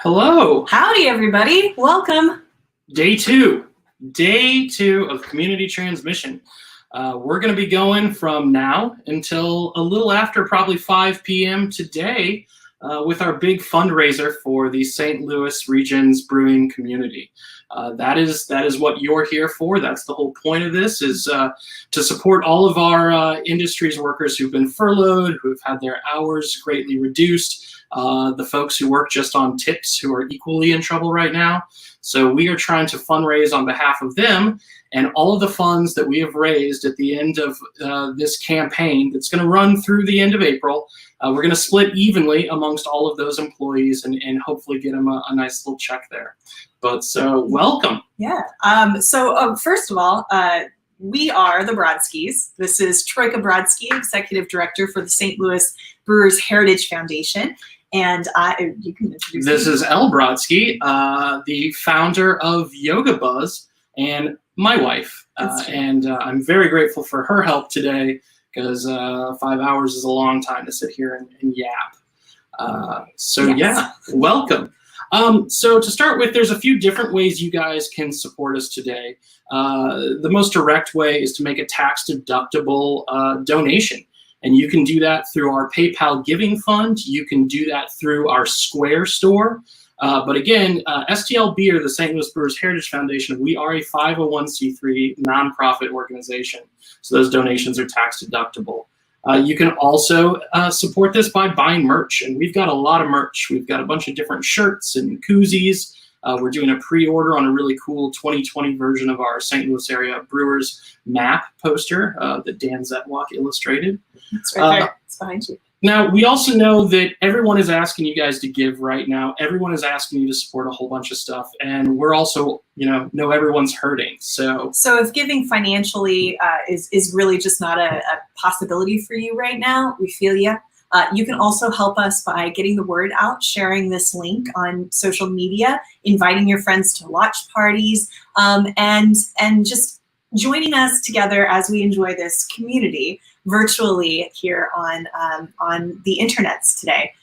Hello. Howdy, everybody. Welcome. Day two of community transmission. We're going to be going from now until a little after probably 5 p.m. today with our big fundraiser for the St. Louis region's brewing community. That is what you're here for. That's the whole point of this, is to support all of our industry's workers who've been furloughed, who've had their hours greatly reduced, the folks who work just on tips who are equally in trouble right now. So we are trying to fundraise on behalf of them, and all of the funds that we have raised at the end of this campaign that's going to run through the end of April, we're going to split evenly amongst all of those employees and hopefully get them a nice little check there. But so welcome. Yeah. First of all, we are the Brodskys. This is Troika Brodsky, Executive Director for the St. Louis Brewers Heritage Foundation. And you can introduce This is Elle Brodsky, the founder of Yoga Buzz, and my wife. And I'm very grateful for her help today, because 5 hours is a long time to sit here and yap. Yeah, welcome. So to start with, there's a few different ways you guys can support us today. The most direct way is to make a tax-deductible donation. And you can do that through our PayPal giving fund. You can do that through our Square store. But again, STLBEER, the St. Louis Brewers Heritage Foundation, we are a 501c3 nonprofit organization. So those donations are tax deductible. You can also support this by buying merch. And we've got a lot of merch. We've got a bunch of different shirts and koozies. We're doing a pre-order on a really cool 2020 version of our St. Louis area Brewers map poster that Dan Zetwalk illustrated. It's right there. It's behind you. Now, we also know that everyone is asking you guys to give right now. Everyone is asking you to support a whole bunch of stuff. And we're also, know everyone's hurting. So if giving financially is really just not a possibility for you right now, we feel you. You can also help us by getting the word out, sharing this link on social media, inviting your friends to watch parties, and just joining us together as we enjoy this community virtually here on the internets today.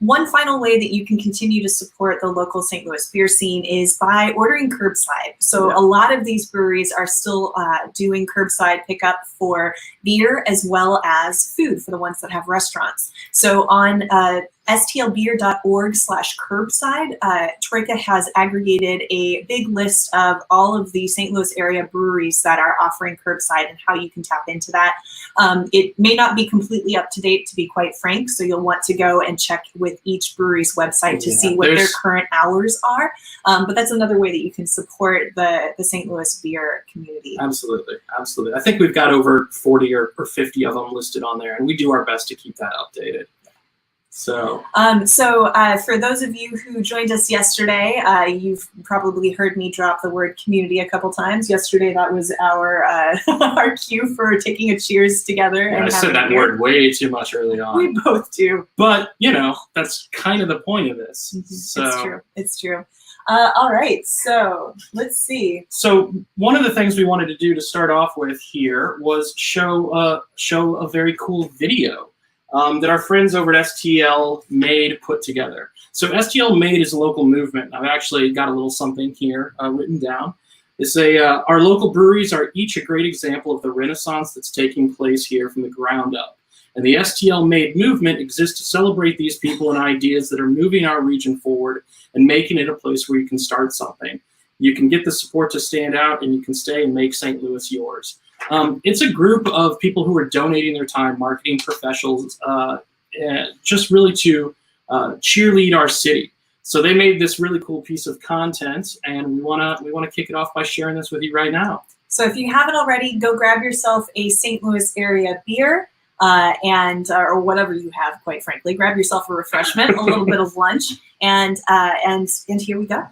One final way that you can continue to support the local St. Louis beer scene is by ordering curbside. So a lot of these breweries are still doing curbside pickup for beer as well as food for the ones that have restaurants. So on STLBeer.org/curbside, Troika has aggregated a big list of all of the St. Louis area breweries that are offering curbside and how you can tap into that. It may not be completely up to date, to be quite frank, so you'll want to go and check with each brewery's website to see what their current hours are. But that's another way that you can support the St. Louis beer community. Absolutely, absolutely. I think we've got over 40 or 50 of them listed on there, and we do our best to keep that updated. So for those of you who joined us yesterday, you've probably heard me drop the word community a couple times. Yesterday, that was our our cue for taking a cheers together. Yeah, I said that word way too much early on. We both do. But, that's kind of the point of this. Mm-hmm. So. It's true. It's true. All right, so let's see. So one of the things we wanted to do to start off with here was show a very cool video that our friends over at STL Made put together. So STL Made is a local movement. I've actually got a little something here written down. It's our local breweries are each a great example of the renaissance that's taking place here from the ground up. And the STL Made movement exists to celebrate these people and ideas that are moving our region forward and making it a place where you can start something. You can get the support to stand out, and you can stay and make St. Louis yours. It's a group of people who are donating their time, marketing professionals, just really to cheerlead our city. So they made this really cool piece of content, and we wanna kick it off by sharing this with you right now. So if you haven't already, go grab yourself a St. Louis area beer, or whatever you have. Quite frankly, grab yourself a refreshment, a little bit of lunch, and here we go.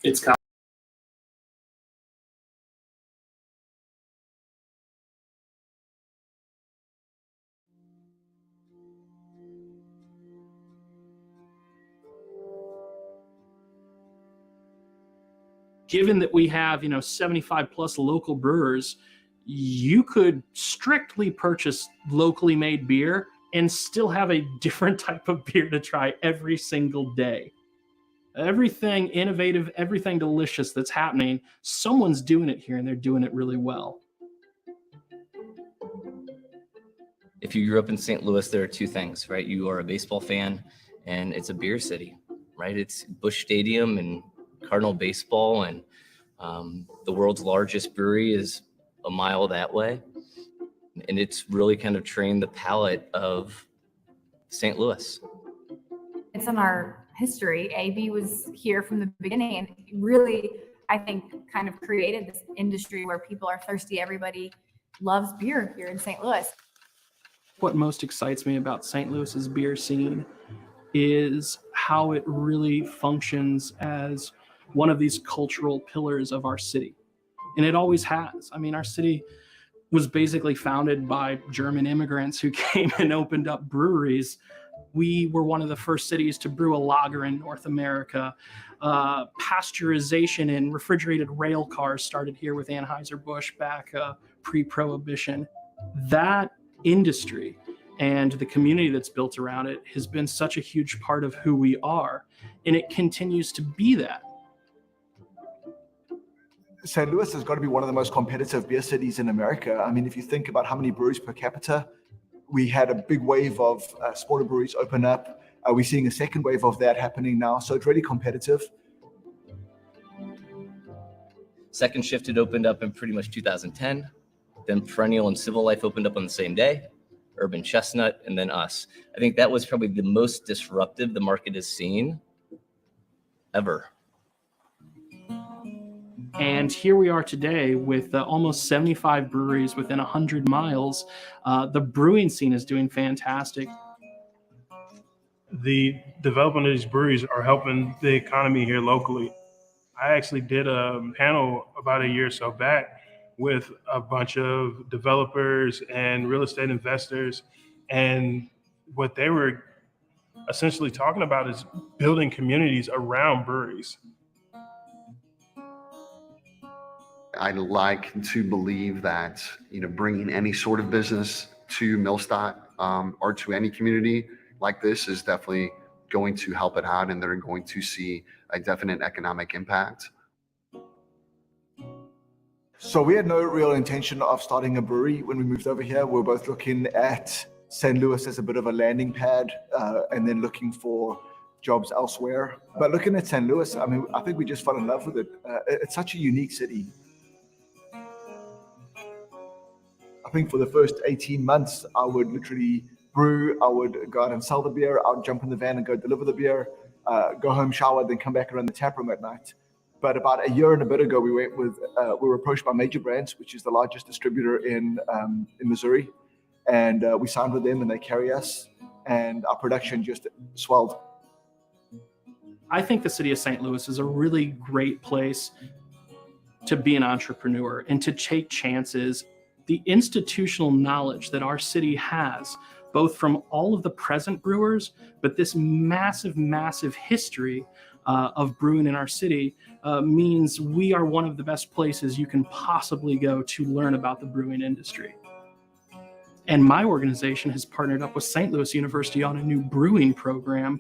It's given that we have 75 plus local brewers, you could strictly purchase locally made beer and still have a different type of beer to try every single day. Everything innovative, everything delicious that's happening, someone's doing it here and they're doing it really well. If you grew up in St. Louis, there are two things, right? You are a baseball fan and it's a beer city, right? It's Busch Stadium and Cardinal baseball, and the world's largest brewery is a mile that way. And it's really kind of trained the palate of St. Louis. It's in our history. AB was here from the beginning and really, I think, kind of created this industry where people are thirsty. Everybody loves beer here in St. Louis. What most excites me about St. Louis's beer scene is how it really functions as one of these cultural pillars of our city. And it always has. I mean, our city was basically founded by German immigrants who came and opened up breweries. We were one of the first cities to brew a lager in North America. Pasteurization and refrigerated rail cars started here with Anheuser-Busch back pre-Prohibition. That industry and the community that's built around it has been such a huge part of who we are, and it continues to be that. St. Louis has got to be one of the most competitive beer cities in America. I mean, if you think about how many breweries per capita, we had a big wave of smaller breweries open up. We're seeing a second wave of that happening now. So it's really competitive. Second Shift had opened up in pretty much 2010. Then Perennial and Civil Life opened up on the same day, Urban Chestnut, and then us. I think that was probably the most disruptive the market has seen ever. And here we are today with almost 75 breweries within 100 miles. The brewing scene is doing fantastic. The development of these breweries are helping the economy here locally. I actually did a panel about a year or so back with a bunch of developers and real estate investors. And what they were essentially talking about is building communities around breweries. I'd like to believe that, bringing any sort of business to Millstadt or to any community like this is definitely going to help it out, and they're going to see a definite economic impact. So we had no real intention of starting a brewery when we moved over here. We were both looking at St. Louis as a bit of a landing pad and then looking for jobs elsewhere. But looking at St. Louis, I mean, I think we just fell in love with it. It's such a unique city. I think for the first 18 months, I would literally brew, I would go out and sell the beer, I would jump in the van and go deliver the beer, go home, shower, then come back around the tap room at night. But about a year and a bit ago, we were approached by Major Brands, which is the largest distributor in Missouri. And we signed with them and they carry us, and our production just swelled. I think the city of St. Louis is a really great place to be an entrepreneur and to take chances. The institutional knowledge that our city has, both from all of the present brewers, but this massive, massive history of brewing in our city means we are one of the best places you can possibly go to learn about the brewing industry. And my organization has partnered up with St. Louis University on a new brewing program,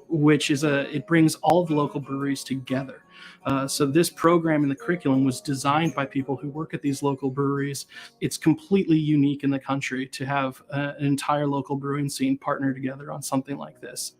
which is it brings all of the local breweries together. So this program in the curriculum was designed by people who work at these local breweries. It's completely unique in the country to have an entire local brewing scene partner together on something like this.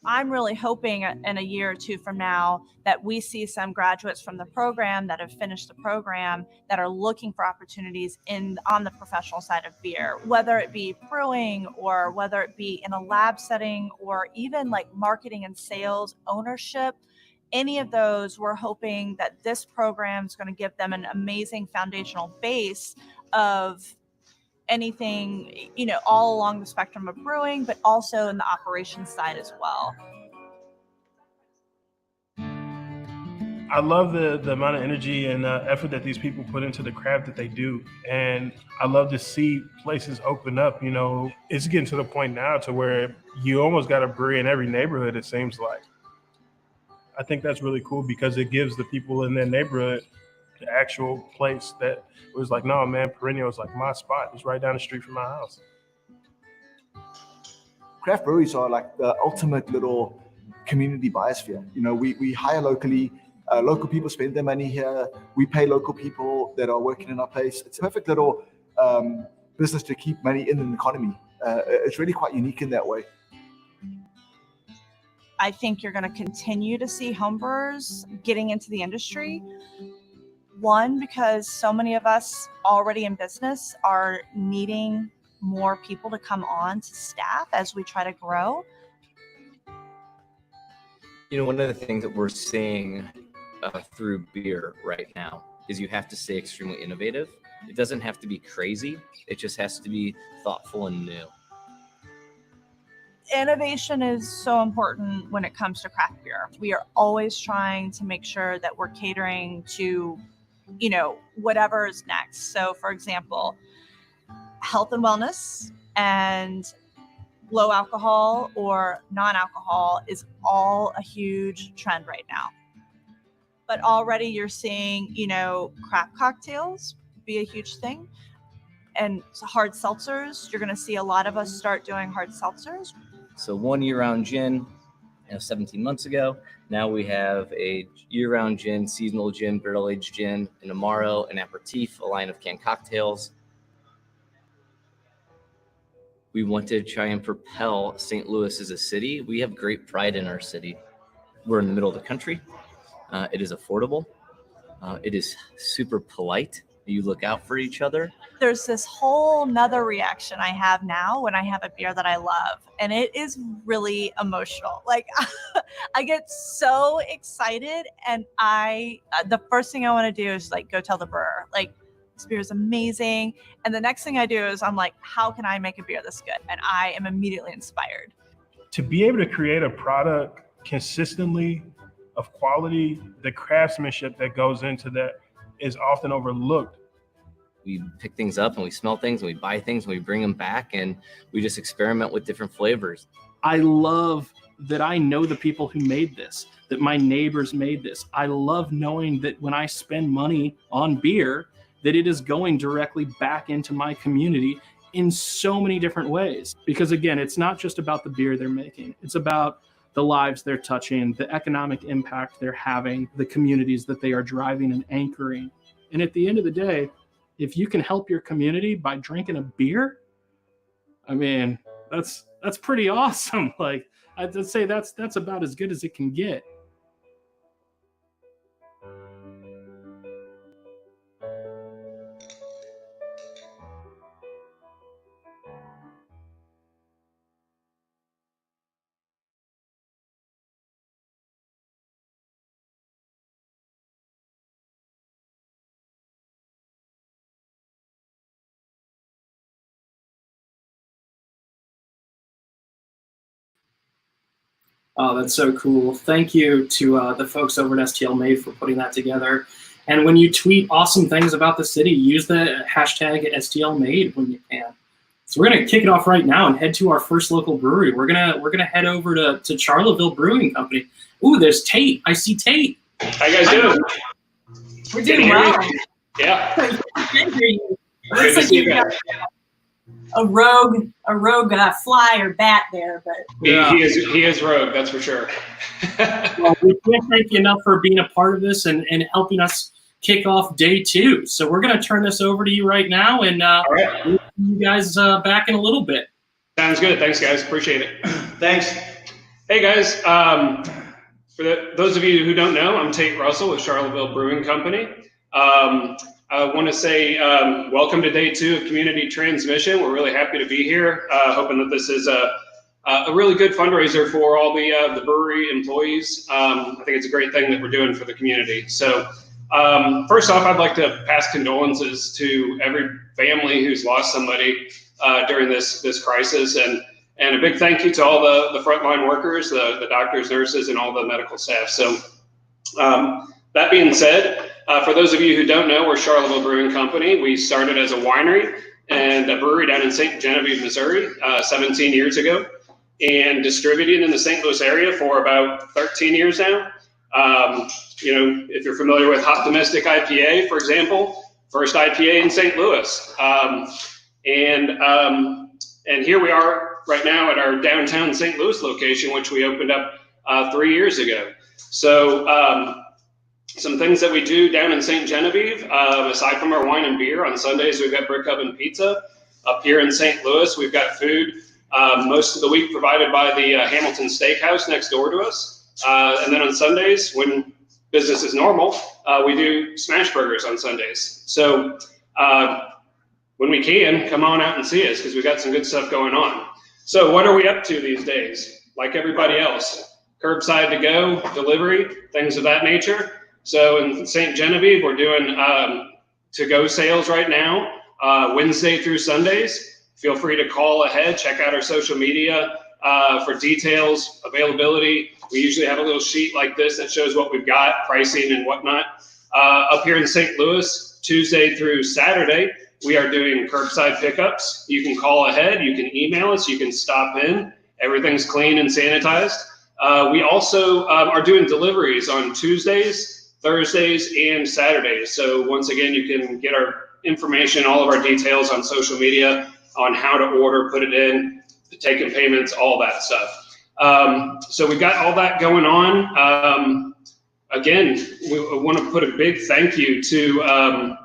I'm really hoping in a year or two from now that we see some graduates from the program that have finished the program that are looking for opportunities on the professional side of beer, whether it be brewing or whether it be in a lab setting or even like marketing and sales, ownership. Any of those, we're hoping that this program is going to give them an amazing foundational base of anything, all along the spectrum of brewing, but also in the operations side as well. I love the amount of energy and effort that these people put into the craft that they do. And I love to see places open up. It's getting to the point now to where you almost got a brewery in every neighborhood, it seems like. I think that's really cool because it gives the people in their neighborhood the actual place that was like, no, man, Perennial is like my spot. It's right down the street from my house. Craft breweries are like the ultimate little community biosphere. You know, we hire locally. Local people spend their money here. We pay local people that are working in our place. It's a perfect little business to keep money in an economy. It's really quite unique in that way. I think you're going to continue to see homebrewers getting into the industry. One, because so many of us already in business are needing more people to come on to staff as we try to grow. You know, one of the things that we're seeing through beer right now is you have to stay extremely innovative. It doesn't have to be crazy. It just has to be thoughtful and new. Innovation is so important when it comes to craft beer. We are always trying to make sure that we're catering to, you know, whatever is next. So for example, health and wellness and low alcohol or non-alcohol is all a huge trend right now. But already you're seeing, you know, craft cocktails be a huge thing. And hard seltzers, you're going to see a lot of us start doing hard seltzers. So 1 year-round gin, 17 months ago. Now we have a year-round gin, seasonal gin, barrel-aged gin, an Amaro, an aperitif, a line of canned cocktails. We want to try and propel St. Louis as a city. We have great pride in our city. We're in the middle of the country. It is affordable. It is super polite. You look out for each other. There's this whole nother reaction I have now when I have a beer that I love, and it is really emotional. Like I get so excited, and the first thing I want to do is like go tell the brewer, like, this beer is amazing. And the next thing I do is I'm like, how can I make a beer this good? And I am immediately inspired. To be able to create a product consistently of quality, the craftsmanship that goes into that is often overlooked. We pick things up and we smell things and we buy things and we bring them back and we just experiment with different flavors. I love that I know the people who made this, that my neighbors made this. I love knowing that when I spend money on beer, that it is going directly back into my community in so many different ways. Because again, it's not just about the beer they're making. It's about the lives they're touching, the economic impact they're having, the communities that they are driving and anchoring. And at the end of the day, if you can help your community by drinking a beer, I mean, that's pretty awesome. Like, I'd say that's about as good as it can get. Oh, that's so cool. Thank you to the folks over at STL Made for putting that together. And when you tweet awesome things about the city, use the hashtag STL Made when you can. So we're gonna kick it off right now and head to our first local brewery. We're gonna head over to Charlottesville Brewing Company. Ooh, there's Tate. I see Tate. How you guys doing? We're doing well. Yeah. I can hear you. Good Looks to like see you've you got guys. a rogue fly or bat there, but He is rogue, that's for sure. Well, we can't thank you enough for being a part of this and helping us kick off day 2. So we're going to turn this over to you right now, and All right. we'll see you guys back in a little bit. Sounds good. Thanks, guys. Appreciate it. Thanks. Hey, guys. For those of you who don't know, I'm Tate Russell with Charlottesville Brewing Company. I want to say welcome to day 2 of Community Transmission. We're really happy to be here, hoping that this is a really good fundraiser for all the brewery employees. I think it's a great thing that we're doing for the community. So first off, I'd like to pass condolences to every family who's lost somebody during this crisis, and a big thank you to all the frontline workers, the doctors, nurses, and all the medical staff. So that being said, for those of you who don't know, we're Charlottesville Brewing Company. We started as a winery and a brewery down in St. Genevieve, Missouri, 17 years ago, and distributed in the St. Louis area for about 13 years now. If you're familiar with Optimistic IPA, for example, first IPA in St. Louis. And here we are right now at our downtown St. Louis location, which we opened up 3 years ago. So some things that we do down in St. Genevieve, aside from our wine and beer, on Sundays we've got brick oven pizza. Up here in St. Louis, we've got food most of the week provided by the Hamilton Steakhouse next door to us. And then on Sundays, when business is normal, we do smash burgers on Sundays. So when we can, come on out and see us because we've got some good stuff going on. So what are we up to these days? Like everybody else, curbside to go, delivery, things of that nature. So in St. Genevieve, we're doing to-go sales right now, Wednesday through Sundays. Feel free to call ahead, check out our social media for details, availability. We usually have a little sheet like this that shows what we've got, pricing and whatnot. Up here in St. Louis, Tuesday through Saturday, we are doing curbside pickups. You can call ahead, you can email us, you can stop in. Everything's clean and sanitized. We also are doing deliveries on Tuesdays, Thursdays, and Saturdays. So once again, you can get our information, all of our details on social media on how to order, put it in, taking payments, all that stuff. So we've got all that going on. Again, we want to put a big thank you to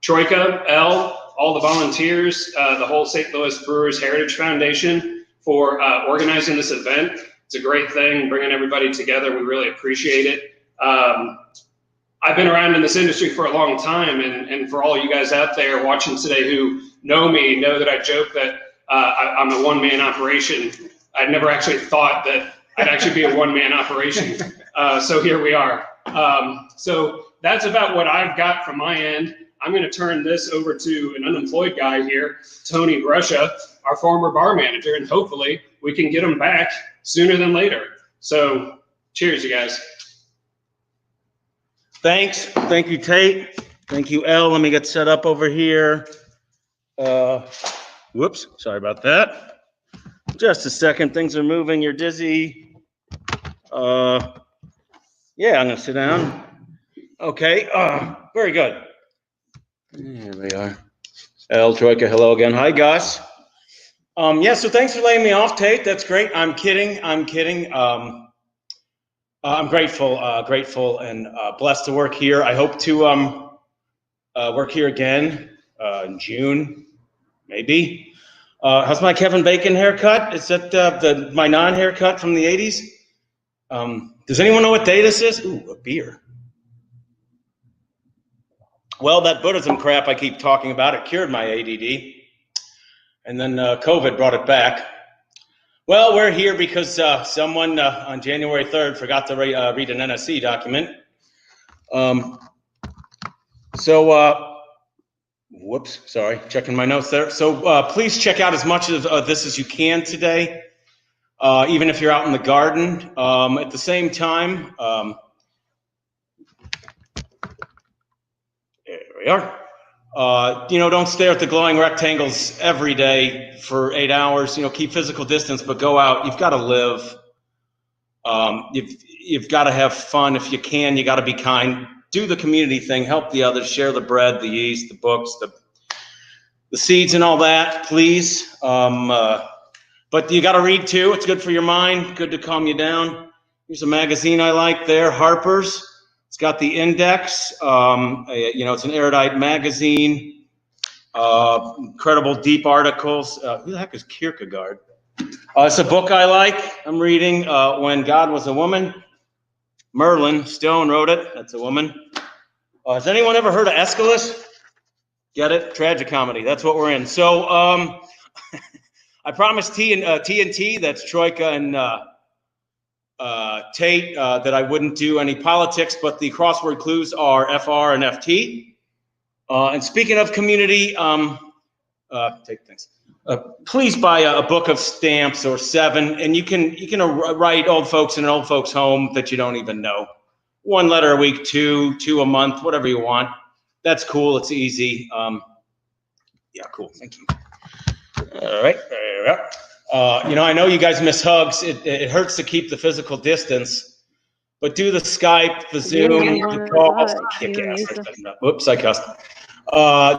Troika, Elle, all the volunteers, the whole St. Louis Brewers Heritage Foundation for organizing this event. It's a great thing, bringing everybody together. We really appreciate it. I've been around in this industry for a long time, and for all you guys out there watching today who know me, know that I joke that I'm a one-man operation. I never actually thought that I'd actually be a one-man operation. So here we are. So that's about what I've got from my end. I'm going to turn this over to an unemployed guy here, Tony Brescia, our former bar manager, and hopefully we can get him back sooner than later. So cheers, you guys. Thanks. Thank you, Tate. Thank you, Elle. Let me get set up over here. Whoops. Sorry about that. Just a second. Things are moving. You're dizzy. Yeah, I'm going to sit down. Okay. Very good. Here we are. Elle, Troika, hello again. Hi, Gus. Yeah, so thanks for laying me off, Tate. That's great. I'm kidding. I'm grateful and blessed to work here. I hope to work here again in June, maybe. How's my Kevin Bacon haircut? Is that my non-haircut from the 80s? Does anyone know what day this is? Ooh, a beer. Well, that Buddhism crap I keep talking about, it cured my ADD. And then COVID brought it back. Well, we're here because someone on January 3rd forgot to read an NSC document. Whoops, sorry, checking my notes there. So please check out as much of this as you can today, even if you're out in the garden. At the same time, there we are. Don't stare at the glowing rectangles every day for 8 hours. Keep physical distance, but go out. You've got to live. You've got to have fun. If you can, you got to be kind. Do the community thing. Help the others. Share the bread, the yeast, the books, the seeds, and all that. Please. But you got to read too. It's good for your mind. Good to calm you down. Here's a magazine I like there, Harper's. It's got the index. It's an erudite magazine. Incredible deep articles. Who the heck is Kierkegaard? It's a book I like. I'm reading When God Was a Woman. Merlin Stone wrote it. That's a woman. Has anyone ever heard of Aeschylus? Get it? Tragicomedy. That's what we're in. So I promised TNT, that's Troika and Tate, that I wouldn't do any politics, but the crossword clues are FR and FT. And speaking of community, Tate, thanks. Please buy a book of stamps or 7, and you can write old folks in an old folks home that you don't even know. 1 letter a week, 2 a month, whatever you want. That's cool. It's easy. Yeah, cool. Thank you. All right. There we go. I know you guys miss hugs. It hurts to keep the physical distance. But do the Skype, the Zoom, the calls, kick ass. Whoops, I cussed.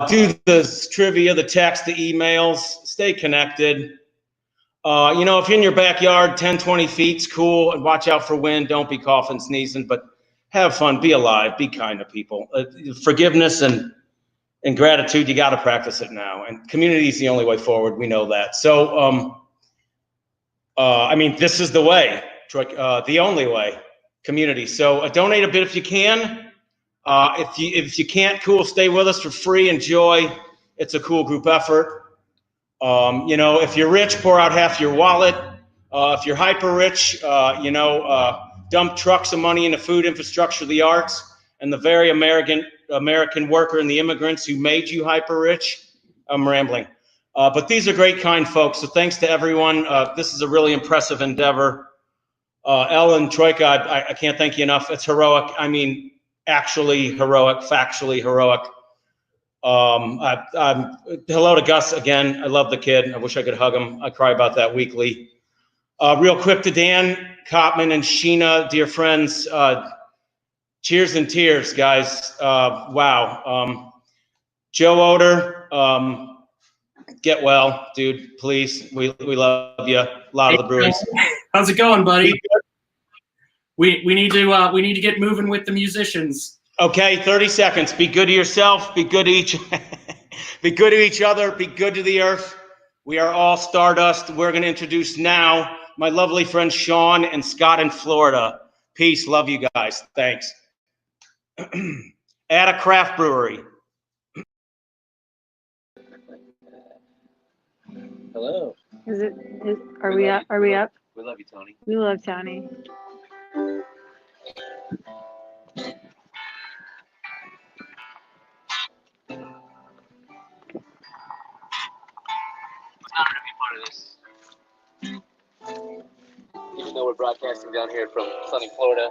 Do the trivia, the text, the emails. Stay connected. You know, if you're in your backyard, 10, 20 feet's cool. And watch out for wind. Don't be coughing, sneezing. But have fun. Be alive. Be kind to people. Forgiveness and gratitude, you got to practice it now. And community is the only way forward. We know that. So, I mean, this is the way, the only way. Community. So donate a bit if you can. If you can't, cool, stay with us for free. Enjoy. It's a cool group effort. You know, if you're rich, pour out half your wallet. If you're hyper rich, you know, dump trucks of money into food, infrastructure, the arts, and the very American worker and the immigrants who made you hyper rich. I'm rambling. But these are great, kind folks. So thanks to everyone. This is a really impressive endeavor. Ellen, Troika, I can't thank you enough. It's heroic. I mean, actually heroic, factually heroic. Hello to Gus again. I love the kid. I wish I could hug him. I cry about that weekly. Real quick to Dan Kopman and Sheena, dear friends. Cheers and tears, guys. Wow. Joe Oder, get well, dude. Please, we love you. A lot of the breweries. How's it going, buddy? We need to get moving with the musicians. Okay, 30 seconds. Be good to yourself. Be good to be good to each other. Be good to the earth. We are all stardust. We're going to introduce now my lovely friends Sean and Scott in Florida. Peace. Love you guys. Thanks. At a craft brewery. Hello. Are we up? Are we up? We love you, Tony. We love Tony. Honor to be part of this. Even though we're broadcasting down here from sunny Florida,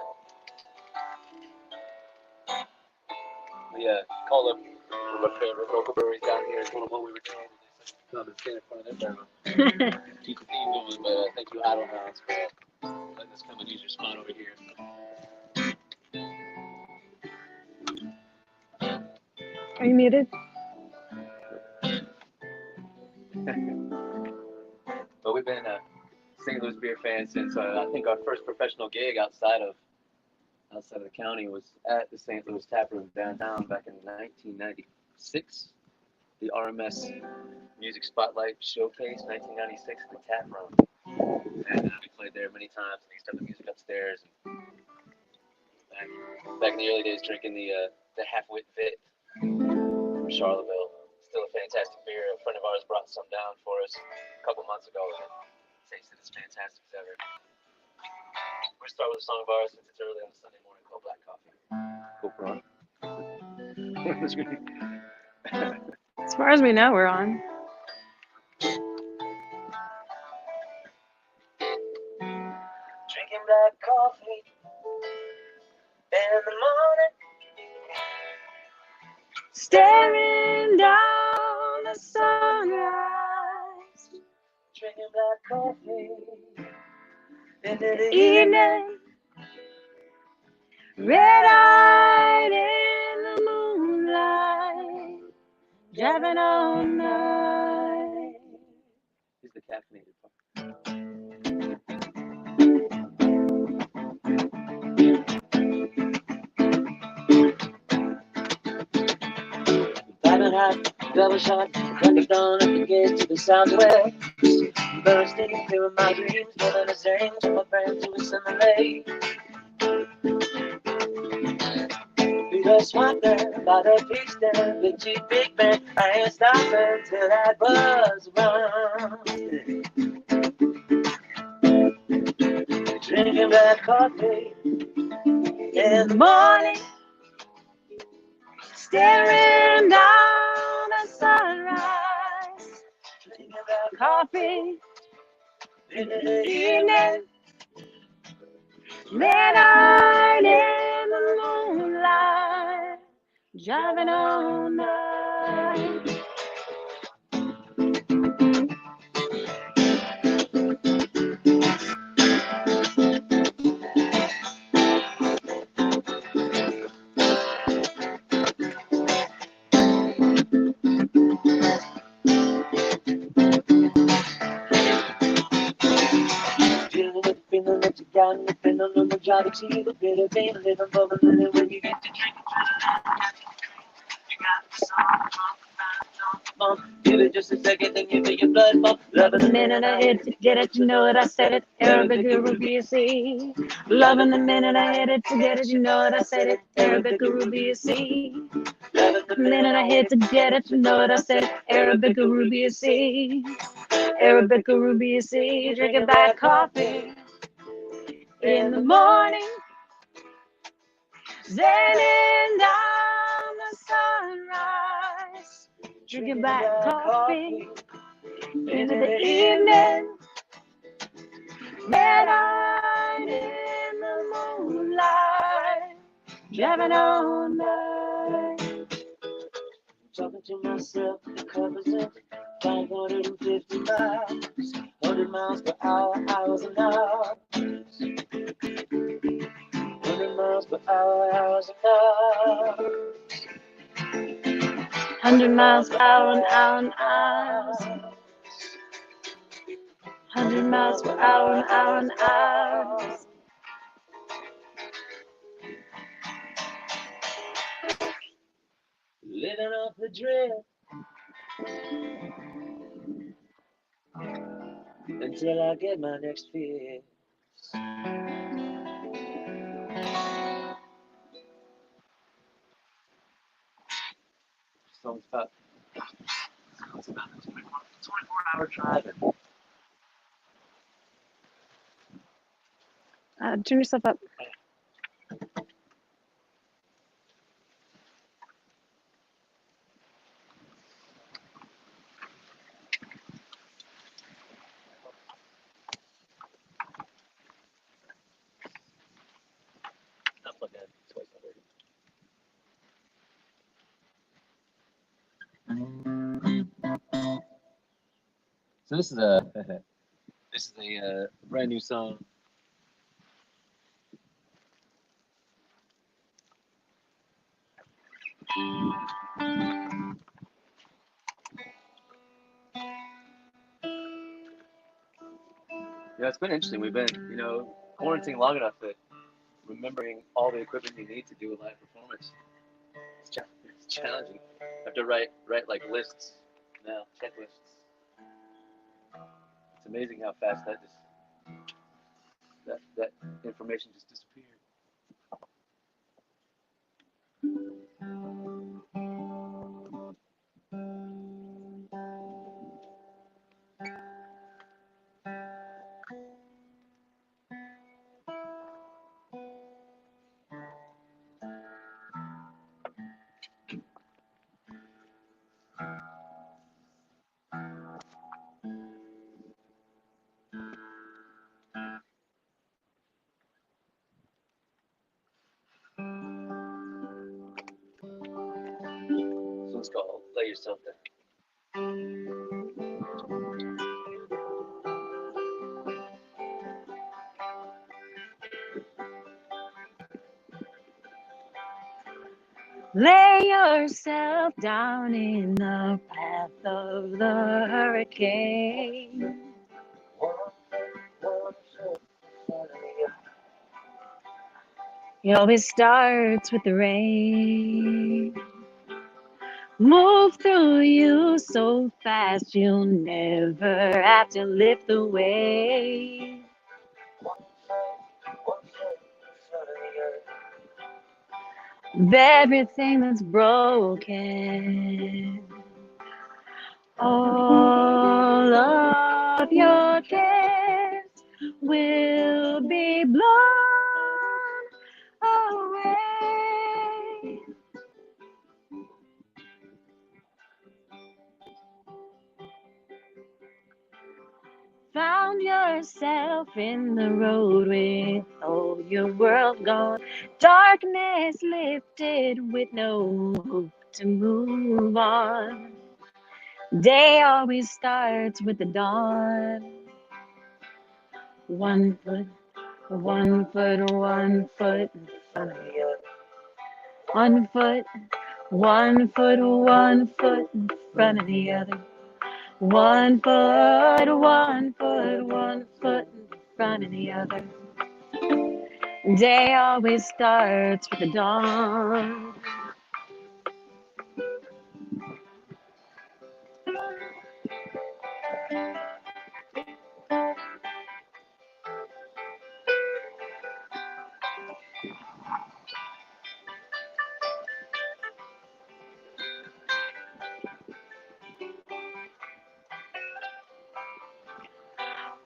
we called up one of our favorite local breweries down here. It's one of what we were doing. Come and stand in front of their barrel. Keep the theme going, but thank you, Idle House, for letting us come and use your spot over here. Are you muted? But we've been St. Louis beer fans since I think our first professional gig outside of the county was at the St. Louis Tap Room downtown back in 1996. The RMS Music Spotlight Showcase, 1996, at the Tap Room. And we played there many times. And we used to have the music upstairs. And back in the early days, drinking the Half-Wit Vit from Charlottesville. Still a fantastic beer. A friend of ours brought some down for us a couple months ago. And tasted as fantastic as ever. We're going to start with a song of ours since it's early on a Sunday morning called Black Coffee. Cool, Ron. As far as we know, we're on. Drinking black coffee in the morning, Staring down the sunrise. drinking black coffee in the Evening, red-eyed in the moonlight, driving all night. Here's the caffeinated part. Diamond hot, double shot, crack of dawn at the gates to the southwest. Bursting through my dreams, giving a sing to my friends who is in the lake. We go swapping by the beach there, big cheap big man. I ain't stopping till that buzz runs. Drinking black coffee in the morning, Staring down the sunrise. drinking black Coffee in the evening, red-eyed in the moonlight, driving all night. riding the pendulum, the drive it to you, the bitter vein, living, bubbling, and when you get to drinking, you got the song, give it just a second, then you feel your blood pump. Loving the minute I hit to get it, you know it, I said it. Arabic Guru BSC. Loving the minute I hit it to get it, you know it, I said it. Arabic Guru BSC. Loving the minute I hit to get it, you know it, I said it. Arabic Guru BSC. Arabic Guru BSC. Drinking black coffee in the morning, sailing down the sunrise. Drinking black coffee into the evening, red eyed in the moonlight, driving all night. Talking to myself, the covers up 550 miles, 100 miles per hour, hours and hours. 100 miles per hour, hours and hours. 100 miles per hour and hours. 100 miles per hour and hours. Living off the drip until I get my next fix. Song's about 24-hour driving. Turn yourself up. That's like that twice already. So this is a brand new song. Yeah, it's been interesting. We've been, quarantining long enough that remembering all the equipment you need to do a live performance. It's challenging. I have to write like lists now, checklists. It's amazing how fast that information just disappeared. So it's called Lay Yourself Down. Lay yourself down in the path of the hurricane. It always starts with the rain. Move through you so fast you'll never have to lift the weight. Of everything that's broken. All of your cares will be blown away. Found yourself in the road with all your world gone. Darkness lifted with no hope to move on. Day always starts with the dawn. 1 foot, 1 foot, 1 foot in front of the other. 1 foot, 1 foot, 1 foot in front of the other. 1 foot, 1 foot, 1 foot in front of the other. Day always starts with the dawn.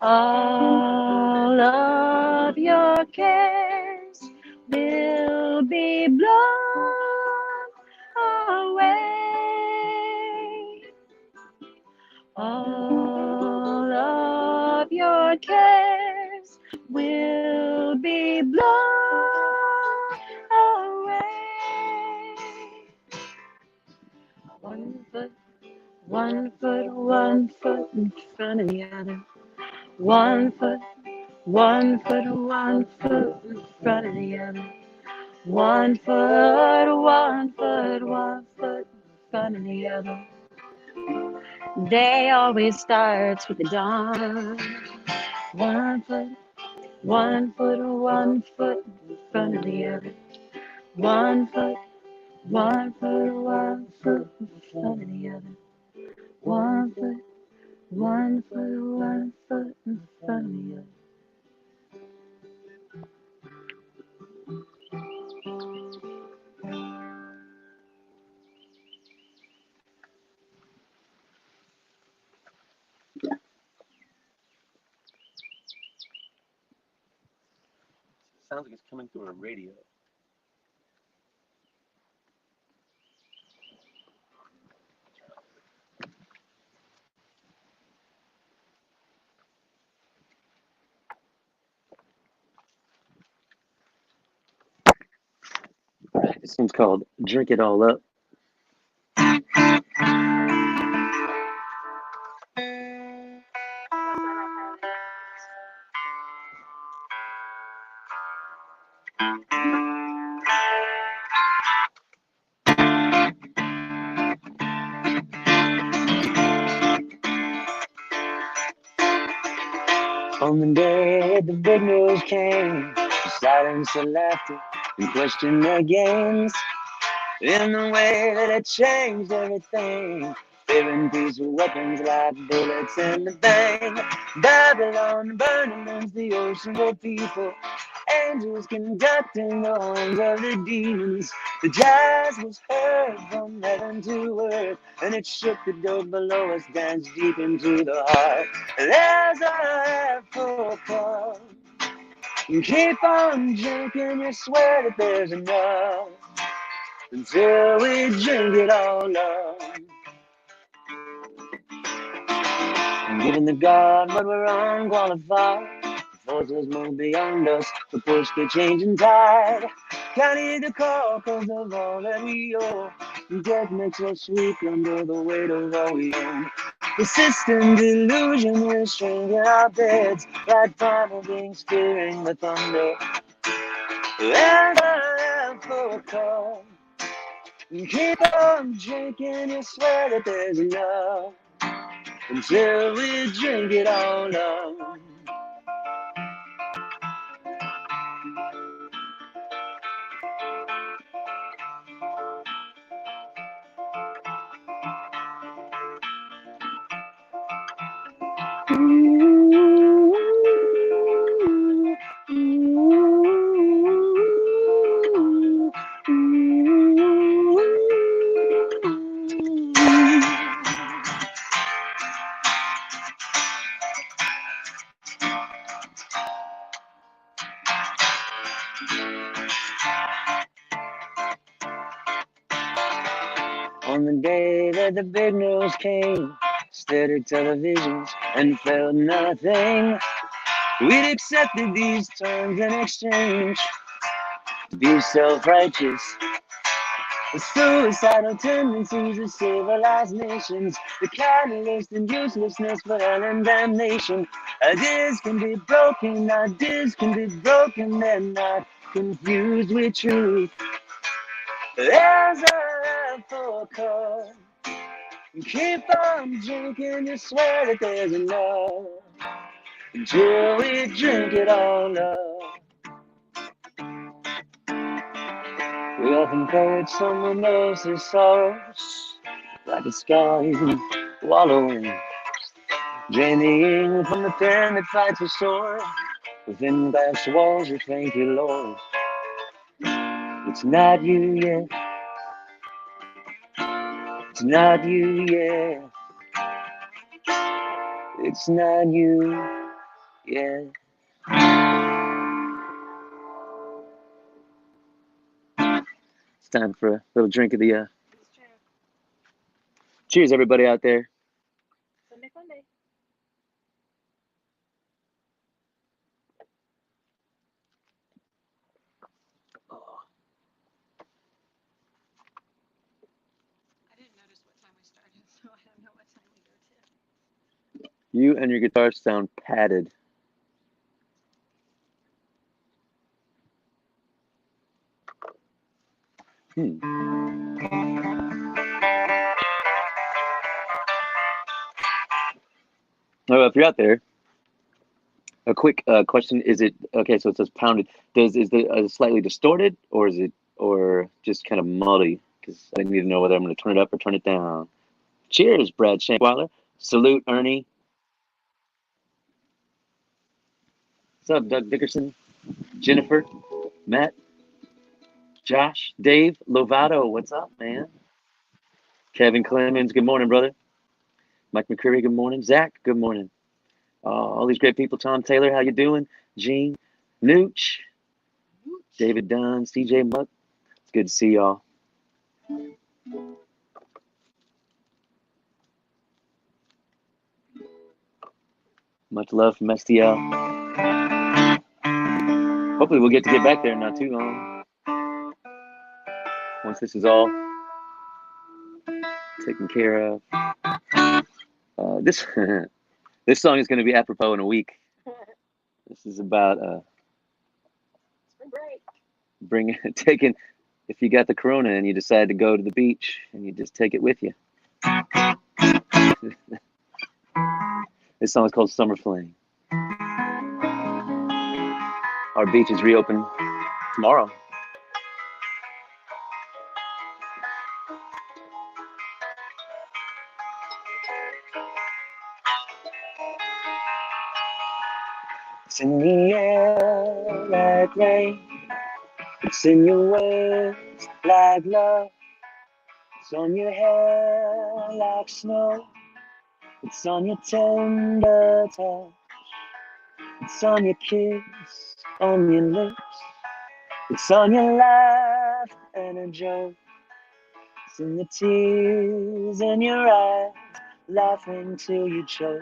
All of your cares will be blown away. All of your cares will be blown away. 1 foot, 1 foot, 1 foot in front of the other. 1 foot, 1 foot, 1 foot in front of the other. 1 foot, 1 foot, 1 foot in front of the other. Day always starts with the dawn. 1 foot, 1 foot, 1 foot in front of the other. 1 foot, 1 foot, 1 foot in front of the other. 1 foot, 1 foot, 1 foot in front of the other. Sounds like it's coming through a radio. This one's called Drink It All Up. On the day the big news came, silence and laughter and questioned their games. In the way that it changed everything, fearing these weapons like bullets in the bang. Babylon burning amongst the ocean of people, angels conducting the horns of the demons. The jazz was heard from heaven to earth, and it shook the dirt below us, danced deep into the heart. There's a full cup. You keep on drinking, you swear that there's enough, until we drink it all up. Giving the God, but we're unqualified. Forces move beyond us to push the changing tide. Can't hear the call cause of all that we owe. Death makes us weak under the weight of all we own. Persistent delusion, we're shrinking our beds. Right time of being steering the thunder. And I am for a call. Keep on drinking, you swear that there's enough, until we drink it all up. On the day that the big news came, stared at televisions and felt nothing. We'd accepted these terms in exchange to be self-righteous. The suicidal tendencies of civilized nations, the catalyst and uselessness for hell and damnation. Ideas can be broken, ideas can be broken, they're not confused with truth. There's a full cup. Keep on drinking, you swear that there's enough, until we drink it all up. We often carried someone else's sorrows like a scar you can wallow in, journeying from the pen that fights a sword within glass walls. We thank you, Lord. It's not you yet. It's not you yet. It's not you yet. It's time for a little drink of the. Cheers, everybody out there. Sunday, Sunday. I didn't notice what time we started, so I don't know what time we go to. You and your guitar sound padded. Oh, if you're out there, a quick question: is it okay? So it says pounded. Is it slightly distorted, or is it just kind of muddy? Because I need to know whether I'm going to turn it up or turn it down. Cheers, Brad Shankweiler. Salute, Ernie. What's up, Doug Dickerson, Jennifer, Matt, Josh, Dave Lovato. What's up, man? Kevin Clemens. Good morning, brother. Mike McCurry. Good morning. Zach. Good morning. All these great people. Tom Taylor, how you doing? Gene, Nooch, David Dunn, CJ Muck. It's good to see y'all. Much love from STL. Hopefully we'll get to get back there in not too long. Once this is all taken care of. This this song is going to be apropos in a week. This is about taking, if you got the corona and you decide to go to the beach and you just take it with you. This song is called Summer Flame. Our beach is reopened tomorrow. It's in the air like rain. It's in your words like love. It's on your hair like snow. It's on your tender touch. It's on your kiss, on your lips. It's on your laugh and a joke. It's in the tears in your eyes, laughing till you choke.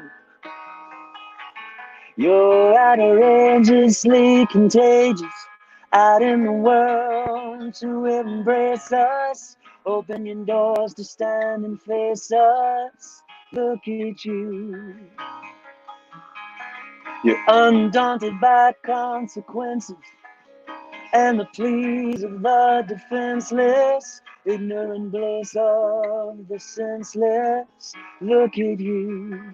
You're outrageously contagious, out in the world to embrace us. Open your doors to stand and face us. Look at you. You're undaunted by consequences and the pleas of the defenseless, ignorant bliss of the senseless. Look at you.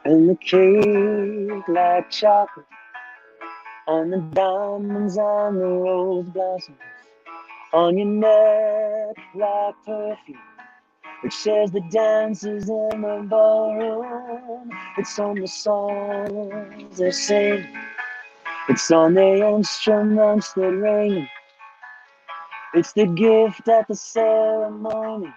And the cake like chocolate on the diamonds and the rose blossoms on your neck like perfume. It shares the dances in the ballroom. It's on the songs they sing. It's on the instruments that ring. It's the gift at the ceremony.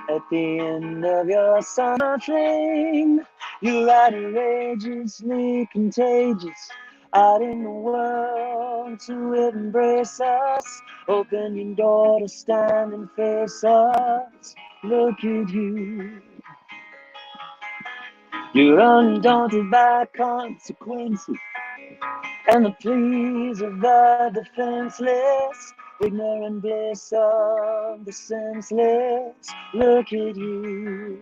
At the end of your summer fling, you're outrageously contagious, out in the world to embrace us. Open your door to stand and face us. Look at you. You're undaunted by consequences and the pleas of the defenseless, ignorant bliss of the senseless. Look at you.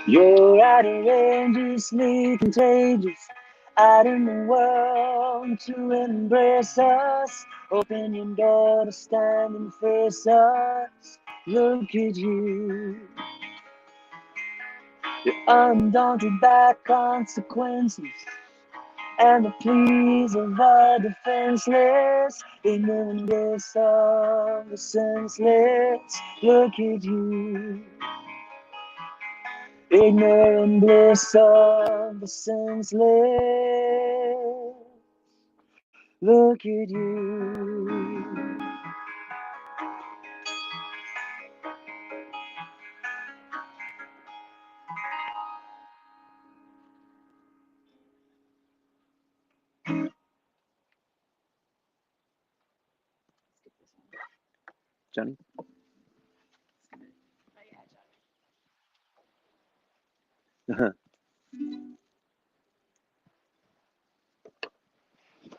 You're outrageously contagious, out in the world to embrace us. Open your door to stand and face us. Look at you. You're undaunted by consequences and the pleas of the defenseless, ignorant bliss of the senseless. Look at you. Ignorant bliss of the senseless. Look at you. Johnny?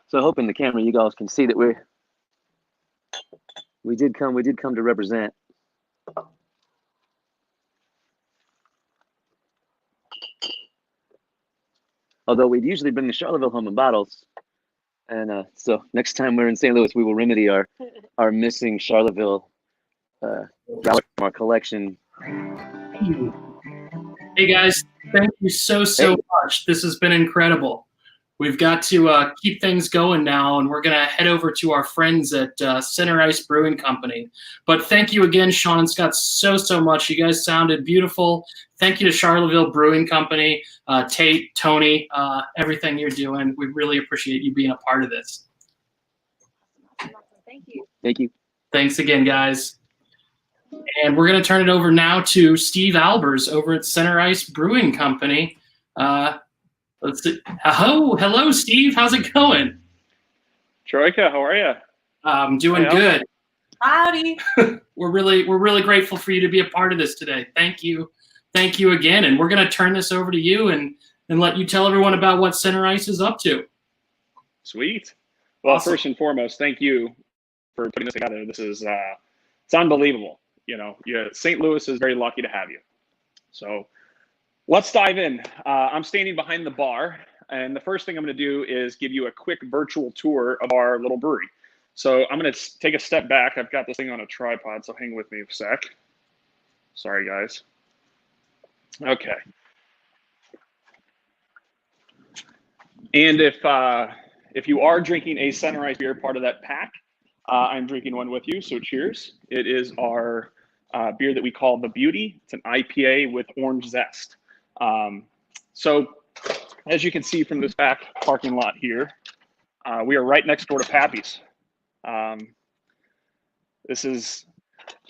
So hoping the camera, you guys can see that we did come to represent. Although we'd usually bring the Charlottesville home in bottles, and so next time we're in St. Louis, we will remedy our missing Charlottesville from our collection. Hey guys, thank you so much. This has been incredible. We've got to keep things going now, and we're going to head over to our friends at Center Ice Brewing Company. But thank you again, Sean and Scott, so much. You guys sounded beautiful. Thank you to Charlottesville Brewing Company, Tate, Tony, everything you're doing. We really appreciate you being a part of this. Thank you. Thank you. Thanks again, guys. And we're going to turn it over now to Steve Albers over at Center Ice Brewing Company. Let's see. Hello, Steve. How's it going? Troika, how are you? I'm doing good. Howdy. We're really grateful for you to be a part of this today. Thank you again. And we're going to turn this over to you and let you tell everyone about what Center Ice is up to. Sweet. Well, Awesome. First and foremost, thank you for putting this together. This is it's unbelievable. You know, St. Louis is very lucky to have you. So let's dive in. I'm standing behind the bar, and the first thing I'm going to do is give you a quick virtual tour of our little brewery. So I'm going to take a step back. I've got this thing on a tripod, so hang with me a sec. Sorry, guys. Okay. And if you are drinking a Center Ice beer, part of that pack, I'm drinking one with you, so cheers. It is our beer that we call the Beauty. It's an IPA with orange zest. So as you can see from this back parking lot here, we are right next door to Pappy's. This is,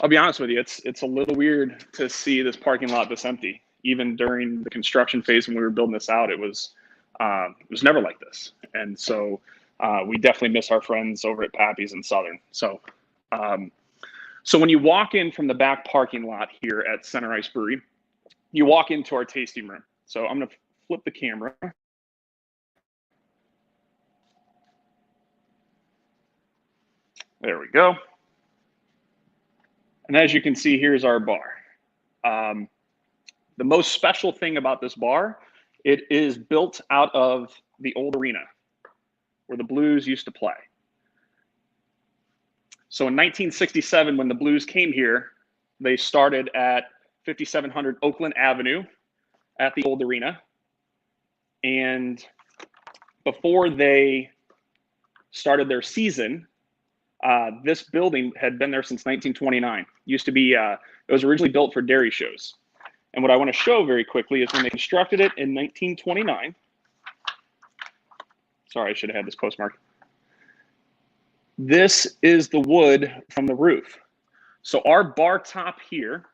I'll be honest with you, it's a little weird to see this parking lot this empty. Even during the construction phase when we were building this out, it was never like this. And so we definitely miss our friends over at Pappy's and Southern. So so when you walk in from the back parking lot here at Center Ice Brewery, you walk into our tasting room. So I'm going to flip the camera. There we go. And as you can see, here's our bar. The most special thing about this bar, it is built out of the old arena where the Blues used to play. So in 1967, when the Blues came here, they started at 5700 Oakland Avenue at the old arena. And before they started their season, this building had been there since 1929. Used to be, it was originally built for dairy shows. And what I want to show very quickly is when they constructed it in 1929. Sorry, I should have had this postmark. This is the wood from the roof. So our bar top here,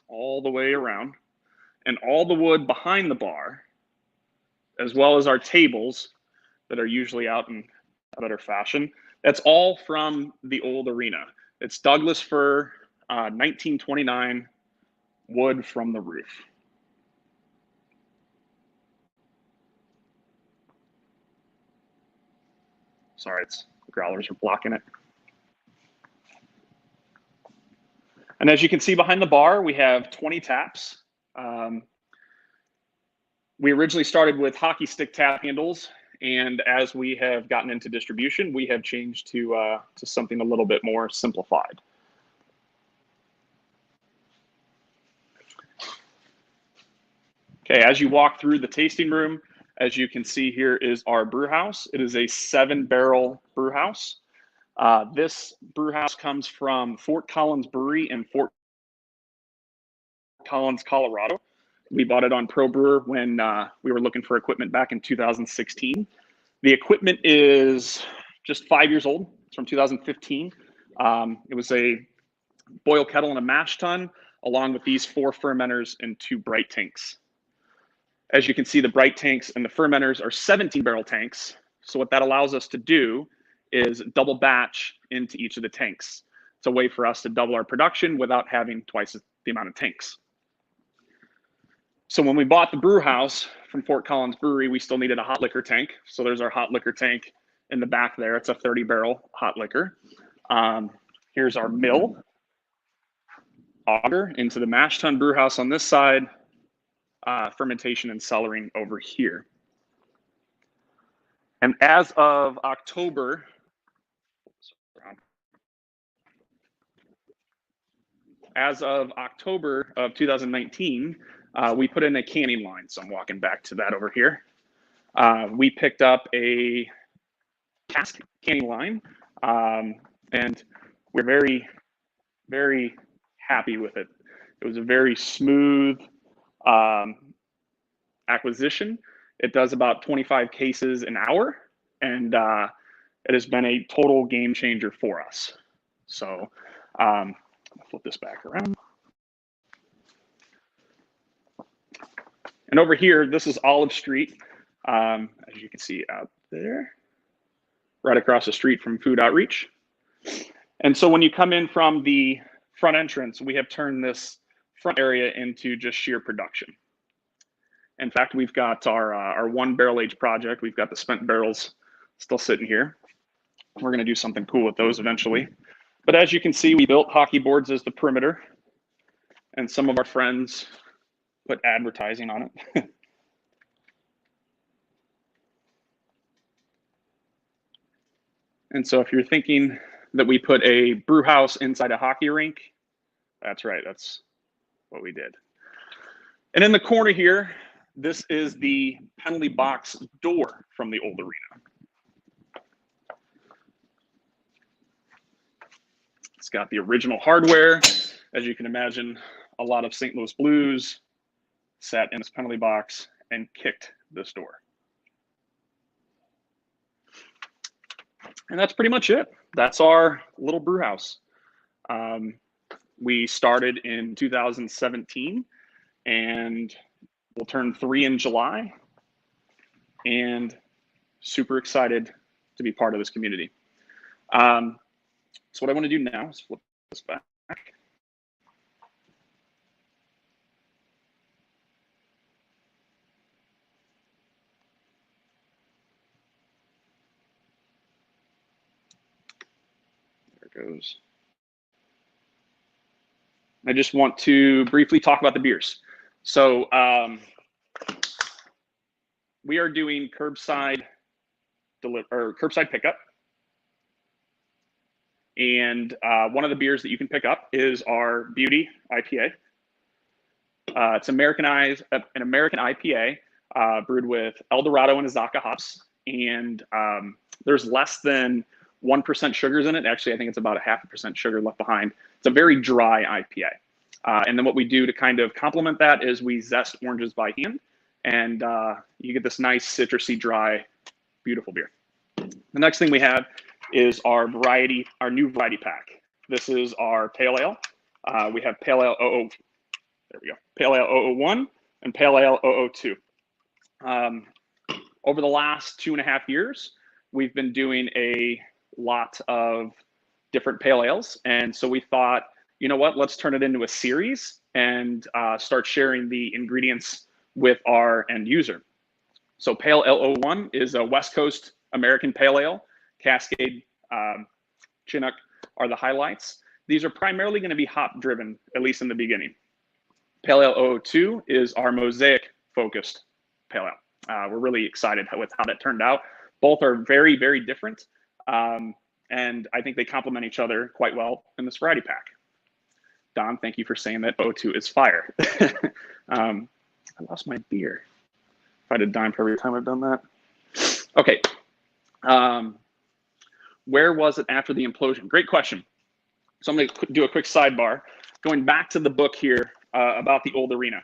all the way around, and all the wood behind the bar, as well as our tables that are usually out in better fashion, that's all from the old arena. It's Douglas fir, 1929 wood from the roof. Sorry, it's the growlers are blocking it. And as you can see behind the bar, we have 20 taps. We originally started with hockey stick tap handles, and as we have gotten into distribution, we have changed to something a little bit more simplified. Okay, as you walk through the tasting room, as you can see here is our brew house. It is a 7-barrel brew house. This brew house comes from Fort Collins Brewery in Fort Collins, Colorado. We bought it on Pro Brewer when we were looking for equipment back in 2016. The equipment is just 5 years old. It's from 2015. It was a boil kettle and a mash tun, along with these 4 fermenters and 2 bright tanks. As you can see, the bright tanks and the fermenters are 17-barrel tanks. So what that allows us to do is double batch into each of the tanks. It's a way for us to double our production without having twice the amount of tanks. So when we bought the brew house from Fort Collins Brewery, we still needed a hot liquor tank. So there's our hot liquor tank in the back there. It's a 30-barrel hot liquor. Here's our mill, auger into the mash tun brew house on this side, fermentation and cellaring over here. And as of October, of 2019, we put in a canning line. So I'm walking back to that over here. We picked up a cask canning line, and we're very, very happy with it. It was a very smooth acquisition. It does about 25 cases an hour, and it has been a total game changer for us. So I'll flip this back around. And over here, this is Olive Street, as you can see out there, right across the street from Food Outreach. And so when you come in from the front entrance, we have turned this front area into just sheer production. In fact, we've got our 1 barrel age project. We've got the spent barrels still sitting here. We're going to do something cool with those eventually. But as you can see, we built hockey boards as the perimeter, and some of our friends put advertising on it. And so if you're thinking that we put a brew house inside a hockey rink, that's right, that's what we did. And in the corner here, this is the penalty box door from the old arena. It's got the original hardware. As you can imagine, a lot of St. Louis Blues sat in this penalty box and kicked this door. And that's pretty much it. That's our little brew house. We started in 2017, and we'll turn 3 in July, and super excited to be part of this community. So what I want to do now is flip this back. There it goes. I just want to briefly talk about the beers. So we are doing curbside pickup. And one of the beers that you can pick up is our Beauty IPA. It's an American IPA brewed with El Dorado and Azacca hops. And there's less than 1% sugars in it. Actually, I think it's about 0.5% sugar left behind. It's a very dry IPA. And then what we do to kind of complement that is we zest oranges by hand. And you get this nice citrusy, dry, beautiful beer. The next thing we have is our new variety pack. This is our Pale Ale. We have Pale Ale 00, there we go, Pale Ale 001 and Pale Ale 002. Over the last 2.5 years, we've been doing a lot of different Pale Ales. And so we thought, you know what, let's turn it into a series and start sharing the ingredients with our end user. So Pale Ale 001 is a West Coast American Pale Ale. Cascade, Chinook are the highlights. These are primarily going to be hop driven, at least in the beginning. Pale Ale 002 is our Mosaic focused Pale Ale. We're really excited with how that turned out. Both are very, very different. And I think they complement each other quite well in this variety pack. Don, thank you for saying that O2 is fire. I lost my beer. If I had a dime for every time I've done that. Okay. Where was it after the implosion? Great question. So I'm going to do a quick sidebar. Going back to the book here about the old arena.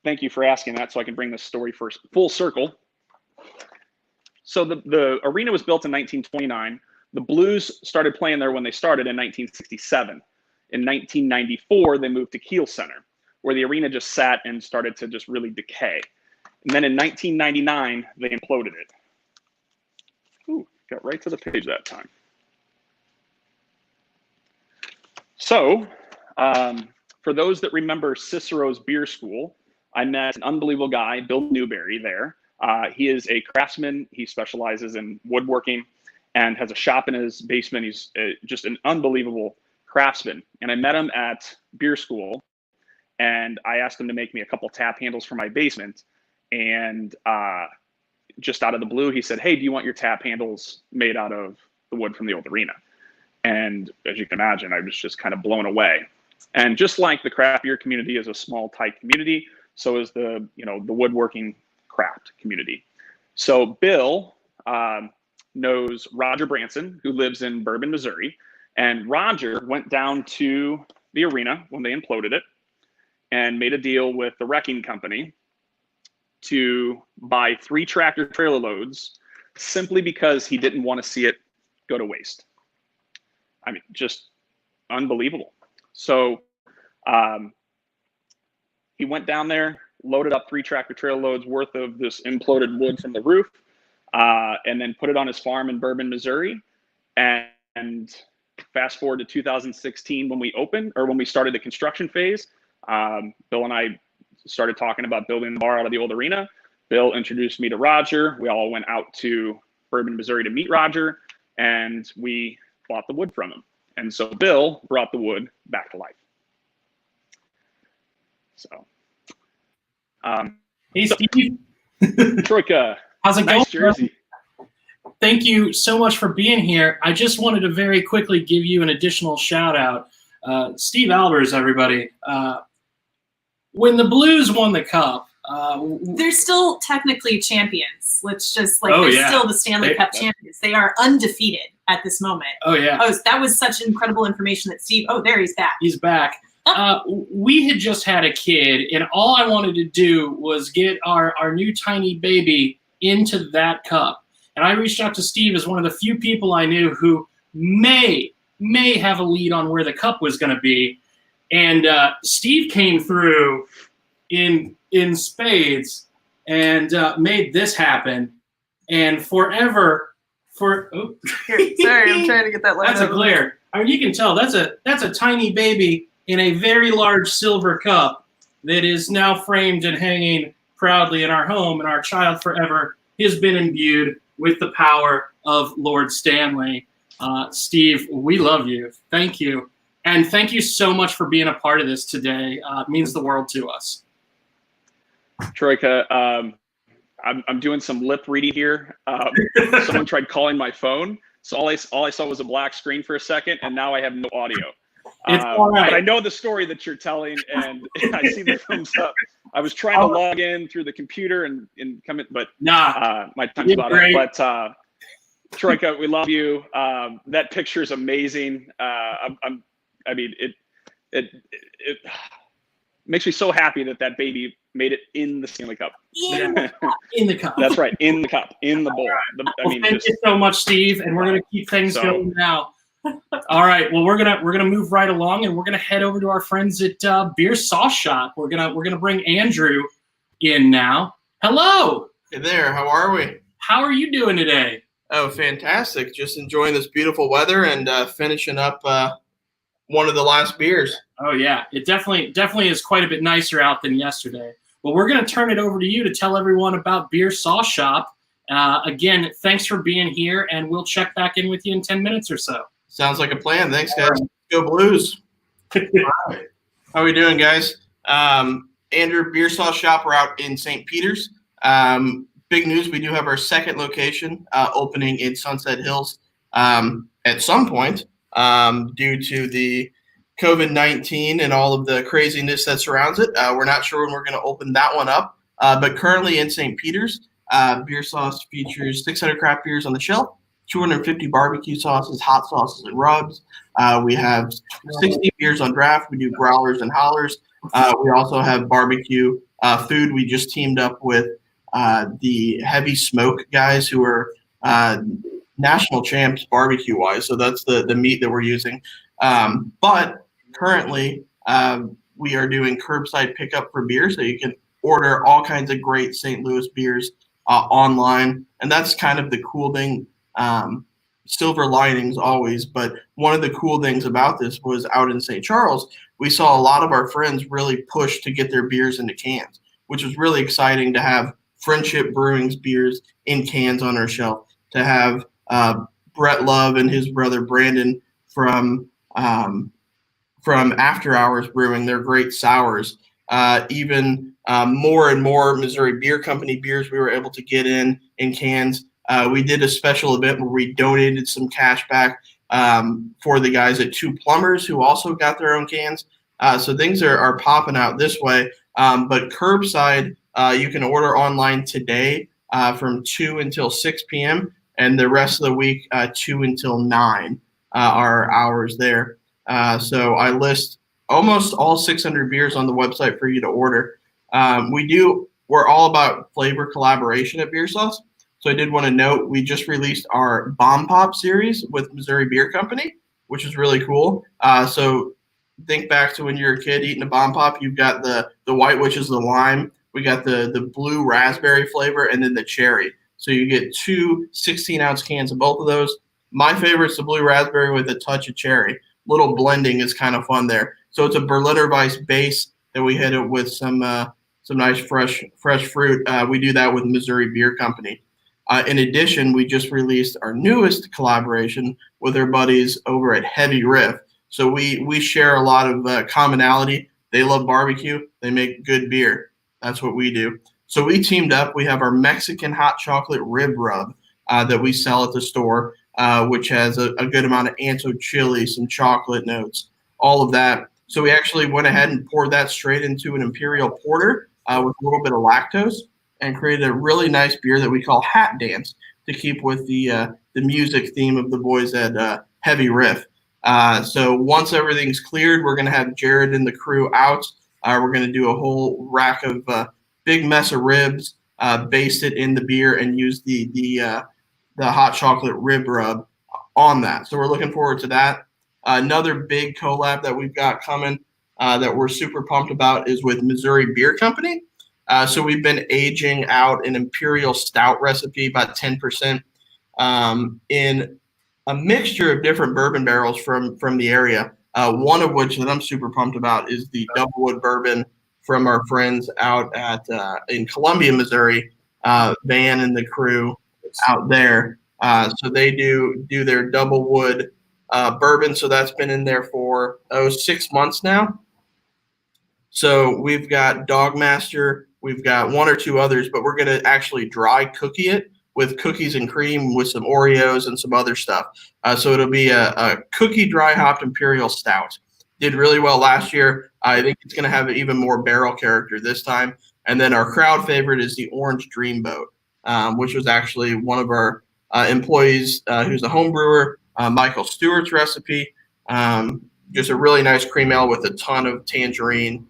Thank you for asking that so I can bring this story first full circle. So the arena was built in 1929. The Blues started playing there when they started in 1967. In 1994, they moved to Kiel Center, where the arena just sat and started to just really decay. And then in 1999, they imploded it. Ooh, got right to the page that time. So, for those that remember Cicero's Beer School, I met an unbelievable guy, Bill Newberry, there. He is a craftsman. He specializes in woodworking and has a shop in his basement. He's just an unbelievable craftsman. And I met him at beer school, and I asked him to make me a couple tap handles for my basement. And just out of the blue, he said, "Hey, do you want your tap handles made out of the wood from the old arena?" And as you can imagine, I was just kind of blown away. And just like the craft beer community is a small, tight community, so is the woodworking craft community. So Bill knows Roger Branson, who lives in Bourbon, Missouri. And Roger went down to the arena when they imploded it and made a deal with the wrecking company to buy 3 tractor trailer loads simply because he didn't want to see it go to waste. I mean, just unbelievable. So he went down there, loaded up 3 tractor trailer loads worth of this imploded wood from the roof, and then put it on his farm in Bourbon, Missouri. And fast forward to 2016 when we opened, or when we started the construction phase, Bill and I started talking about building the bar out of the old arena. Bill introduced me to Roger. We all went out to Bourbon, Missouri to meet Roger, and we bought the wood from him. And so Bill brought the wood back to life. So, hey, Steve. Troika, how's it going? Nice jersey. Thank you so much for being here. I just wanted to very quickly give you an additional shout out. Steve Albers, everybody. When the Blues won the cup, they're still technically champions. Let's just still the Stanley Cup champions. They are undefeated at this moment. Oh yeah. Oh, that was such incredible information that Steve. Oh, there he's back. He's back. We had just had a kid, and all I wanted to do was get our new tiny baby into that cup. And I reached out to Steve as one of the few people I knew who may have a lead on where the cup was going to be. And Steve came through in spades and made this happen. And forever, sorry, I'm trying to get that light. That's a glare. I mean, you can tell that's a tiny baby in a very large silver cup that is now framed and hanging proudly in our home, and our child forever has been imbued with the power of Lord Stanley. Steve, we love you. Thank you. And thank you so much for being a part of this today. It means the world to us. Troika, I'm doing some lip reading here. Someone tried calling my phone. So all I saw was a black screen for a second, and now I have no audio. It's all right. But I know the story that you're telling, and I see the thumbs up. I was trying to log in through the computer and come in, but my time's about up. But Troika, we love you. That picture is amazing. I mean, it makes me so happy that baby made it in the Stanley Cup. In the cup. That's right, in the cup, in the bowl. Thank you so much, Steve, and we're gonna keep things going now. All right. Well, we're gonna move right along, and we're gonna head over to our friends at Beer Sauce Shop. We're gonna bring Andrew in now. Hello. Hey there. How are we? How are you doing today? Oh, fantastic! Just enjoying this beautiful weather and finishing up one of the last beers. Oh yeah, it definitely is quite a bit nicer out than yesterday. Well, we're gonna turn it over to you to tell everyone about Beer Sauce Shop. Again, thanks for being here, and we'll check back in with you in 10 minutes or so. Sounds like a plan. Thanks, guys. Go Blues. All right. How are we doing, guys? Andrew, Beer Sauce Shop. We're out in St. Peters. Big news, we do have our second location opening in Sunset Hills at some point due to the COVID-19 and all of the craziness that surrounds it. We're not sure when we're going to open that one up, but currently in St. Peter's, Beer Sauce features 600 craft beers on the shelf, 250 barbecue sauces, hot sauces, and rubs. We have 60 beers on draft. We do growlers and hollers. We also have barbecue food. We just teamed up with the Heavy Smoke guys who are national champs barbecue wise. So that's the meat that we're using. But currently, we are doing curbside pickup for beer. So you can order all kinds of great St. Louis beers online. And that's kind of the cool thing. Silver linings always. But one of the cool things about this was out in St. Charles, we saw a lot of our friends really push to get their beers into cans, which was really exciting to have Friendship Brewing's beers in cans on our shelf, to have Brett Love and his brother Brandon from After Hours Brewing their great sours. Even more and more Missouri Beer Company beers we were able to get in cans. We did a special event where we donated some cash back for the guys at Two Plumbers who also got their own cans. So things are popping out this way. But curbside, you can order online today from 2 until 6 p.m. and the rest of the week 2 until 9 are hours there. So I list almost all 600 beers on the website for you to order. We're all about flavor collaboration at Beer Sauce. So I did want to note we just released our Bomb Pop series with Missouri Beer Company, which is really cool. So think back to when you're a kid eating a Bomb Pop. You've got the white, which is the lime. We got the blue raspberry flavor and then the cherry. So you get two 16-ounce cans of both of those. My favorite's the blue raspberry with a touch of cherry. Little blending is kind of fun there. So it's a Berliner Weiss base that we hit it with some nice fresh fruit. We do that with Missouri Beer Company. In addition, we just released our newest collaboration with our buddies over at Heavy Riff. So we share a lot of commonality. They love barbecue. They make good beer. That's what we do. So we teamed up. We have our Mexican hot chocolate rib rub that we sell at the store, which has a good amount of ancho chili, some chocolate notes, all of that. So we actually went ahead and poured that straight into an imperial porter with a little bit of lactose and created a really nice beer that we call Hat Dance to keep with the music theme of the boys at Heavy Riff. So once everything's cleared, we're going to have Jared and the crew out. We're going to do a whole rack of big mess of ribs, baste it in the beer, and use the hot chocolate rib rub on that. So we're looking forward to that. Another big collab that we've got coming that we're super pumped about is with Missouri Beer Company. So we've been aging out an imperial stout recipe, about 10%, in a mixture of different bourbon barrels from the area. One of which that I'm super pumped about is the Doublewood bourbon from our friends out at in Columbia, Missouri, Van and the crew out there. So they do their Doublewood bourbon. So that's been in there for 6 months now. So we've got Dogmaster, we've got one or two others, but we're going to actually dry cookie it with cookies and cream with some Oreos and some other stuff. So it'll be a cookie dry hopped imperial stout. Did really well last year. I think it's going to have even more barrel character this time. And then our crowd favorite is the Orange Dreamboat, which was actually one of our employees who's a home brewer, Michael Stewart's recipe. Just a really nice cream ale with a ton of tangerine.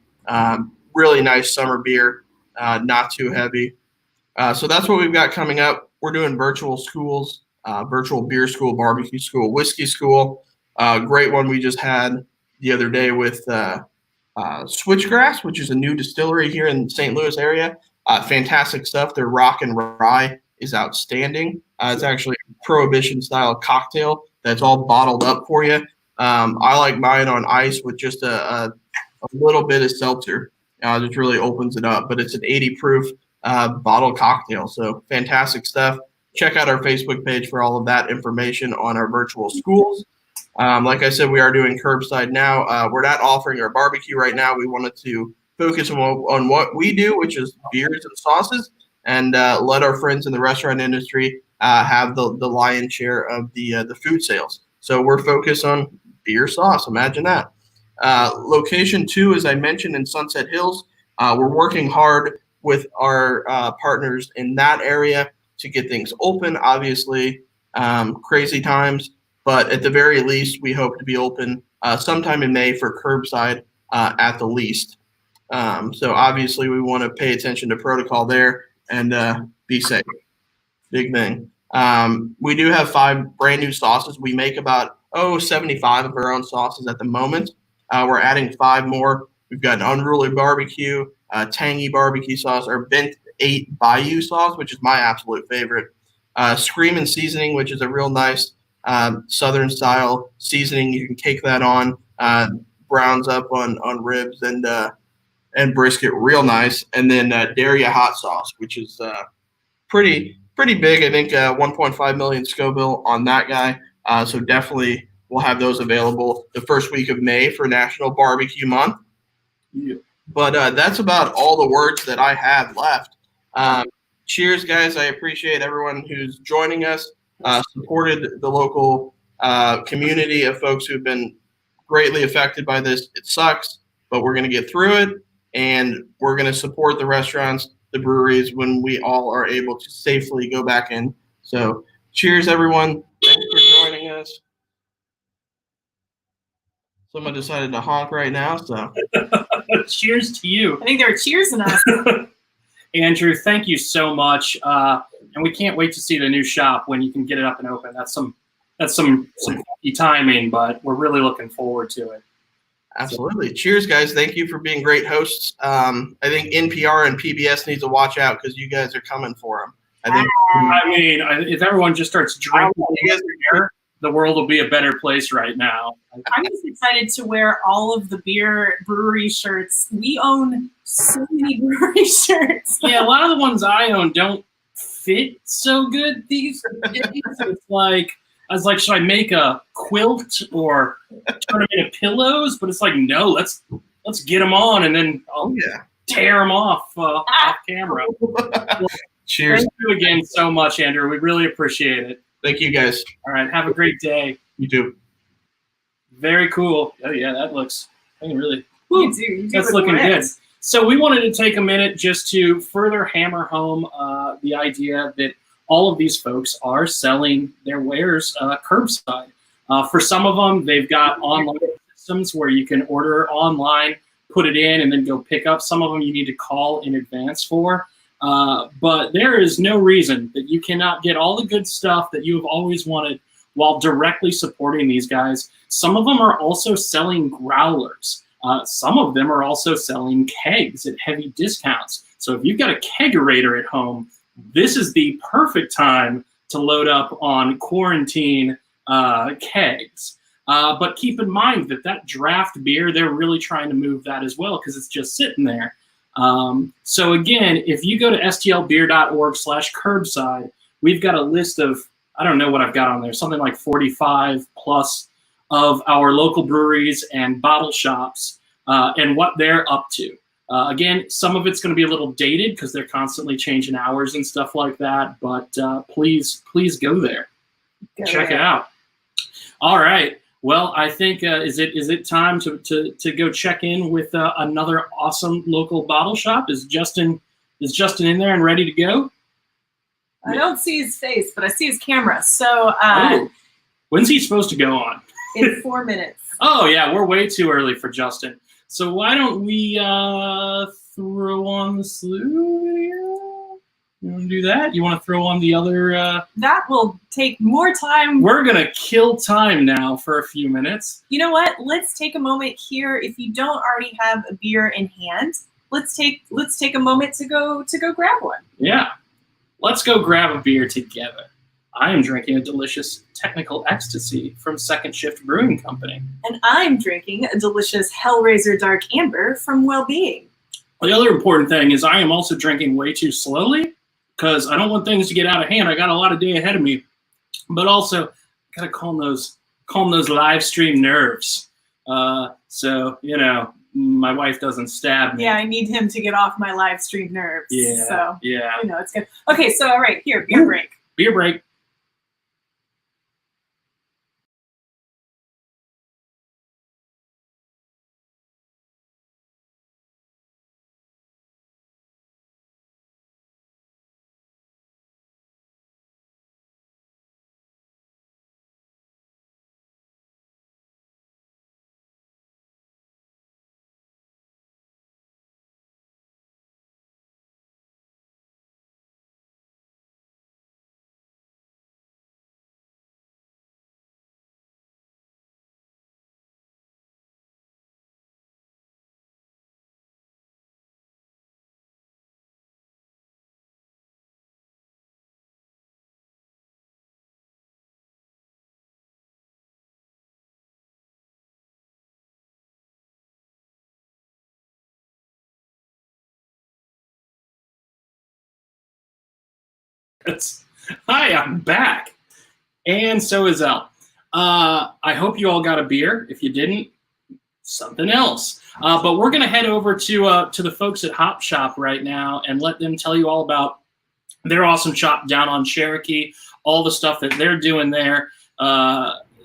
Really nice summer beer, not too heavy. So that's what we've got coming up. We're doing virtual schools, virtual beer school, barbecue school, whiskey school. Great one we just had the other day with Switchgrass, which is a new distillery here in the St. Louis area. Fantastic stuff. Their Rock and Rye is outstanding. It's actually a prohibition-style cocktail that's all bottled up for you. I like mine on ice with just a little bit of seltzer. Just really opens it up. But it's an 80 proof bottle cocktail. So fantastic stuff. Check out our Facebook page for all of that information on our virtual schools. Like I said, we are doing curbside now. We're not offering our barbecue right now. We wanted to focus on what we do, which is beers and sauces. and let our friends in the restaurant industry have the lion's share of the food sales. So we're focused on beer sauce. Imagine that. Location 2, as I mentioned, in Sunset Hills. We're working hard with our partners in that area to get things open. Obviously, crazy times, but at the very least, we hope to be open sometime in May for curbside at the least. So obviously, we want to pay attention to protocol there and be safe. Big thing. We do have 5 brand new sauces. We make about 75 of our own sauces at the moment. We're adding 5 more. We've got an unruly barbecue, tangy barbecue sauce, our Bent 8 Bayou sauce, which is my absolute favorite. Screamin' seasoning, which is a real nice Southern style seasoning. You can cake that on, browns up on ribs and brisket, real nice. And then Daria hot sauce, which is pretty big. I think 1.5 million Scoville on that guy. So definitely we'll have those available the first week of May for National Barbecue Month. Yeah. But that's about all the words that I have left. Cheers, guys. I appreciate everyone who's joining us, supported the local community of folks who've been greatly affected by this. It sucks, but we're going to get through it, and we're going to support the restaurants, the breweries, when we all are able to safely go back in. So cheers, everyone. Thanks for joining us. Someone decided to honk right now, so. Cheers to you. I think they're cheersing us. Andrew, thank you so much. And we can't wait to see the new shop when you can get it up and open. That's some funky timing, but we're really looking forward to it. Absolutely. Cheers, guys. Thank you for being great hosts. I think NPR and PBS need to watch out because you guys are coming for them. If everyone just starts drinking beer, the world will be a better place right now. I'm just excited to wear all of the beer brewery shirts. We own so many brewery shirts. Yeah, a lot of the ones I own don't fit so good these days. It's like, I was like, should I make a quilt or turn them into pillows? But it's like, no, let's get them on and then I'll tear them off camera. Cheers. Thank you again so much, Andrew. We really appreciate it. Thank you, guys. All right, have a great day. You too. Very cool. Oh yeah, that looks really. You do that's looking good. So we wanted to take a minute just to further hammer home the idea that all of these folks are selling their wares curbside. For some of them, they've got online systems where you can order online, put it in, and then go pick up. Some of them you need to call in advance for. But there is no reason that you cannot get all the good stuff that you have always wanted while directly supporting these guys. Some of them are also selling growlers. Some of them are also selling kegs at heavy discounts. So if you've got a kegerator at home, this is the perfect time to load up on quarantine kegs. But keep in mind that draft beer, they're really trying to move that as well because it's just sitting there. So again, if you go to stlbeer.org/curbside, we've got a list of, I don't know what I've got on there, something like 45 plus of our local breweries and bottle shops and what they're up to. Again, some of it's going to be a little dated because they're constantly changing hours and stuff like that, but please go there. Check it out. All right. Well, I think is it time to go check in with another awesome local bottle shop? Is Justin in there and ready to go? I don't see his face, but I see his camera. So when's he supposed to go on? In 4 minutes. Oh yeah, we're way too early for Justin. So why don't we throw on the slew video? You want to do that? You want to throw on the other? That will take more time. We're gonna kill time now for a few minutes. You know what? Let's take a moment here. If you don't already have a beer in hand, let's take a moment to go grab one. Yeah, let's go grab a beer together. I am drinking a delicious Technical Ecstasy from Second Shift Brewing Company. And I'm drinking a delicious Hellraiser Dark Amber from Wellbeing. The other important thing is I am also drinking way too slowly because I don't want things to get out of hand. I got a lot of day ahead of me, but also got to calm those live stream nerves. So, my wife doesn't stab me. Yeah, I need him to get off my live stream nerves. Yeah, So, yeah. you know, it's good. Okay, so all right, here, beer break. Beer break. Hi, I'm back. And so is Elle. I hope you all got a beer. If you didn't, something else. But we're going to head over to the folks at Hop Shop right now and let them tell you all about their awesome shop down on Cherokee, all the stuff that they're doing there.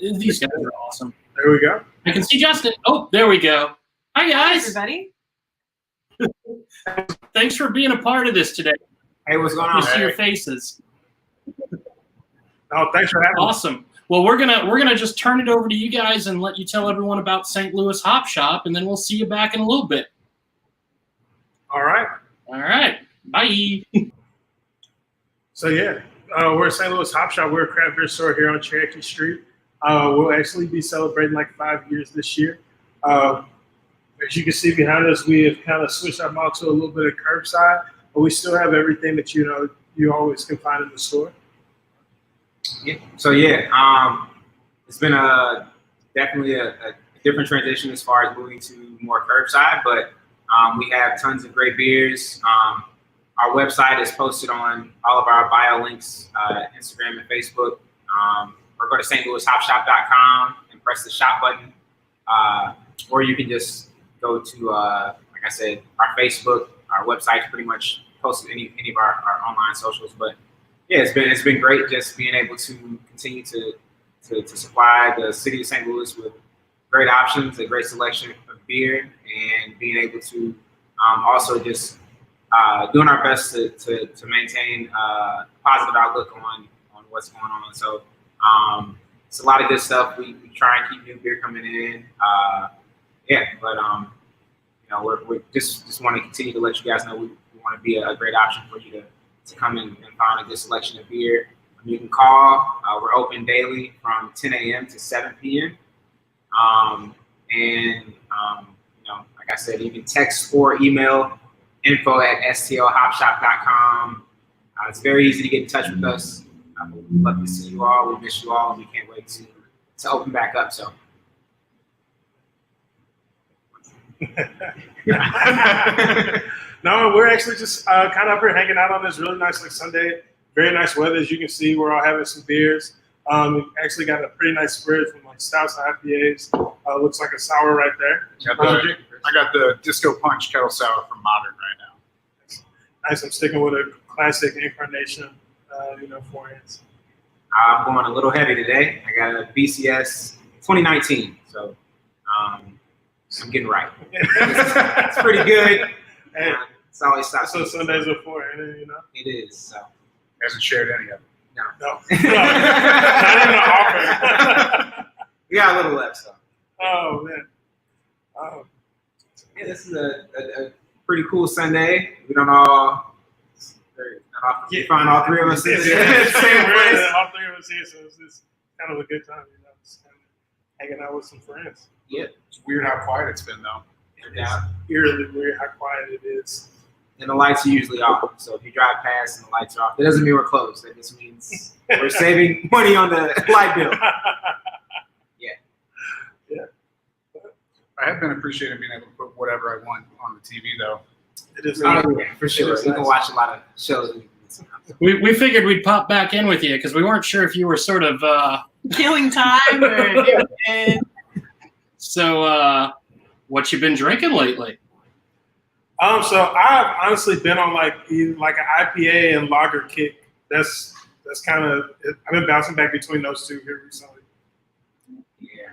These guys are awesome. There we go. I can see Justin. Oh, there we go. Hi, guys. Hi, everybody. Thanks for being a part of this today. Hey, what's going on? You see your faces. Oh, thanks for having me. Awesome. Well, we're gonna just turn it over to you guys and let you tell everyone about St. Louis Hop Shop, and then we'll see you back in a little bit. All right. All right. Bye. So yeah, we're at St. Louis Hop Shop. We're a craft beer store here on Cherokee Street. We'll actually be celebrating like 5 years this year. As you can see behind us, we have kind of switched our model to a little bit of curbside, but we still have everything that you always can find in the store. Yeah. So yeah, it's been definitely a different transition as far as moving to more curbside, but we have tons of great beers. Our website is posted on all of our bio links, Instagram and Facebook. Or go to stlouishopshop.com and press the shop button, or you can just go to, like I said, our Facebook. Our website's pretty much posted any of our online socials, but yeah, it's been great just being able to continue to supply the city of St. Louis with great options, a great selection of beer, and being able to also just doing our best to maintain a positive outlook on what's going on. So it's a lot of good stuff. We try and keep new beer coming in. Yeah, but we just want to continue to let you guys know we want to be a great option for you to come in and find a good selection of beer. You can call. We're open daily from 10 a.m. to 7 p.m. Like I said, you can text or email info@stlhopshop.com. It's very easy to get in touch with us. We'd love to see you all. We miss you all, and we can't wait to open back up. So. No, we're actually just kind of up here hanging out on this really nice Sunday. Very nice weather, as you can see. We're all having some beers. We actually got a pretty nice spread from stouts to IPAs. Looks like a sour right there. I got the Disco Punch Kettle Sour from Modern right now. Nice. I'm sticking with a classic incarnation, 4 hands. I'm going a little heavy today. I got a BCS 2019, so I'm getting right. It's pretty good. Hey, it's always stops. So Sundays are 4 hands, It is. So hasn't shared any of it. No. Not even an offer. We got a little left, so. Oh man. Yeah, this is a pretty cool Sunday. We don't all. You find all three of us in the same place. All three of us here, so it's kind of a good time, just kind of hanging out with some friends. Yeah. It's weird how quiet it's been, though. Yeah. Eerily weird how quiet it is. And the lights are usually off. So if you drive past and the lights are off, that doesn't mean we're closed. That just means we're saving money on the light bill. Yeah. I have been appreciating being able to put whatever I want on the TV, though. It is. Yeah, for sure. You can watch a lot of shows. We figured we'd pop back in with you because we weren't sure if you were sort of killing time or. So what you been drinking lately? So I've honestly been on like an IPA and lager kick. That's kind of, I've been bouncing back between those two here recently. Yeah.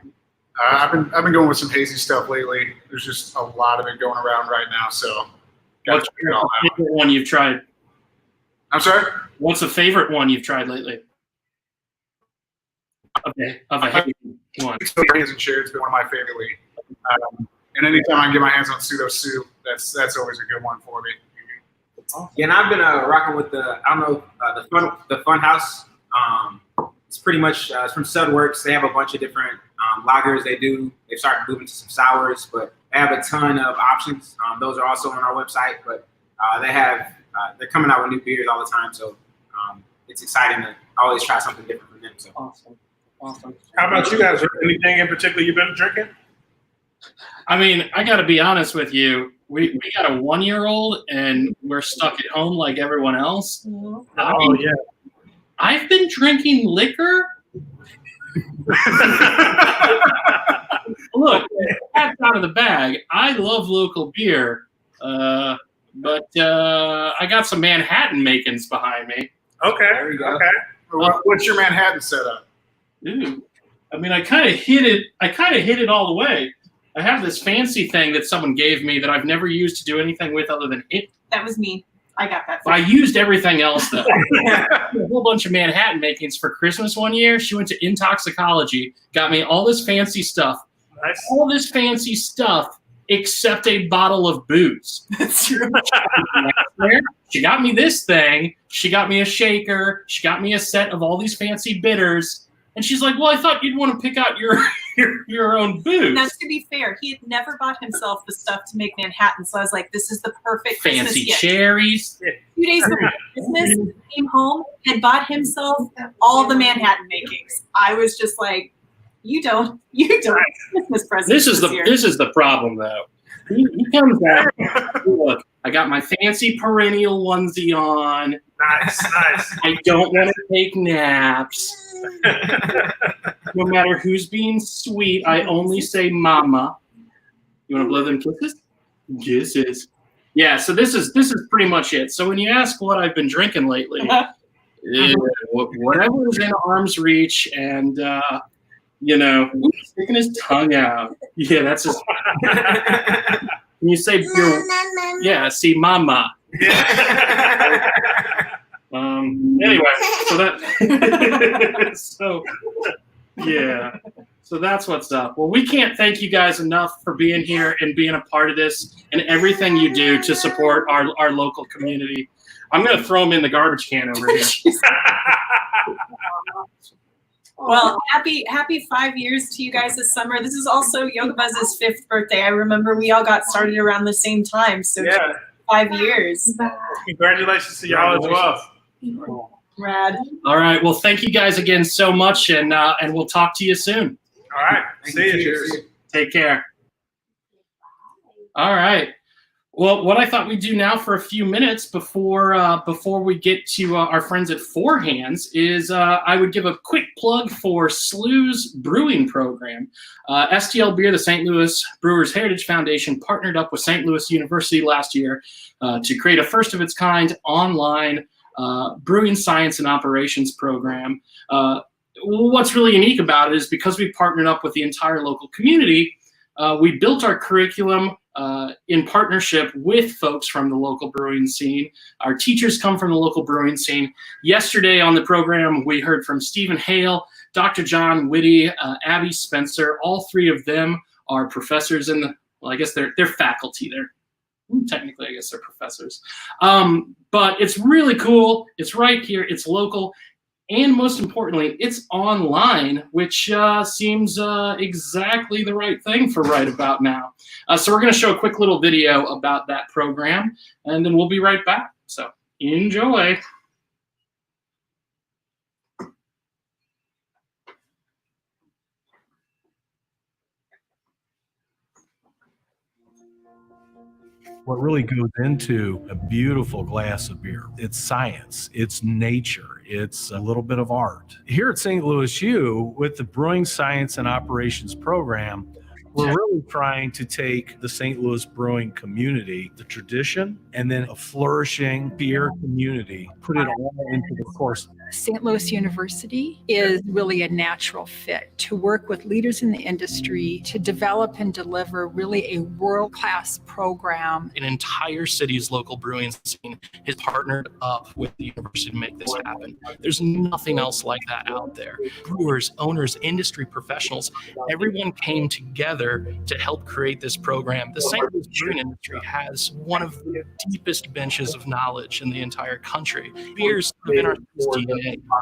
I've been going with some hazy stuff lately. There's just a lot of it going around right now, so What's the favorite one you've tried? I'm sorry? What's the favorite one you've tried lately? Of a hazy one. Experience and share, it's been one of my favorite lately. And anytime I can get my hands on pseudo soup, that's always a good one for me. Yeah, and I've been rocking with the Fun House. It's pretty much it's from Sudworks. They have a bunch of different lagers. They've started moving to some sours, but they have a ton of options. Those are also on our website, but they're coming out with new beers all the time. So it's exciting to always try something different from them. So awesome. How about you guys? Anything in particular you've been drinking? I mean, I got to be honest with you. We got a 1-year-old and we're stuck at home like everyone else. Yeah. I've been drinking liquor. Look, cat's out of the bag. I love local beer, but I got some Manhattan makings behind me. Okay. What's your Manhattan setup? Ooh, I mean, I kind of hit it all the way. I have this fancy thing that someone gave me that I've never used to do anything with other than hit. That was me. I got that. I used everything else though. A whole bunch of Manhattan makings for Christmas one year. She went to Intoxicology, got me all this fancy stuff. Nice. All this fancy stuff except a bottle of booze. That's true. She got me this thing. She got me a shaker. She got me a set of all these fancy bitters. And she's like, well, I thought you'd want to pick out your own booze. Now, to be fair, he had never bought himself the stuff to make Manhattan. So I was like, this is the perfect fancy Christmas cherries. Gift. 2 days before Christmas, he came home and bought himself all the Manhattan makings. I was just like, you don't Christmas presents. This is the problem though. He comes out. Look, I got my fancy perennial onesie on. Nice. I don't want to take naps. No matter who's being sweet, I only say mama. You want to blow them kisses? Kisses. Yeah, so this is pretty much it. So when you ask what I've been drinking lately, whatever is in arm's reach, and sticking his tongue out. Yeah, that's his. Can you say yeah, see mama. Anyway, so that's what's up. Well, we can't thank you guys enough for being here and being a part of this and everything you do to support our local community. I'm going to throw them in the garbage can over here. Well, happy 5 years to you guys this summer. This is also Yoga Buzz's 5th birthday. I remember we all got started around the same time. So yeah. 5 years. Congratulations to y'all as well. Rad. All right. Well, thank you guys again so much, and we'll talk to you soon. All right. See you. Cheers. Take care. All right. Well, what I thought we'd do now for a few minutes before we get to our friends at Four Hands is I would give a quick plug for SLU's brewing program. STLBEER, the St. Louis Brewers Heritage Foundation, partnered up with St. Louis University last year to create a first-of-its-kind online brewing science and operations program. What's really unique about it is because we partnered up with the entire local community, we built our curriculum in partnership with folks from the local brewing scene. Our teachers come from the local brewing scene. Yesterday on the program, we heard from Stephen Hale, Dr. John Whitty, Abby Spencer. All three of them are professors in I guess they're faculty. Technically, I guess they're professors. But it's really cool. It's right here. It's local. And most importantly, it's online, which seems exactly the right thing for right about now. So we're going to show a quick little video about that program, and then we'll be right back. So enjoy. What really goes into a beautiful glass of beer? It's science, it's nature, it's a little bit of art. Here at St. Louis U, with the Brewing Science and Operations program, we're really really trying to take the St. Louis brewing community, the tradition, and then a flourishing beer community, put it all into the course. St. Louis University is really a natural fit to work with leaders in the industry to develop and deliver really a world-class program. An entire city's local brewing scene has partnered up with the university to make this happen. There's nothing else like that out there. Brewers, owners, industry professionals, everyone came together to help create this program. The St. Louis brewing industry has one of the deepest benches of knowledge in the entire country. Beers have been our DNA.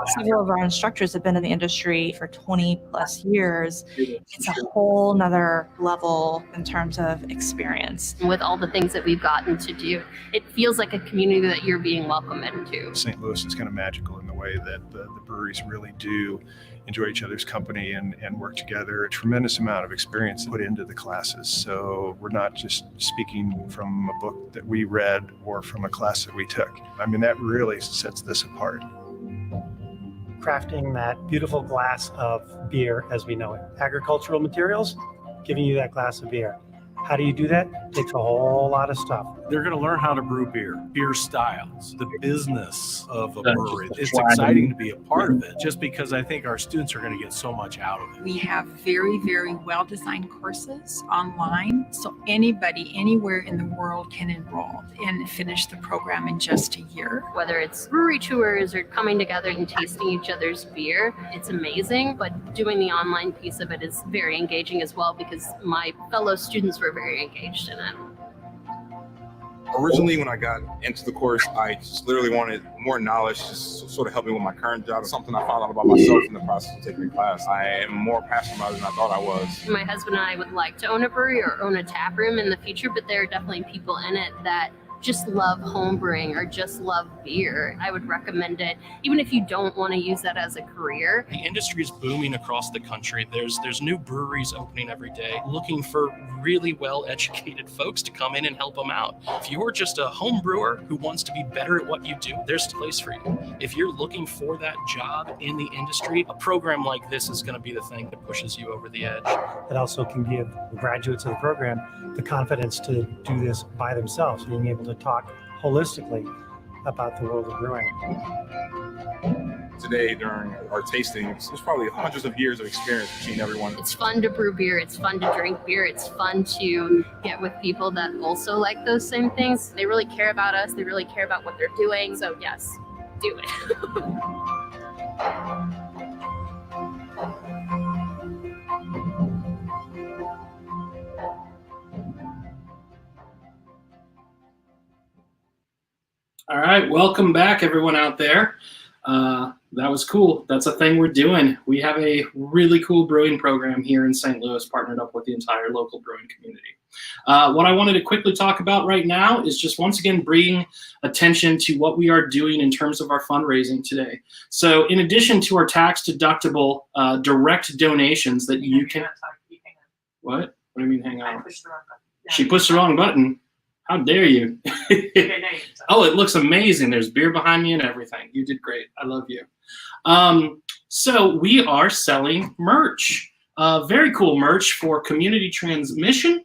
Several of our instructors have been in the industry for 20 plus years. It's a whole nother level in terms of experience. With all the things that we've gotten to do, it feels like a community that you're being welcomed into. St. Louis is kind of magical in the way that the breweries really do enjoy each other's company and work together. A tremendous amount of experience put into the classes. So we're not just speaking from a book that we read or from a class that we took. I mean, that really sets this apart. Crafting that beautiful glass of beer as we know it. Agricultural materials, giving you that glass of beer. How do you do that? It takes a whole lot of stuff. They're going to learn how to brew beer styles, the business of a brewery. It's exciting to be a part of it just because I think our students are going to get so much out of it. We have very, very well-designed courses online, so anybody anywhere in the world can enroll and finish the program in just a year. Whether it's brewery tours or coming together and tasting each other's beer, it's amazing, but doing the online piece of it is very engaging as well because my fellow students were very engaged in it. Originally, when I got into the course, I just literally wanted more knowledge, just to sort of help me with my current job. Something I found out about myself in the process of taking the class. I am more passionate about it than I thought I was. My husband and I would like to own a brewery or own a tap room in the future, but there are definitely people in it that just love home brewing or just love beer. I would recommend it, even if you don't want to use that as a career. The industry is booming across the country. There's new breweries opening every day, looking for really well-educated folks to come in and help them out. If you're just a home brewer who wants to be better at what you do, there's a place for you. If you're looking for that job in the industry, a program like this is going to be the thing that pushes you over the edge. It also can give the graduates of the program the confidence to do this by themselves, being able to talk holistically about the world of brewing. Today, during our tastings, there's probably hundreds of years of experience between everyone. It's fun to brew beer. It's fun to drink beer. It's fun to get with people that also like those same things. They really care about us. They really care about what they're doing. So yes, do it. All right, welcome back, everyone out there. That was cool. That's a thing we're doing. We have a really cool brewing program here in St. Louis, partnered up with the entire local brewing community. What I wanted to quickly talk about right now is just once again bringing attention to what we are doing in terms of our fundraising today. So in addition to our tax-deductible direct donations that you can... What? What do you mean hang on? She pushed the wrong button. How dare you? Oh, it looks amazing. There's beer behind me and everything. You did great. I love you. So we are selling merch. Very cool merch for community transmission.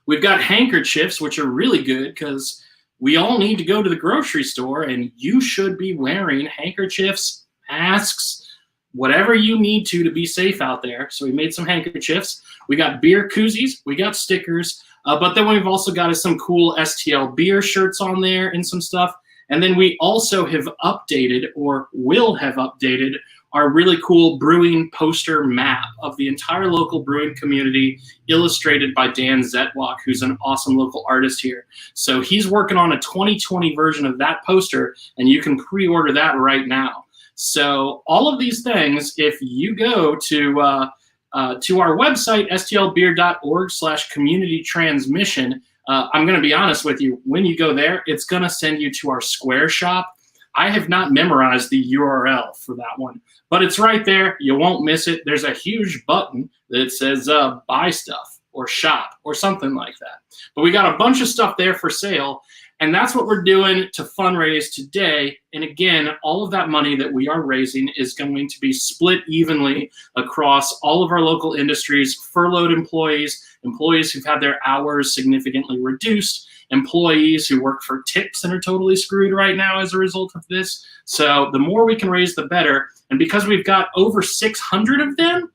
We've got handkerchiefs, which are really good because we all need to go to the grocery store, and you should be wearing handkerchiefs, masks, whatever you need to be safe out there. So we made some handkerchiefs. We got beer koozies. We got stickers. But then we've also got some cool STLBEER shirts on there and some stuff. And then we also have updated, or will have updated, our really cool brewing poster map of the entire local brewing community, illustrated by Dan Zetwalk, who's an awesome local artist here. So he's working on a 2020 version of that poster, and you can pre-order that right now. So all of these things, if you go to our website, stlbeer.org/community transmission. I'm going to be honest with you. When you go there, it's going to send you to our Square shop. I have not memorized the URL for that one, but it's right there. You won't miss it. There's a huge button that says buy stuff. or shop or something like that. But we got a bunch of stuff there for sale, and that's what we're doing to fundraise today. And again, all of that money that we are raising is going to be split evenly across all of our local industries, furloughed employees, employees who've had their hours significantly reduced, employees who work for tips and are totally screwed right now as a result of this. So the more we can raise, the better. And because we've got over 600 of them,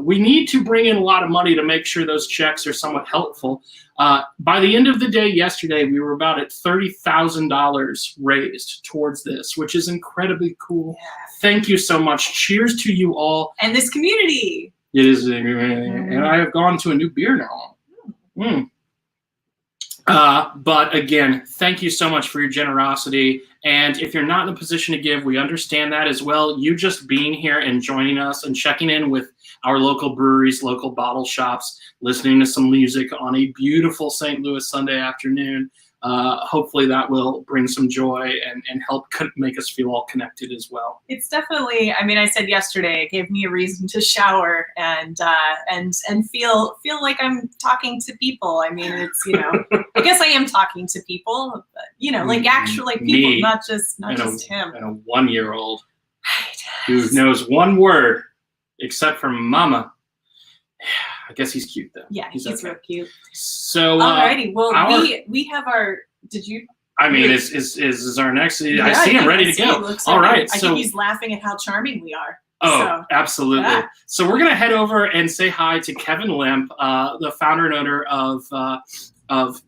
we need to bring in a lot of money to make sure those checks are somewhat helpful. By the end of the day yesterday, we were about at $30,000 raised towards this, which is incredibly cool. Yeah. Thank you so much. Cheers to you all. And this community. It is, and I have gone to a new beer now. But again, thank you so much for your generosity. And if you're not in a position to give, we understand that as well. You just being here and joining us and checking in with our local breweries, local bottle shops, listening to some music on a beautiful St. Louis Sunday afternoon. Hopefully that will bring some joy and help make us feel all connected as well. It's definitely, I mean, I said yesterday, it gave me a reason to shower and feel like I'm talking to people. I mean, it's, you know, I guess I am talking to people, but, you know, like actually like people, Me, not just him. And a 1-year-old who knows one word except for mama. I guess he's cute though. Yeah, he's okay. real cute. So alrighty, well, we have our. Did you? I mean, is our next? Yeah, I see him ready to go. All right, I think he's laughing at how charming we are. Oh, so, absolutely. Yeah. So we're gonna head over and say hi to Kevin Limp, the founder and owner of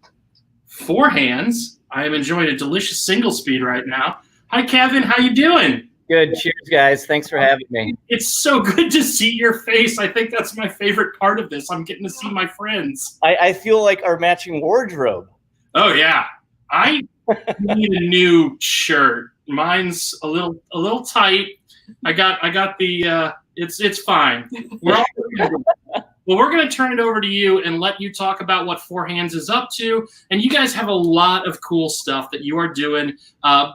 Four Hands. I am enjoying a delicious single speed right now. Hi, Kevin. How you doing? Good. Cheers, guys. Thanks for having me. It's so good to see your face. I think that's my favorite part of this. I'm getting to see my friends. I feel like our matching wardrobe. Oh yeah. I need a new shirt. Mine's a little tight. I got the it's fine. We're going to turn it over to you and let you talk about what Four Hands is up to. And you guys have a lot of cool stuff that you are doing,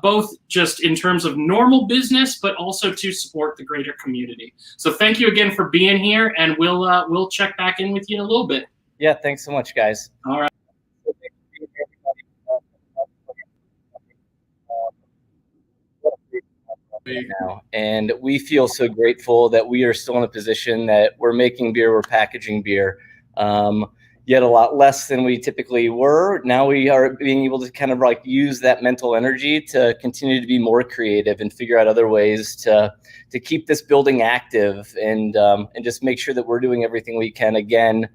both just in terms of normal business, but also to support the greater community. So thank you again for being here, and we'll check back in with you in a little bit. Yeah, thanks so much, guys. All right. Now. And we feel so grateful that we are still in a position that we're making beer, we're packaging beer, yet a lot less than we typically were. Now we are being able to kind of like use that mental energy to continue to be more creative and figure out other ways to keep this building active and just make sure that we're doing everything we can again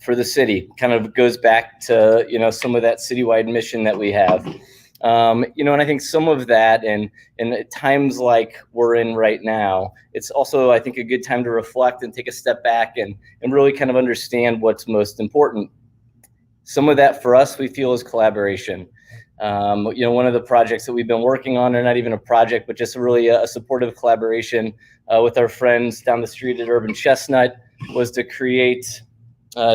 for the city. Kind of goes back to, you know, some of that citywide mission that we have. You know, and I think some of that and at times like we're in right now, it's also, I think, a good time to reflect and take a step back and really kind of understand what's most important. Some of that for us, we feel, is collaboration. You know, one of the projects that we've been working on, or not even a project, but just really a supportive collaboration with our friends down the street at Urban Chestnut, was to create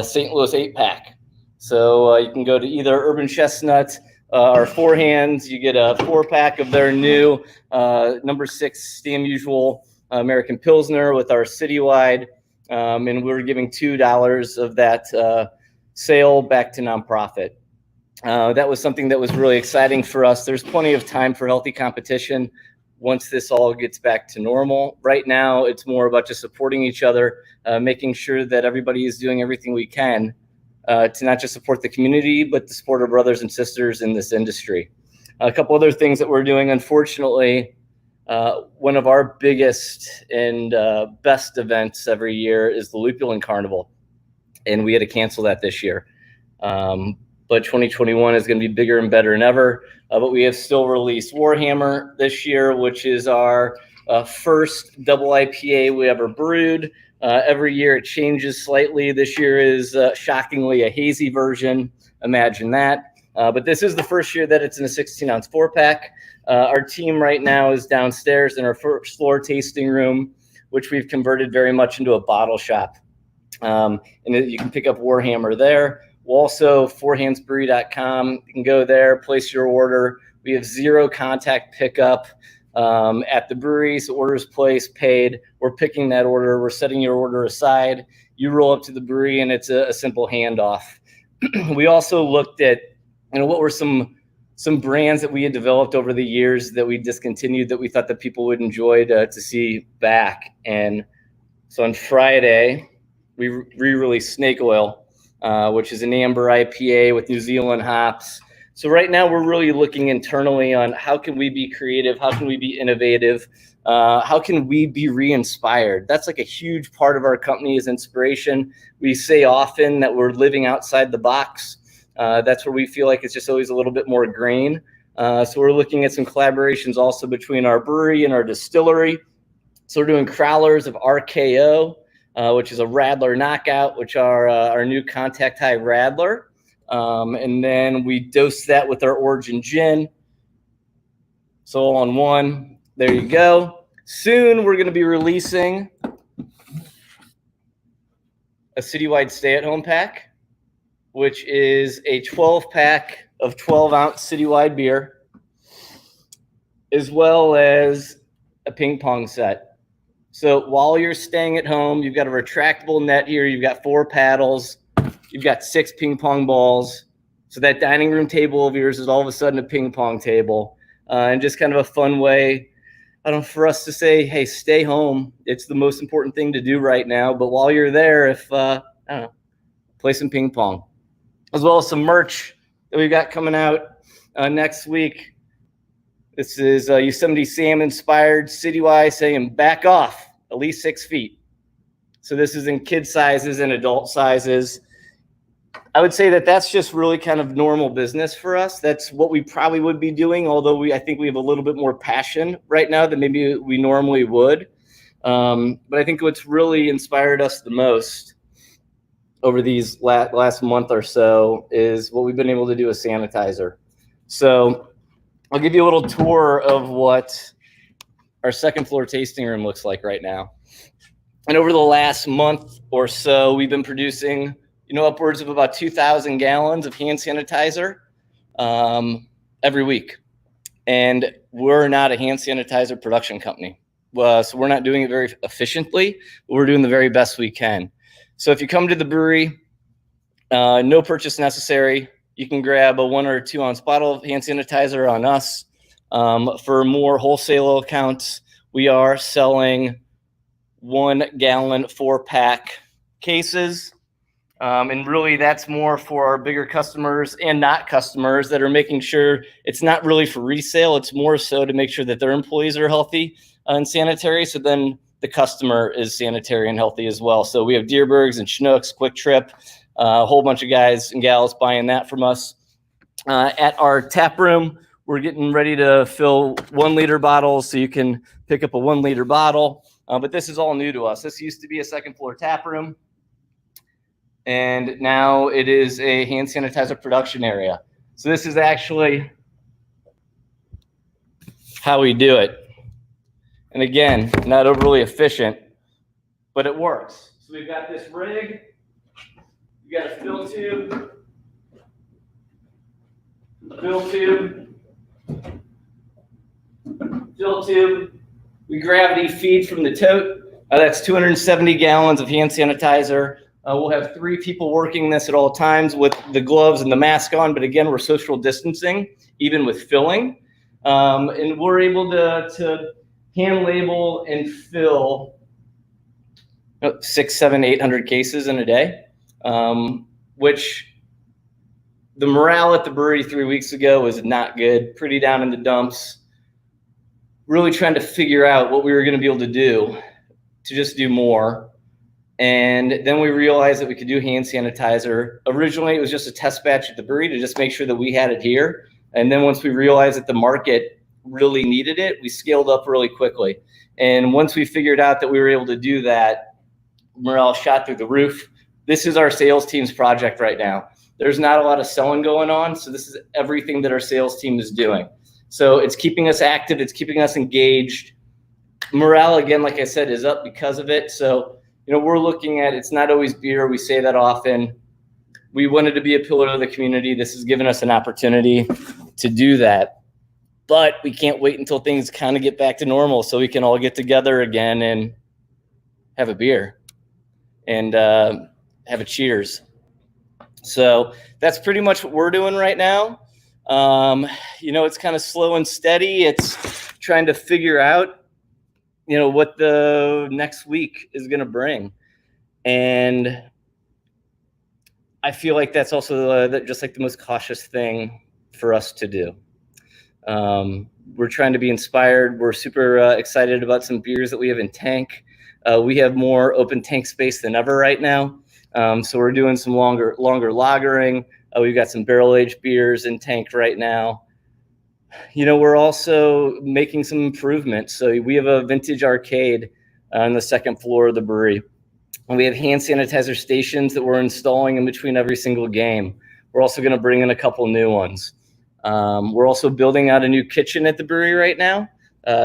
St. Louis 8-pack. So you can go to either Urban Chestnut or Four Hands, you get a 4-pack of their new number 6 Stam Usual American Pilsner with our citywide, and we're giving $2 of that sale back to nonprofit. That was something that was really exciting for us. There's plenty of time for healthy competition once this all gets back to normal. Right now, it's more about just supporting each other, making sure that everybody is doing everything we can to not just support the community, but to support our brothers and sisters in this industry. A couple other things that we're doing, unfortunately, one of our biggest and best events every year is the Lupulin Carnival, and we had to cancel that this year. But 2021 is going to be bigger and better than ever. But we have still released Warhammer this year, which is our first double IPA we ever brewed. Every year it changes slightly. This year is shockingly a hazy version. Imagine that. But this is the first year that it's in a 16-ounce 4-pack. Our team right now is downstairs in our first floor tasting room, which we've converted very much into a bottle shop. And you can pick up Warhammer there. We'll also, fourhandsbrewery.com. You can go there, place your order. We have 0 contact pickup. at the brewery. So orders placed, paid. We're picking that order. We're setting your order aside. You roll up to the brewery, and it's a simple handoff. We also looked at, what were some brands that we had developed over the years that we discontinued that we thought that people would enjoy to see back. And so on Friday, we re-released Snake Oil, which is an amber IPA with New Zealand hops. So right now we're really looking internally on how can we be creative? How can we be innovative? How can we be re-inspired? That's like a huge part of our company is inspiration. We say often that we're living outside the box. That's where we feel like it's just always a little bit more green. So we're looking at some collaborations also between our brewery and our distillery. So we're doing crowlers of RKO, which is a Radler knockout, which are our new contact high Radler. And then we dose that with our Origin Gin. So all on one, there you go. Soon we're going to be releasing a citywide stay-at-home pack, which is a 12-pack of 12-ounce citywide beer, as well as a ping pong set. So while you're staying at home, you've got a retractable net here. You've got 4 paddles. You've got 6 ping pong balls. So that dining room table of yours is all of a sudden a ping pong table. And just kind of a fun way, for us to say, hey, stay home. It's the most important thing to do right now. But while you're there, play some ping pong. As well as some merch that we've got coming out next week. This is Yosemite Sam inspired citywide saying back off at least 6 feet. So this is in kid sizes and adult sizes. I would say that that's just really kind of normal business for us. That's what we probably would be doing, although I think we have a little bit more passion right now than maybe we normally would. But I think what's really inspired us the most over these last month or so is what we've been able to do with sanitizer. So I'll give you a little tour of what our second floor tasting room looks like right now. And over the last month or so, we've been producing upwards of about 2,000 gallons of hand sanitizer every week. And we're not a hand sanitizer production company. So we're not doing it very efficiently, but we're doing the very best we can. So if you come to the brewery, no purchase necessary. You can grab a 1 or 2 ounce bottle of hand sanitizer on us. For more wholesale accounts, we are selling 1 gallon 4-pack cases. And really that's more for our bigger customers and not customers that are making sure it's not really for resale. It's more so to make sure that their employees are healthy and sanitary. So then the customer is sanitary and healthy as well. So we have Deerbergs and Chinooks, Quick Trip, a whole bunch of guys and gals buying that from us. At our tap room, we're getting ready to fill 1 liter bottles. So you can pick up a 1 liter bottle. But this is all new to us. This used to be a second floor tap room. And now it is a hand sanitizer production area. So this is actually how we do it. And again, not overly efficient, but it works. So we've got this rig. You got a fill tube, fill tube. We gravity feed from the tote. That's 270 gallons of hand sanitizer. We'll have 3 people working this at all times with the gloves and the mask on. But again, we're social distancing, even with filling. And we're able to hand label and fill 600, 700, 800 cases in a day, which the morale at the brewery 3 weeks ago was not good, pretty down in the dumps. Really trying to figure out what we were going to be able to do to just do more. And then we realized that we could do hand sanitizer. Originally, it was just a test batch at the brewery to just make sure that we had it here. And then once we realized that the market really needed it, we scaled up really quickly. And once we figured out that we were able to do that, morale shot through the roof. This is our sales team's project right now. There's not a lot of selling going on, so this is everything that our sales team is doing. So it's keeping us active, it's keeping us engaged. Morale, again, like I said, is up because of it. So we're looking at, it's not always beer. We say that often. We wanted to be a pillar of the community. This has given us an opportunity to do that. but we can't wait until things kind of get back to normal so we can all get together again and have a beer and have a cheers. So that's pretty much what we're doing right now. You know, it's kind of slow and steady. It's trying to figure out, you know, what the next week is going to bring. And I feel like that's also just like the most cautious thing for us to do. We're trying to be inspired. We're super excited about some beers that we have in tank. We have more open tank space than ever right now. So we're doing some longer lagering. We've got some barrel-aged beers in tank right now. You know, we're also making some improvements. So we have a vintage arcade on the second floor of the brewery. And we have hand sanitizer stations that we're installing in between every single game. We're also going to bring in a couple new ones. We're also building out a new kitchen at the brewery right now.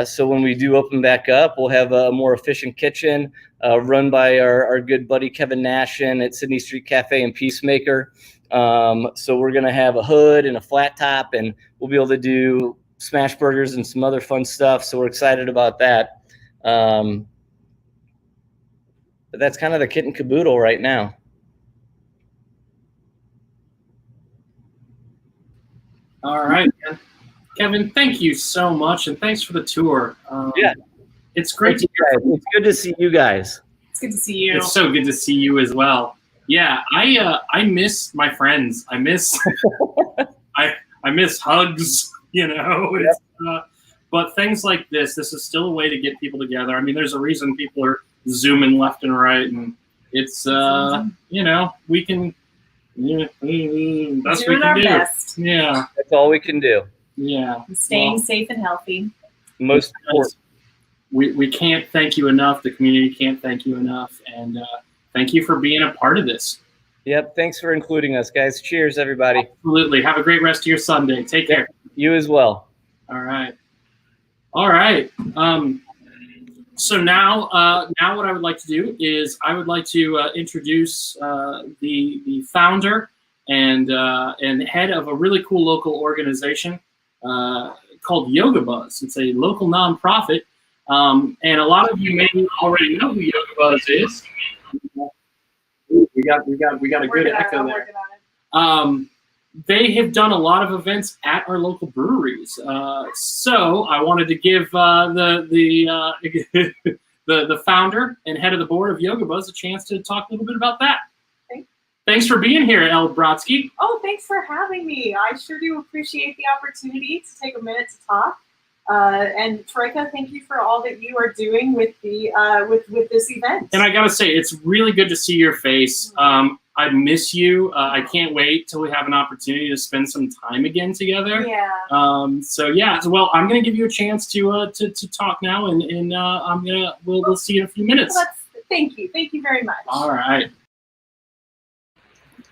So when we do open back up, we'll have a more efficient kitchen run by our good buddy Kevin Nashin at Sydney Street Cafe and Peacemaker. So we're going to have a hood and a flat top, and we'll be able to do smash burgers and some other fun stuff. So we're excited about that. But that's kind of the kit and caboodle right now. All right, man. Kevin, thank you so much, and thanks for the tour. Yeah, it's great to hear. It's good to see you guys. It's good to see you. It's so good to see you as well. Yeah, I miss my friends. I miss I miss hugs. You know, it's, but things like this is still a way to get people together. I mean, there's a reason people are zooming left and right, and it's you know, we can. Yeah, that's doing our best. Yeah, that's all we can do. Yeah, staying safe and healthy. Most important. We can't thank you enough. The community can't thank you enough, and thank you for being a part of this. Yep, thanks for including us, guys. Cheers, everybody. Absolutely. Have a great rest of your Sunday. Take care. You as well. All right. All right. So now what I would like to do is I would like to introduce the founder and head of a really cool local organization called Yoga Buzz. It's a local nonprofit, and a lot of you may already know who Yoga Buzz is. We got a good echo there. They have done a lot of events at our local breweries. So I wanted to give the founder and head of the board of Yoga Buzz a chance to talk a little bit about that. Thanks for being here, El Brodsky. Oh, thanks for having me. I sure do appreciate the opportunity to take a minute to talk. And Troika, thank you for all that you are doing with the with this event. And I gotta say, it's really good to see your face. I miss you. I can't wait till we have an opportunity to spend some time again together. Yeah. So yeah. Well, I'm gonna give you a chance to talk now, and we'll see you in a few minutes. Well, thank you very much. All right.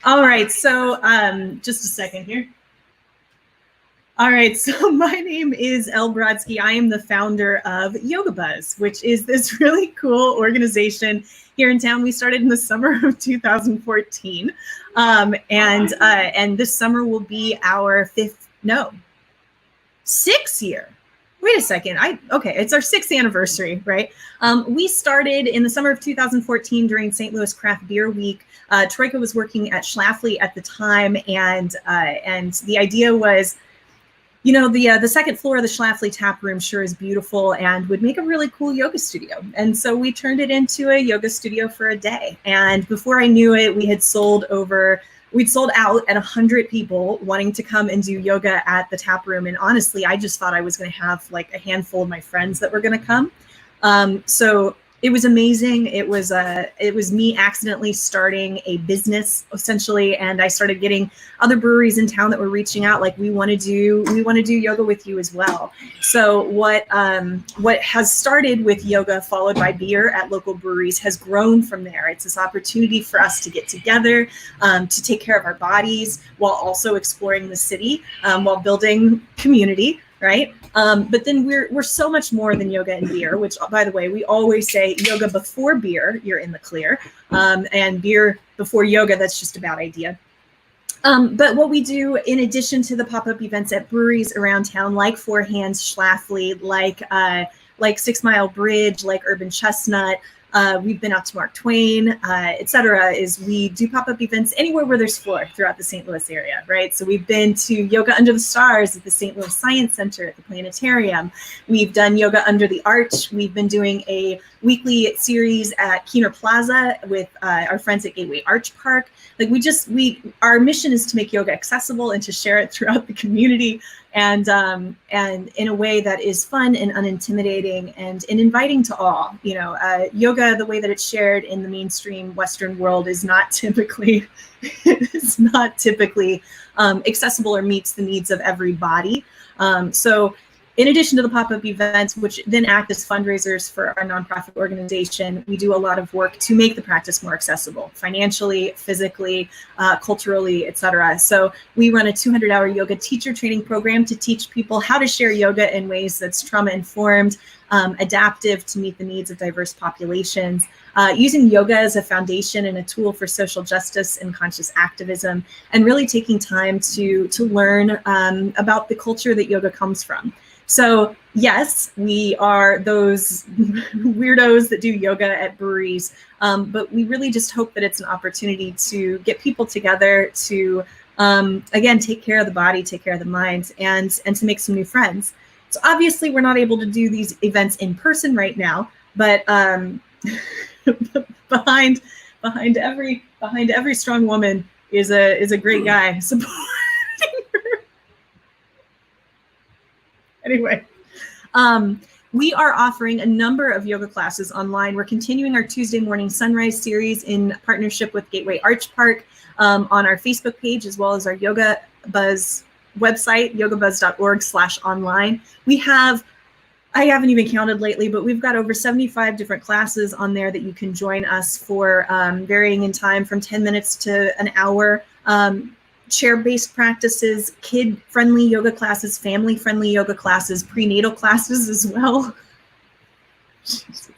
All right. So just a second here. All right, so my name is El Brodsky. I am the founder of Yoga Buzz, which is this really cool organization here in town. We started in the summer of 2014, and this summer will be our sixth year. Wait a second. Okay, it's our 6th anniversary, right? We started in the summer of 2014 during St. Louis Craft Beer Week. Troika was working at Schlafly at the time, and the idea was, you know, the second floor of the Schlafly tap room sure is beautiful and would make a really cool yoga studio. And so we turned it into a yoga studio for a day. And before I knew it, we'd sold out at 100 people wanting to come and do yoga at the tap room. And honestly, I just thought I was going to have like a handful of my friends that were going to come. So it was amazing. It was me accidentally starting a business essentially, and I started getting other breweries in town that were reaching out like, we want to do yoga with you as well. So what has started with yoga followed by beer at local breweries has grown from there. It's this opportunity for us to get together, to take care of our bodies while also exploring the city, while building community. Right. But then we're so much more than yoga and beer, which, by the way, we always say yoga before beer, you're in the clear, and beer before yoga, that's just a bad idea. But what we do in addition to the pop-up events at breweries around town, like Four Hands Schlafly, like 6 Mile Bridge, like Urban Chestnut, we've been out to Mark Twain, etc., is we do pop-up events anywhere where there's floor throughout the St. Louis area, right? So we've been to Yoga Under the Stars at the St. Louis Science Center at the Planetarium. We've done Yoga Under the Arch. We've been doing a weekly series at Keener Plaza with our friends at Gateway Arch Park. Like our mission is to make yoga accessible and to share it throughout the community, and in a way that is fun and unintimidating and inviting to all. You know, yoga, the way that it's shared in the mainstream Western world, is not typically accessible or meets the needs of every body. So in addition to the pop-up events, which then act as fundraisers for our nonprofit organization, we do a lot of work to make the practice more accessible, financially, physically, culturally, etc. So we run a 200-hour yoga teacher training program to teach people how to share yoga in ways that's trauma-informed, adaptive to meet the needs of diverse populations, using yoga as a foundation and a tool for social justice and conscious activism, and really taking time to learn about the culture that yoga comes from. So yes, we are those weirdos that do yoga at breweries, but we really just hope that it's an opportunity to get people together to, again, take care of the body, take care of the mind, and to make some new friends. So obviously we're not able to do these events in person right now, but behind every strong woman is a great guy supporting her. Anyway. We are offering a number of yoga classes online. We're continuing our Tuesday morning sunrise series in partnership with Gateway Arch Park on our Facebook page, as well as our Yoga Buzz website, yogabuzz.org/online. We have, I haven't even counted lately, but we've got over 75 different classes on there that you can join us for, varying in time from 10 minutes to an hour. Chair-based practices, kid-friendly yoga classes, family-friendly yoga classes, prenatal classes as well. It's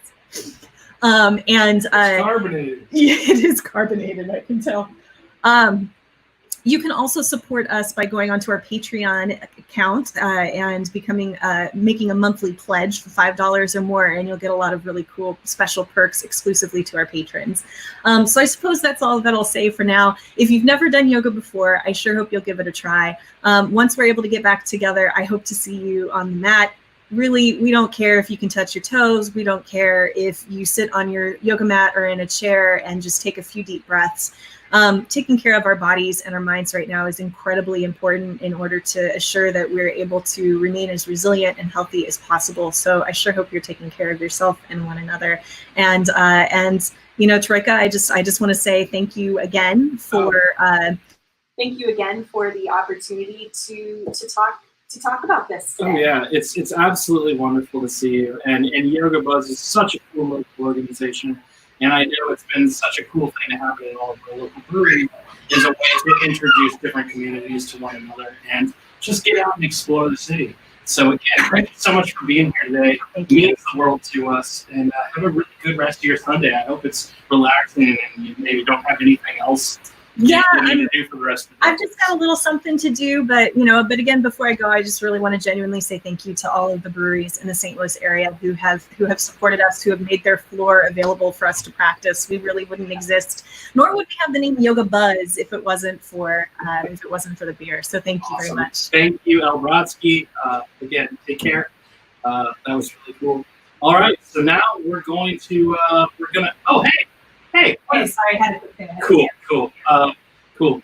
carbonated. Yeah, it is carbonated, I can tell. You can also support us by going onto our Patreon account and making a monthly pledge for $5 or more, and you'll get a lot of really cool special perks exclusively to our patrons. So I suppose that's all that I'll say for now. If you've never done yoga before, I sure hope you'll give it a try. Once we're able to get back together, I hope to see you on the mat. Really, we don't care if you can touch your toes. We don't care if you sit on your yoga mat or in a chair and just take a few deep breaths. Taking care of our bodies and our minds right now is incredibly important in order to assure that we're able to remain as resilient and healthy as possible. So I sure hope you're taking care of yourself and one another. And you know, Troika, I just want to say thank you again for the opportunity to talk about this today. Oh yeah, it's absolutely wonderful to see you. And Yoga Buzz is such a cool local organization. And I know it's been such a cool thing to happen in all of our local breweries as a way to introduce different communities to one another and just get out and explore the city. So again, thank you so much for being here today. It means the world to us. And have a really good rest of your Sunday. I hope it's relaxing and you maybe don't have anything else to do for the rest of the day. I've just got a little something to do, but again, before I go, I just really want to genuinely say thank you to all of the breweries in the St. Louis area who have supported us, who have made their floor available for us to practice. We really wouldn't exist, nor would we have the name Yoga Buzz if it wasn't for the beer. So thank you very much. Thank you, El Brodsky. Again, take care. That was really cool. All right, so now we're gonna. Oh, hey. Oh, sorry, I had a quick thing. Cool.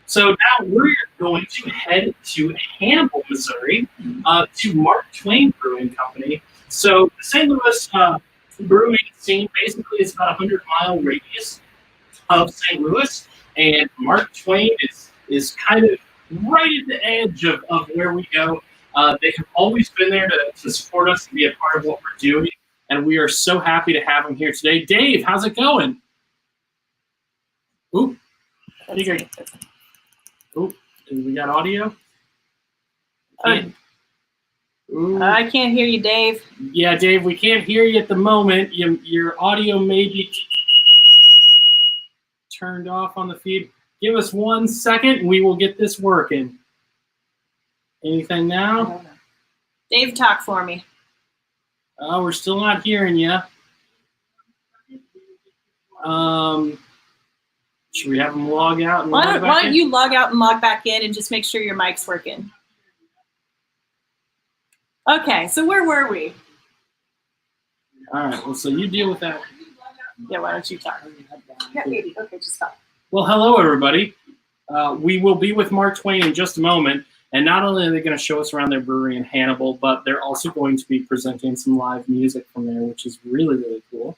So now we're going to head to Hannibal, Missouri, to Mark Twain Brewing Company. So the St. Louis brewing scene basically is about a 100-mile radius of St. Louis, and Mark Twain is kind of right at the edge of where we go. They have always been there to support us and be a part of what we're doing, and we are so happy to have him here today. Dave, how's it going? Ooh, we got audio? I can't hear you, Dave. Yeah, Dave, we can't hear you at the moment. Your audio may be turned off on the feed. Give us 1 second. We will get this working. Anything now? Dave, talk for me. We're still not hearing you. Should we have them log out? And Why don't you log out and log back in and just make sure your mic's working? Okay, so where were we? All right, well, so you deal with that. Yeah, why don't you talk? Yeah, maybe. Okay, just stop. Well, hello, everybody. We will be with Mark Twain in just a moment. And not only are they going to show us around their brewery in Hannibal, but they're also going to be presenting some live music from there, which is really, really cool.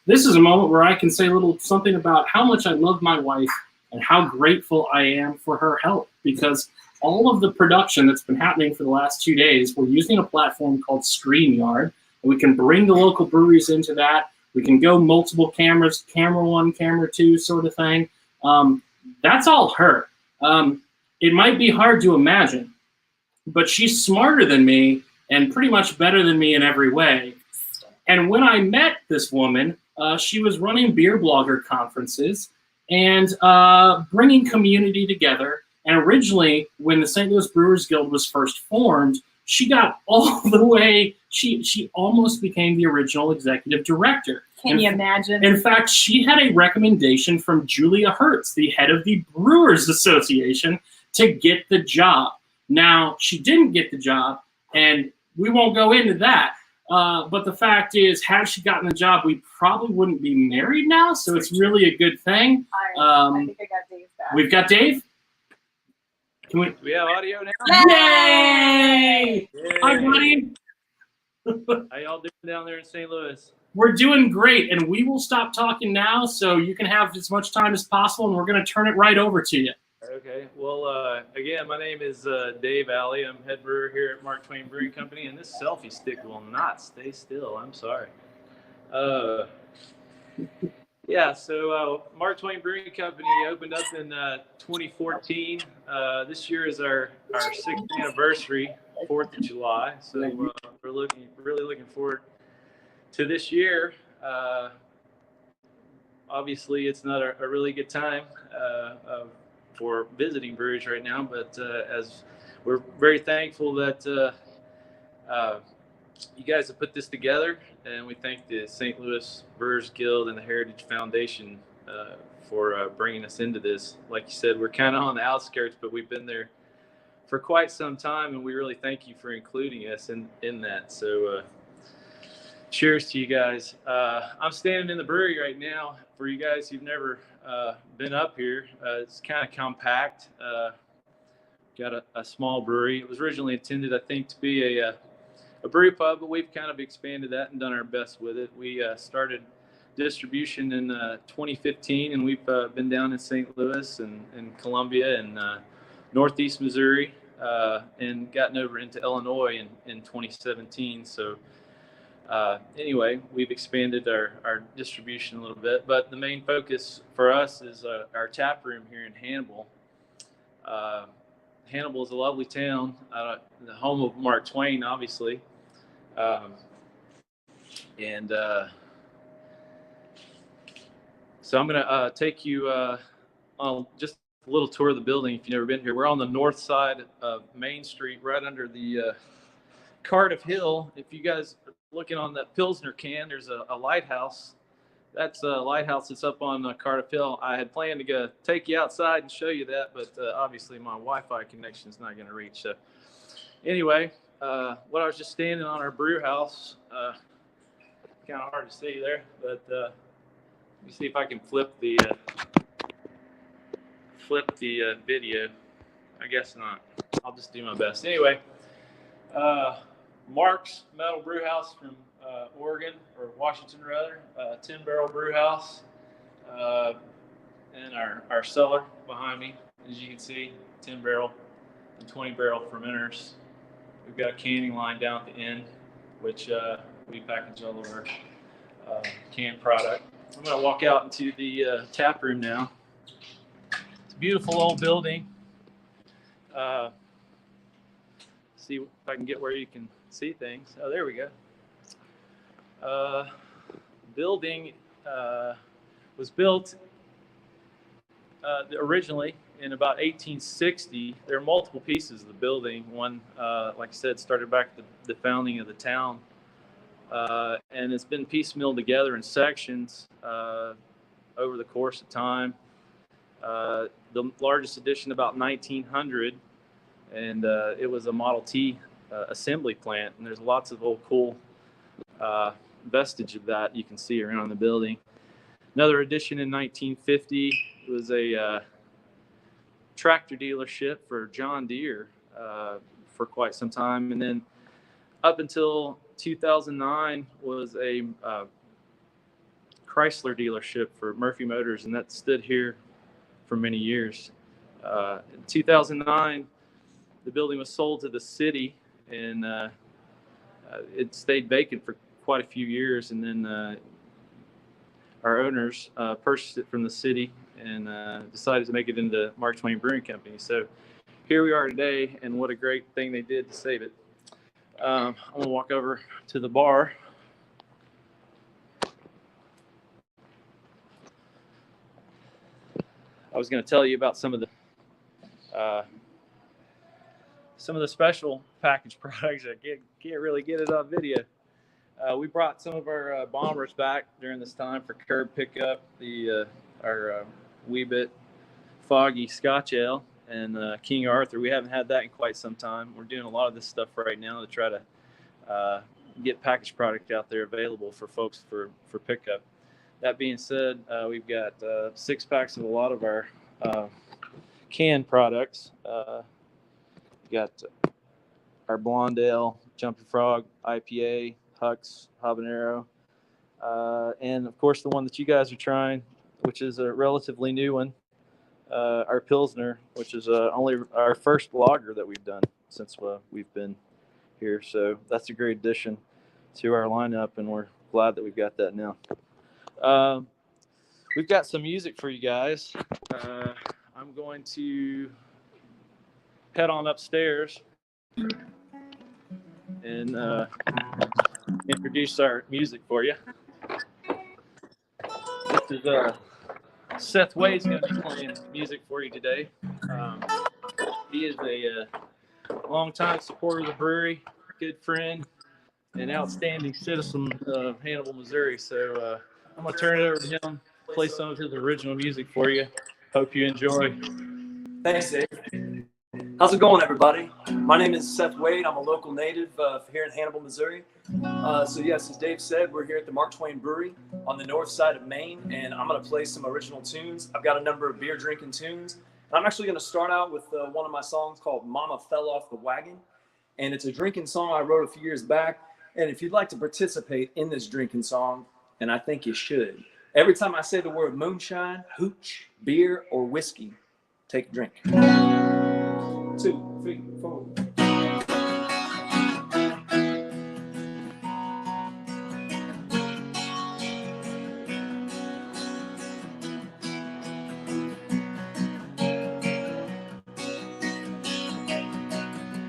This is a moment where I can say a little something about how much I love my wife and how grateful I am for her help, because all of the production that's been happening for the last 2 days, we're using a platform called StreamYard, and we can bring the local breweries into that. We can go multiple cameras, camera 1, camera 2 sort of thing. That's all her. It might be hard to imagine, but she's smarter than me and pretty much better than me in every way. And when I met this woman, she was running beer blogger conferences and bringing community together. And originally, when the St. Louis Brewers Guild was first formed, she got all the way, she almost became the original executive director. Can you imagine? In fact, she had a recommendation from Julia Hertz, the head of the Brewers Association, to get the job. Now, she didn't get the job, and we won't go into that. But the fact is, had she gotten the job, we probably wouldn't be married now, so it's really a good thing. I think I got Dave back. We've got Dave. Can we? Do we have audio now? Yay! Hi, buddy. How y'all doing down there in St. Louis? We're doing great, and we will stop talking now so you can have as much time as possible, and we're going to turn it right over to you. Okay. Well, again, my name is Dave Alley. I'm head brewer here at Mark Twain Brewing Company, and this selfie stick will not stay still. I'm sorry. Yeah, so Mark Twain Brewing Company opened up in 2014. This year is our 6th anniversary, 4th of July. So we're really looking forward to this year. Obviously, it's not a really good time for visiting breweries right now, but as we're very thankful that you guys have put this together, and we thank the St. Louis Brewers Guild and the Heritage Foundation for bringing us into this. Like you said, we're kind of on the outskirts, but we've been there for quite some time, and we really thank you for including us in that. So cheers to you guys. I'm standing in the brewery right now. For you guys who've never been up here, it's kind of compact. Got a small brewery. It was originally intended, I think, to be a brew pub, but we've kind of expanded that and done our best with it. We started distribution in 2015, and we've been down in St. Louis and Columbia and Northeast Missouri, and gotten over into Illinois in 2017. So anyway, we've expanded our distribution a little bit, but the main focus for us is our tap room here in Hannibal. Hannibal is a lovely town, the home of Mark Twain, obviously. So I'm going to take you on just a little tour of the building if you've never been here. We're on the north side of Main Street, right under the Cardiff Hill. If you guys are looking on that Pilsner can, there's a lighthouse. That's a lighthouse that's up on Cardiff Hill. I had planned to go take you outside and show you that, but obviously my Wi-Fi connection is not going to reach. So anyway, what I was just standing on our brew house, kind of hard to see there, but let me see if I can flip the video. I guess not. I'll just do my best. Anyway, Mark's Metal Brew House from Oregon, or Washington rather, 10-barrel brew house, and our cellar behind me, as you can see, 10-barrel and 20-barrel fermenters. We've got a canning line down at the end, which we package all of our canned product. I'm going to walk out into the tap room now. It's a beautiful old building. See if I can get where you can see things. Oh, there we go. Building was built originally in about 1860, there are multiple pieces of the building. One, like I said, started back at the founding of the town, and it's been piecemealed together in sections over the course of time. The largest edition about 1900, and it was a Model T assembly plant, and there's lots of old cool vestige of that you can see around the building. Another edition in 1950 was a tractor dealership for John Deere for quite some time, and then up until 2009 was a Chrysler dealership for Murphy Motors, and that stood here for many years. In 2009, the building was sold to the city, and it stayed vacant for quite a few years, and then our owners purchased it from the city and decided to make it into Mark Twain Brewing Company. So here we are today, and what a great thing they did to save it. I'm gonna walk over to the bar. I was gonna tell you about some of the special packaged products. I can't really get it on video. We brought some of our bombers back during this time for curb pickup. Our wee bit foggy Scotch Ale and King Arthur. We haven't had that in quite some time. We're doing a lot of this stuff right now to try to get packaged product out there available for folks for pickup. That being said, we've got 6 packs of a lot of our canned products. We got our Blonde Ale, Jumping Frog, IPA, Hux, Habanero, and of course the one that you guys are trying, which is a relatively new one, our Pilsner, which is only our first lager that we've done since we've been here. So that's a great addition to our lineup, and we're glad that we've got that now. We've got some music for you guys. I'm going to head on upstairs and introduce our music for you. This is Seth Wade's going to be playing music for you today. He is a longtime supporter of the brewery, good friend, and outstanding citizen of Hannibal, Missouri. So I'm going to turn it over to him, play some of his original music for you. Hope you enjoy. Thanks, Dave. How's it going, everybody? My name is Seth Wade. I'm a local native here in Hannibal, Missouri. So yes, as Dave said, we're here at the Mark Twain Brewery on the north side of Maine, and I'm going to play some original tunes. I've got a number of beer drinking tunes. And I'm actually going to start out with one of my songs called Mama Fell Off the Wagon. And it's a drinking song I wrote a few years back. And if you'd like to participate in this drinking song, and I think you should, every time I say the word moonshine, hooch, beer, or whiskey, take a drink. 2, 3, 4.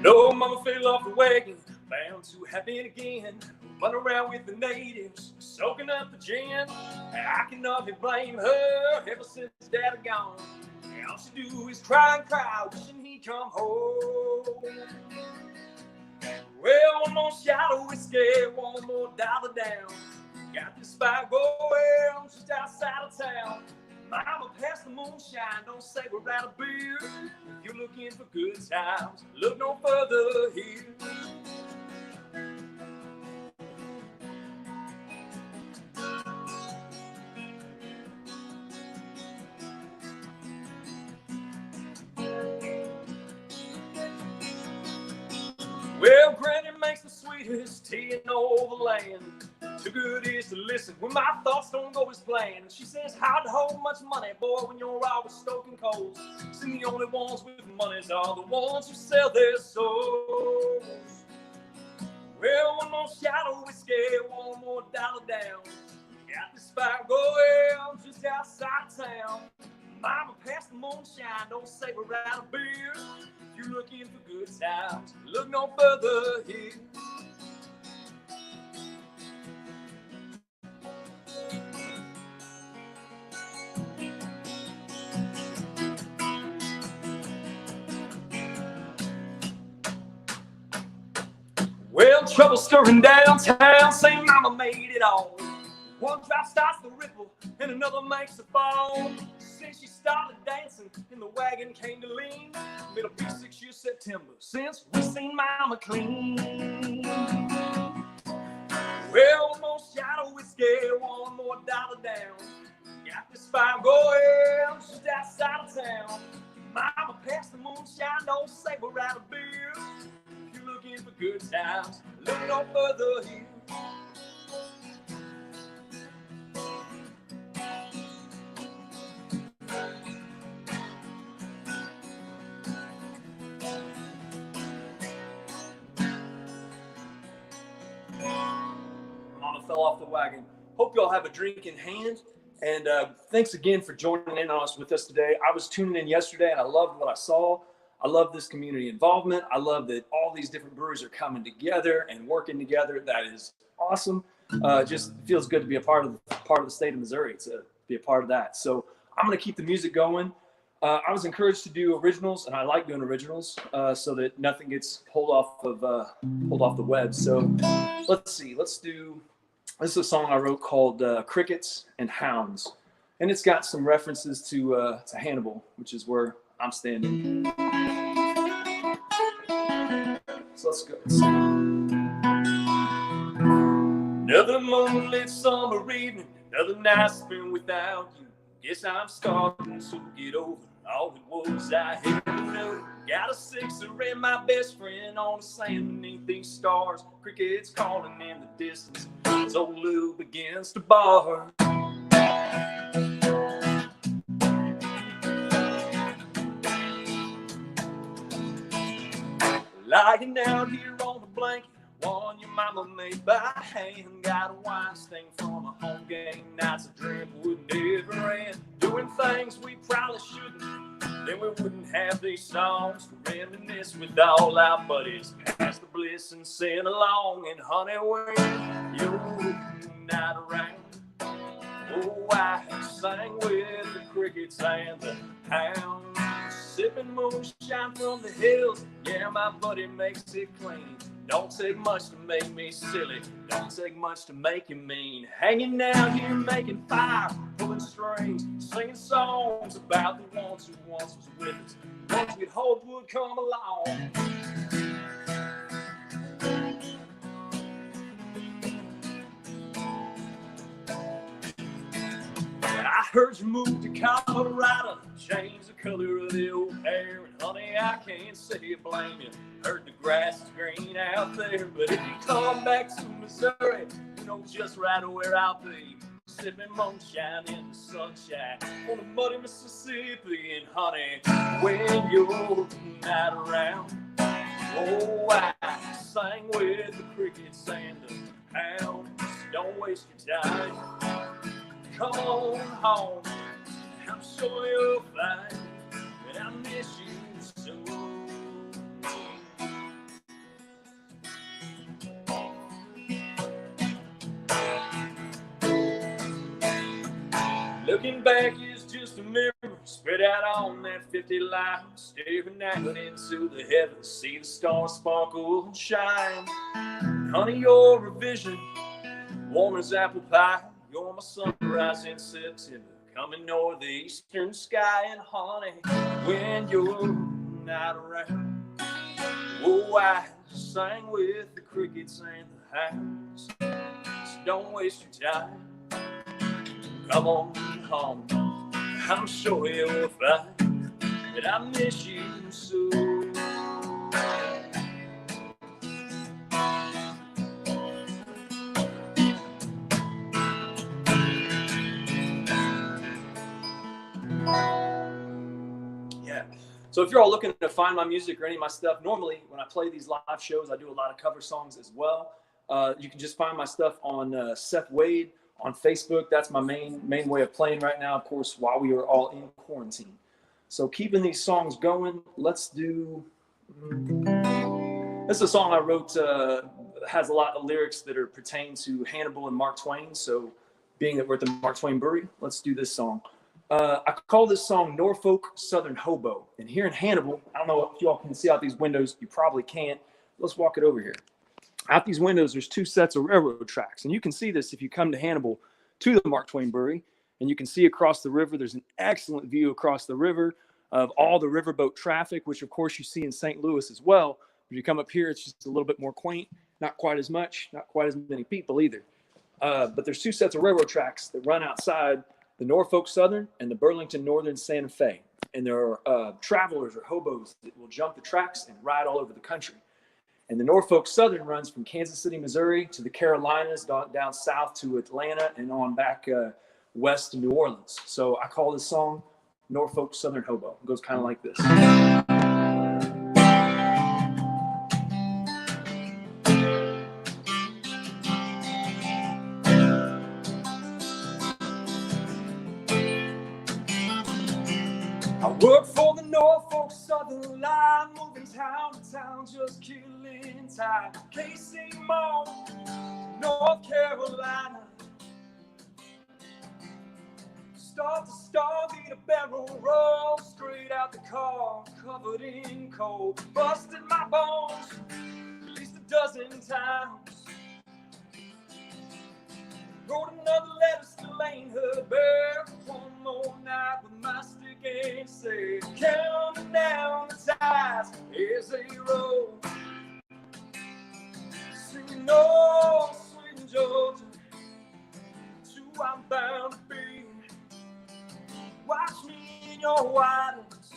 No, mama fell off the wagon, bound to happen again. Run around with the natives, soaking up the gin. I cannot blame her ever since Dad gone. All she do is cry and cry, wishing he'd come home. Well, one more shot of whiskey, one more dollar down. Got this spot going just outside of town. Mama, pass the moonshine, don't say we're out of beer. If you're looking for good times, look no further here. Well, Granny makes the sweetest tea in all the land. Too good is to listen when my thoughts don't go as planned. She says, hard to hold much money, boy, when you're always stoking coals. See, the only ones with money are the ones who sell their souls. Well, one more shot of whiskey, one more dollar down. Got this spot going just outside town. Mama, pass the moonshine, don't say we're out of beer. If you're looking for good times, look no further here. Well, trouble stirring downtown, say mama made it all. One drop starts to ripple and another makes a fall. Since she started dancing and the wagon came to lean, it'll be 6 years September since we seen mama clean. Well, one more shot of whiskey, one more dollar down. Got this fire going just outside of town. Mama passed the moonshine, don't say we're out of beer. If you're looking for good times, look no further here. Mama fell off the wagon. Hope y'all have a drink in hand. And thanks again for joining in on us with us today. I was tuning in yesterday and I loved what I saw. I love this community involvement. I love that all these different breweries are coming together and working together. That is awesome. Just feels good to be a part of the state of Missouri, to be a part of that. So I'm going to keep the music going. I was encouraged to do originals, and I like doing originals so that nothing gets pulled off the web. So let's see. This is a song I wrote called Crickets and Hounds. And it's got some references to Hannibal, which is where I'm standing. So let's go. Another moonlit summer evening, another night spent without you. Guess I'm starting to get over all it was I had to know. Got a sixer and my best friend on the sand beneath these stars. Crickets calling in the distance as old Lou begins to bar. Lying out here on the blanket, one your mama made by hand. Got a wine stain from a home game, nights of drink would never end. Doing things we probably shouldn't, then we wouldn't have these songs to reminisce with all our buddies. Pass the bliss and sing along, and honey, when you're not around, oh, I sang with the crickets and the hounds. Sipping moonshine from the hills, yeah, my buddy makes it clean. Don't take much to make me silly, don't take much to make you mean. Hanging out here making fire, pulling strings, singing songs about the ones who once was with us, ones we'd hope would come along. I heard you moved to Colorado, changed the color of the old hair, and honey, I can't say I blame you. Heard the grass is green out there, but if you come back to Missouri, you know just right where I'll be. Sipping moonshine in the sunshine on the muddy Mississippi, and honey, when you're not around, oh, I sang with the crickets and the hounds. Don't waste your time. Come on home, I'm sure you'll find that I miss you so. Looking back is just a memory spread out on that 50 line, staring out into the heavens, see the stars sparkle and shine. Honey, you're a vision, warm as apple pie. You're my sunrise in September, coming over the eastern sky. And honey, when you're not around, oh, I sang with the crickets and the hounds. So don't waste your time, come on home. I'm sure you'll find that I miss you so. Yeah. So if you're all looking to find my music or any of my stuff, normally when I play these live shows, I do a lot of cover songs as well. You can just find my stuff on Seth Wade on Facebook. That's my main way of playing right now, of course, while we are all in quarantine. So keeping these songs going, let's do. This is a song I wrote, has a lot of lyrics that are pertain to Hannibal and Mark Twain. So being that we're at the Mark Twain Brewery, let's do this song. I call this song Norfolk Southern Hobo. And here in Hannibal, I don't know if you all can see out these windows, you probably can't. Let's walk it over here. Out these windows, there's 2 sets of railroad tracks. And you can see this if you come to Hannibal to the Mark Twain Brewery. And you can see across the river, there's an excellent view across the river of all the riverboat traffic, which of course you see in St. Louis as well. When you come up here, it's just a little bit more quaint, not quite as much, not quite as many people either. But there's 2 sets of railroad tracks that run outside the Norfolk Southern and the Burlington Northern Santa Fe. And there are travelers or hobos that will jump the tracks and ride all over the country. And the Norfolk Southern runs from Kansas City, Missouri to the Carolinas, down south to Atlanta, and on back west to New Orleans. So I call this song Norfolk Southern Hobo. It goes kind of like this. I work for the Norfolk Southern line, moving town to town, just killing time. KC Mo, North Carolina. Start to start, beat a barrel roll, straight out the car, covered in coal. Busted my bones at least a dozen times. Wrote another letter, still ain't heard back. One more night with my stick and say, counting down the ties as they roll. Singing, oh, sweet Georgia, it's who I'm bound to be. Watch me in your widens,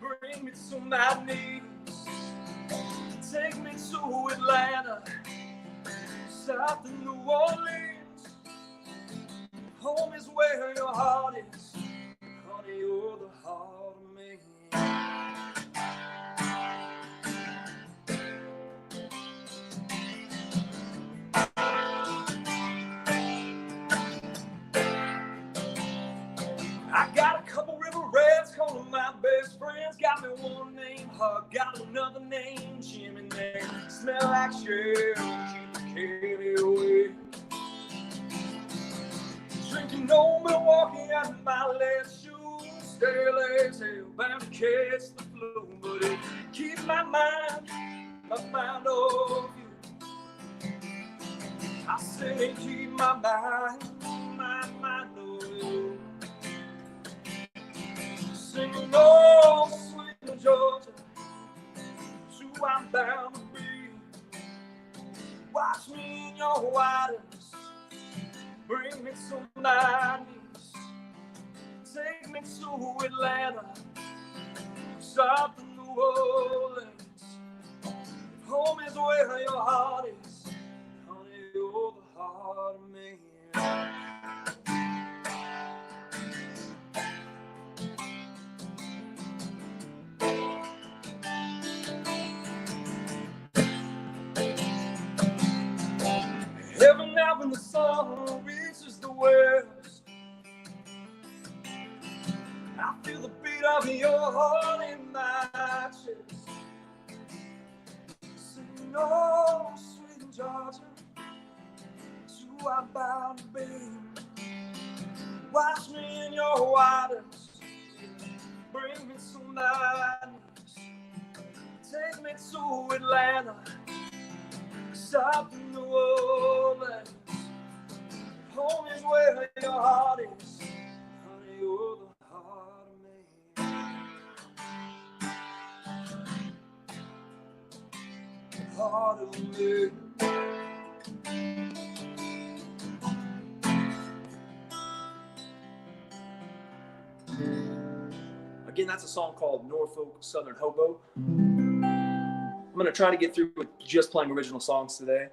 bring me to my knees. Take me to Atlanta, south of New Orleans. Home is where your heart is, honey, you're the heart of me. I got a couple river rats calling my best friends. Got me one named Hug, got another named Jim, and they smell like shell, keep the candy away. Drinking old Milwaukee out of my left shoe, stale as hell, bound to catch the flu, but it keeps my mind off you. I say keep my mind off you. Singing, oh, sweet Georgia, it's who I'm bound to be. Watch me in your widens, bring me to my knees. Take me to Atlanta, south of New Orleans. Home is where your heart is, honey, you're the heart of me. Every night when the sun reaches the west, I feel the beat of your heart in my chest. Singing, oh, sweet Georgia, it's who I'm bound to be. Watch me in your waters, bring me to my knees. Take me to Atlanta, south of New Orleans. Home is where your heart is, honey, you're the heart of me. Heart of me. Again, that's a song called Norfolk Southern Hobo. I'm going to try to get through with just playing original songs today.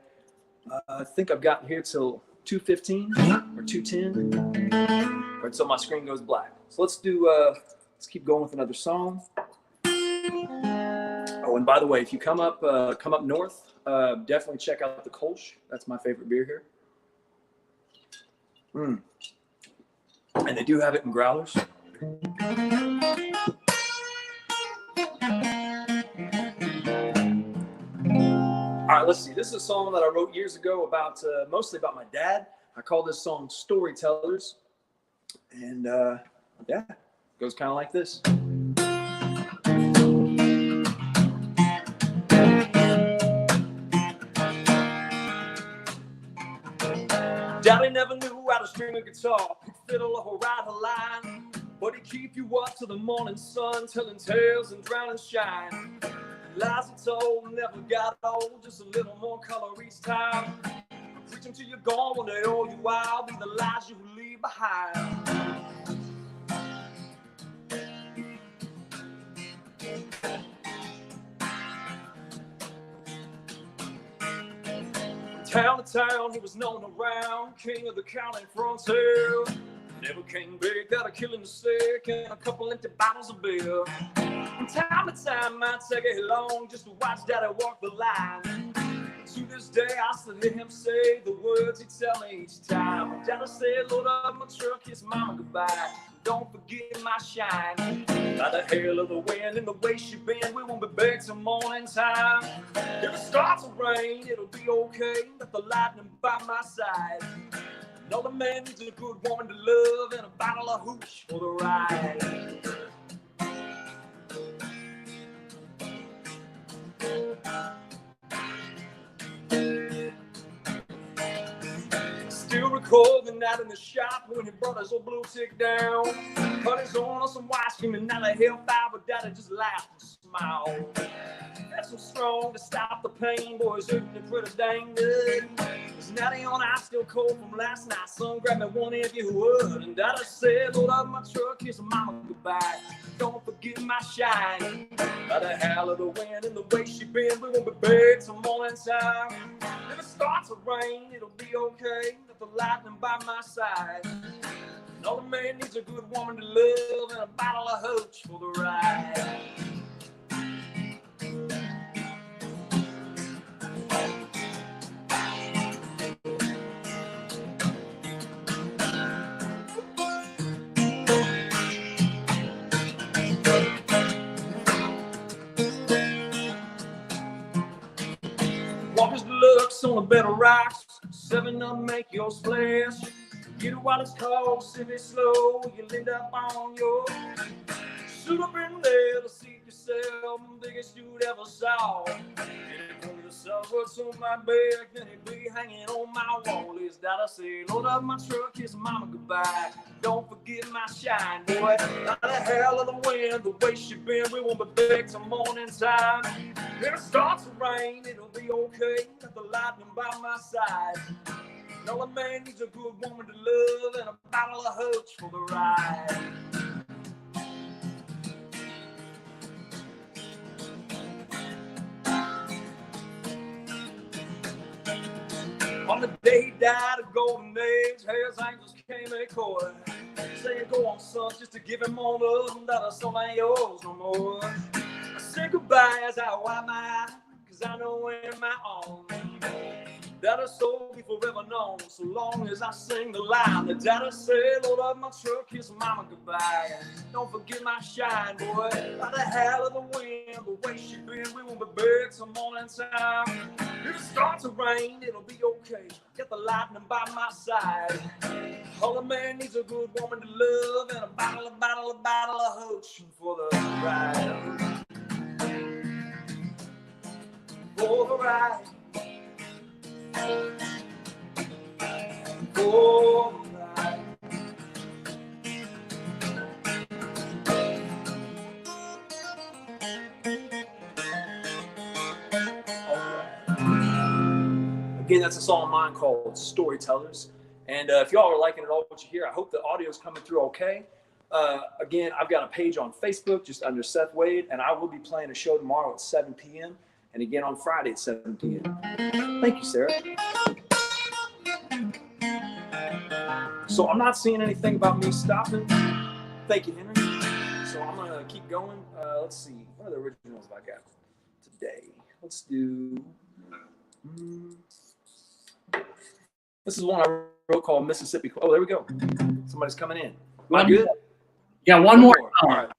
I think I've gotten here till 2:15 or 2:10, or until my screen goes black. So let's keep going with another song. Oh, and by the way, if you come up north, definitely check out the Kolsch. That's my favorite beer here. And they do have it in growlers. All right, let's see. This is a song that I wrote years ago about mostly about my dad. I call this song Storytellers. And yeah, it goes kind of like this. Daddy never knew how to string a guitar, pick fiddle or ride a line, but he'd keep you up till the morning sun, telling tales and drowning shine. Lies he told never got old, just a little more color each time. Preach them till you're gone, when they owe you out, be the lies you leave behind. Town to town, he was known around, king of the county frontier. Never came big, got a killing the sick and a couple empty bottles of beer. From time to time, might take it long just to watch Daddy walk the line. To this day, I still hear him say the words he'd tell me each time. Daddy said, load up my truck, kiss mama goodbye. Don't forget my shine. By the hail of the wind and the way she bend, we won't be back till morning time. If it starts to rain, it'll be okay. Let the lightning by my side. Another man needs a good woman to love and a bottle of hooch for the ride. Still recall the night in the shop when he brought his old blue tick down. Cut his own on some white screaming out of hellfire, but Daddy just laughed and smiled. That's so strong to stop the pain, boys hurting it pretty dang good. There's natty on ice still cold from last night. Son, grab me one if you would. And Daddy said, load up my truck, kiss mama goodbye. Don't forget my shine. By the howl of the wind and the way she bend, we won't be back till morning time. If it starts to rain, it'll be okay. Let the lightning by my side. And all the man needs a good woman to love and a bottle of hooch for the ride. Walker's Deluxe on a bed of rocks, 7-Up make your splash. Get it while it's cold, sip it slow, you'll end up on your suit up in there to see yourself, biggest you'd ever saw. And it put the suburbs on my back, then it be hanging on my wall. Is that I say, load up my truck, kiss mama goodbye. Don't forget my shine, boy. By the hell of the wind, the way she been, we won't be back till morning time. If it starts to rain, it'll be okay. Let the lightning by my side. No, a man needs a good woman to love and a bottle of hooch for the ride. On the day he died, a golden age, Hell's Angels came a court, saying, go on, son, just to give him on up, that a son ain't yours no more. I say goodbye as I wipe my eye, cause I know in my own that a soul be forever known, so long as I sing the line. The daddy said, load up my truck, kiss mama goodbye. Don't forget my shine, boy. By the hell of the wind, the way she been, we won't be back till morning time. If it starts to rain, it'll be okay. Get the lightning by my side. All a man needs a good woman to love and a bottle of hooch for the ride. For the ride. For the ride. Again, that's a song of mine called Storytellers. And if y'all are liking it all what you hear, I hope the audio is coming through okay. Again, I've got a page on Facebook just under Seth Wade, and I will be playing a show tomorrow at 7 p.m. and again on Friday at 7 p.m. Thank you, Sarah. So I'm not seeing anything about me stopping. Thank you, Henry. So I'm going to keep going. Let's see. What are the originals I got today? Let's do... This is one I wrote called Mississippi. Oh, there we go. Somebody's coming in. Am I good? Yeah, one more. All right.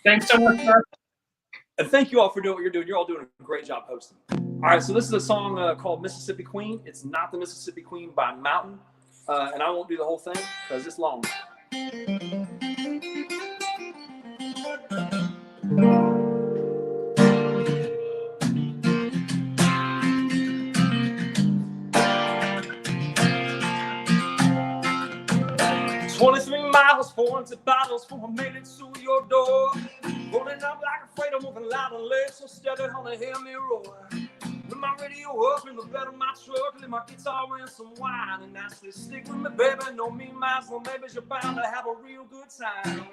Thanks so much, sir. And thank you all for doing what you're doing. You're all doing a great job hosting. All right, so this is a song called Mississippi Queen. It's not the Mississippi Queen by Mountain. And I won't do the whole thing because it's long. empty bottles before I made it to your door. Rolling up like a freighter, moving loud and late, so steady, honey, hear me roar. With my radio up in the bed of my truck, leave my guitar and some wine, and I say, stick with me, baby, no mean miles, no maybe you're bound to have a real good time.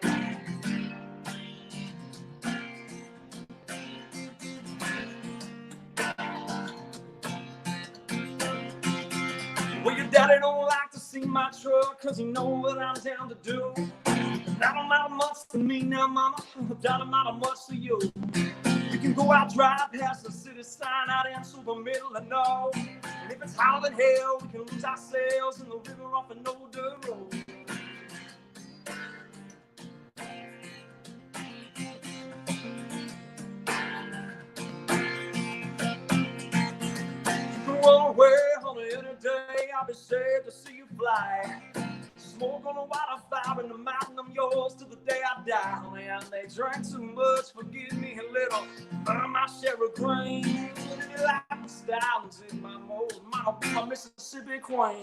Well, your daddy don't like to see my truck, cause he know what I'm down to do. That don't matter much to me now, mama, that don't matter much to you. We can go out, drive past the city sign out into the middle of no. And if it's hotter than hell, we can lose ourselves in the river off an old dirt road. You can run away, honey, any day. I'll be sad to see you fly. Smoke on a wildfire in the mountain, I'm yours till the day I die, honey. I may drink too much, forgive me a little, burn my share of grain. If you like my style and take my mold, mama be my Mississippi queen.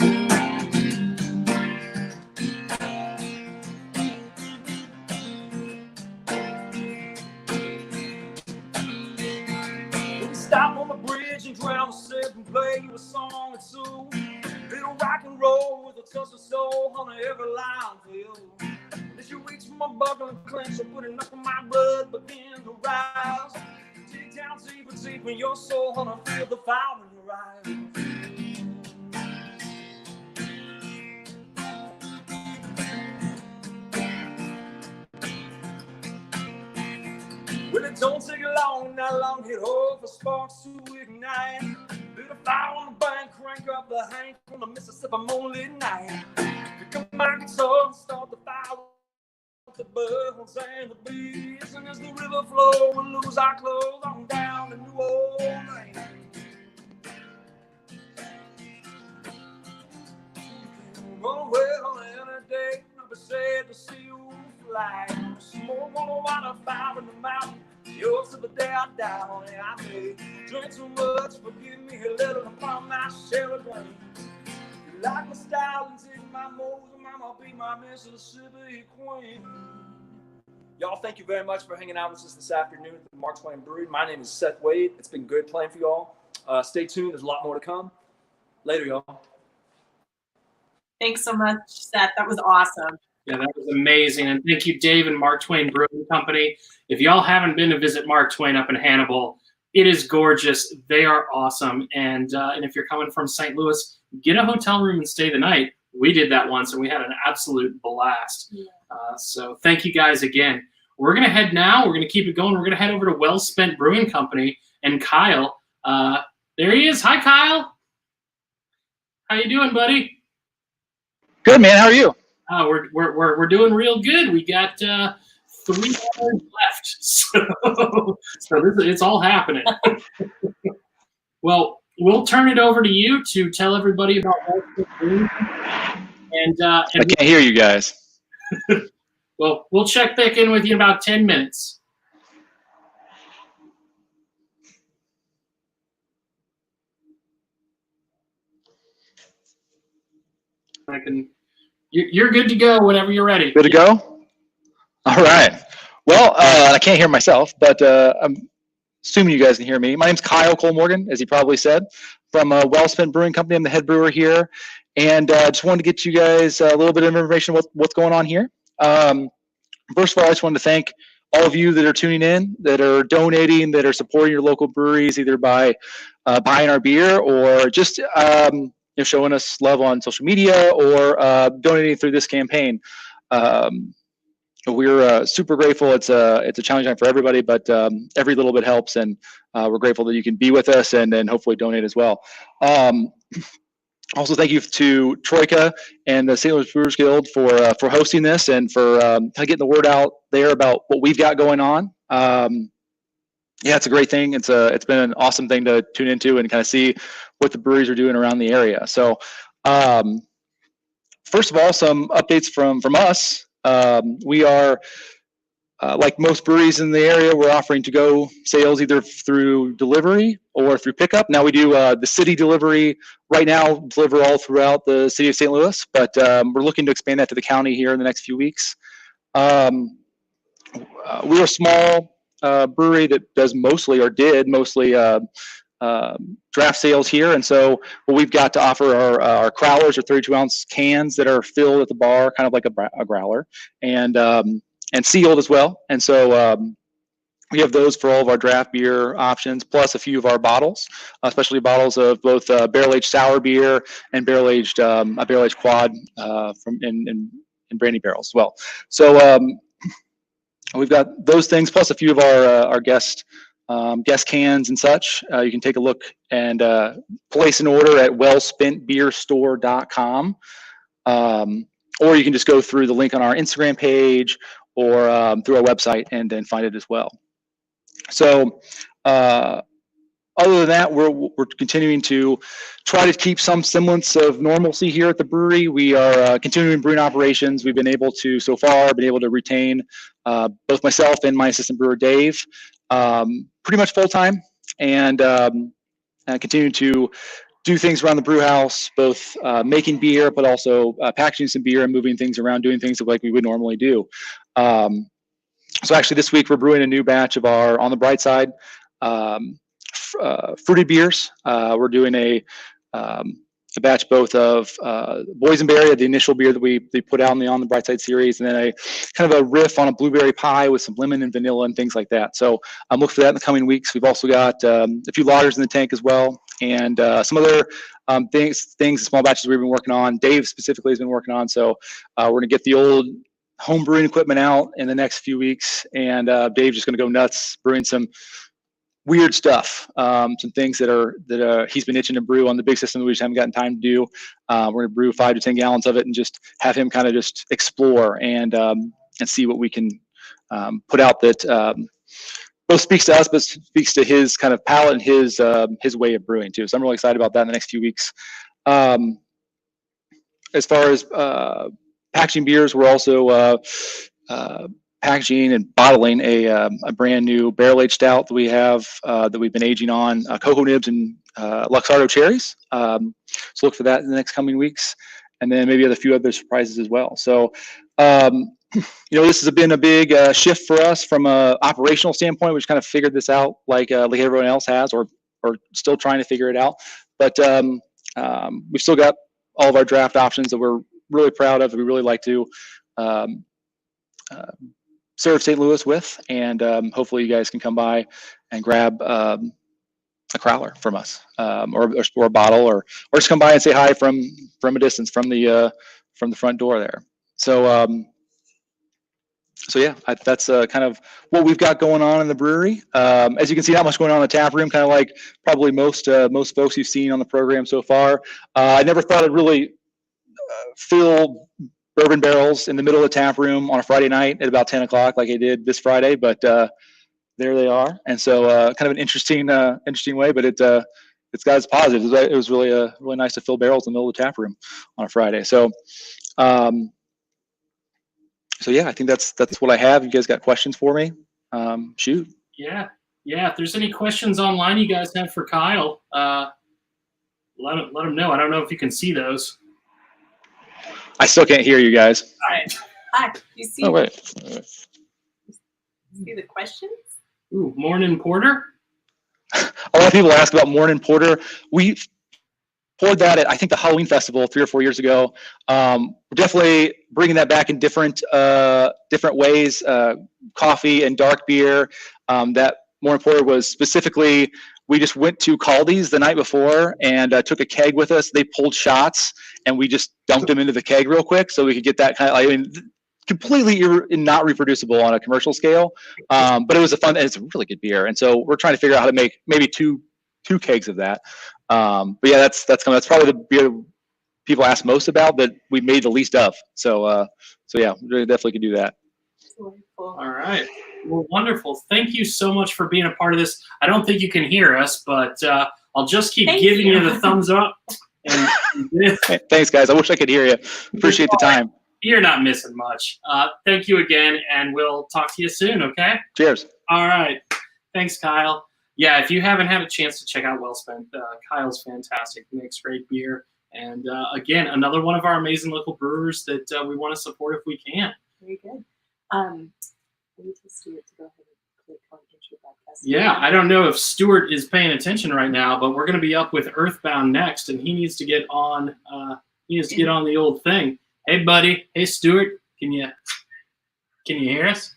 We can stop on the bridge and drown the sip and play you a song or two. Little rock and roll with a touch of soul, honey, every line for you. As you reach for my buckle and clench, I'm putting up in my blood, begin to rise. Dig down deeper, deep in your soul, honey, feel the fire in your eyes. Well, it don't take long, not long, hit home for sparks to ignite. Lit a fire on the bank, crank up the hank on the Mississippi moonlit night. Pick up my guitar and start the fire with the birds and the bees. And as the river flows, we lose our clothes on down to New Orleans. Run away on any day, I'll be sad to see you fly. Smoke on a wildfire in the mountain, yours till the day I die, honey. I may drink too much, forgive me a little, upon my share of grain. You like my style and take my mold, mama be my Mississippi queen. Y'all, thank you very much for hanging out with us this afternoon at the Mark Twain Brewery. My name is Seth Wade. It's been good playing for y'all. Stay tuned. There's a lot more to come. Later, y'all. Thanks so much, Seth. That was awesome. Yeah, that was amazing. And thank you, Dave and Mark Twain Brewing Company. If y'all haven't been to visit Mark Twain up in Hannibal, it is gorgeous. They are awesome. And if you're coming from St. Louis, get a hotel room and stay the night. We did that once, and we had an absolute blast. Yeah. So thank you guys again. We're going to head now. We're going to keep it going. We're going to head over to Well Spent Brewing Company and Kyle. There he is. Hi, Kyle. How you doing, buddy? Good, man. How are you? We're doing real good. We got 3 hours left, so it's all happening. Well, we'll turn it over to you to tell everybody about and I can't hear you guys. Well, we'll check back in with you in about 10 minutes. You're good to go whenever you're ready. Good to go? All right. Well, I can't hear myself, but I'm assuming you guys can hear me. My name's Kyle Cole Morgan, as he probably said, from Well Spent Brewing Company. I'm the head brewer here, and just wanted to get you guys a little bit of information on what's going on here. First of all, I just wanted to thank all of you that are tuning in, that are donating, that are supporting your local breweries, either by buying our beer or just showing us love on social media or donating through this campaign. We're super grateful. It's a challenging time for everybody, but every little bit helps, and we're grateful that you can be with us and hopefully donate as well. Also, thank you to Troika and the St. Louis Brewers Guild for hosting this and for kind of getting the word out there about what we've got going on. Yeah, it's a great thing. It's been an awesome thing to tune into and kind of see what the breweries are doing around the area. So, first of all, some updates from us. We are, like most breweries in the area, we're offering to-go sales either through delivery or through pickup. Now we do the city delivery right now, deliver all throughout the city of St. Louis, but we're looking to expand that to the county here in the next few weeks. We're a small brewery that does mostly, or did mostly, draft sales here, and so what we've got to offer are our crowlers, or 32-ounce cans that are filled at the bar, kind of like a growler, and sealed as well. And so we have those for all of our draft beer options, plus a few of our bottles, especially bottles of both barrel-aged sour beer and barrel-aged quad from in brandy barrels as well. So we've got those things, plus a few of our guest cans and such. You can take a look and place an order at wellspentbeerstore.com, or you can just go through the link on our Instagram page or through our website and then find it as well. So other than that, we're continuing to try to keep some semblance of normalcy here at the brewery. We are continuing brewing operations. We've been able to, so far, retain both myself and my assistant brewer, Dave, pretty much full-time, and continue to do things around the brew house, both making beer, but also packaging some beer and moving things around, doing things like we would normally do. So actually this week we're brewing a new batch of our On the Bright Side fruited beers. We're doing a batch both of boysenberry, the initial beer that we put out in the On the Bright Side series, and then a kind of a riff on a blueberry pie with some lemon and vanilla and things like that. So look for that in the coming weeks. We've also got a few lagers in the tank as well, and some other things, small batches we've been working on. Dave specifically has been working on. So we're gonna get the old home brewing equipment out in the next few weeks, and Dave's just gonna go nuts brewing some weird stuff, some things that he's been itching to brew on the big system that we just haven't gotten time to do. We're gonna brew 5 to 10 gallons of it and just have him kind of just explore and see what we can put out that both speaks to us, but speaks to his kind of palate and his way of brewing too. So I'm really excited about that in the next few weeks. As far as packaging beers, we're also packaging and bottling a brand new barrel-aged stout that we have that we've been aging on cocoa nibs and Luxardo cherries. So look for that in the next coming weeks, and then maybe a few other surprises as well. So this has been a big shift for us from a operational standpoint. We've kind of figured this out like everyone else has, or still trying to figure it out. But we've still got all of our draft options that we're really proud of. We really like to serve St. Louis with, and hopefully you guys can come by and grab a crowler from us, or a bottle, or just come by and say hi from a distance, from the front door there. So yeah, that's kind of what we've got going on in the brewery. As you can see, not much going on in the tap room, kind of like probably most folks you've seen on the program so far. I never thought I'd really fill bourbon barrels in the middle of the tap room on a Friday night at about 10 o'clock like I did this Friday, but there they are. And so kind of an interesting way, but it's got its positives. It was really nice to fill barrels in the middle of the tap room on a Friday. So yeah, I think that's what I have. You guys got questions for me? Shoot. Yeah. If there's any questions online you guys have for Kyle, let him know. I don't know if you can see those. I still can't hear you guys. Hi. You see? Oh wait. See the questions? Ooh, Morning Porter. A lot of people ask about Morning Porter. We poured that at, I think, the Halloween festival 3 or 4 years ago. We're definitely bringing that back in different ways. Coffee and dark beer. That Morning Porter was specifically, we just went to Caldi's the night before and took a keg with us. They pulled shots and we just dumped them into the keg real quick so we could get that kind of, completely not reproducible on a commercial scale. But it was it's a really good beer. And so we're trying to figure out how to make maybe two kegs of that. But yeah, that's probably the beer people ask most about that we made the least of. So yeah, we definitely could do that. All right. Well, wonderful. Thank you so much for being a part of this. I don't think you can hear us, but I'll just keep giving you the thumbs up. And thanks, guys. I wish I could hear you. Appreciate the time. You're not missing much. Thank you again, and we'll talk to you soon, okay? Cheers. All right. Thanks, Kyle. Yeah, if you haven't had a chance to check out Wellspent, Kyle's fantastic. He makes great beer. And again, another one of our amazing local brewers that we want to support if we can. Very good. Maybe tell Stuart to go ahead and click on intro broadcast. Yeah, I don't know if Stuart is paying attention right now, but we're going to be up with Earthbound next, and he needs to get on. The old thing. Hey, buddy. Hey, Stuart. Can you hear us?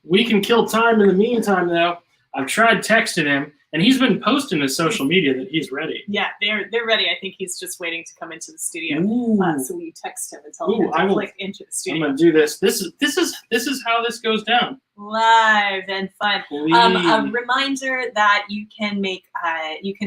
We can kill time in the meantime, though. I've tried texting him, and he's been posting to social media that he's ready. Yeah, they're ready. I think he's just waiting to come into the studio. So we text him and tell him to click into the studio. I'm gonna do this. This is how this goes down. Live and fun. A reminder that you can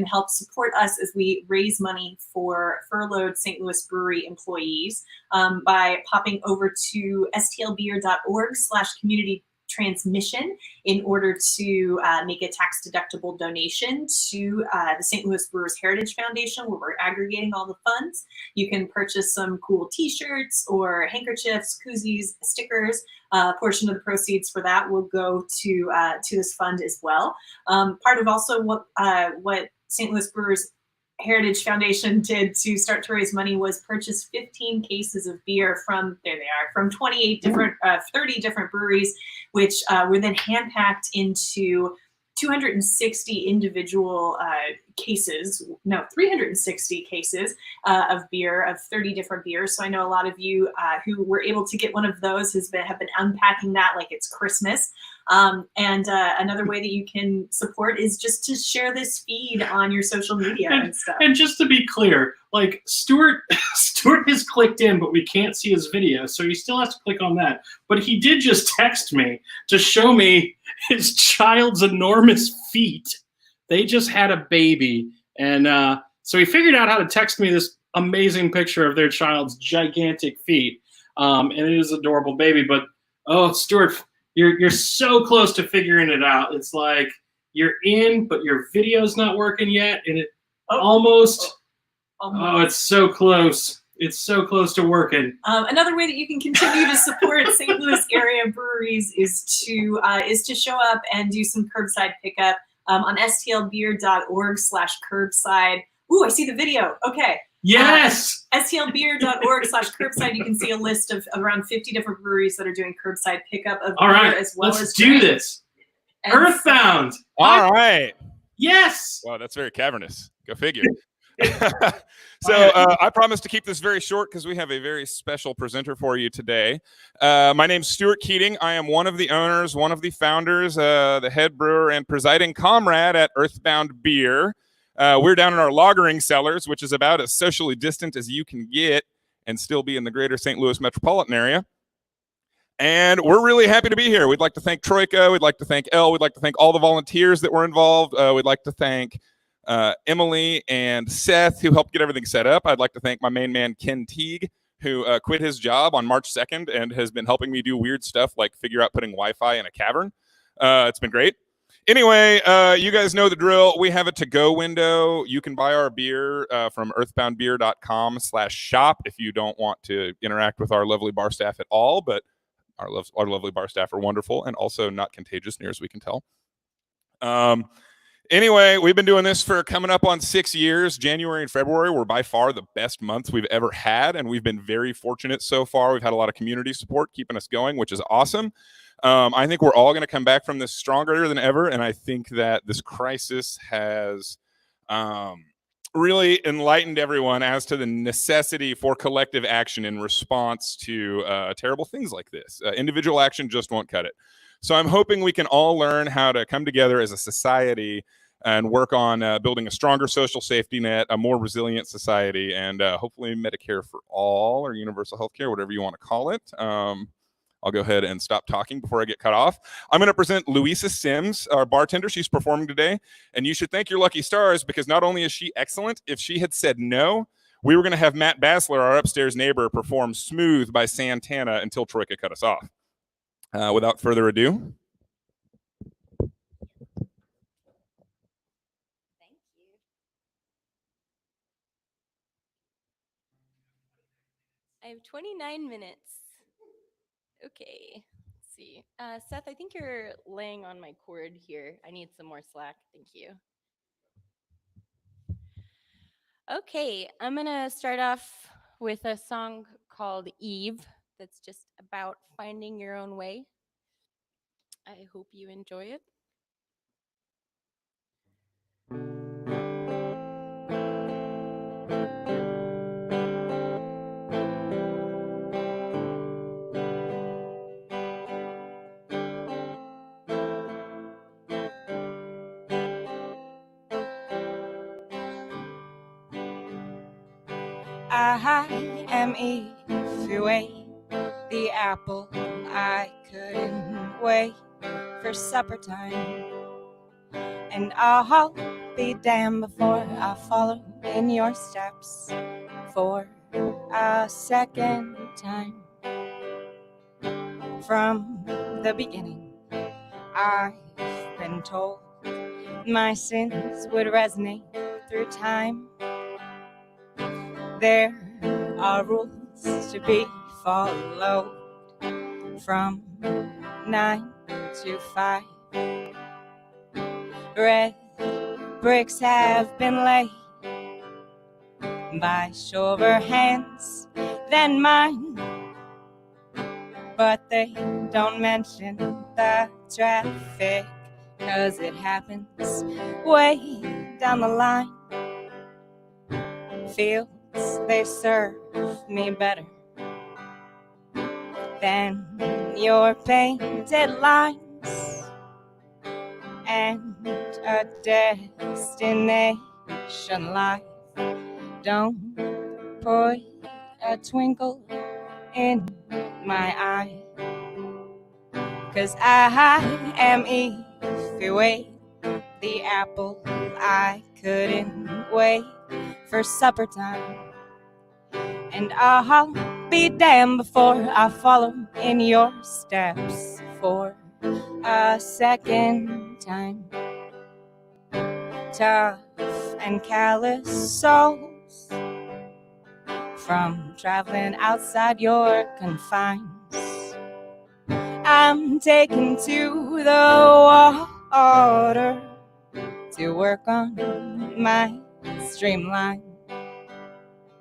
help support us as we raise money for furloughed St. Louis Brewery employees by popping over to stlbeer.org/community transmission in order to make a tax-deductible donation to the St. Louis Brewers Heritage Foundation, where we're aggregating all the funds. You can purchase some cool t-shirts or handkerchiefs, koozies, stickers. A portion of the proceeds for that will go to this fund as well. Part of also what St. Louis Brewers Heritage Foundation did to start to raise money was purchase 15 cases of beer from 30 different breweries, which were then hand packed into 260 individual 360 cases of beer, of 30 different beers. So I know a lot of you who were able to get one of those have been unpacking that like it's Christmas. And another way that you can support is just to share this feed on your social media and stuff. And just to be clear, like Stuart has clicked in, but we can't see his video, so he still has to click on that. But he did just text me to show me his child's enormous feet. They just had a baby, and so he figured out how to text me this amazing picture of their child's gigantic feet, and it is an adorable baby. But oh, Stuart, you're so close to figuring it out. It's like you're in, but your video's not working yet, and it almost. Oh, it's so close. It's so close to working. Another way that you can continue to support St. Louis area breweries is to show up and do some curbside pickup on stlbeer.org/curbside. Ooh, I see the video. Okay. Yes. stlbeer.org/curbside. You can see a list of around 50 different breweries that are doing curbside pickup of All beer right, as well let's as do drink. this. Earthbound. All right. Yes. Wow, that's very cavernous. Go figure. So I promise to keep this very short because we have a very special presenter for you today. My name's Stuart Keating. I am one of the owners, one of the founders, the head brewer and presiding comrade at Earthbound Beer. We're down in our lagering cellars, which is about as socially distant as you can get and still be in the greater St. Louis metropolitan area. And we're really happy to be here. We'd like to thank Troika. We'd like to thank Elle. We'd like to thank all the volunteers that were involved. We'd like to thank Emily and Seth, who helped get everything set up. I'd like to thank my main man, Ken Teague, who quit his job on March 2nd and has been helping me do weird stuff like figure out putting Wi-Fi in a cavern. It's been great. Anyway, you guys know the drill. We have a to-go window. You can buy our beer from earthboundbeer.com/shop if you don't want to interact with our lovely bar staff at all, but our lovely bar staff are wonderful and also not contagious near as we can tell. Anyway, we've been doing this for coming up on 6 years. January and February were by far the best months we've ever had, and we've been very fortunate so far. We've had a lot of community support keeping us going, which is awesome. I think we're all going to come back from this stronger than ever, and I think that this crisis has really enlightened everyone as to the necessity for collective action in response to terrible things like this. Individual action just won't cut it. So I'm hoping we can all learn how to come together as a society and work on building a stronger social safety net, a more resilient society, and hopefully Medicare for all or universal health care, whatever you want to call it. I'll go ahead and stop talking before I get cut off. I'm going to present Louisa Sims, our bartender. She's performing today, and you should thank your lucky stars because not only is she excellent, if she had said no, we were going to have Matt Basler, our upstairs neighbor, perform Smooth by Santana until Troika cut us off. Without further ado. I have 29 minutes. Okay, let's see. Seth, I think you're laying on my cord here. I need some more slack. Thank you. Okay, I'm going to start off with a song called Eve that's just about finding your own way. I hope you enjoy it. I am Eve who ate the apple. I couldn't wait for supper time. And I'll be damned before I follow in your steps for a second time. From the beginning, I've been told my sins would resonate through time. There are rules to be followed from 9 to 5. Red bricks have been laid by surer hands than mine, but they don't mention the traffic, 'cause it happens way down the line. Fields, they serve me better than your painted lines, and a destination life don't put a twinkle in my eye. 'Cause I am Eve who ate the apple. I couldn't wait for supper time. And I'll be damned before I follow in your steps for a second time. Tough and callous souls from traveling outside your confines, I'm taken to the water to work on my streamline.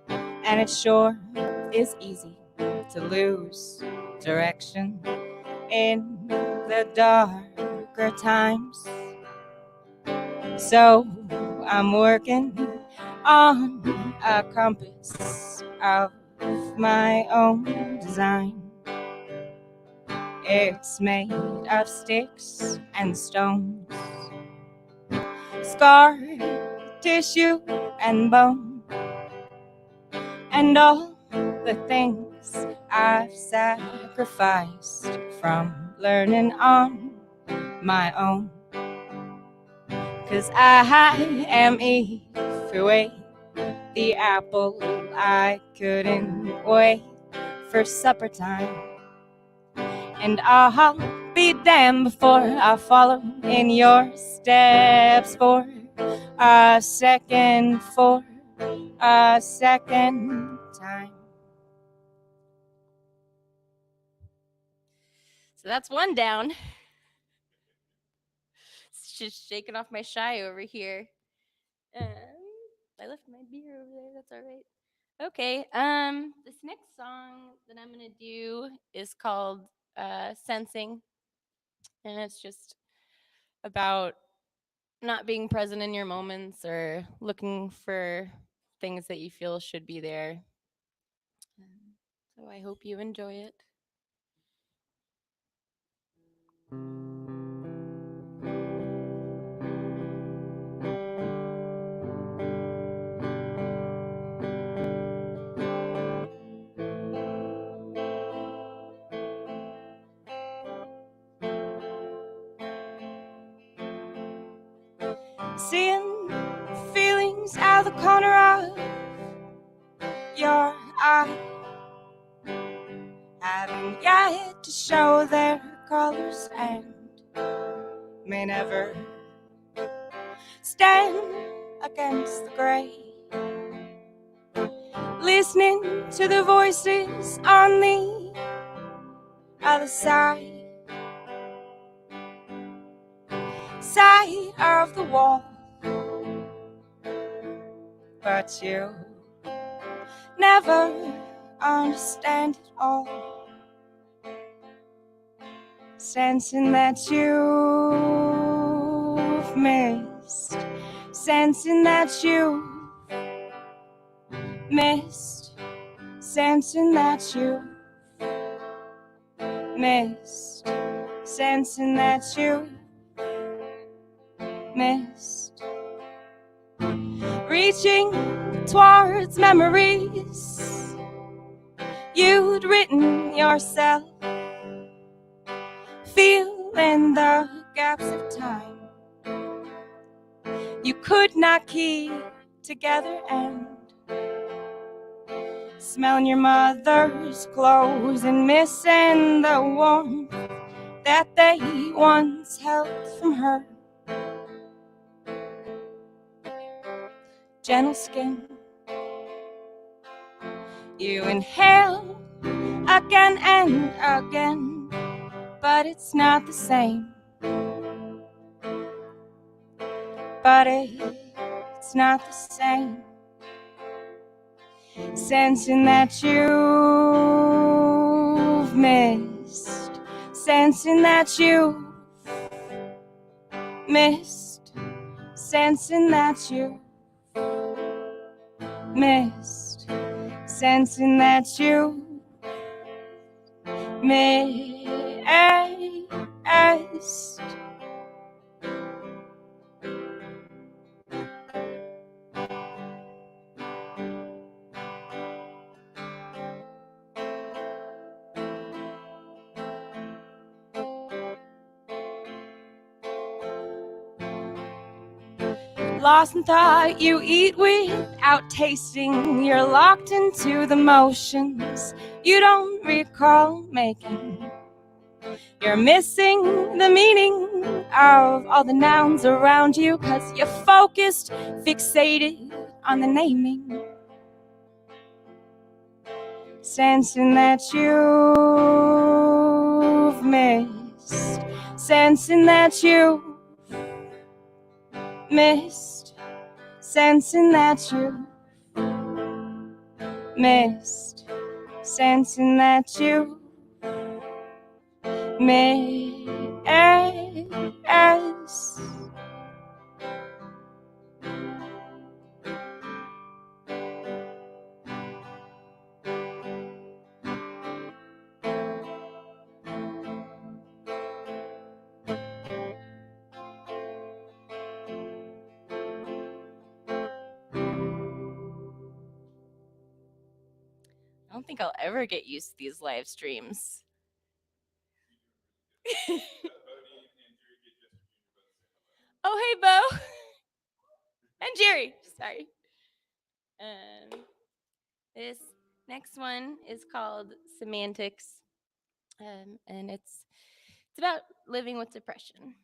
And it sure is easy to lose direction in the darker times. So I'm working on a compass of my own design. It's made of sticks and stones, scar tissue and bone, and all the things I've sacrificed from learning on my own. 'Cause I am Eve who ate the apple. I couldn't wait for supper time. And I'll be damned before I follow in your steps for a second time. So that's one down. It's just shaking off my shy over here. I left my beer over there. That's all right. Okay. This next song that I'm gonna do is called "Sensing," and it's just about not being present in your moments or looking for things that you feel should be there. So I hope you enjoy it. Seeing feelings out of the corner of your eye, having yet to show their colors, and may never stand against the gray. Listening to the voices on the other side of the wall, but you never understand it all. sensing that you've missed, sensing that you've missed, sensing that you've missed, sensing that you've missed, reaching towards memories you'd written yourself, feeling the gaps of time you could not keep together, and smelling your mother's clothes and missing the warmth that they once held from her gentle skin. You inhale again and again, but it's not the same. But it's not the same. Sensing that you've missed, sensing that you've missed, sensing that you've missed, sensing that you've missed. Lost in thought you eat without tasting. You're locked into the motions you don't recall making. You're missing the meaning of all the nouns around you, 'cause you're focused, fixated on the naming. Sensing that you've missed, sensing that you've missed, sensing that you've missed, sensing that you've missed. I don't think I'll ever get used to these live streams. Oh, hey, Bo. And Jerry. Sorry. This next one is called Semantics. And it's about living with depression.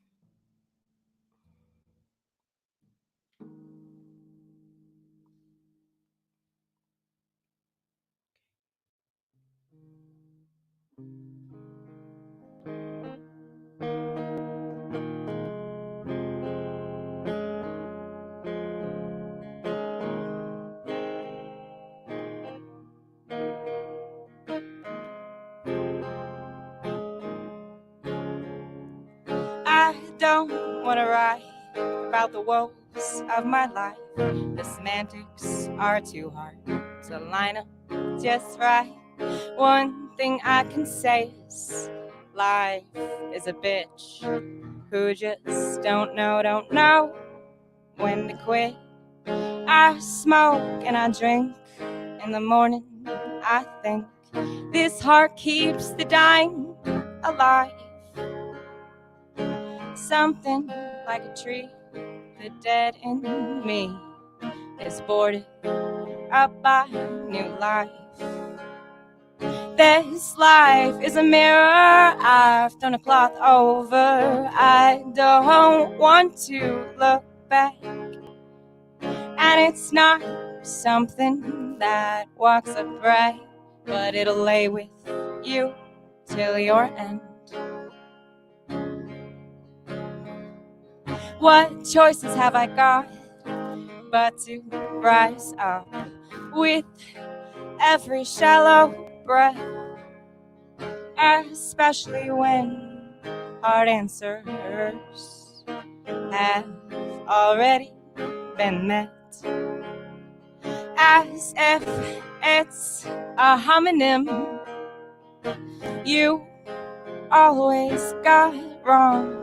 I don't want to write about the woes of my life. The semantics are too hard to line up just right. One thing I can say is life is a bitch who just don't know when to quit. I smoke and I drink in the morning. I think this heart keeps the dying alive. Something like a tree, the dead in me is boarded up by new life. This life is a mirror I've thrown a cloth over. I don't want to look back, and it's not something that walks upright, but it'll lay with you till your end. What choices have I got but to rise up with every shallow breath, especially when hard answers have already been met, as if it's a homonym you always got wrong.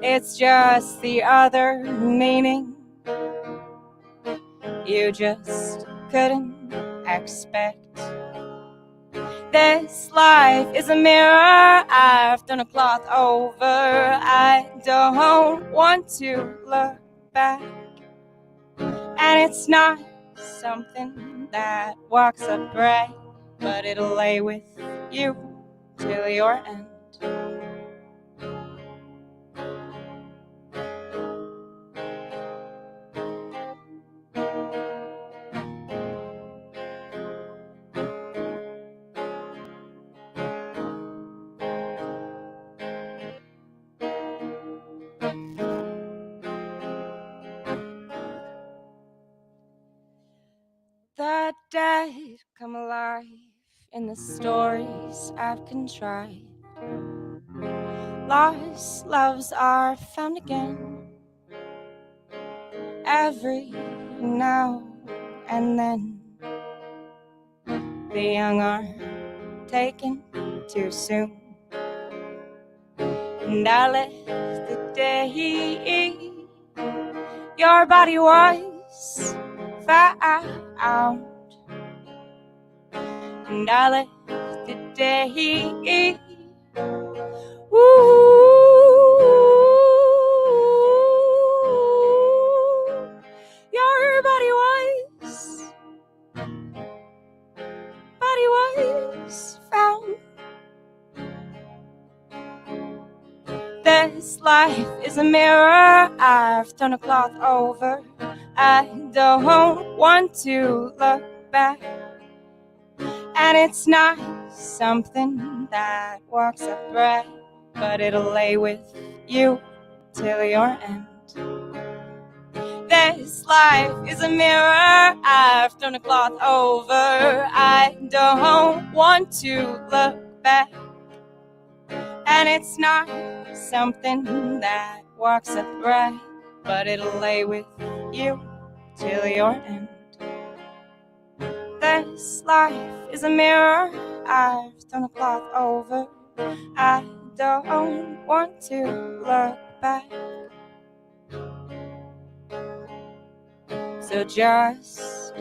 It's just the other meaning you just couldn't expect. This life is a mirror I've thrown a cloth over. I don't want to look back, and it's not something that walks upright, but it'll lay with you till your end. The dead come alive in the stories I've contrived. Lost loves are found again every now and then. The young are taken too soon, and I left the day your body was found, and I left the day. Ooh, your body was found. This life is a mirror I've thrown a cloth over. I don't want to look back, and it's not something that walks upright, but it'll lay with you till your end. This life is a mirror I've thrown a cloth over. I don't want to look back, and it's not something that walks upright, but it'll lay with you till your end. This life is a mirror I've thrown a cloth over. I don't want to look back, so just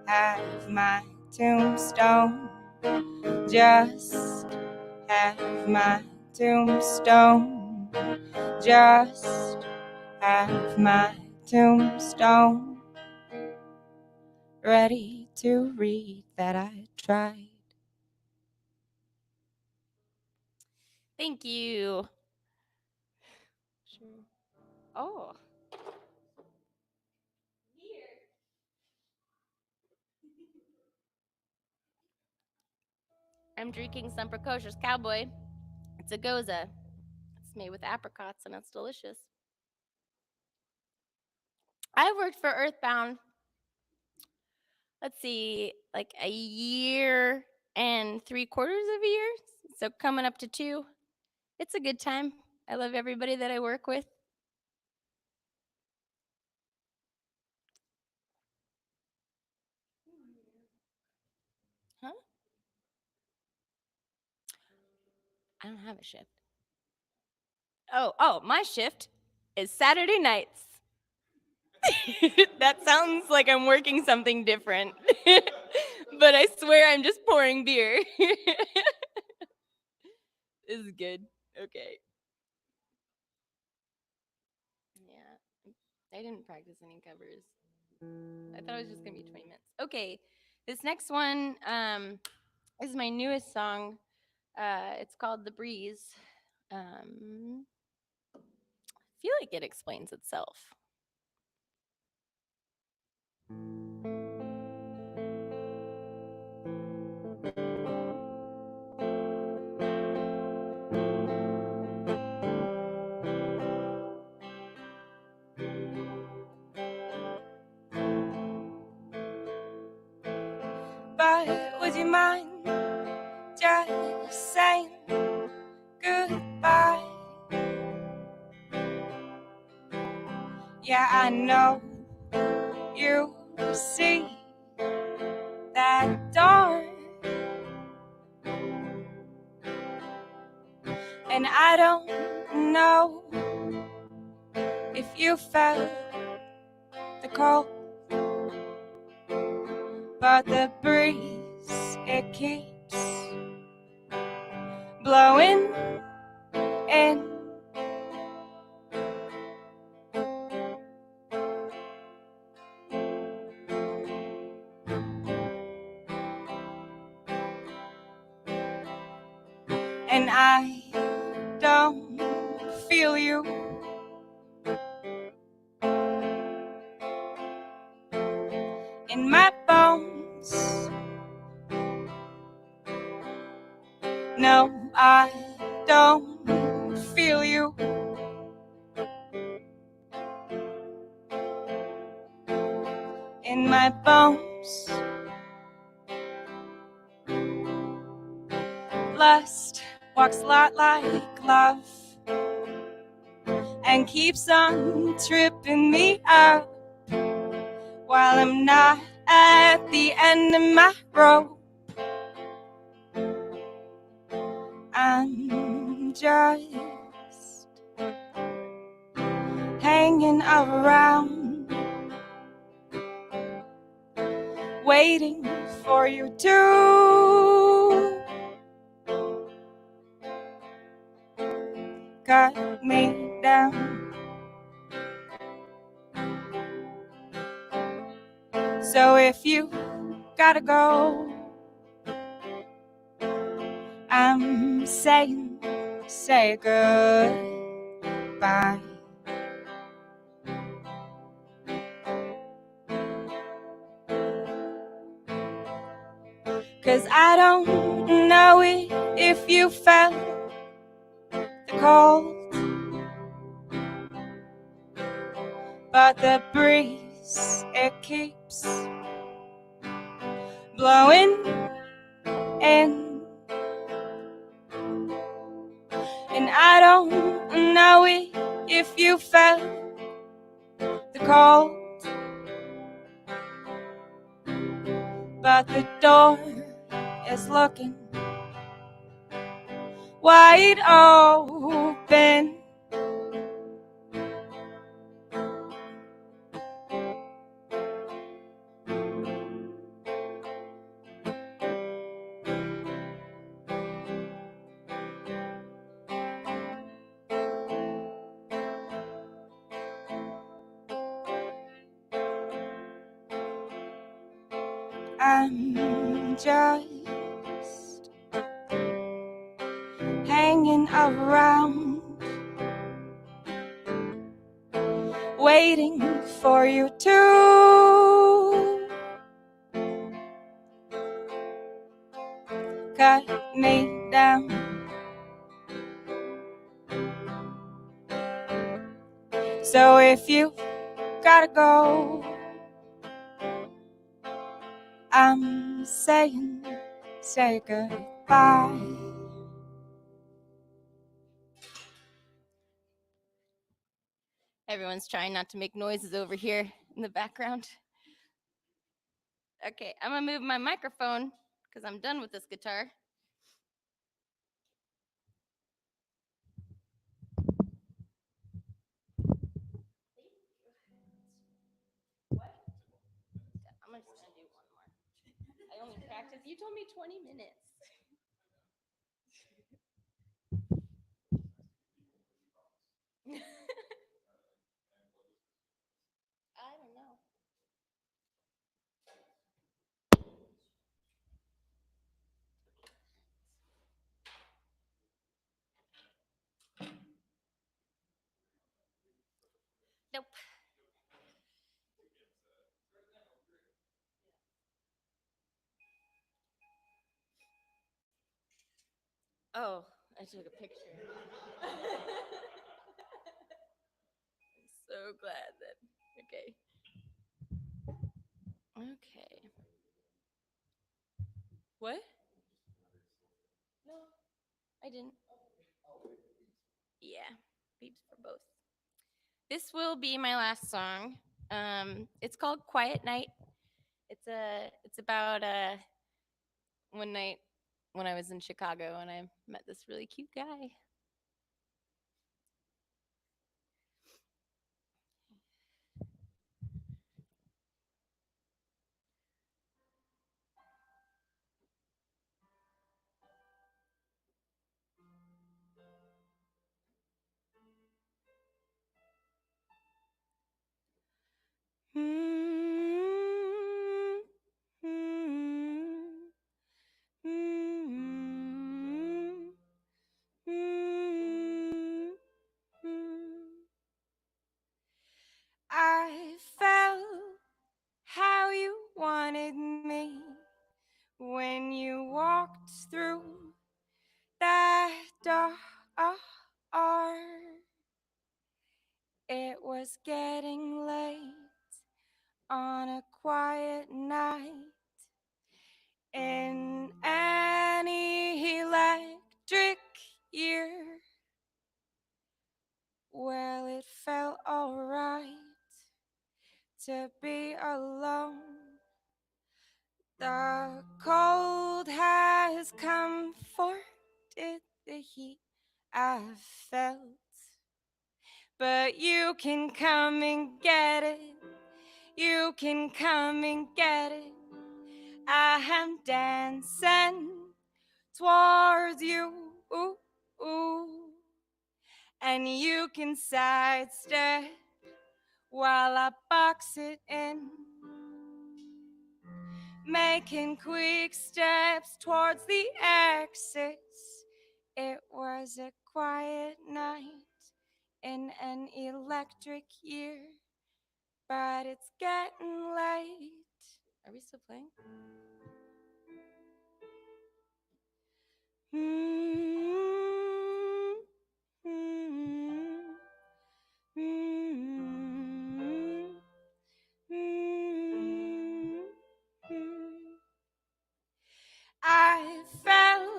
have my tombstone. Just have my tombstone. Just have my tombstone. Ready to read that I tried. Thank you. Sure. Oh. I'm drinking some Precocious Cowboy. It's a goza. It's made with apricots and it's delicious. I worked for Earthbound, let's see, like a year and 3/4 of a year. So coming up to 2. It's a good time. I love everybody that I work with. Huh? I don't have a shift. Oh, my shift is Saturday nights. That sounds like I'm working something different. But I swear I'm just pouring beer. This is good. Okay. Yeah. I didn't practice any covers. I thought it was just going to be 20 minutes. Okay. This next one is my newest song. It's called The Breeze. I feel like it explains itself. But would you mind just saying goodbye Yeah, I know you see that door, and I don't know if you felt the cold, but the breeze, it keeps blowing in. And I don't feel you in my bones. No, I don't feel you in my bones. Lust walks a lot like love and keeps on tripping me up while I'm not at the end of my rope. I'm just hanging around, waiting for you to cut me down. So if you gotta go, I'm saying, say goodbye. Cause I don't know if you felt the cold, but the breeze, it keeps blowing in. And I don't know if you felt the cold, but the door is looking wide open. I'm just hanging around, waiting for you to cut me down. So if you gotta go, I'm saying, say goodbye. Everyone's trying not to make noises over here in the background. Okay, I'm gonna move my microphone because I'm done with this guitar. I'm just gonna do one more. I only practiced. You told me 20 minutes. I don't know. Nope. Oh, I took a picture. I'm so glad that. Okay. Okay. What? No, I didn't. Yeah, beeps for both. This will be my last song. It's called Quiet Night. It's about one night when I was in Chicago and I met this really cute guy. I felt how you wanted me when you walked through that door. It was getting late on a quiet night in an electric year. Well, it felt alright to be alone. The cold has comforted the heat I felt, but you can come and get it. You can come and get it. I am dancing towards you, ooh, ooh. And you can sidestep while I box it in, making quick steps towards the exits. It was a quiet night in an electric year, but it's getting late. Are we still playing? I felt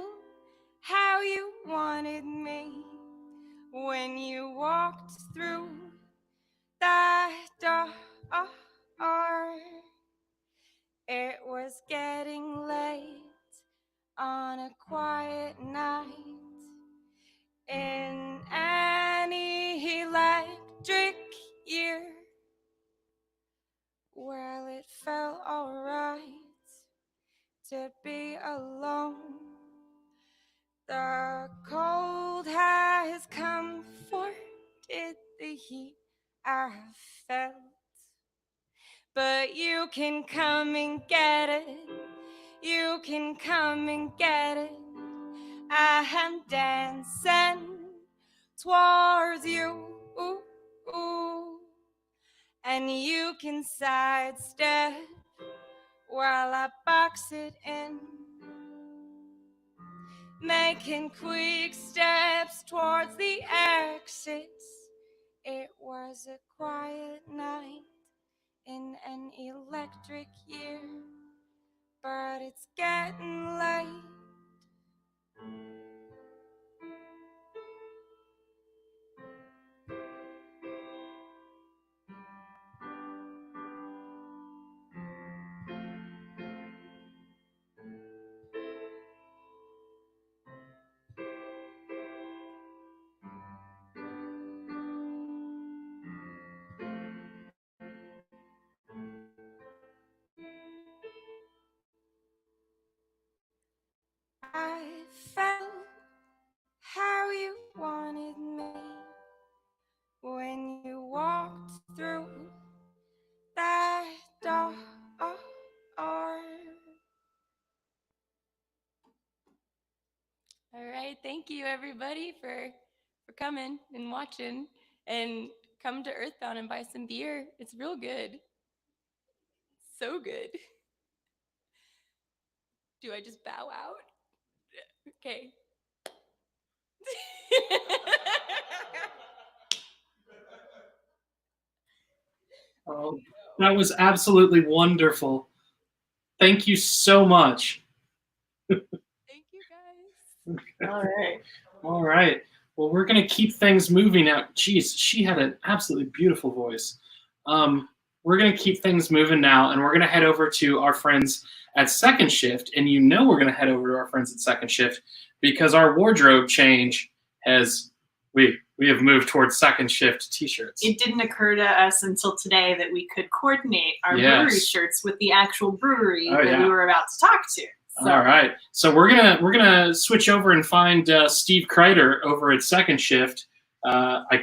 how you wanted me when you walked through that door. It was getting late on a quiet night in an electric year. Well, it felt alright to be alone. The cold has comforted the heat I felt, but you can come and get it. You can come and get it. I am dancing towards you, ooh, ooh. And you can sidestep while I box it in, making quick steps towards the exits. It was a quiet night in an electric year, but it's getting late. I felt how you wanted me when you walked through that door. All right, thank you everybody for coming and watching, and come to Earthbound and buy some beer. It's real good. So good. Do I just bow out? Okay. Oh, that was absolutely wonderful. Thank you so much. Thank you guys. All right. All right. Well, we're going to keep things moving now. Jeez, she had an absolutely beautiful voice. We're going to keep things moving now, and we're going to head over to our friends at Second Shift. And you know we're going to head over to our friends at Second Shift because our wardrobe change has we have moved towards Second Shift t-shirts. It didn't occur to us until today that we could coordinate our brewery shirts with the actual brewery that we were about to talk to. So. All right, so we're gonna switch over and find Steve Kreider over at Second Shift. I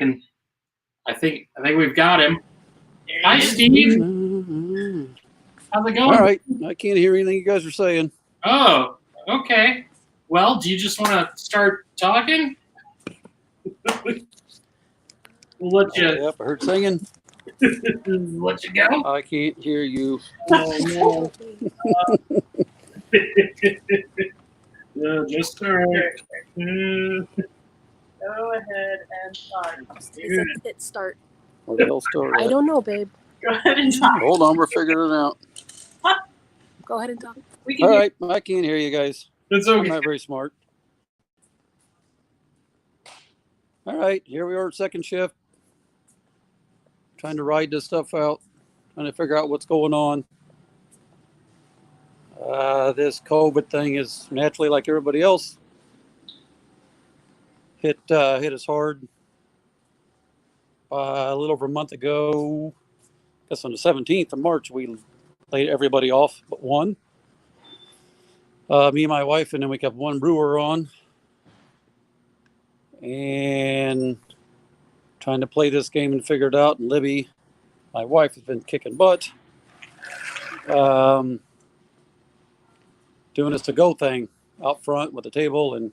think we've got him. Hi, Steve. How's it going? All right, I can't hear anything you guys are saying. Oh, okay. Well, do you just want to start talking? We'll let you. Yep, I heard singing. Let you go. I can't hear you. Oh, no. No, just start. Go ahead and start. Hit start. Where the hell start I at? don't know, babe. Go ahead and talk. Hold on, we're figuring it out. Go ahead and talk. All right, I can't hear you guys. It's okay. I'm not very smart. All right, here we are at Second Shift. Trying to ride this stuff out. Trying to figure out what's going on. This COVID thing is naturally, like everybody else, hit us hard. A little over a month ago, I guess on the 17th of March, we laid everybody off but one. Me and my wife, and then we kept one brewer on. And trying to play this game and figure it out. And Libby, my wife, has been kicking butt. Doing this to-go thing out front with the table. And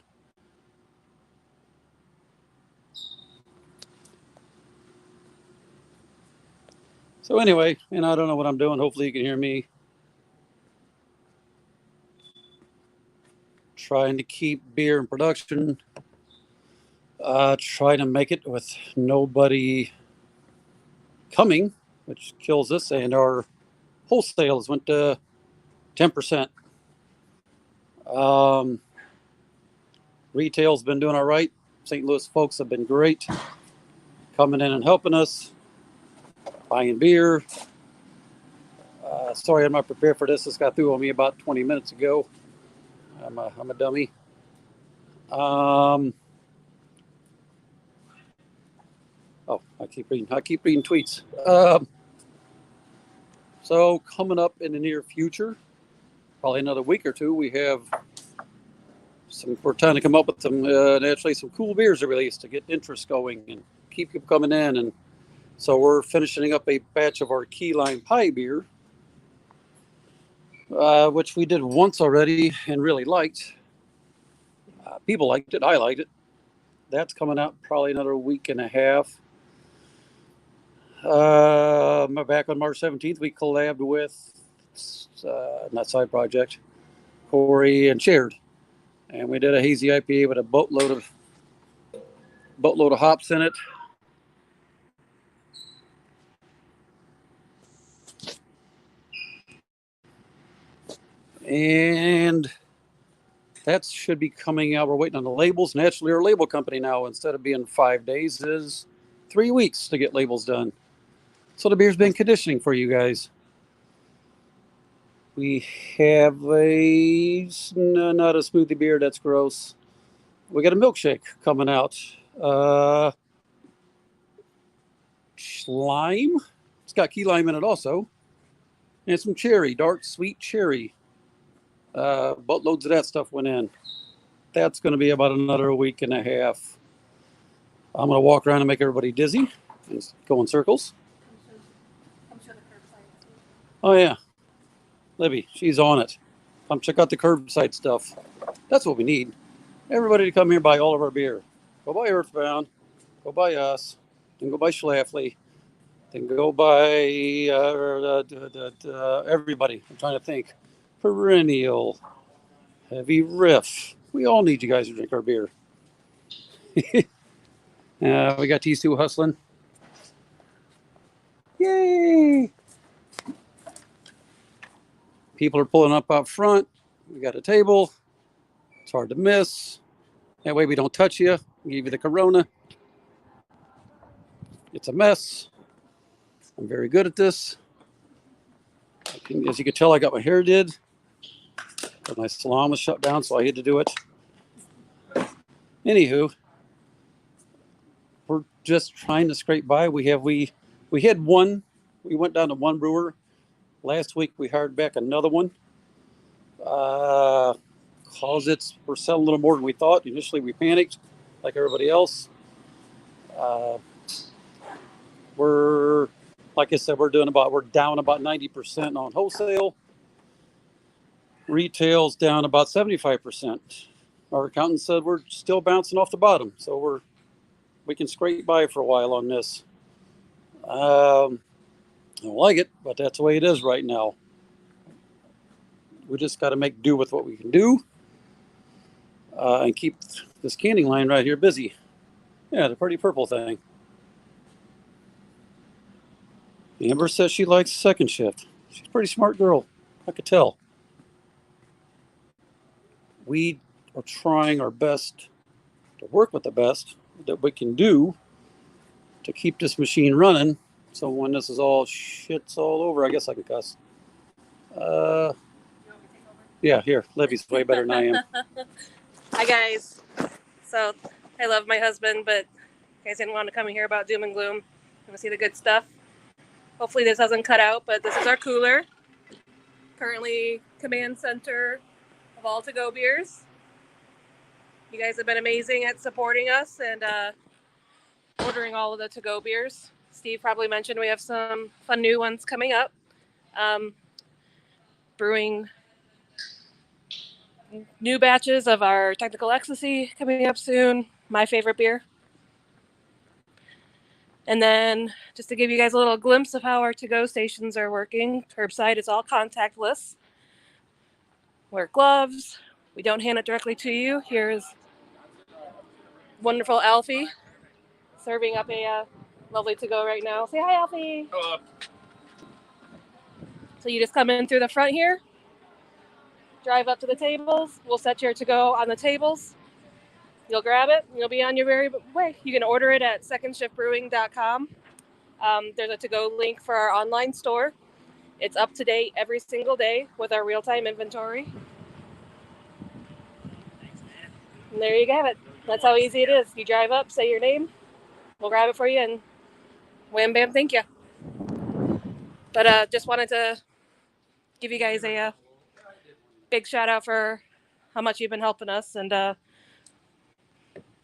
so anyway, and I don't know what I'm doing. Hopefully you can hear me. Trying to keep beer in production. Trying to make it with nobody coming, which kills us. And our wholesales went to 10%. Retail's been doing all right. St. Louis folks have been great, coming in and helping us, buying beer. Sorry, I'm not prepared for this. This got through on me about 20 minutes ago. I'm a dummy. Oh, I keep reading tweets. So coming up in the near future, probably another week or two, we have we're trying to come up with some naturally some cool beers to release to get interest going and keep people coming in. And so we're finishing up a batch of our key lime pie beer, which we did once already and really liked. People liked it. I liked it. That's coming out probably another week and a half. Back on March 17th, we collabed with not side project, Corey and Shared, and we did a hazy IPA with a boatload of hops in it. And that should be coming out. We're waiting on the labels. Naturally, our label company now, instead of being 5 days, is 3 weeks to get labels done. So the beer's been conditioning for you guys. We have not a smoothie beer. That's gross. We got a milkshake coming out. Lime. It's got key lime in it also. And some cherry, dark sweet cherry. Boatloads of that stuff went in. That's going to be about another week and a half. I'm going to walk around and make everybody dizzy and go in circles. Oh, yeah. Libby, she's on it. Come check out the curbside stuff. That's what we need. Everybody to come here buy all of our beer. Go buy Earthbound. Go buy us. Then go buy Schlafly. Then go buy everybody. I'm trying to think. Perennial. Heavy Riff. We all need you guys to drink our beer. We got these two hustling. Yay! People are pulling up out front. We got a table. It's hard to miss. That way we don't touch you. Give you the Corona. It's a mess. I'm very good at this. As you can tell, I got my hair did. But my salon was shut down, so I had to do it. Anywho, we're just trying to scrape by. We had one. We went down to one brewer. Last week we hired back another one. We're selling a little more than we thought. Initially we panicked, like everybody else. We're like I said, we're down about 90% on wholesale. Retail's down about 75%. Our accountant said we're still bouncing off the bottom, so we can scrape by for a while on this. I don't like it, but that's the way it is right now. We just got to make do with what we can do and keep this canning line right here busy. Yeah, the pretty purple thing. Amber says she likes second shift. She's a pretty smart girl. I could tell. We are trying our best to work with the best that we can do to keep this machine running. So when this is all shit's all over, I guess I can cuss. Yeah, here. Libby's way better than I am. Hi, guys. So I love my husband, but you guys didn't want to come in here about doom and gloom. You want to see the good stuff. Hopefully this doesn't cut out, but this is our cooler. Currently command center of all to-go beers. You guys have been amazing at supporting us and ordering all of the to-go beers. Steve probably mentioned we have some fun new ones coming up. Brewing new batches of our Technical Ecstasy coming up soon. My favorite beer. And then just to give you guys a little glimpse of how our to-go stations are working, curbside is all contactless. Wear gloves. We don't hand it directly to you. Here's wonderful Alfie serving up a lovely to-go right now. Say hi, Alfie. Hello. So you just come in through the front here, drive up to the tables. We'll set your to-go on the tables. You'll grab it. You'll be on your very way. You can order it at secondshiftbrewing.com. There's a to-go link for our online store. It's up to date every single day with our real-time inventory. And there you have it. That's how easy it is. You drive up, say your name, we'll grab it for you, and wham, bam, thank you. But just wanted to give you guys a big shout out for how much you've been helping us, and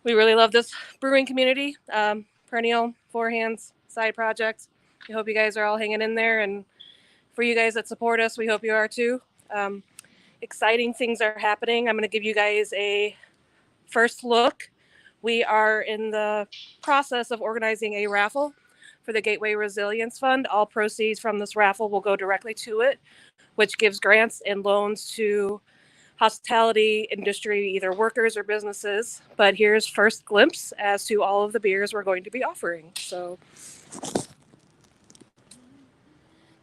we really love this brewing community. Perennial, Four Hands, side project. We hope you guys are all hanging in there, and for you guys that support us, we hope you are too. Exciting things are happening. I'm going to give you guys a first look. We are in the process of organizing a raffle for the Gateway Resilience Fund. All proceeds from this raffle will go directly to it, which gives grants and loans to hospitality industry, either workers or businesses. But here's first glimpse as to all of the beers we're going to be offering. So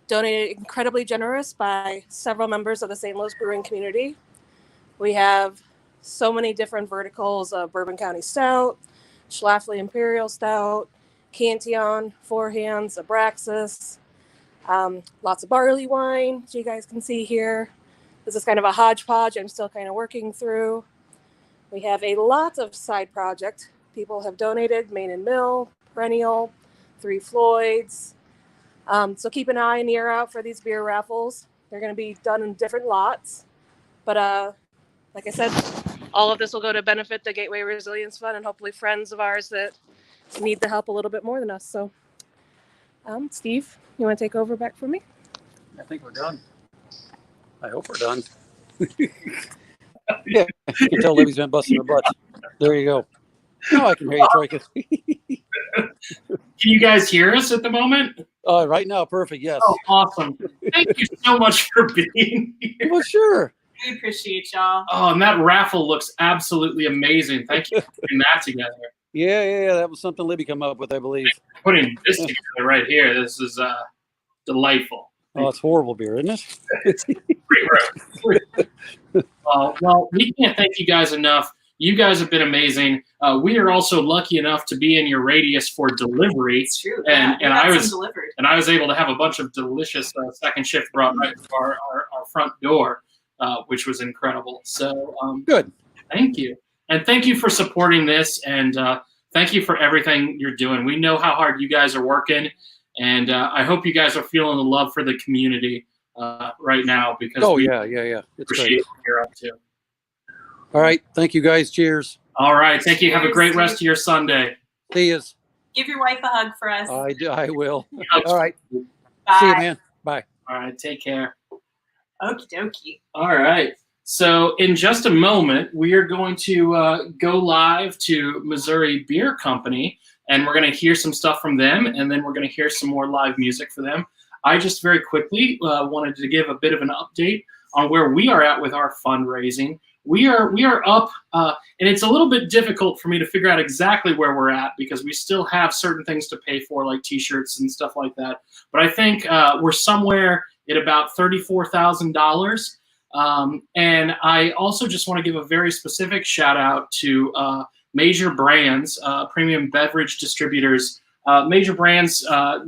donated incredibly generous by several members of the St. Louis brewing community. We have so many different verticals of Bourbon County Stout, Schlafly Imperial Stout, Cantillon, Four Hands, Abraxas, lots of barley wine, as you guys can see here. This is kind of a hodgepodge I'm still kind of working through. We have a lot of side project. People have donated, Main and Mill, Perennial, Three Floyds. So keep an eye and ear out for these beer raffles. They're going to be done in different lots. But like I said, all of this will go to benefit the Gateway Resilience Fund and hopefully friends of ours that need the help a little bit more than us. So, Steve, you want to take over back from me? I think we're done. I hope we're done. Yeah, you can tell Libby's been busting her butt. There you go. Now I can hear you, Troika. Can you guys hear us at the moment? Right now, perfect, yes. Oh, awesome. Thank you so much for being here. Well, sure. We appreciate y'all. Oh, and that raffle looks absolutely amazing. Thank you for putting that together. Yeah, that was something Libby came up with, I believe. Putting this together right here, this is delightful. Oh, it's horrible beer, isn't it? Well, we can't thank you guys enough You guys have been amazing. We are also lucky enough to be in your radius for delivery. It's true. And I was able to have a bunch of delicious second shift brought right to our front door, which was incredible. So good. Thank you. And thank you for supporting this. And thank you for everything you're doing. We know how hard you guys are working. And I hope you guys are feeling the love for the community right now, because yeah. It's appreciate great. what you're up to. All right. Thank you, guys. Cheers. All right. Thank you. Have a Cheers. great rest of your Sunday. See you. Give your wife a hug for us. I will. All right. Bye. See you, man. Bye. All right. Take care. Okie dokie. All right. So in just a moment, we are going to go live to Missouri Beer Company, and we're going to hear some stuff from them, and then we're going to hear some more live music for them. I just very quickly wanted to give a bit of an update on where we are at with our fundraising. We are up, and it's a little bit difficult for me to figure out exactly where we're at, because we still have certain things to pay for, like T-shirts and stuff like that. But I think we're somewhere at about $34,000. And I also just want to give a very specific shout out to Major Brands, premium beverage distributors. Major Brands,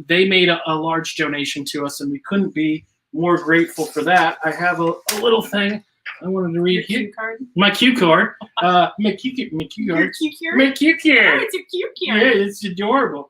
they made a large donation to us, and we couldn't be more grateful for that. I have a little thing I wanted to read here. My cue card. My cue card. My cue card. Oh, it's a cute card. Yeah, it's adorable.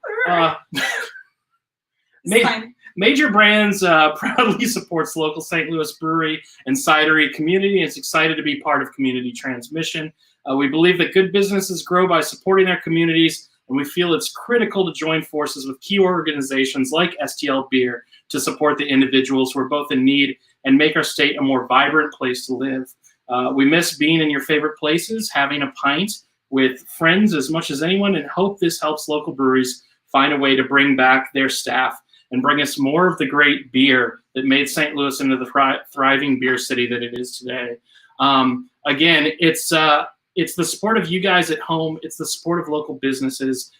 Major Brands proudly supports local St. Louis brewery and cidery community, and is excited to be part of community transmission. We believe that good businesses grow by supporting their communities, and we feel it's critical to join forces with key organizations like STLBEER to support the individuals who are both in need and make our state a more vibrant place to live. We miss being in your favorite places, having a pint with friends as much as anyone, and hope this helps local breweries find a way to bring back their staff and bring us more of the great beer that made St. Louis into the thriving beer city that it is today. Again, it's the support of you guys at home. It's the support of local businesses,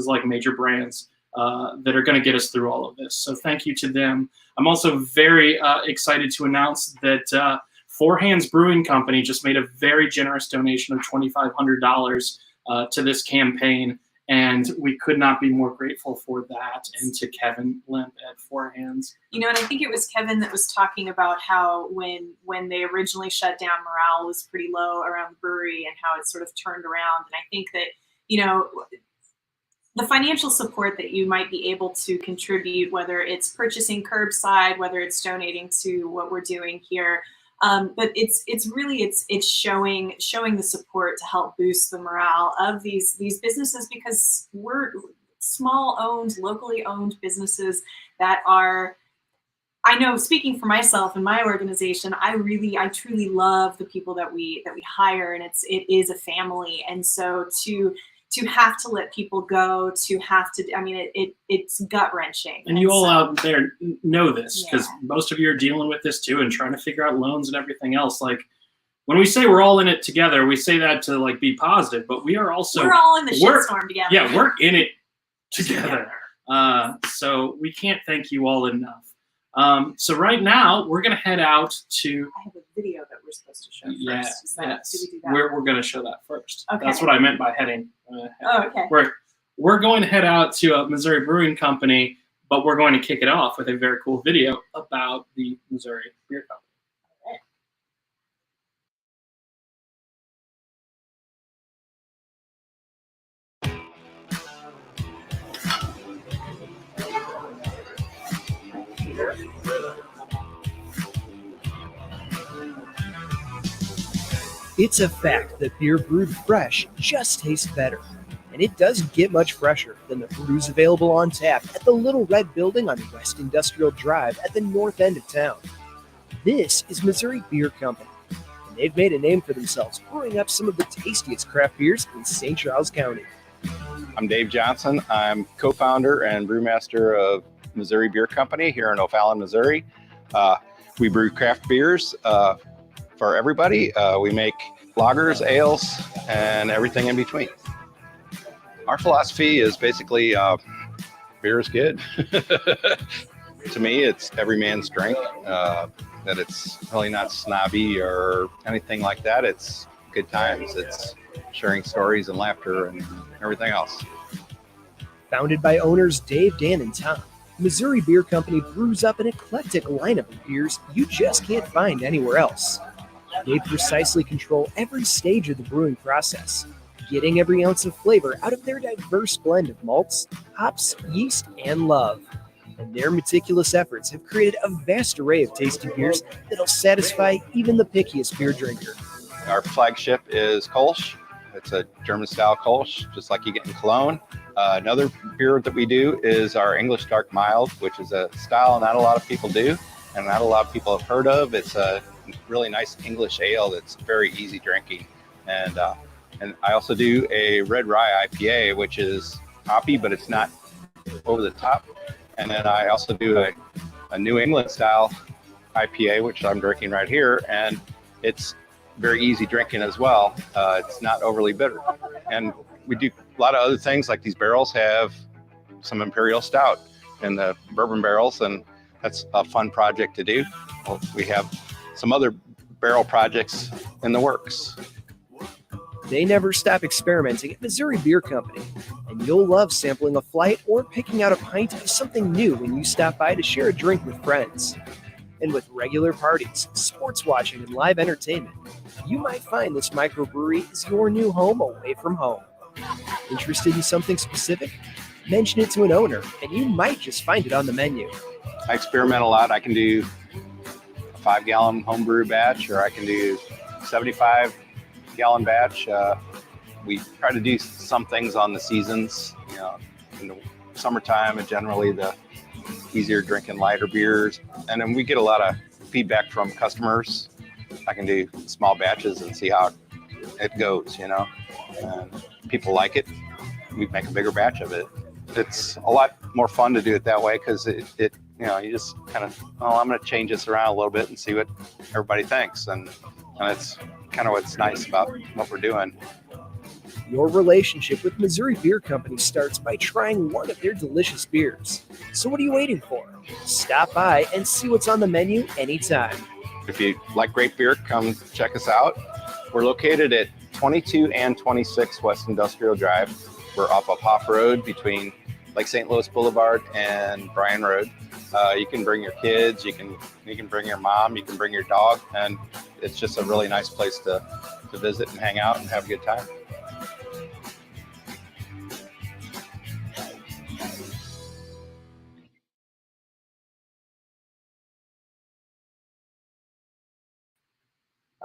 like Major Brands that are going to get us through all of this. So thank you to them. I'm also very excited to announce that Four Hands Brewing Company just made a very generous donation of $2,500 to this campaign. And we could not be more grateful for that, and to Kevin Limp at Four Hands. You know, and I think it was Kevin that was talking about how when they originally shut down, morale was pretty low around the brewery, and how it sort of turned around. And I think that, you know, the financial support that you might be able to contribute, whether it's purchasing curbside, whether it's donating to what we're doing here, but it's showing the support to help boost the morale of these businesses, because we're locally owned businesses that are, I know, speaking for myself and my organization, I truly love the people that we hire, and it is a family. And so to have to let people go, it's gut wrenching. And you all out there know this, because most of you are dealing with this too, and trying to figure out loans and everything else. Like, when we say we're all in it together, we say that to like be positive, but we're all in the shitstorm together. Yeah, we're in it together. So we can't thank you all enough. So right now we're gonna head out to. I have a video that we're supposed to show first. Yes. Do we do that? We're gonna show that first. Okay. That's what I meant by heading. Okay. We're going to head out to a Missouri Brewing Company, but we're going to kick it off with a very cool video about the Missouri Beer Company. It's a fact that beer brewed fresh just tastes better. And it doesn't get much fresher than the brews available on tap at the Little Red Building on West Industrial Drive at the north end of town. This is Missouri Beer Company, and they've made a name for themselves brewing up some of the tastiest craft beers in St. Charles County. I'm Dave Johnson. I'm co-founder and brewmaster of Missouri Beer Company here in O'Fallon, Missouri. We brew craft beers for everybody. We make lagers, ales, and everything in between. Our philosophy is basically beer is good. To me, it's every man's drink. That it's really not snobby or anything like that. It's good times. It's sharing stories and laughter and everything else. Founded by owners Dave, Dan, and Tom, Missouri Beer Company brews up an eclectic lineup of beers you just can't find anywhere else. They precisely control every stage of the brewing process, getting every ounce of flavor out of their diverse blend of malts, hops, yeast, and love. And their meticulous efforts have created a vast array of tasty beers that'll satisfy even the pickiest beer drinker. Our flagship is Kolsch. It's a German-style Kolsch, just like you get in Cologne. Another beer that we do is our English Dark Mild, which is a style not a lot of people do and not a lot of people have heard of. It's a really nice English ale that's very easy drinking. And I also do a Red Rye IPA, which is hoppy, but it's not over the top. And then I also do a New England style IPA, which I'm drinking right here, and it's very easy drinking as well. It's not overly bitter. And we do a lot of other things, like these barrels have some Imperial Stout in the bourbon barrels, and that's a fun project to do. We have some other barrel projects in the works. They never stop experimenting at Missouri Beer Company, and you'll love sampling a flight or picking out a pint of something new when you stop by to share a drink with friends. And with regular parties, sports watching, and live entertainment, you might find this microbrewery is your new home away from home. Interested in something specific? Mention it to an owner, and you might just find it on the menu. I experiment a lot. I can do a 5-gallon homebrew batch, or I can do 75-gallon batch. We try to do some things on the seasons. You know, in the summertime, and generally the easier drinking lighter beers. And then we get a lot of feedback from customers. I can do small batches and see how it goes, you know. And people like it. We make a bigger batch of it. It's a lot more fun to do it that way because it you know, you just kind of, oh, I'm going to change this around a little bit and see what everybody thinks. And it's kind of what's nice about what we're doing. Your relationship with Missouri Beer Company starts by trying one of their delicious beers. So what are you waiting for? Stop by and see what's on the menu anytime. If you like great beer, come check us out. We're located at 22 and 26 West Industrial Drive. We're off of Hoff Road between Lake St. Louis Boulevard and Bryan Road. You can bring your kids, you can bring your mom, you can bring your dog, and it's just a really nice place to visit and hang out and have a good time.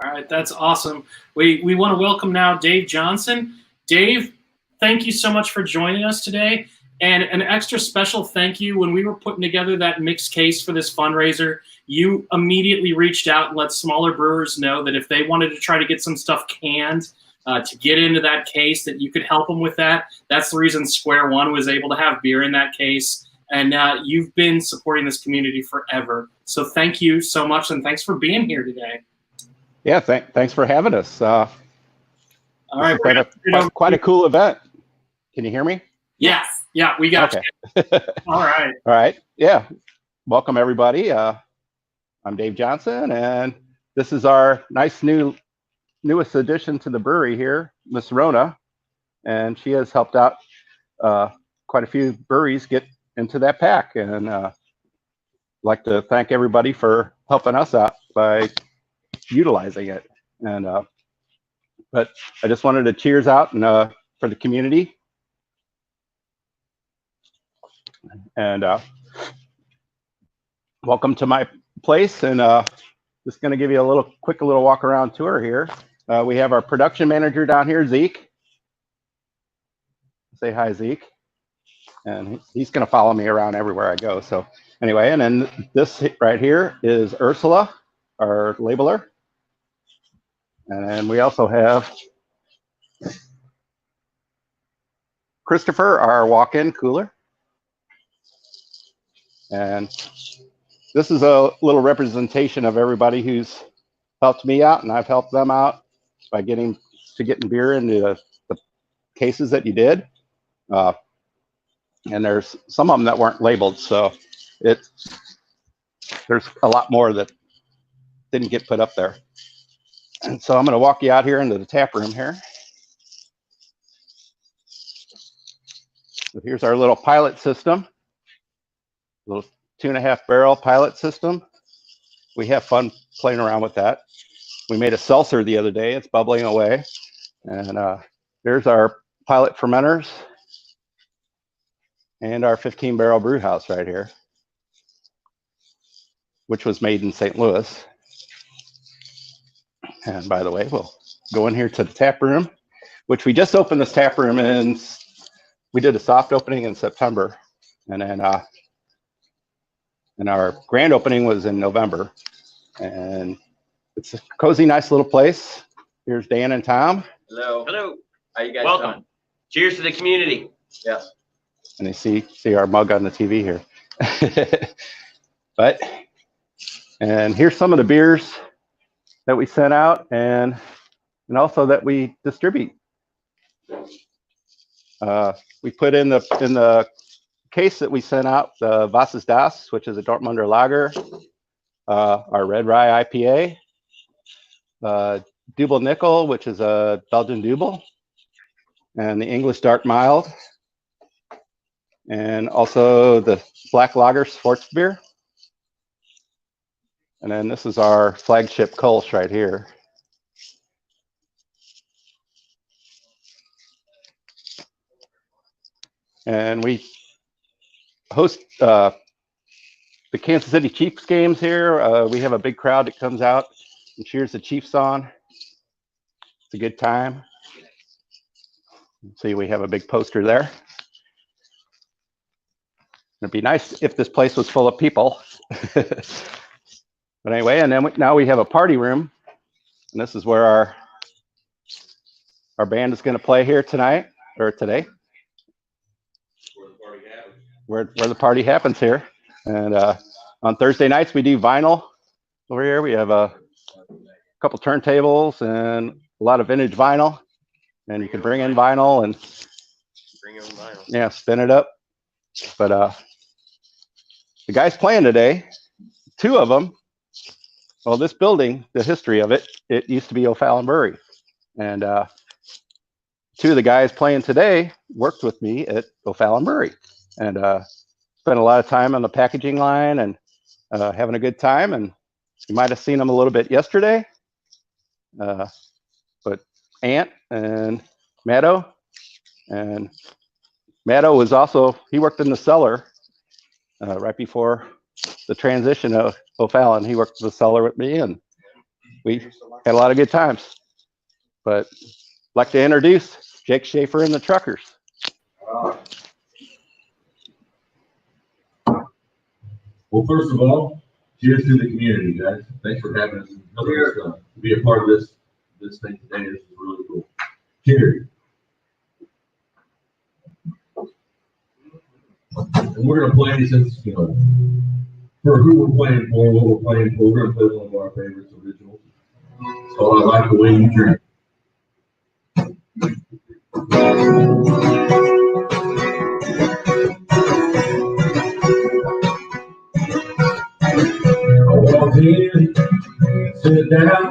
All right, that's awesome. We want to welcome now Dave Johnson. Dave, thank you so much for joining us today. And an extra special thank you. When we were putting together that mixed case for this fundraiser, you immediately reached out and let smaller brewers know that if they wanted to try to get some stuff canned to get into that case, that you could help them with that. That's the reason Square One was able to have beer in that case. And you've been supporting this community forever. So thank you so much, and thanks for being here today. Yeah, thanks for having us. All right, quite a cool event. Can you hear me? Yes. Yeah, we got you. All right. All right. Yeah. Welcome, everybody. I'm Dave Johnson, and this is our nice newest addition to the brewery here, Miss Rona, and she has helped out quite a few breweries get into that pack. And I'd like to thank everybody for helping us out by utilizing it. And but I just wanted to cheers out and for the community. And welcome to my place, and just going to give you a quick walk around tour here. We have our production manager down here, Zeke. Say hi, Zeke. And he's going to follow me around everywhere I go. So anyway, and then this right here is Ursula, our labeler. And then we also have Christopher, our walk-in cooler. And this is a little representation of everybody who's helped me out, and I've helped them out by getting beer into the cases that you did. And there's some of them that weren't labeled, so there's a lot more that didn't get put up there. And so I'm going to walk you out here into the tap room here. So here's our little pilot system, little 2.5 barrel pilot system. We have fun playing around with that. We made a seltzer the other day. It's bubbling away. And there's our pilot fermenters and our 15 barrel brew house right here, which was made in St. Louis. And by the way, we'll go in here to the tap room, which we just opened this tap room in. We did a soft opening in September, and then and our grand opening was in November. And it's a cozy, nice little place. Here's Dan and Tom. Hello. Hello. How you guys Welcome. doing? Cheers to the community. Yes. And they see our mug on the TV here. And here's some of the beers that we sent out and also that we distribute. We put in the case that we sent out the Wasses Das, which is a Dortmunder Lager, our Red Rye IPA, Double Nickel, which is a Belgian Double, and the English Dark Mild, and also the Black Lager Sports Beer. And then this is our flagship Kolsch right here. And we host the Kansas City Chiefs games here. We have a big crowd that comes out and cheers the Chiefs on. It's a good time. See, we have a big poster there. It'd be nice if this place was full of people. But anyway, and then now we have a party room, and this is where our band is going to play here tonight or today. Where the party happens here. And on Thursday nights we do vinyl over here. We have a couple turntables and a lot of vintage vinyl, and you can bring in vinyl and yeah, spin it up. But the guys playing today, two of them. Well, this building, the history of it, it used to be O'Fallon Brewery, and two of the guys playing today worked with me at O'Fallon Brewery, and spent a lot of time on the packaging line and having a good time. And you might have seen them a little bit yesterday, but Ant and Maddo, and Maddo was also, he worked in the cellar right before the transition of O'Fallon. He worked in the cellar with me, and we had a lot of good times. But I'd like to introduce Jake Schaefer and the Truckers. Well, first of all, cheers to the community, guys. Thanks for having us. To be a part of this thing today. This is really cool. Cheers. And we're gonna play, since for who we're playing for, what we're playing for. We're gonna play one of our favorites, originals. So I Like the Way You Drink. I walked in, sit down,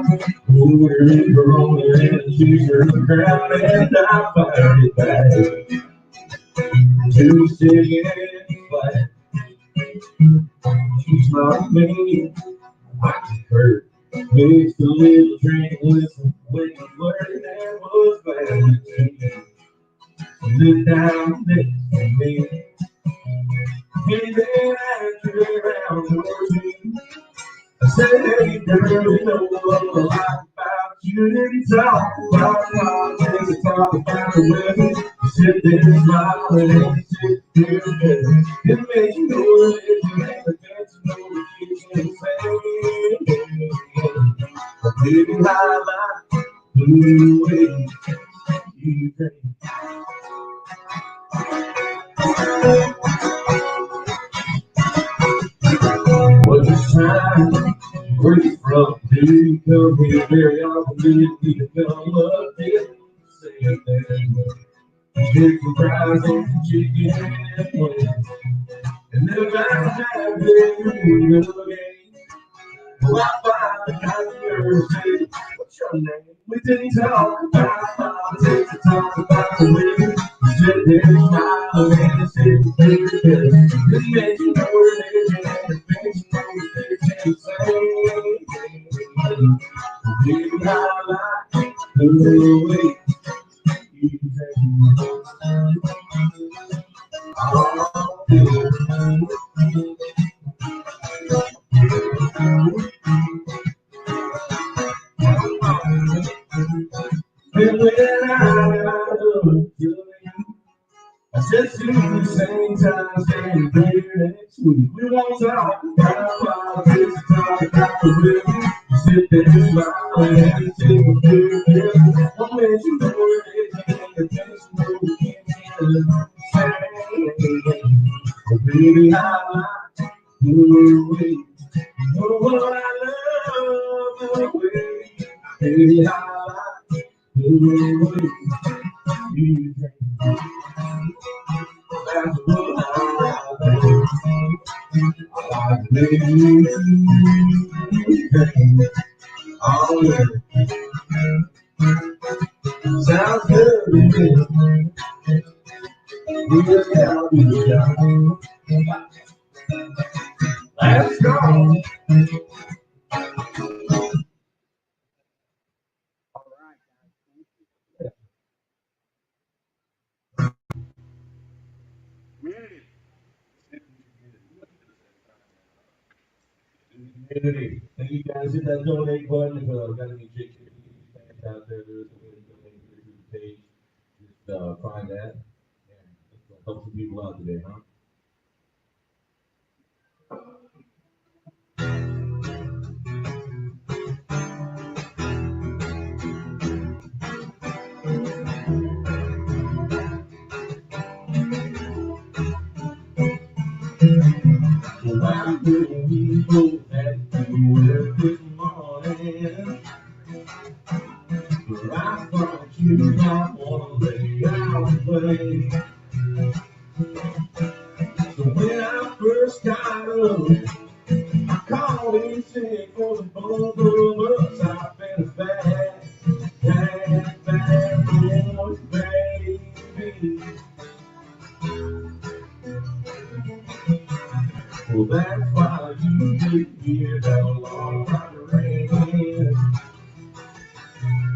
ordered a Corona and a cheeseburger crown, and I fired it back. 2 cigarettes flat. She smiled at me, I just heard. Mixed a little drink with some wet word, that was bad. She looked down next to me, and then I turned around towards me. I said, hey girl, you know what I like about you. And talk about politics, talk about the weather. You sit there smiling and you sit there better. It makes you know that you never get to know what you can say. But baby, I like the way you drink. What's your time? Where you from? Do you come here very often? Do you think you fell up? Didn't say a thing. Get some fries and some chicken and wings. And then I have been again. Well, I find the kind of mercy. what's your name? We didn't talk about politics, we talked about the women. You said there's a smile and a city, baby, this makes you know what it is, and it makes you know what it is, and say, baby, I like the way you and when I look to you, I said to you the same time, saying, baby, next week we won't talk about politics, talk about the river. You sit there smiling and you take a big deal. What makes you know it is, and the things you know we can't say. Oh, baby, I like the way you know what I love the way. Baby, I like the way you drink. That's what I like. I like the way you drink. Oh, yeah. Sounds good to me. Let's go. Community. Thank you guys. Hit that donate button. If got any JK fans out there, there's a way to donate through the page. Just find that. And let's help some people out today, huh? Well, I'm doing evil at work this morning. But I thought you might want to lay out and play. So when I first got up, I called in sick for the both of us. I've been a bad boy, baby. Well, that's why you didn't hear that alarm clock ringing.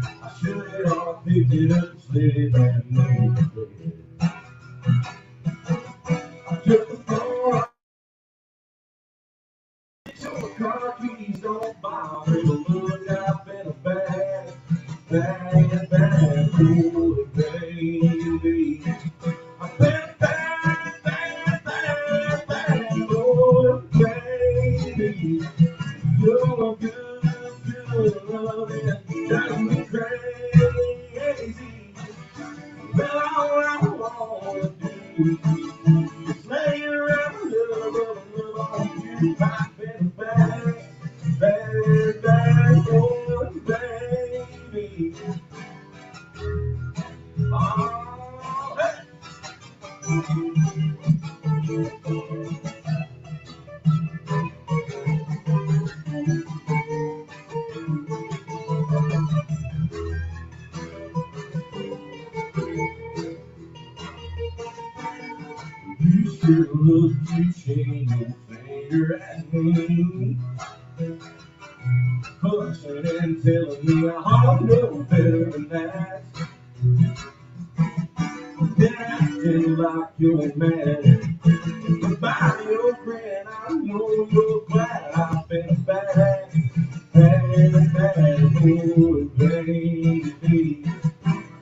I should have all picked it up and slid it back in the bed. I took the phone, your car keys don't bother. Look, I've been a bad boy, baby. I've been a bad boy, baby. You're good loving, drives me crazy. Well, all I wanna do is lay around love on you. I've been a bad boy, baby. Oh, hey. You still look to shake your finger at me, fussing and telling me I know better than that. Then acting like you're mad about your friend. I know you're glad I've been a bad boy, baby.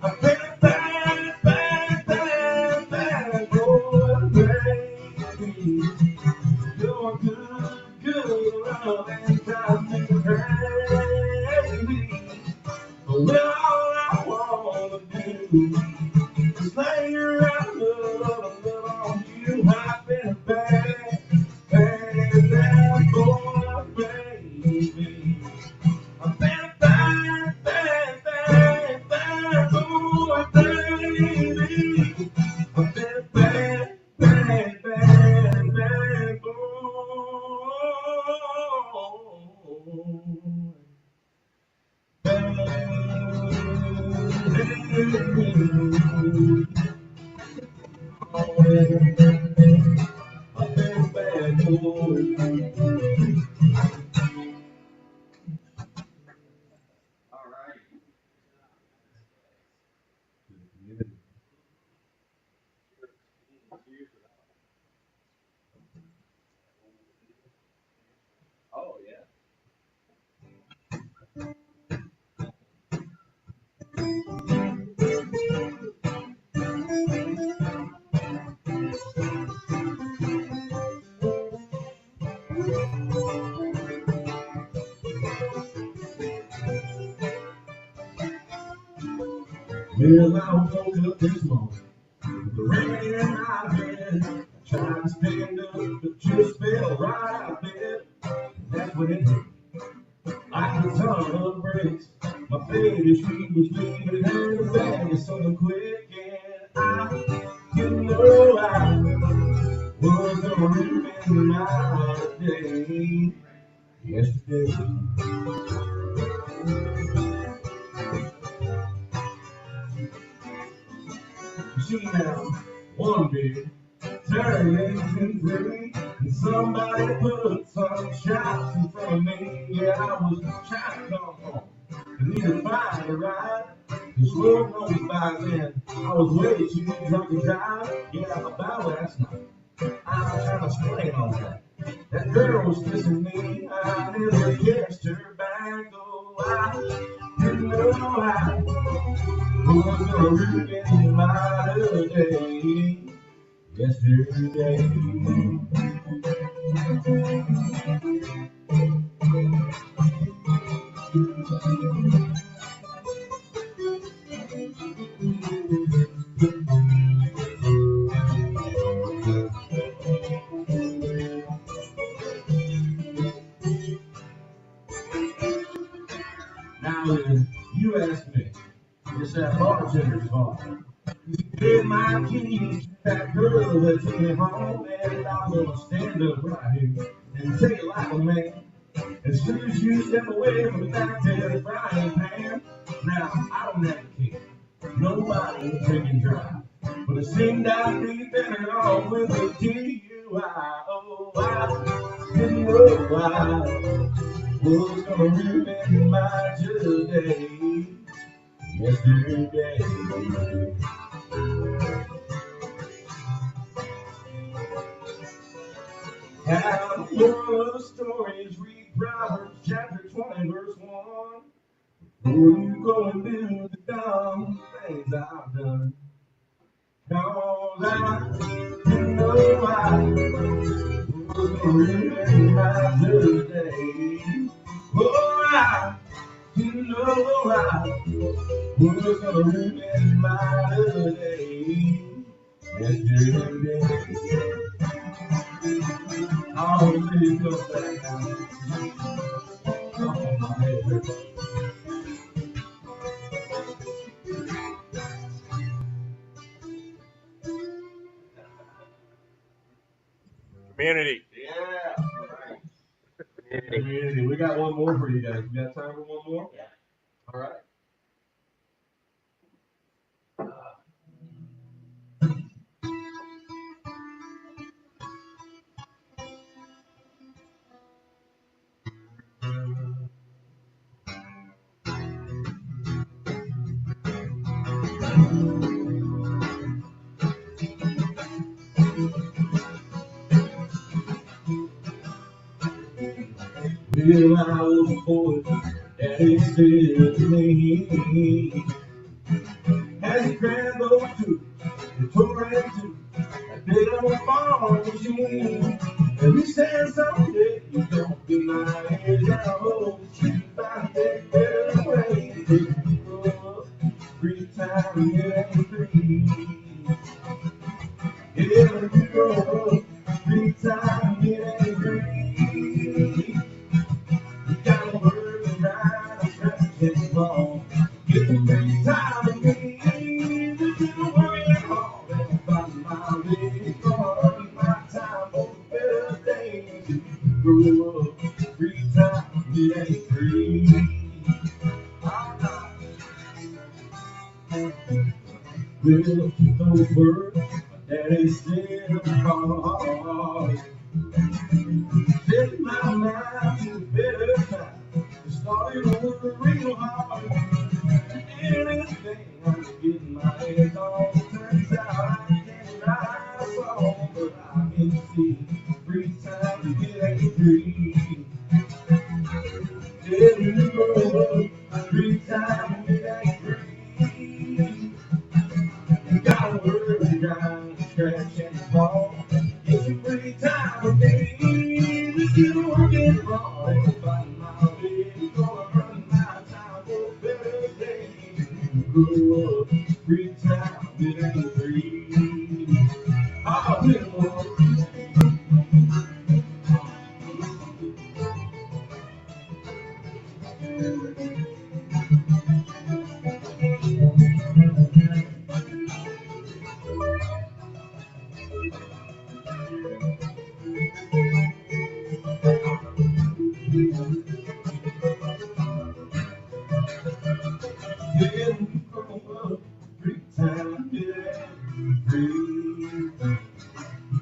I've been a bad boy, baby. You're good love and drives me crazy. Well, all I wanna do is lay around love on you. I've been a bad boy, baby. I've been a bad boy, baby. I've been a bad boy. Oh, yeah. Well, I woke up this morning with the rain in my head. I tried to stand up, but just fell right out of bed. That's when it hit. Like a ton of bricks. My baby, she was leaving her bag so quick, and I didn't know I was gonna ruin my day yesterday. She now one beer turned into three, and somebody put some shots in front of me. Yeah, I was trying to come home. I need to find a ride. Cause Lord knows by then I was way too drunk to drive. Yeah, about last night I'm trying to explain all that. That girl was kissing me. I never kissed her back. Oh, I didn't know I was gonna ruin my day yesterday. Now, if you ask me, it's that bartender's fault. Here's my keys to that girl that took me home, and I'm gonna stand up right here and take it like a man. As soon as you step away from the back to the frying pan, now I don't have a kid, nobody will drink and drive, but it seemed I'd be better off with a DUI. Oh, I didn't know I was gonna ruin my day yesterday. How one of the stories read Proverbs chapter 20 verse 1. Before you go and do the dumb things I've done, 'cause I didn't know I was gonna ruin my day. Oh, I didn't know I was gonna ruin my day yesterday. Oh, please go back now. Oh, my head hurts. Community. Yeah. All right. Community. We got one more for you guys. We got time for one more? Yeah. All right. Well, I was a boy, Daddy said to me, as he grabbed those two, he tore into that big old farm machine. And he said, someday you're gonna be my age. I hope that you find that better way to grow up. Free time, it ain't free. Yeah, when you grow up, free time, it ain't free. You gotta work and ride and stretch and long. Get the free time and me. Just do working hard and find my way. Gonna earn my time for the better days. Grow up, free time, it ain't free. will keep those words my daddy said apart. Set my mind to a better time. It started over real hard. Anything I'm getting my head on. Turns out I can't write a song, but I can see free time to get angry. Yeah, you grow up, free time to get angry. You gotta work, grind, stretch, and fall. Get some free time with me. Just keep working hard and find my way. Gonna run my time for better days. Grow up, free time, it ain't free. Oh, little yeah, we grow up, free time, it ain't free.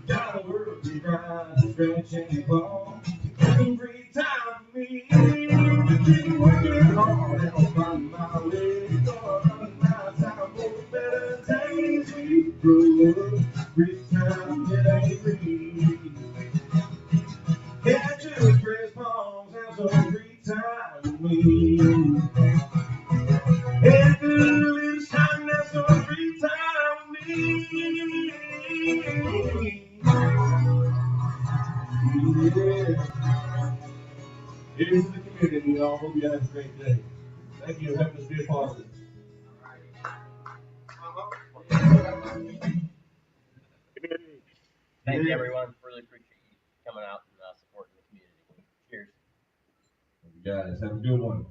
Gotta work and grind, stretch and claw. Getting free time for me. Keep working hard and I'll find my way. Gonna run my time for better days. We grow up, free time, it ain't free. Can't just press pause, have some free time with me. And do this time, have some free time with me. Yeah. Here's to the community, y'all. Hope you have a great day. Thank you for having us be a part of it. Thank you, everyone. Really appreciate you coming out and supporting the community. Cheers. You guys have a good one.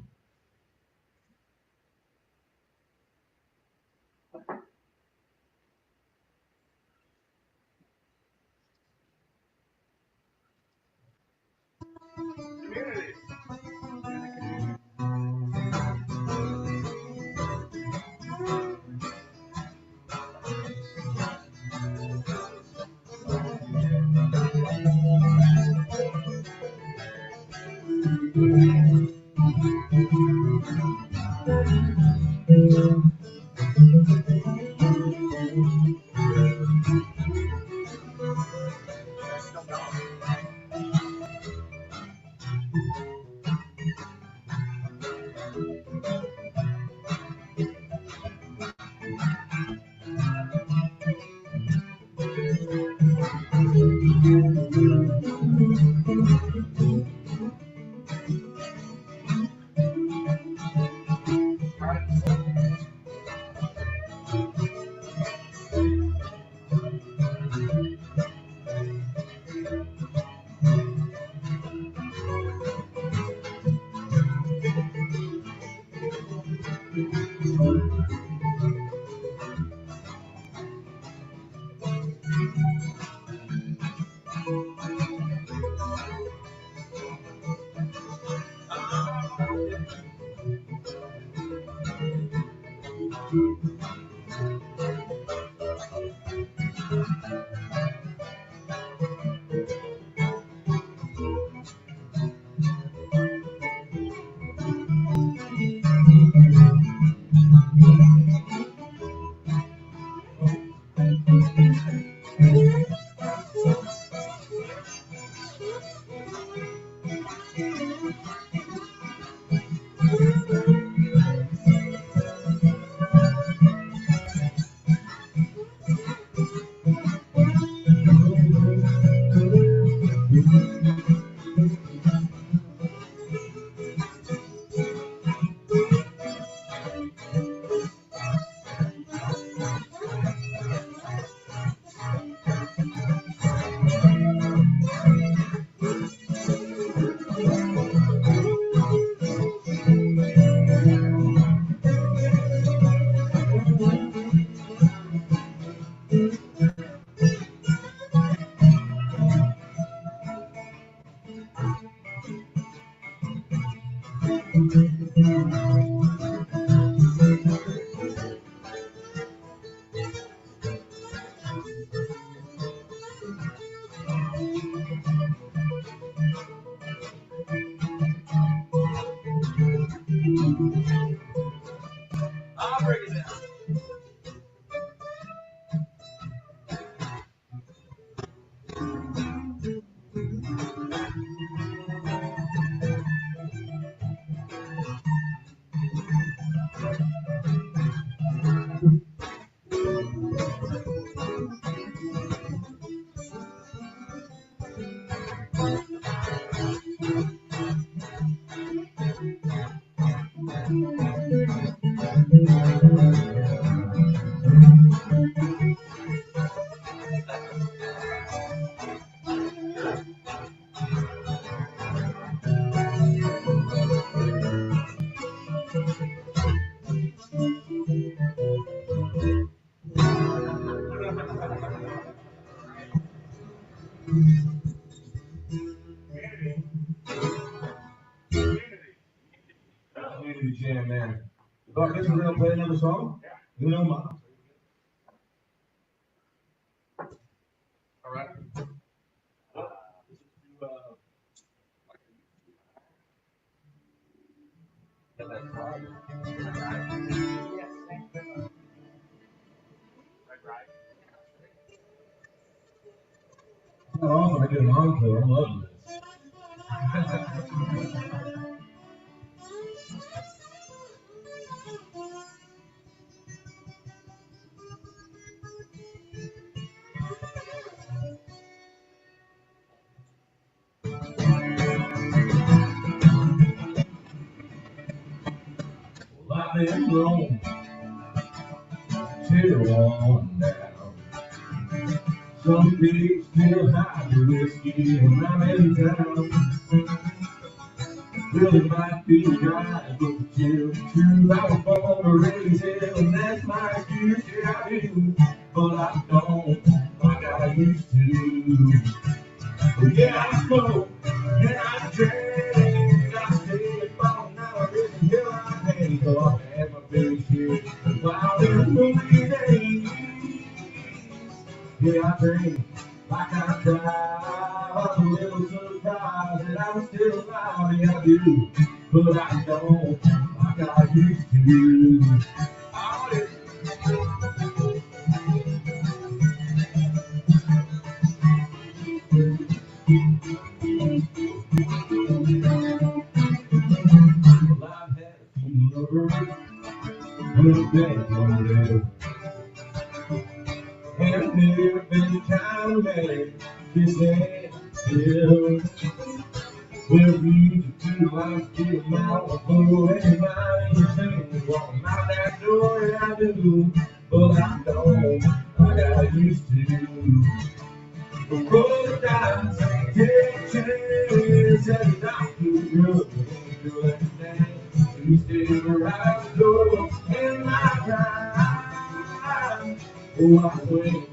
I'll break it down. Community jam, man. So I guess we're gonna play another song. You know, Mom. All right. Oh, I did an encore. I'm loving this. Well, I've been known till on down. Some days still hide the whiskey when I'm in town. Well, it might be right, but the truth, I was born to raise hell, and that's my excuse. Yeah, I do, but I don't like I used to. But yeah, I smoke, and I drink, I stay about now, until I pay, so I have my big shit. While they're moving days, yeah, I drink like I try. I'm a little surprised that I'm still alive, yeah, I do, but I don't like I used to. Oh, yeah. Well, I've had a few lovers, but they've gone there. And I've never been the kind of man to stand still. Well, we feel like getting out of flow, anybody saying walking out that door, and I do, but I don't like I used to. But roll the dice, take chances, and not too good, do anything to stay right the door in my time. Oh, I wait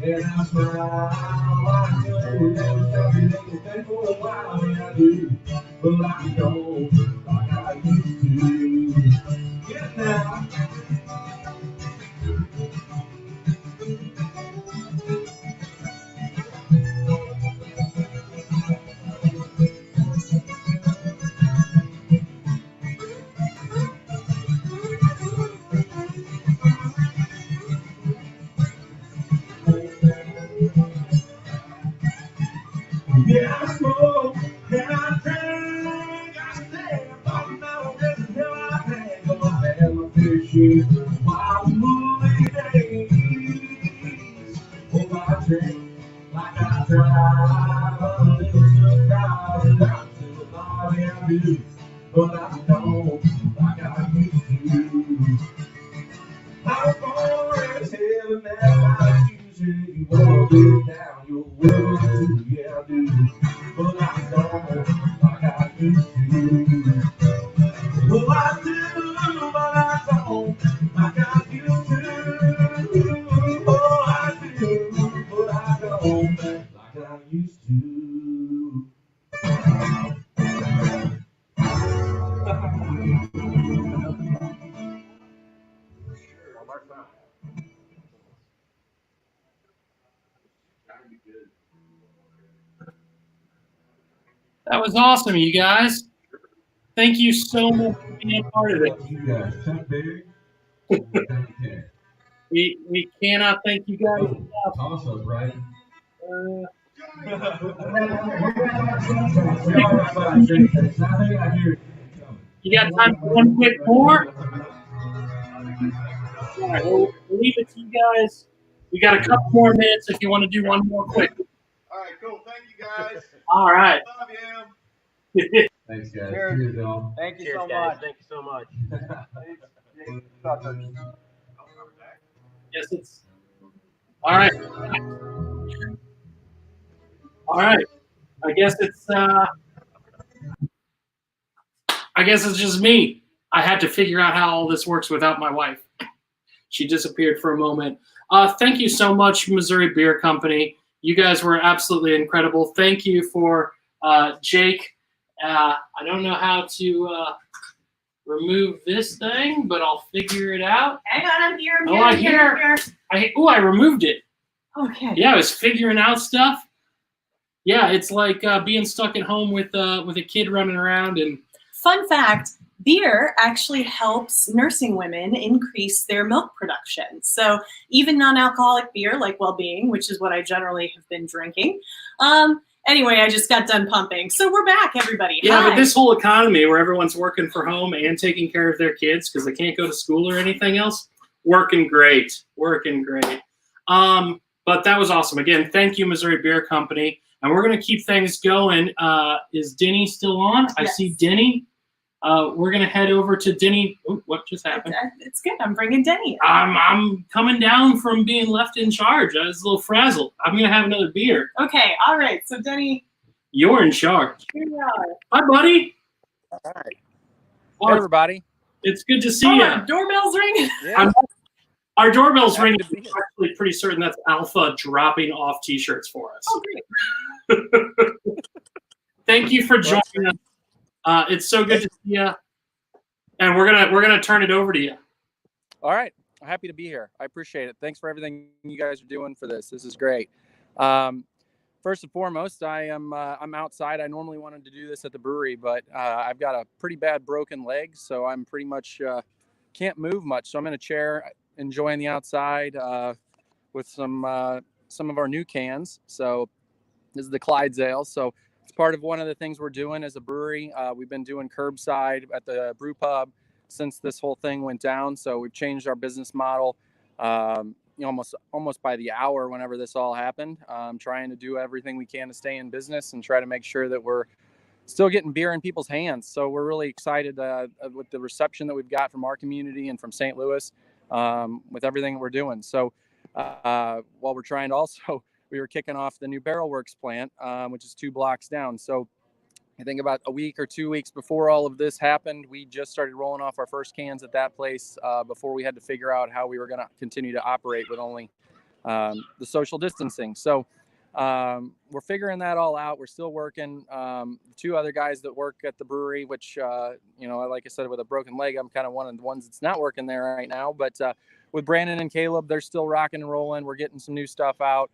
and I smile, I know never stop it, they can stay for a while, and I do, but I don't like I used to. Yeah, now. Yeah, I smoke and I drink, I stay up now and until I hang. Gonna have my fair share of wild movie days. Oh, I drink like I try, I'm a little surprised and I'm still alive, yeah, I do, but I don't like I used to. I was born as hell and that's my excuse. You wanna live down your will too, yeah, I do, but I don't like I used to. Well, I do, but I don't like I used to. Oh, I do, but I don't like I used to. That was awesome, you guys. Thank you so much for being a part of it. You guys, Chuck Berry. We cannot thank you guys enough. Toss up, right? You got time for one quick more? All right, we'll leave it to you guys. We got a couple more minutes if you want to do one more quick. All right, cool. Thank you, guys. All right. Love you. Thanks, guys. Cheers. Cheers, y'all. Thank you Cheers, so guys. much. Thank you so much. Yes, it's all right. All right. I guess it's just me. I had to figure out how all this works without my wife. She disappeared for a moment. Thank you so much, Missouri Beer Company. You guys were absolutely incredible. Thank you for Jake. I don't know how to remove this thing, but I'll figure it out. Hang on, I'm here. I'm Oh, here. I I'm here. hear. I'm here. I removed it. Okay. Yeah, I was figuring out stuff. Yeah, it's like being stuck at home with a kid running around. And Fun fact, beer actually helps nursing women increase their milk production. So even non-alcoholic beer like Well-Being, which is what I generally have been drinking. Anyway, I just got done pumping. So we're back, everybody. yeah, Hi. but this whole economy where everyone's working from home and taking care of their kids because they can't go to school or anything else, working great. But that was awesome. Again, thank you, Missouri Beer Company. And we're going to keep things going. Is Denny still on? I see Denny. We're going to head over to Denny. Ooh, what just happened? It's good. I'm bringing Denny in. I'm coming down from being left in charge. I was a little frazzled. I'm going to have another beer. Okay, all right. So Denny, You're in charge. here you are. Hi, buddy. All right. Well, Hey, everybody. It's good to see Oh, you. our doorbell's ringing. Yeah. Our doorbell's Happy ringing. to be here. I'm actually pretty certain that's Alpha dropping off T-shirts for us. Oh, great. Thank you for joining us. It's so good to see you. And we're gonna turn it over to you. All right. I'm happy to be here. I appreciate it. Thanks for everything you guys are doing for this. This is great. First and foremost, I'm outside. I normally wanted to do this at the brewery, but I've got a pretty bad broken leg, so I'm pretty much can't move much. So I'm in a chair, enjoying the outside with some of our new cans. So this is the Clydesdale. So it's part of one of the things we're doing as a brewery. We've been doing curbside at the brew pub since this whole thing went down. So we've changed our business model almost by the hour whenever this all happened. Trying to do everything we can to stay in business and try to make sure that we're still getting beer in people's hands. So we're really excited with the reception that we've got from our community and from St. Louis with everything that we're doing. So while we're trying to also, we were kicking off the new Barrel Works plant, which is 2 blocks down. So I think about a week or 2 weeks before all of this happened, we just started rolling off our first cans at that place before we had to figure out how we were going to continue to operate with only the social distancing. So we're figuring that all out. We're still working. 2 other guys that work at the brewery, which, like I said, with a broken leg, I'm kind of one of the ones that's not working there right now. But with Brandon and Caleb, they're still rocking and rolling. We're getting some new stuff out,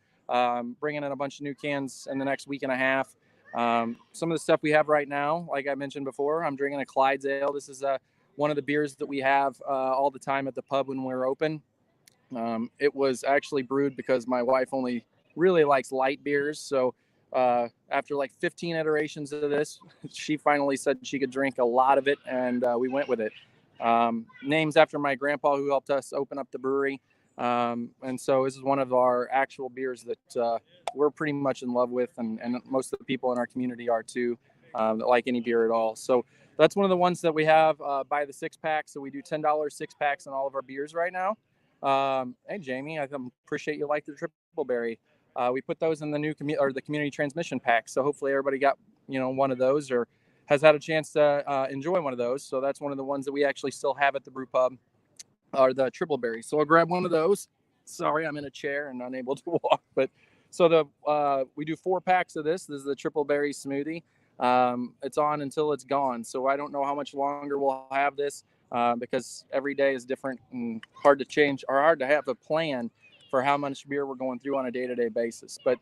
bringing in a bunch of new cans in the next week and a half. Some of the stuff we have right now, like I mentioned before, I'm drinking a Clydesdale. This is one of the beers that we have all the time at the pub when we're open. It was actually brewed because my wife only really likes light beers. So after like 15 iterations of this, she finally said she could drink a lot of it, and we went with it. Names after my grandpa who helped us open up the brewery. And so this is one of our actual beers that we're pretty much in love with, and most of the people in our community are too, that like any beer at all. So that's one of the ones that we have by the 6-pack. So we do $10 6-packs on all of our beers right now. Hey, Jamie, I appreciate you like the triple berry. We put those in the new the community transmission pack. So hopefully everybody got, one of those or has had a chance to enjoy one of those. So that's one of the ones that we actually still have at the brew pub, are the triple berry. So I'll grab one of those. Sorry, I'm in a chair and unable to walk. But so we do 4 packs of this. This is the triple berry smoothie. It's on until it's gone. So I don't know how much longer we'll have this because every day is different and hard to change or hard to have a plan for how much beer we're going through on a day-to-day basis. But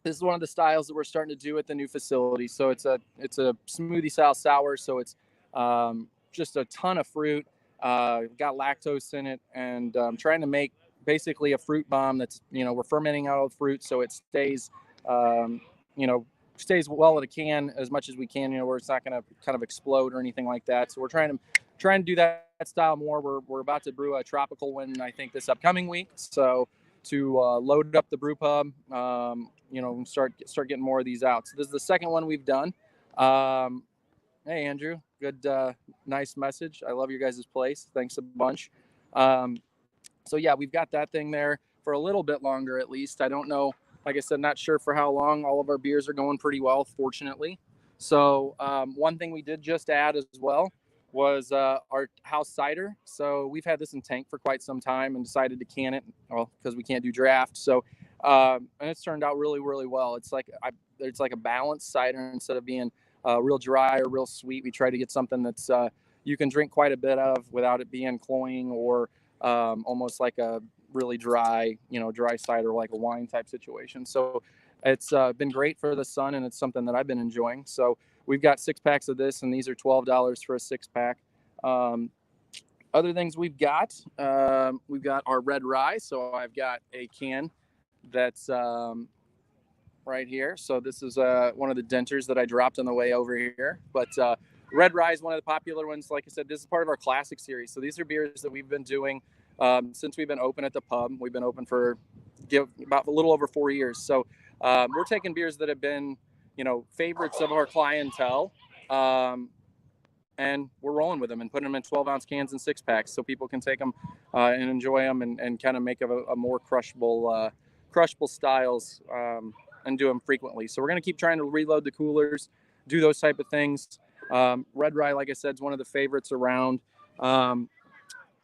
this is one of the styles that we're starting to do at the new facility. So it's a smoothie style sour. So it's just a ton of fruit, got lactose in it, and trying to make basically a fruit bomb that's, we're fermenting out all the fruit so it stays, stays well in a can as much as we can, where it's not going to kind of explode or anything like that. So we're trying to do that style more. We're about to brew a tropical one, I think, this upcoming week. So to load up the brew pub, start getting more of these out. So this is the second one we've done. Hey, Andrew, good, nice message. I love your guys' place. Thanks a bunch. So yeah, we've got that thing there for a little bit longer, at least. I don't know. Like I said, not sure for how long. All of our beers are going pretty well, fortunately. So one thing we did just add as well was our house cider. So we've had this in tank for quite some time and decided to can it, well, because we can't do draft. So and it's turned out really, really well. It's like a balanced cider instead of being real dry or real sweet. We try to get something that's you can drink quite a bit of without it being cloying or almost like a really dry, dry cider, like a wine type situation. So it's been great for the sun, and it's something that I've been enjoying. So we've got 6-packs of this, and these are $12 for a 6-pack. Other things we've got our red rye. So I've got a can that's right here. So this is one of the denters that I dropped on the way over here. But red rye is one of the popular ones. Like I said, this is part of our classic series. So these are beers that we've been doing since we've been open at the pub. We've been open for about a little over 4 years. So we're taking beers that have been, favorites of our clientele, and we're rolling with them and putting them in 12-ounce cans and 6-packs so people can take them and enjoy them and kind of make a more crushable styles and do them frequently. So we're going to keep trying to reload the coolers, do those type of things. Red rye, like I said, is one of the favorites around.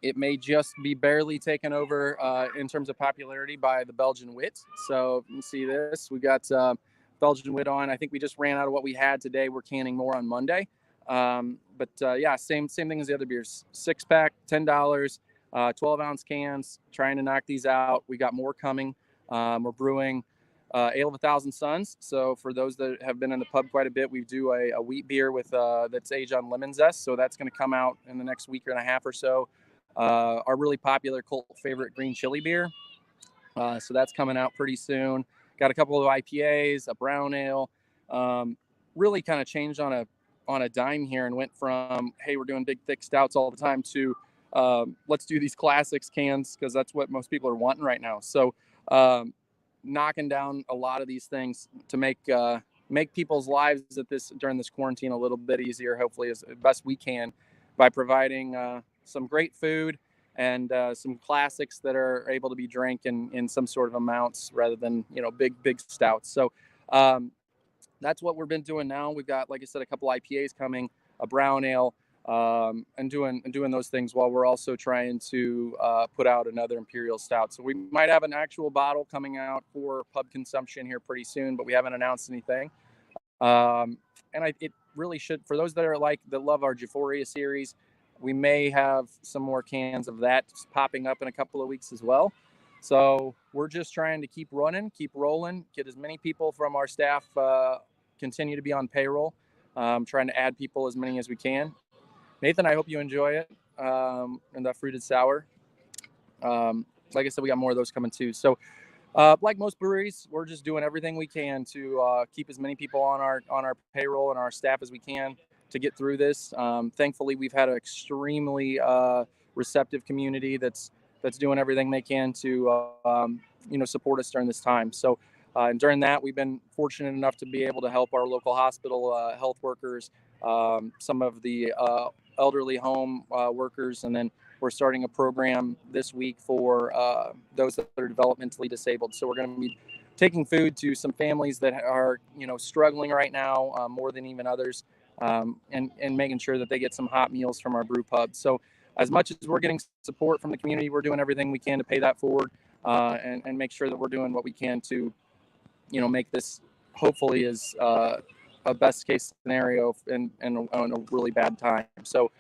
It may just be barely taken over in terms of popularity by the Belgian Wit. So you can see this. We got Belgian Wit on. I think we just ran out of what we had today. We're canning more on Monday. But yeah, same thing as the other beers. 6-pack, $10, 12-ounce cans. Trying to knock these out. We got more coming. We're brewing Ale of 1,000 Suns. So for those that have been in the pub quite a bit, we do a wheat beer with that's aged on lemon zest. So that's going to come out in the next week and a half or so. Our really popular cult favorite green chili beer. So that's coming out pretty soon. Got a couple of IPAs, a brown ale. Really kind of changed on a dime here and went from, hey, we're doing big thick stouts all the time to let's do these classics cans because that's what most people are wanting right now. So knocking down a lot of these things to make people's lives during this quarantine a little bit easier, hopefully as best we can, by providing some great food and some classics that are able to be drank in some sort of amounts rather than big stouts. So that's what we've been doing now. We've got, like I said, a couple IPAs coming, a brown ale, and doing those things while we're also trying to put out another imperial stout. So we might have an actual bottle coming out for pub consumption here pretty soon, but we haven't announced anything. And it really should, for those that love our Euphoria series, we may have some more cans of that popping up in a couple of weeks as well. So we're just trying to keep running, keep rolling, get as many people from our staff continue to be on payroll, trying to add people as many as we can. Nathan, I hope you enjoy it, and that fruited sour. Like I said, we got more of those coming too. So like most breweries, we're just doing everything we can to keep as many people on our payroll and our staff as we can to get through this. Thankfully, we've had an extremely receptive community that's doing everything they can to support us during this time. So and during that, we've been fortunate enough to be able to help our local hospital health workers, some of the elderly home workers, and then we're starting a program this week for those that are developmentally disabled. So we're going to be taking food to some families that are struggling right now more than even others, and making sure that they get some hot meals from our brew pub. So as much as we're getting support from the community, we're doing everything we can to pay that forward and make sure that we're doing what we can to make this hopefully is a best case scenario in a really bad time. So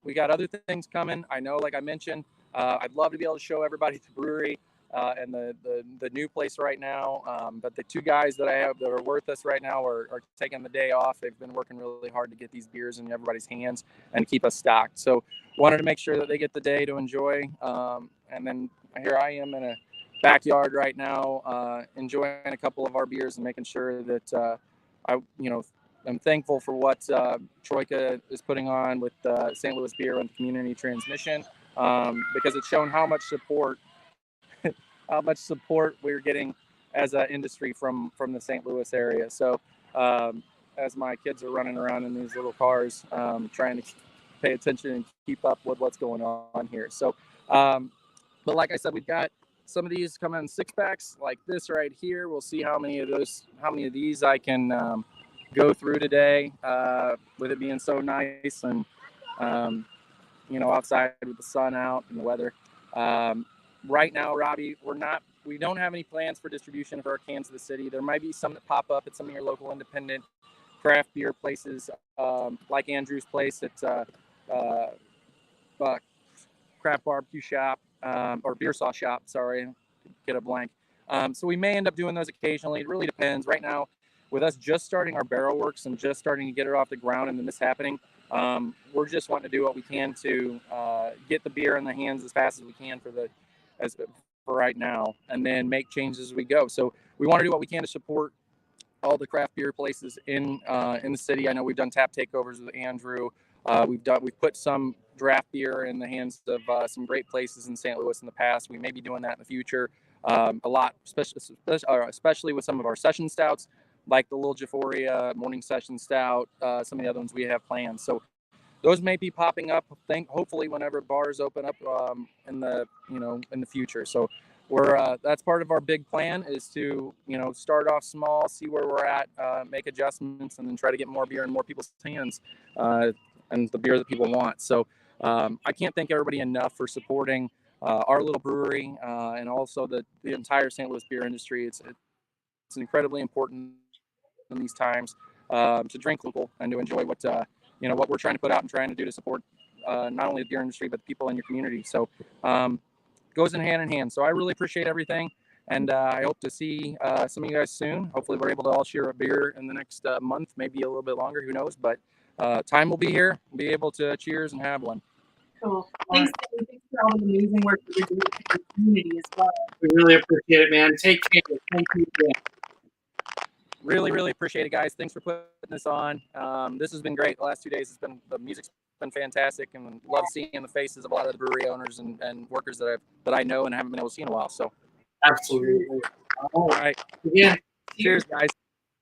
we got other things coming. I know, like I mentioned, I'd love to be able to show everybody the brewery and the new place right now. But the two guys that I have that are with us right now are taking the day off. They've been working really hard to get these beers in everybody's hands and keep us stocked. So wanted to make sure that they get the day to enjoy. And then here I am in a backyard right now, enjoying a couple of our beers and making sure that I'm thankful for what Troika is putting on with St. Louis Beer and community transmission, because it's shown how much support we're getting as an industry from the St. Louis area. So as my kids are running around in these little cars, trying to pay attention and keep up with what's going on here. So, but like I said, we've got some of these come in 6-packs like this right here. We'll see how many of these I can go through today, with it being so nice and outside with the sun out and the weather. Right now, Robbie, we don't have any plans for distribution for our cans to the city. There might be some that pop up at some of your local independent craft beer places, like Andrew's place at Craft Barbecue Shop, or Beer Sauce Shop, sorry, get a blank. So we may end up doing those occasionally. It really depends. Right now, with us just starting our barrel works and just starting to get it off the ground and then this happening, we're just wanting to do what we can to get the beer in the hands as fast as we can for right now, and then make changes as we go. So we want to do what we can to support all the craft beer places in the city. I know we've done tap takeovers with Andrew. We've put some draft beer in the hands of some great places in St. Louis in the past. We may be doing that in the future a lot, especially with some of our session stouts, like the Little Jafforia Morning Session Stout, some of the other ones we have planned. So those may be popping up, hopefully whenever bars open up in the future. So that's part of our big plan, is to start off small, see where we're at, make adjustments, and then try to get more beer in more people's hands, and the beer that people want. So I can't thank everybody enough for supporting our little brewery, and also the entire St. Louis beer industry. It's incredibly important in these times to drink local and to enjoy what we're trying to put out and trying to do to support not only the beer industry but the people in your community. So goes in hand. So I really appreciate everything, and I hope to see some of you guys soon. Hopefully we're able to all share a beer in the next month, maybe a little bit longer, who knows, but time will be here. We'll be able to cheers and have one. Cool. Thanks for all the amazing work that you're doing for the community as well. We really appreciate it, man. Take care. Thank you again. Really appreciate it, guys. Thanks for putting this on. This has been great. The last 2 days, the music's been fantastic, and love seeing the faces of a lot of the brewery owners and workers that I know and haven't been able to see in a while. So absolutely. All right. Yeah. Cheers, guys.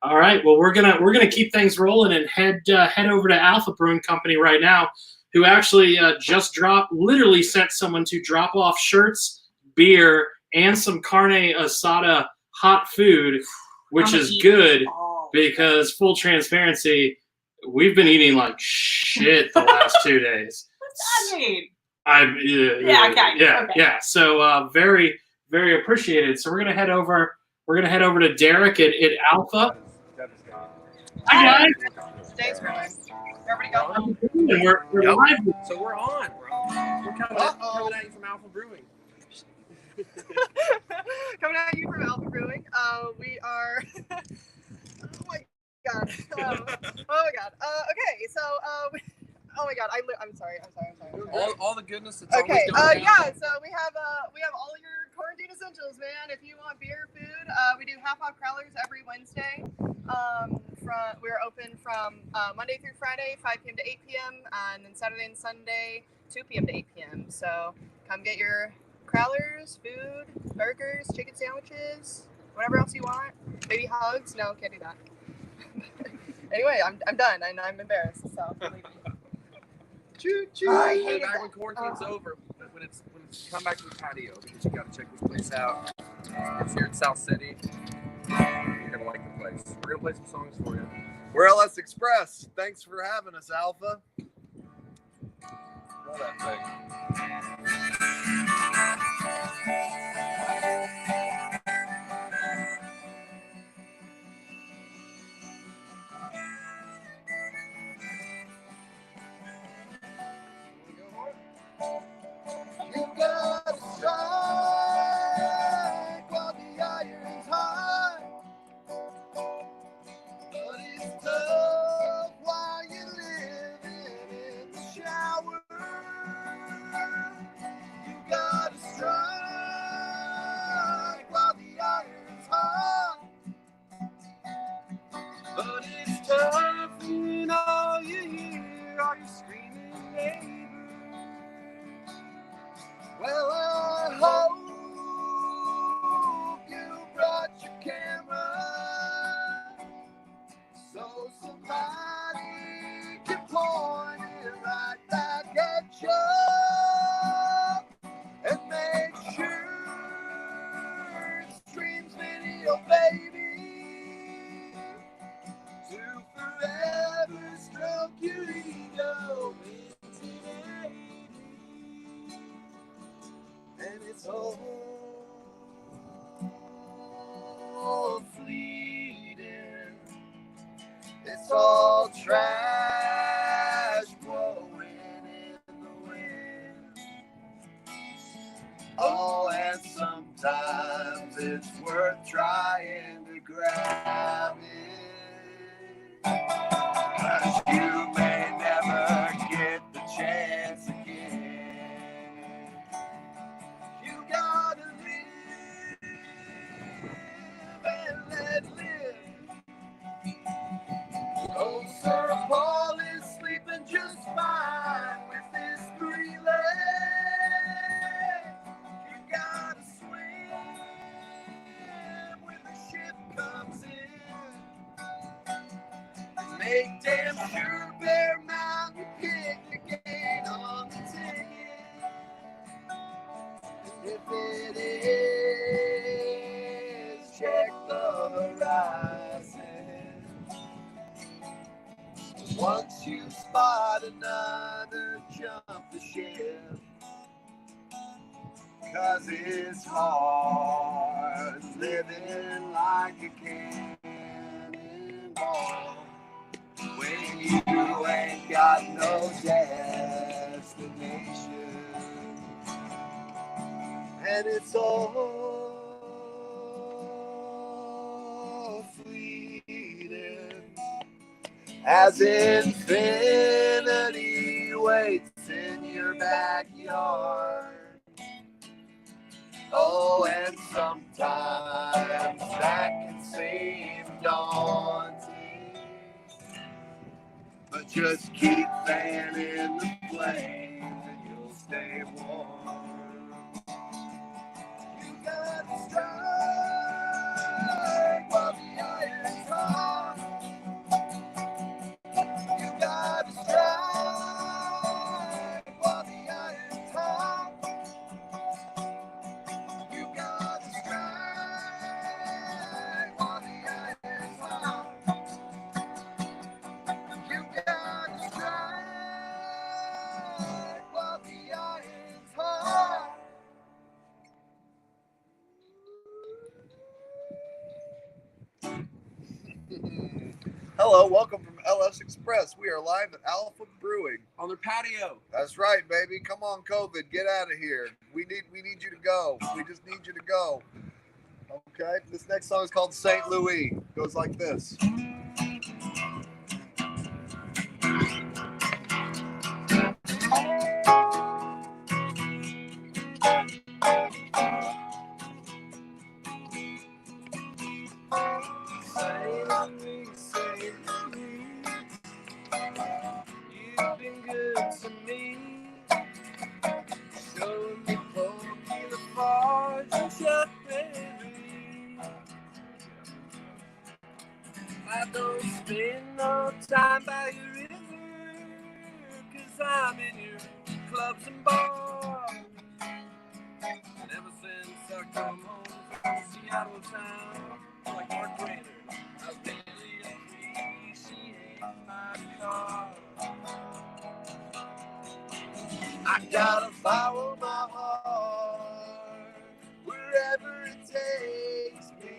All right. Well, we're gonna keep things rolling and head over to Alpha Brewing Company right now, who actually literally sent someone to drop off shirts, beer, and some carne asada hot food, which is good because, full transparency, we've been eating like shit the last 2 days. What's that mean? Yeah. So very, very appreciated. So we're gonna head over to Derek at Alpha. Hi guys. Thanks, everybody go. And we're live. So we're on, bro. We're coming at you from Alpha Brewing. Coming at you from Alpha Brewing. We are. Oh my god. Okay, so oh my god. I'm sorry. All the goodness that's okay. always going on. So we have all your quarantine essentials, man. If you want beer, food, we do half-off growlers every Wednesday. We're open from Monday through Friday, 5 p.m. to 8 p.m. and then Saturday and Sunday, 2 p.m. to 8 p.m. So come get your crowlers, food, burgers, chicken sandwiches, whatever else you want. Maybe hugs. No, can't do that. Anyway, I'm done and I'm embarrassed. So. Choo choo. I hated back that. when quarantine's over, when it's come back to the patio, because you got to check this place out. If you're in South City, you're gonna like the place. We're gonna play some songs for you. We're LS Express. Thanks for having us, Alpha. Roll that thing. You gotta strive so fleeting. It's all trash blowing in the wind. Oh, and sometimes it's worth trying to grab it. 'Cause you may never get the chance again. You gotta live and let live. Oh, Sir Paul is sleeping just fine with his 3 legs. You gotta swim when the ship comes in. Make damn sure Bear Mountain pick the gate on the ticket. If it is, check the horizon. Once you spot another, jump the ship. 'Cause it's hard living like a cannonball when you ain't got no destination. And it's all fleeting as infinity waits in your backyard. Oh, and sometimes that can seem daunting, but just keep fanning the flames and you'll stay warm. You gotta strike while the iron's hot. You gotta strike while the iron's hot. You gotta strike while the iron's hot. You gotta strike while the iron's hot. Hello, welcome from LS Express. We are live at Alpha Brewing On their patio. That's right, baby. Come on, COVID, get out of here. We need you to go. We just need you to go. Okay. This next song is called St. Louis. It goes like this. You've been good to me. Showing me Pokey Lafarge and Chuck Berry. I don't spend no time by your river, 'cause I'm in your clubs and bars. And ever since I come home from Seattle town, like Mark Rainer, I really appreciate my car. I gotta follow my heart wherever it takes me.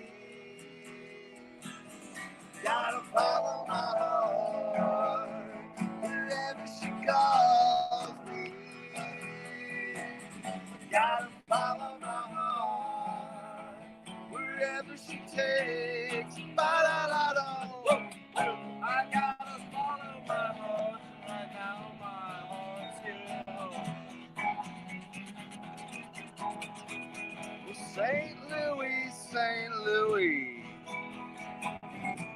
Gotta follow my heart wherever she calls me. Gotta follow my heart wherever she takes me. Ba-da-da-da. I gotta follow my heart right now. My heart's St. Louis, St. Louis,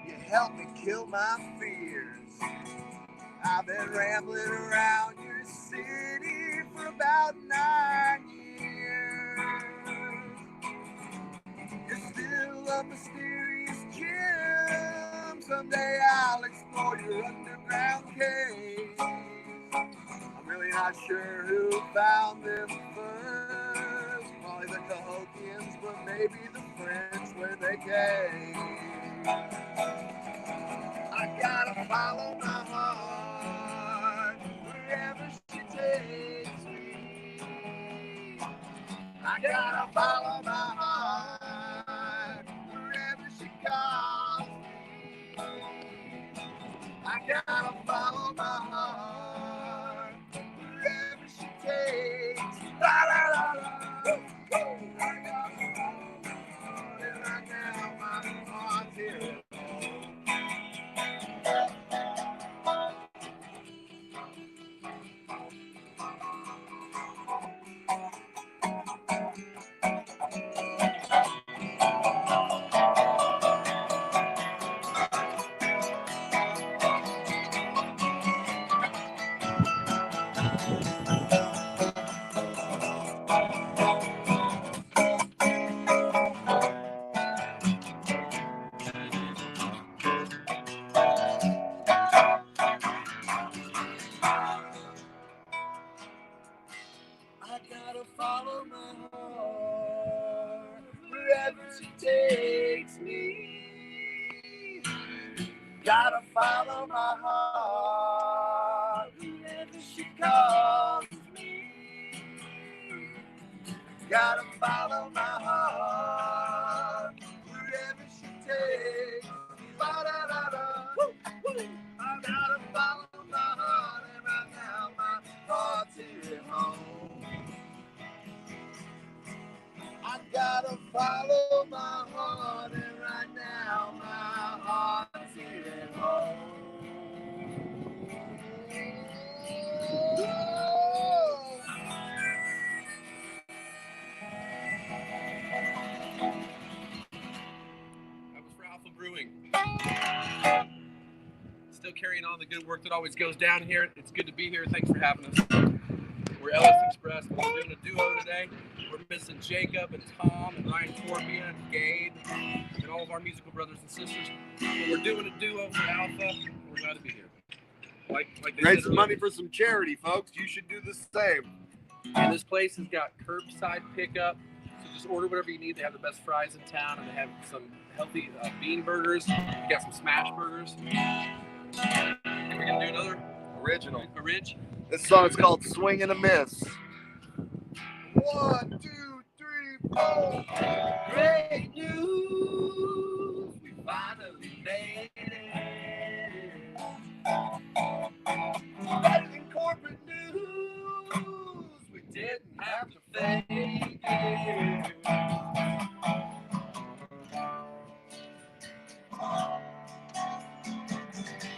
you helped me kill my fears. I've been rambling around your city for about 9 years. You're still a mysterious gem. Someday I'll explore your underground cave. I'm really not sure who found them first. Probably the Cahokians, but maybe the French when they came. I gotta follow my heart wherever she takes me. I gotta follow my heart wherever she calls me. I gotta follow my heart wherever she takes. La la la la. I gotta follow my heart, and right now my heart's here. I gotta follow my heart wherever she takes me. Gotta follow my heart wherever she calls me. Gotta follow my heart wherever she takes me. Ba-da-da-da. I gotta follow my heart, and right now my heart's here at home. I gotta follow my heart, and right now my heart's here at home. That was for Alpha Brewing. Still carrying on the good work that always goes down here. It's good to be here. Thanks for having us. We're Ellis Express. We're doing a duo today. We're missing Jacob and Tom and Ryan Torbia and Gabe and all of our musical brothers and sisters. But we're doing a duo for Alpha. We're glad to be here. Like they Raise said some earlier. money for some charity, folks. You should do the same. And this place has got curbside pickup. So just order whatever you need. They have the best fries in town, and they have some healthy bean burgers. We got some smash burgers. And we're gonna do another Original. Ridge. This song's called Swing and a Miss. 1, 2, 3, 4. Great news, we finally made it. Better than corporate news, we didn't have to fake it.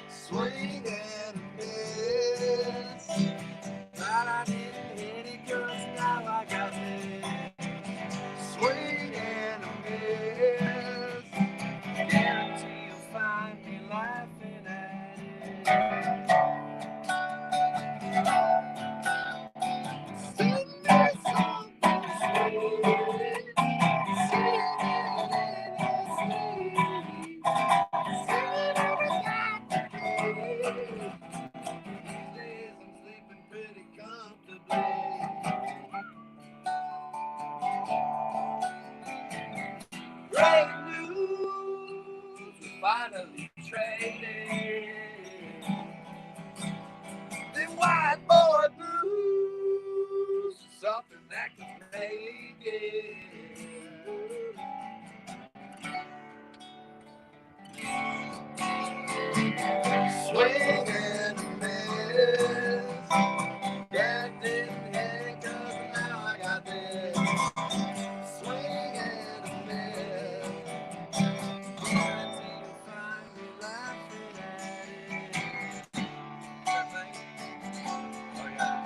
Swing and a miss, but I didn't hit it 'cause now I got this. Swing and a miss, guarantee you'll find me laughing at it. Sing that song, swing it, sing it, sing it every night. These days I'm sleeping pretty comfortably. Great news, we finally traded the whiteboard blues for something that can make it. Swing and a miss, that didn't hit 'cause now I got this. Swing and a miss, guarantee you'll find me laughing at it. That thing? Oh yeah.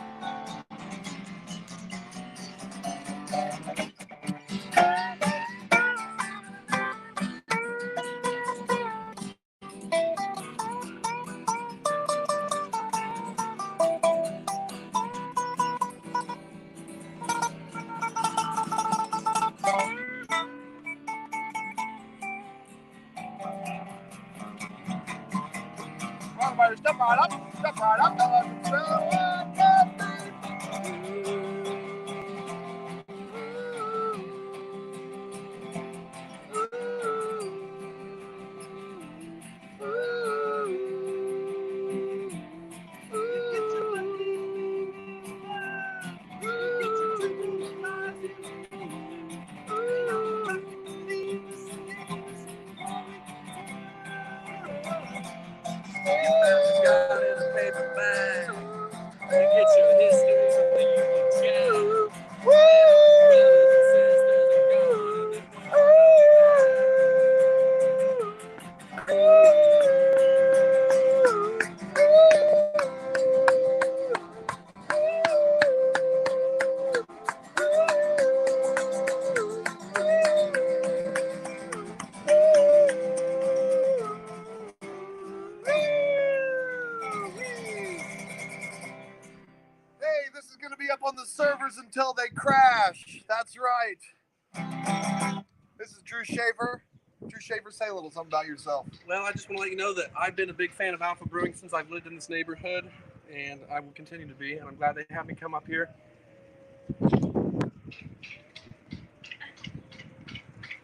Everybody step right up, step right up. the servers until they crash. That's right. This is Drew Shaver. Drew Shaver, say a little something about yourself. Well, I just want to let you know that I've been a big fan of Alpha Brewing since I've lived in this neighborhood, and I will continue to be, and I'm glad they have me come up here. Do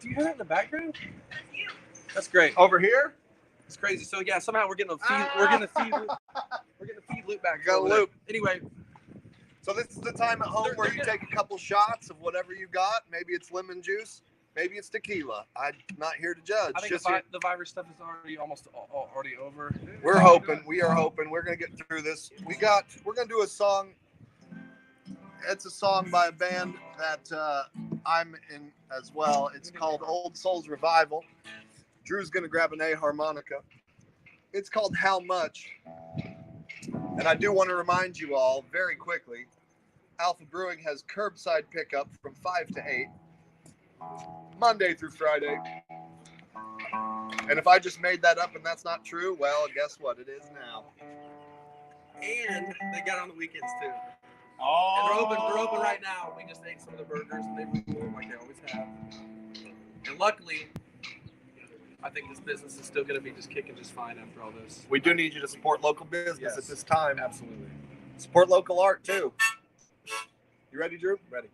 you hear that in the background? That's you. That's great. Over here? It's crazy. So yeah, somehow we're getting a feed. We're getting a feed loop back. Got a over there. loop. Anyway, so this is the time at home where you take a couple shots of whatever you got. Maybe it's lemon juice. Maybe it's tequila. I'm not here to judge. I think the virus stuff is already already over. We're hoping. We are hoping. We're gonna get through this. We're gonna do a song. It's a song by a band that I'm in as well. It's called Old Souls Revival. Drew's gonna grab an A harmonica. It's called How Much. And I do want to remind you all very quickly, Alpha Brewing has curbside pickup from 5 to 8, Monday through Friday. And if I just made that up and that's not true, well, guess what? It is now. And they got on the weekends too. Oh. And they're open right now. We just ate some of the burgers and they were cool like they always have. And luckily, I think this business is still going to be just kicking just fine after all this. We do need you to support local business at this time. Absolutely. Support local art too. You ready, Drew? Ready.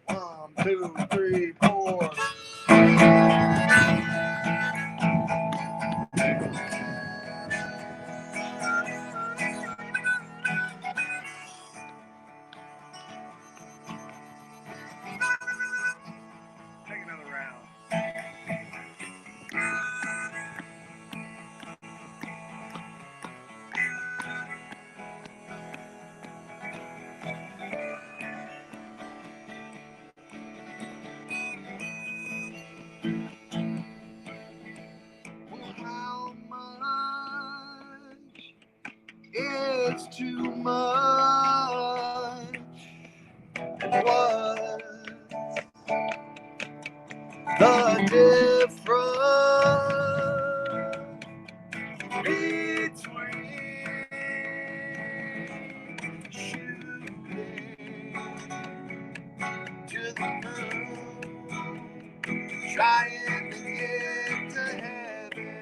1, 2, 3, 4. Take another round. How much? It's too much. What's the difference between shooting to the moon, trying to get to heaven?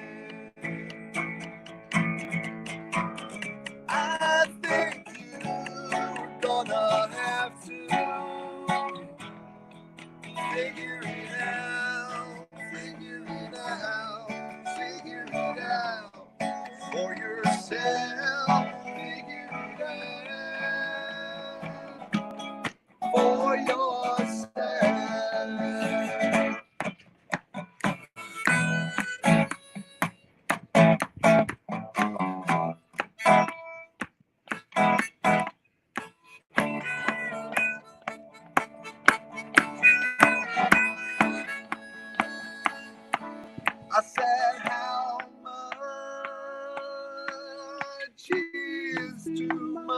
I think you're gonna have to figure it out, figure it out, figure it out for yourself, figure it out for yourself. I said, how much is too much?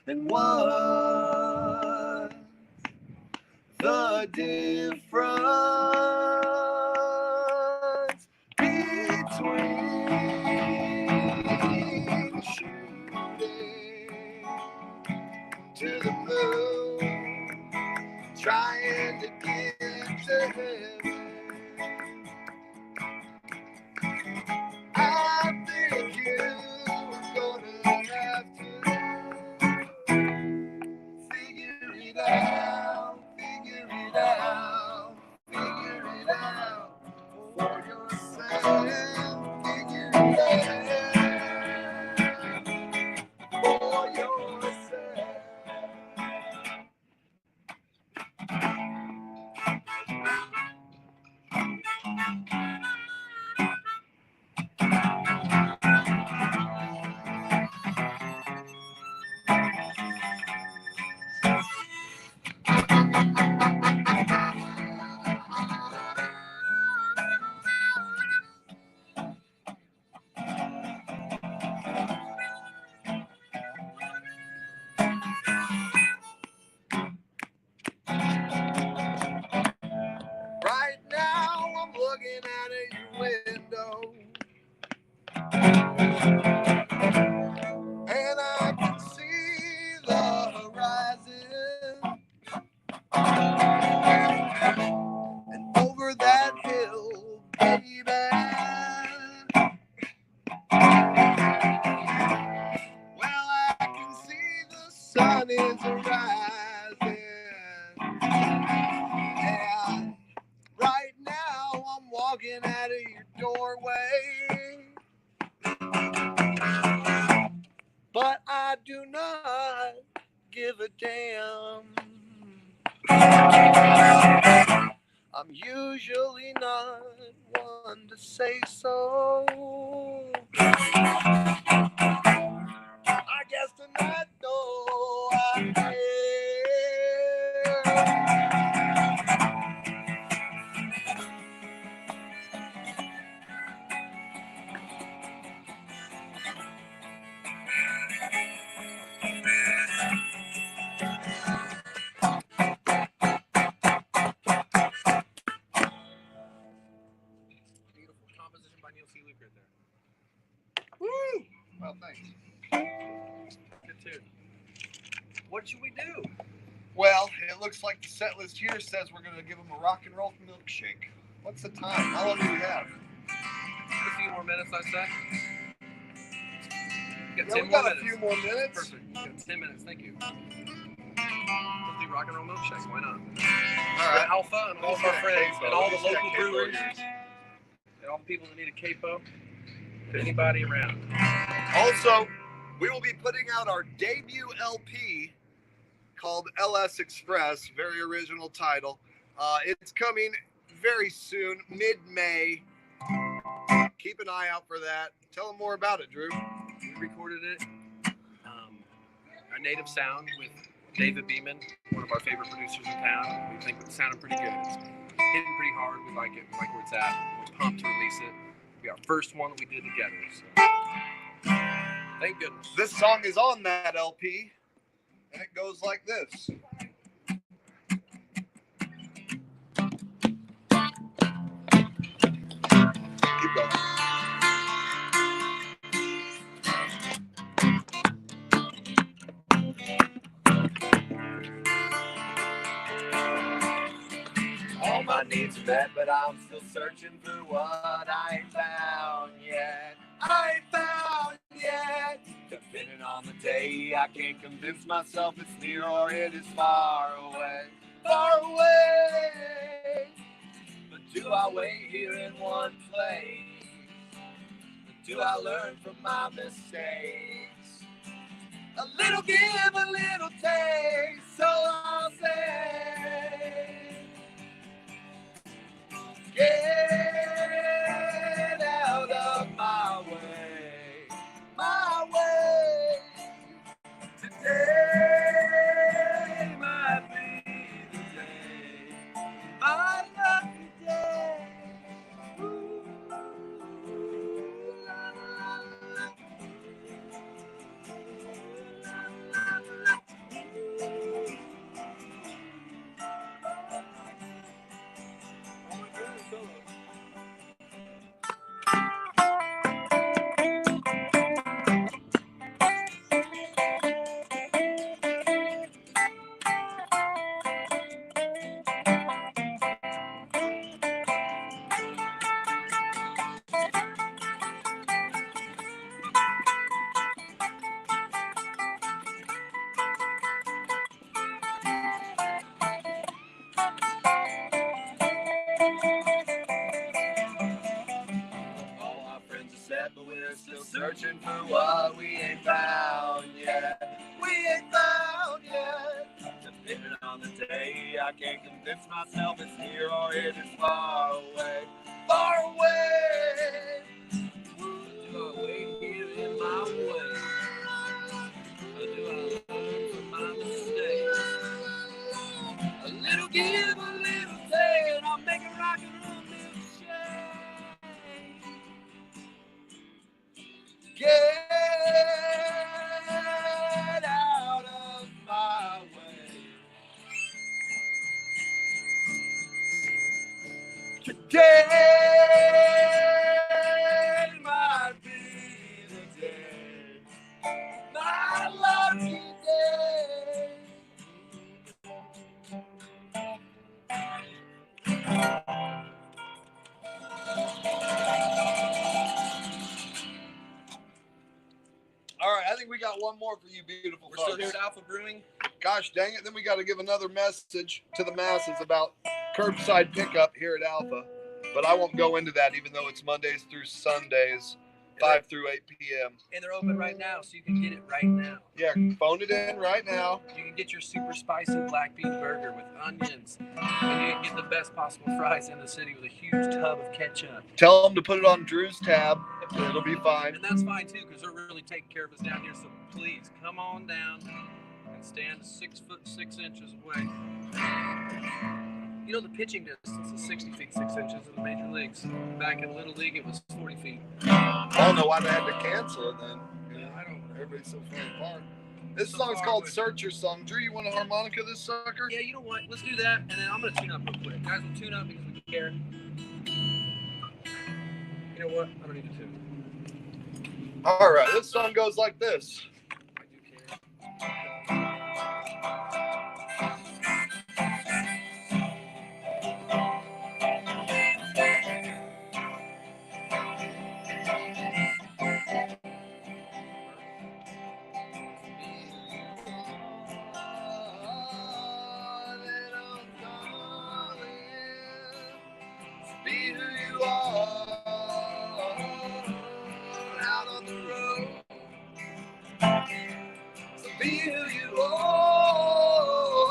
And what's the difference between shooting to the moon, trying to get to heaven? I think you're gonna have to figure it out, figure it out, figure it out for yourself, figure it out for yourself. sun is rising. And right now I'm walking out of your doorway. But I do not give a damn. I'm usually not one to say so. I guess tonight though I care. Beautiful composition by Neil C. Luke right there. Woo! Well, thanks. Good tune. What should we do? Well, it looks like the set list here says we're going to give them a rock and roll milkshake. What's the time? How long do we have? A few more minutes, I say. Yeah, Got 10 we got more a few more minutes. Perfect. We got 10 minutes. Thank you. Let's do rock and roll milkshake. Why not? All right. Alpha and all of our friends and all the local breweries and all the people that need a capo. To anybody around. Also, we will be putting out our debut LP called LS Express. Very original title. It's coming very soon, mid-May. Keep an eye out for that. Tell them more about it, Drew. We recorded it, our native sound with David Beeman, one of our favorite producers in town. We think it sounded pretty good. It's hitting pretty hard. We like it. We like where it's at. We're pumped to release it. It'll be our first one that we did together. So. Thank goodness. This song is on that LP, and it goes like this. Keep going. All my needs are met, but I'm still searching for what I ain't found yet. I ain't found yet. Depending on the day, I can't convince myself it's near or it is far away. Far away. But do I wait here in one place? Or do I learn from my mistakes? A little give, a little take, so I'll say. Get out of my way, my way. Today might be the day, my lucky day. Ooh, la, la, la. All our friends are set, but we're still searching for what we ain't found yet. We ain't found yet. Depending on the day, I can't convince myself it's near or it is far away. Far away. Do I wait here in my way? Or do I learn from my mistakes? A little give, a little take, and I'll make a rock and roll milkshake. Get out of my way. Today might be the day, my lucky day. got one more for you beautiful We're folks. still here at Alpha Brewing. Gosh dang it. Then we got to give another message to the masses about curbside pickup here at Alpha. But I won't go into that, even though it's Mondays through Sundays, 5 through 8 p.m. And they're open right now, so you can get it right now. Yeah, phone it in right now. You can get your super spicy black bean burger with onions. And you can get the best possible fries in the city with a huge tub of ketchup. Tell them to put it on Drew's tab. It'll be fine. And that's fine, too, because they're really taking care of us down here. So please, come on down and stand 6'6" away. You know, the pitching distance is 60 feet 6 inches in the major leagues. Back in Little League, it was 40 feet. I don't know why they had to cancel it then. Yeah, I don't know. Everybody's so far apart. This song's called Search Your Song. Drew, you want a harmonica this sucker? Yeah, you know what? Let's do that, and then I'm going to tune up real quick. Guys, we'll tune up because we care. You know what? I don't need to tune. All right, this song goes like this. Be who you are out on the road. So be who you are,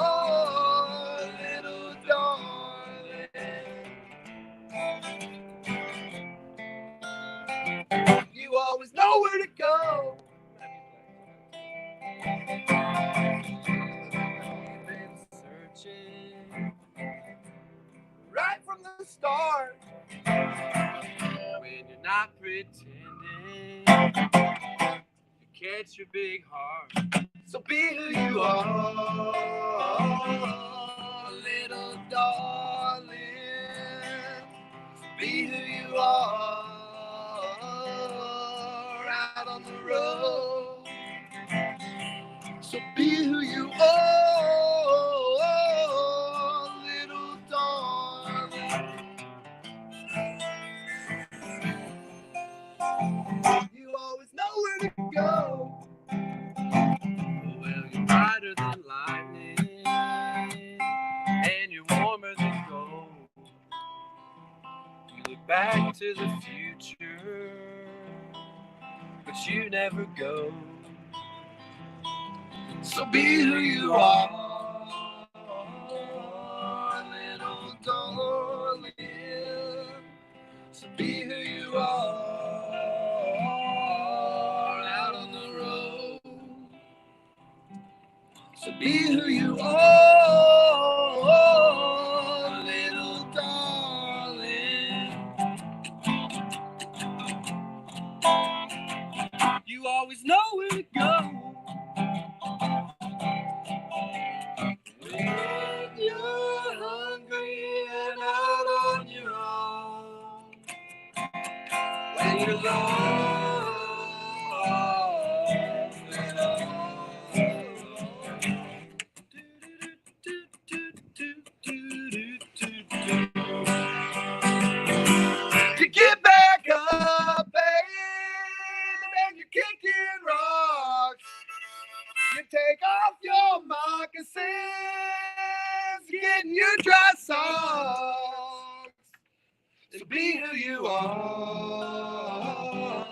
little darling. You always know where to go. You've been searching right from the start. When you're not pretending, you catch your big heart. So be who you are, little darling. Be who you are out on the road. So be who you are, little darling. You always know where to go. Well, you're brighter than lightning, and you're warmer than gold. You look back to the future, but you never go. So be who you are, little darling. So be who you are out on the road. So be who you are, little darling. You always know where to go. When you're hungry and out on your own. When you're lost and you get back up, baby, and you're kicking rocks. You take off your moccasins, get in your dry socks. So be who you are,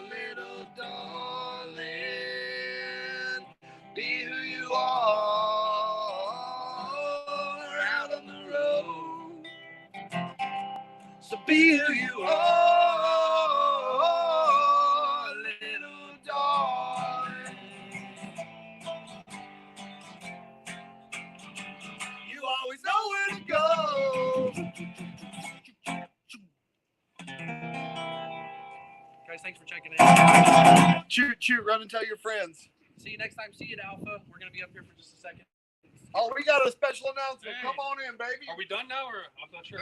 little darling. Be who you are out on the road. So be who you are, little darling. You always know where to go. Guys, thanks for checking in. Shoot, run and tell your friends. See you next time. See you at Alpha. We're going to be up here for just a second. Oh, we got a special announcement. Come on in, baby. Are we done now, or I'm not sure?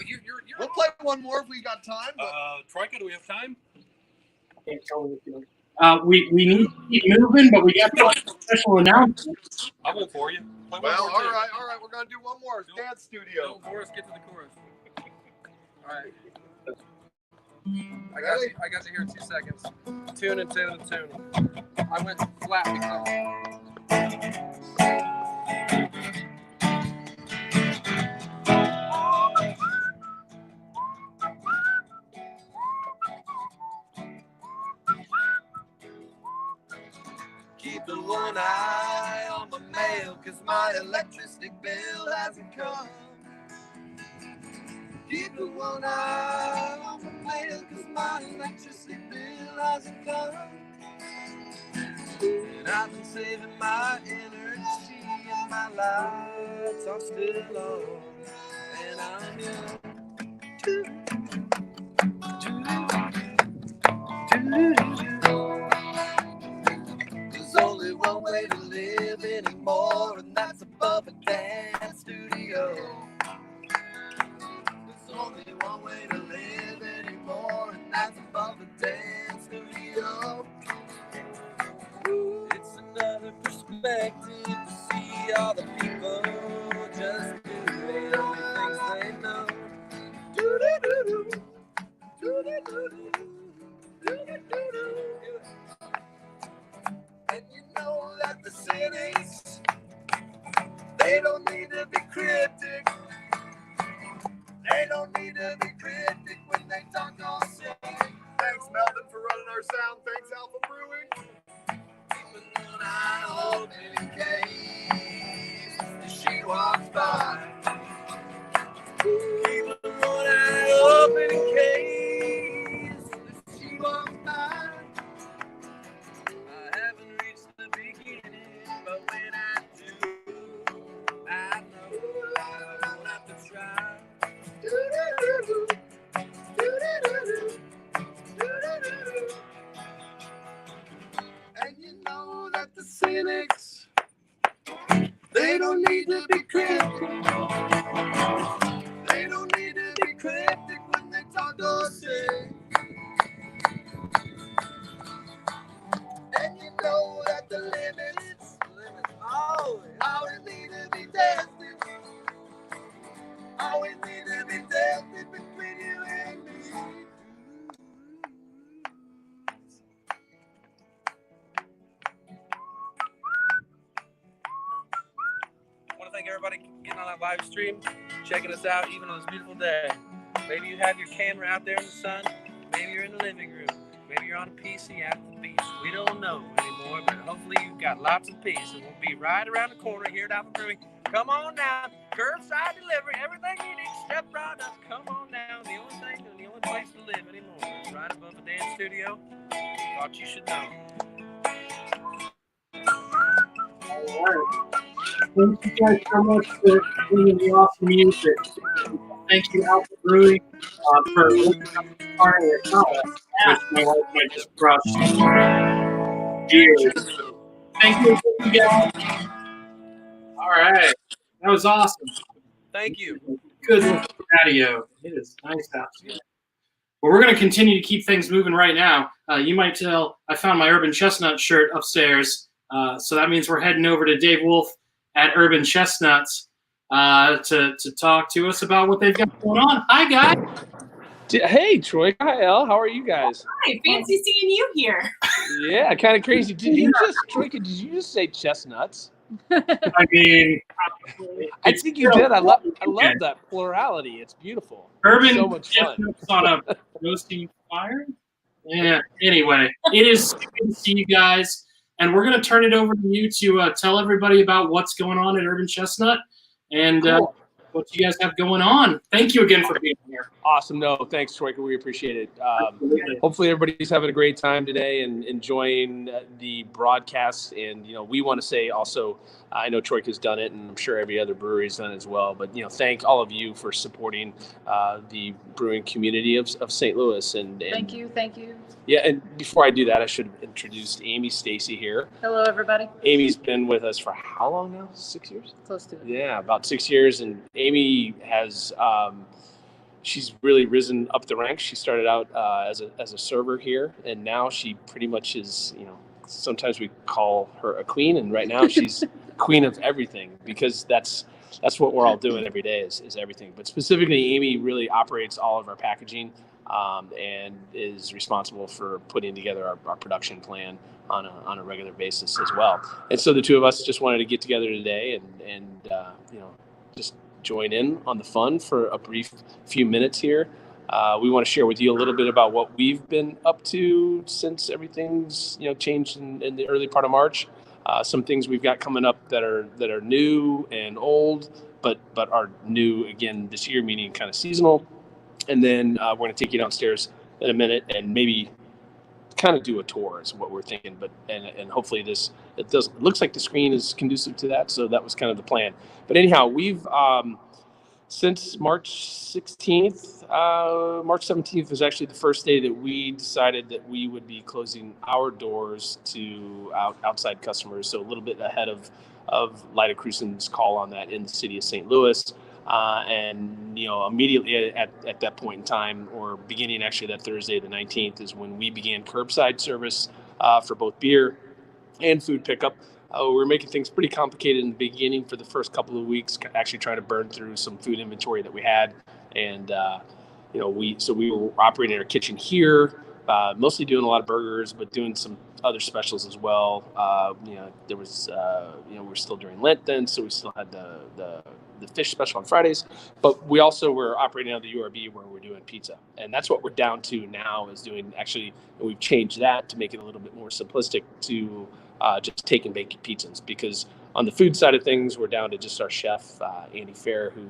We'll play one more if we got time. But... Troika, do we have time? Can't tell me if you we need to keep moving, but we got a special announcement. I will for you. Well, all right. We're going to do one more. Dance studio. Don't force, get to the chorus. All right. I got you here in 2 seconds. Tune and tune and tune. I went flat because Keeping one eye on my mail, cause my electricity bill hasn't come. Keeping one eye on my mail, cause my electricity bill hasn't come. And I've been saving my energy and my lights are still on. And I'm young. There's only one way to live anymore, and that's above a dance studio. There's only one way to live anymore, and that's above a dance studio. It's another perspective to see all the people just doing only things they know. Do-do-do-do. Do-do-do-do. Do-do-do-do. And you know that the cynics, they don't need to be cryptic. They don't need to be cryptic when they talk or sing. Thanks, Melvin, for running our sound. Thanks, Alpha Brewing. Keeping one eye open in case she walks by. Keeping one eye open in case she walks by. I haven't reached the beginning, but when I do, I know I don't have to try. Do-do-do-do. Do-do-do-do. Do-do-do-do. And you know that the cynics, they don't need to be cryptic. They don't need to be cryptic when they talk or sing. And you know that the limits always need to be tested. Always need to be tested between you and me. I want to thank everybody getting on that live stream, checking us out even on this beautiful day. Maybe you have your camera out there in the sun. Maybe you're in the living room. Maybe you're on a PC at the beach. We don't know anymore, but hopefully you've got lots of peace. And we'll be right around the corner here at Alpha Brewing. Come on down. Curbside delivery. Everything you need. Step right up. Come on down. The only thing and the only place to live anymore is right above the dance studio. Thought you should know. All right. Thank you guys so much for bringing the awesome music. Thank you, Alpha Brewing, for starting your product, which my wife might just crush. Cheers. Thank you guys. All right. That was awesome. Thank you. Good patio. It is nice out here. Well, we're going to continue to keep things moving right now. You might tell I found my Urban Chestnut shirt upstairs. So that means we're heading over to Dave Wolf at Urban Chestnuts to talk to us about what they've got going on. Hi, guys. Hey, Troy. Hi, Elle. How are you guys? Hi, fancy seeing you here. Yeah, kind of crazy. Did you just say chestnuts? I mean, I think you did. I love that plurality. It's beautiful. Urban So much fun. Chestnuts on a roasting fire. Yeah. Anyway, it is good to see you guys. And we're going to turn it over to you to tell everybody about what's going on at Urban Chestnut and what you guys have going on. Thank you again for being here. Awesome. No, thanks, Troy. We appreciate it. Hopefully everybody's having a great time today and enjoying the broadcast. And, we want to say also, I know Troy has done it, and I'm sure every other brewery's done it as well. But, thank all of you for supporting the brewing community of St. Louis. And Thank you. Yeah, and before I do that, I should have introduced Amy Stacy here. Hello, everybody. Amy's been with us for how long now? 6 years? Close to it. Yeah, about 6 years. And Amy has she's really risen up the ranks. She started out as a server here, and now she pretty much is, sometimes we call her a queen, and right now she's queen of everything, because that's what we're all doing every day is everything. But specifically, Amy really operates all of our packaging. and is responsible for putting together our production plan on a regular basis as well. And so the two of us just wanted to get together today and just join in on the fun for a brief few minutes here. We want to share with you a little bit about what we've been up to since everything's changed in the early part of March. Some things we've got coming up that are new and old, but are new again this year, meaning kind of seasonal. And then we're going to take you downstairs in a minute and maybe kind of do a tour is what we're thinking. But and hopefully it looks like the screen is conducive to that. So that was kind of the plan. But anyhow, we've since March 16th, March 17th was actually the first day that we decided that we would be closing our doors to outside customers. So a little bit ahead of Lyda Crusen's call on that in the city of St. Louis. And immediately at that point in time, or beginning actually that Thursday, the 19th, is when we began curbside service for both beer and food pickup. We were making things pretty complicated in the beginning for the first couple of weeks, actually trying to burn through some food inventory that we had. And, we were operating our kitchen here, mostly doing a lot of burgers, but doing some other specials as well. There was, we're still during Lent then, so we still had the fish special on Fridays, but we also were operating on the URB where we're doing pizza. And that's what we're down to now, is doing, actually, we've changed that to make it a little bit more simplistic to just take and bake pizzas, because on the food side of things, we're down to just our chef, Andy Fair, who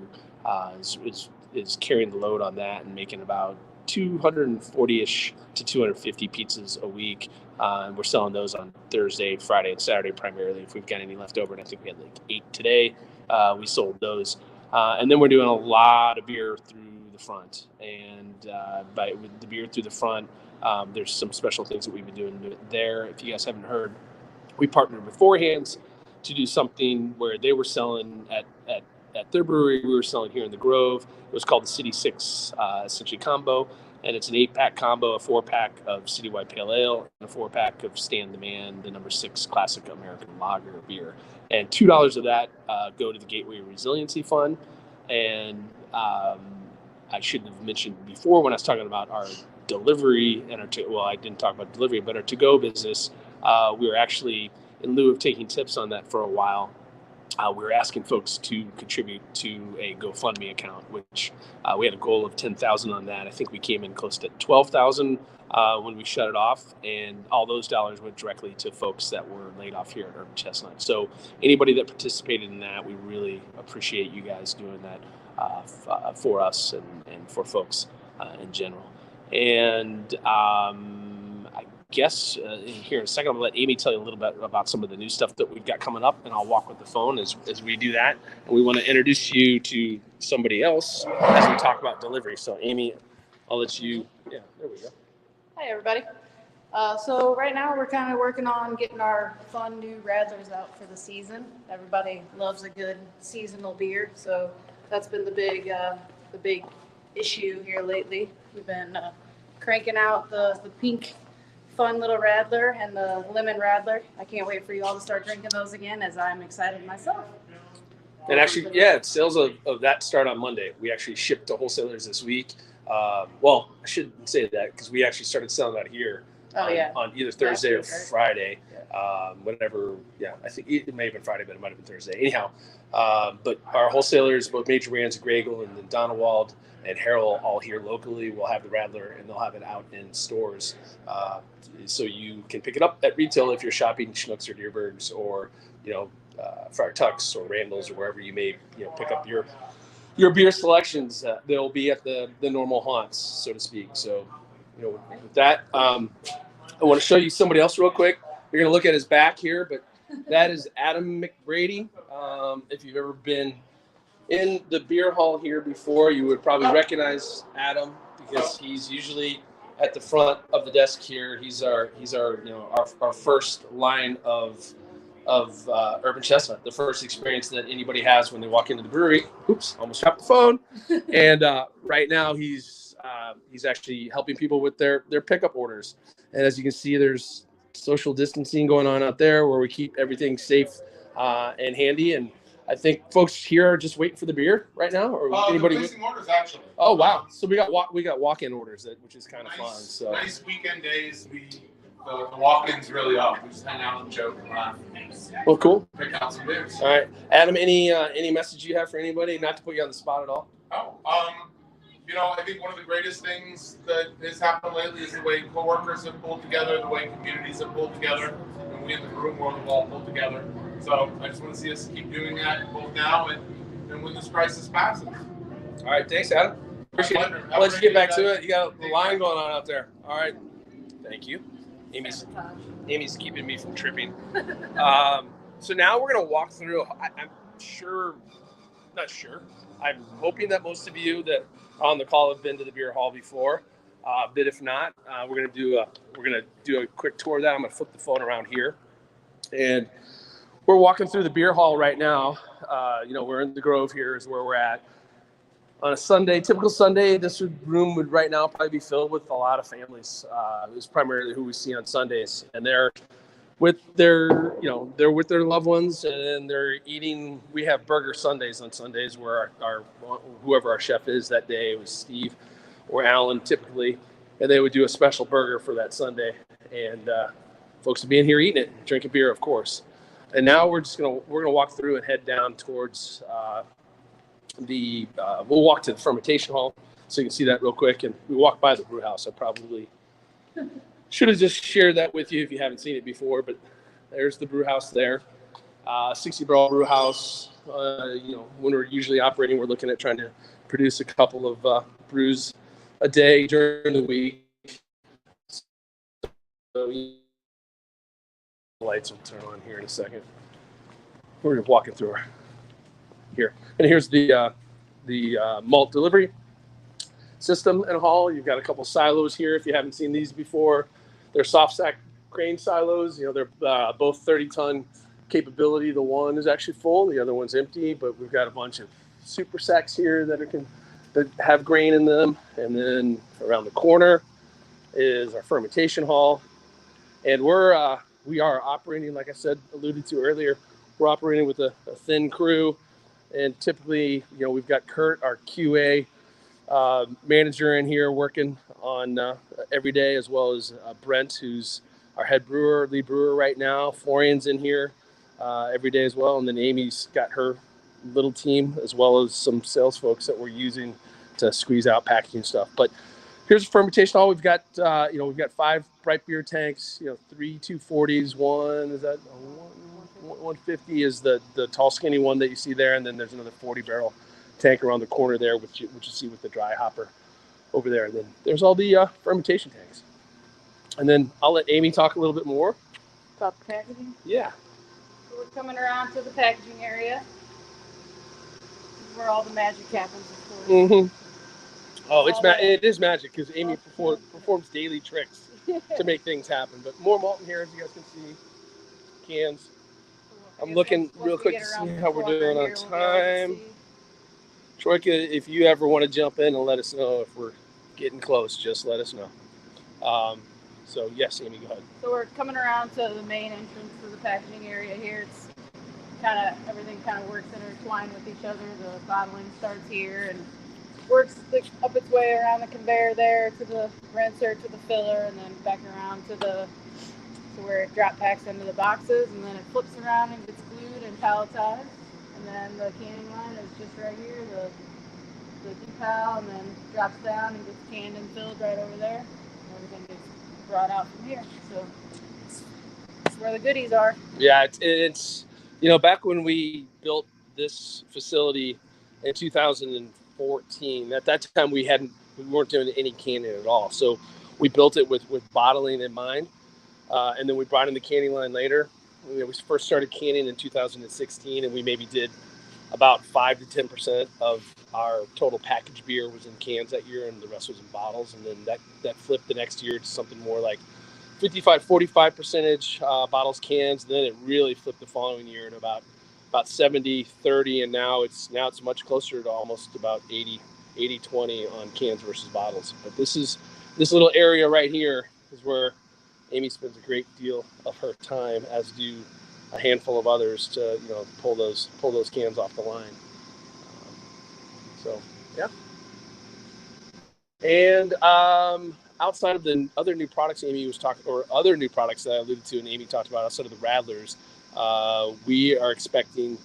is carrying the load on that and making about 240-ish to 250 pizzas a week. And we're selling those on Thursday, Friday, and Saturday primarily. If we've got any left over, and I think we had like 8 today, we sold those. And then we're doing a lot of beer through the front. And with the beer through the front, there's some special things that we've been doing there. If you guys haven't heard, we partnered with Four Hands to do something where they were selling at their brewery. We were selling here in the Grove. It was called the City 6 essentially combo, and it's an 8-pack combo, a 4-pack of Citywide Pale Ale, and a 4-pack of Stan the Man, the number 6 Classic American Lager beer. And $2 of that go to the Gateway Resiliency Fund. And I should have mentioned before when I was talking about our delivery and I didn't talk about delivery, but our to-go business. We were actually, in lieu of taking tips on that for a while, we were asking folks to contribute to a GoFundMe account, which we had a goal of 10,000 on that. I think we came in close to 12,000 when we shut it off, and all those dollars went directly to folks that were laid off here at Urban Chestnut. So anybody that participated in that, we really appreciate you guys doing that for us and for folks in general. And I guess here in a second, I'm going to let Amy tell you a little bit about some of the new stuff that we've got coming up, and I'll walk with the phone as we do that. And we want to introduce you to somebody else as we talk about delivery. So Amy, I'll let you, there we go. Hi, everybody. So right now we're kind of working on getting our fun new Radlers out for the season. Everybody loves a good seasonal beer, so that's been the big issue here lately. We've been cranking out the pink fun little Radler and the lemon Radler. I can't wait for you all to start drinking those again, as I'm excited myself. And actually, sales of that start on Monday. We actually shipped to wholesalers this week. Well, I shouldn't say that, because we actually started selling that here on either Thursday or Friday. Whatever. Yeah, I think it may have been Friday, but it might have been Thursday. Anyhow, but our wholesalers, both major brands, Gregel and then Donewald and Harrell, all here locally, will have the Radler, and they'll have it out in stores. So you can pick it up at retail if you're shopping Schnucks or Deerbergs or, Friar Tuck's or Randall's or wherever you may, pick up your beer selections. They'll be at the normal haunts, so to speak. So, with that, I want to show you somebody else real quick. You're going to look at his back here, but that is Adam McBrady. If you've ever been in the beer hall here before, you would probably recognize Adam, because he's usually at the front of the desk here. He's our first line of Urban Chestnut, the first experience that anybody has when they walk into the brewery. Oops, almost dropped the phone. And right now he's actually helping people with their pickup orders. And as you can see, there's social distancing going on out there where we keep everything safe and handy. And I think folks here are just waiting for the beer right now, or anybody. They're placing orders actually. Oh wow! So we got walk-in orders, which is kind of fun. So nice weekend days. The walk-ins really up. We just hang out and joke and laugh. Well, cool. Pick out some beers. All right, Adam. Any message you have for anybody? Not to put you on the spot at all. I think one of the greatest things that has happened lately is the way coworkers have pulled together, the way communities have pulled together, and we in the brewing world have all pulled together. So I just want to see us keep doing that both now and when this crisis passes. All right, thanks, Adam. Appreciate it. I'll let you get back to it. You got the line going on out there. All right, thank you. Amy's keeping me from tripping. So now we're gonna walk through. I'm hoping that most of you that are on the call have been to the beer hall before. But if not, we're gonna do a quick tour of that. I'm gonna flip the phone around here, and we're walking through the beer hall right now. We're in the Grove here is where we're at. On a Sunday, typical Sunday, this room would right now probably be filled with a lot of families. It's primarily who we see on Sundays, and they're with their loved ones, and they're eating. We have burger Sundays on Sundays where our whoever our chef is that day, it was Steve or Alan typically, and they would do a special burger for that Sunday, and folks would be in here eating it, drinking beer, of course. And now we're gonna walk through and head down towards we'll walk to the fermentation hall so you can see that real quick, and we walk by the brew house. I probably should have just shared that with you if you haven't seen it before, but there's the brew house there. 60-barrel brew house. When we're usually operating, we're looking at trying to produce a couple of brews a day during the week. So the lights will turn on here in a second. We're just walking through here, and here's the malt delivery system and hall. You've got a couple silos here if you haven't seen these before. They're soft sack grain silos. They're both 30-ton capability. The one is actually full, the other one's empty, but we've got a bunch of super sacks here that have grain in them. And then around the corner is our fermentation hall, and we are operating, like I alluded to earlier, we're operating with a thin crew, and typically we've got Kurt, our QA manager, in here working on every day, as well as Brent, who's our head brewer, lead brewer right now. Florian's in here every day as well, and then Amy's got her little team, as well as some sales folks that we're using to squeeze out packaging stuff. But here's the fermentation hall. We've got 5 bright beer tanks, 3 240s, 150 is the tall skinny one that you see there, and then there's another 40-barrel tank around the corner there, which you see with the dry hopper over there. And then there's all the fermentation tanks. And then I'll let Amy talk a little bit more About the packaging? Yeah. So we're coming around to the packaging area. This is where all the magic happens, of course. Mm-hmm. Oh, it is magic because Amy performs daily tricks to make things happen. But more malt in here, as you guys can see. Cans. I'm looking real quick to see how we're doing on time. Troika, if you ever want to jump in and let us know if we're getting close, just let us know. So yes, Amy, go ahead. So we're coming around to the main entrance to the packaging area here. It's everything kind of works intertwined with each other. The bottling starts here and works up its way around the conveyor there to the rinser, to the filler, and then back around to where it drop packs into the boxes, and then it flips around and gets glued and palletized. And then the canning line is just right here, the decal, and then drops down and gets canned and filled right over there. And everything gets brought out from here. So it's where the goodies are. Yeah, it's back when we built this facility in 2014, at that time we weren't doing any canning at all. So we built it with bottling in mind, and then we brought in the canning line later. We first started canning in 2016, and we maybe did about 5 to 10% of our total packaged beer was in cans that year, and the rest was in bottles. And then that flipped the next year to something more like 45% bottles, cans. And then it really flipped the following year at about 70-30, and now it's much closer to almost about 80-20 on cans versus bottles. But this little area right here is where Amy spends a great deal of her time, as do a handful of others to pull those cans off the line. So yeah. And outside of the other new products Amy was talking, or other new products that I alluded to and Amy talked about outside of the Radlers, we are expecting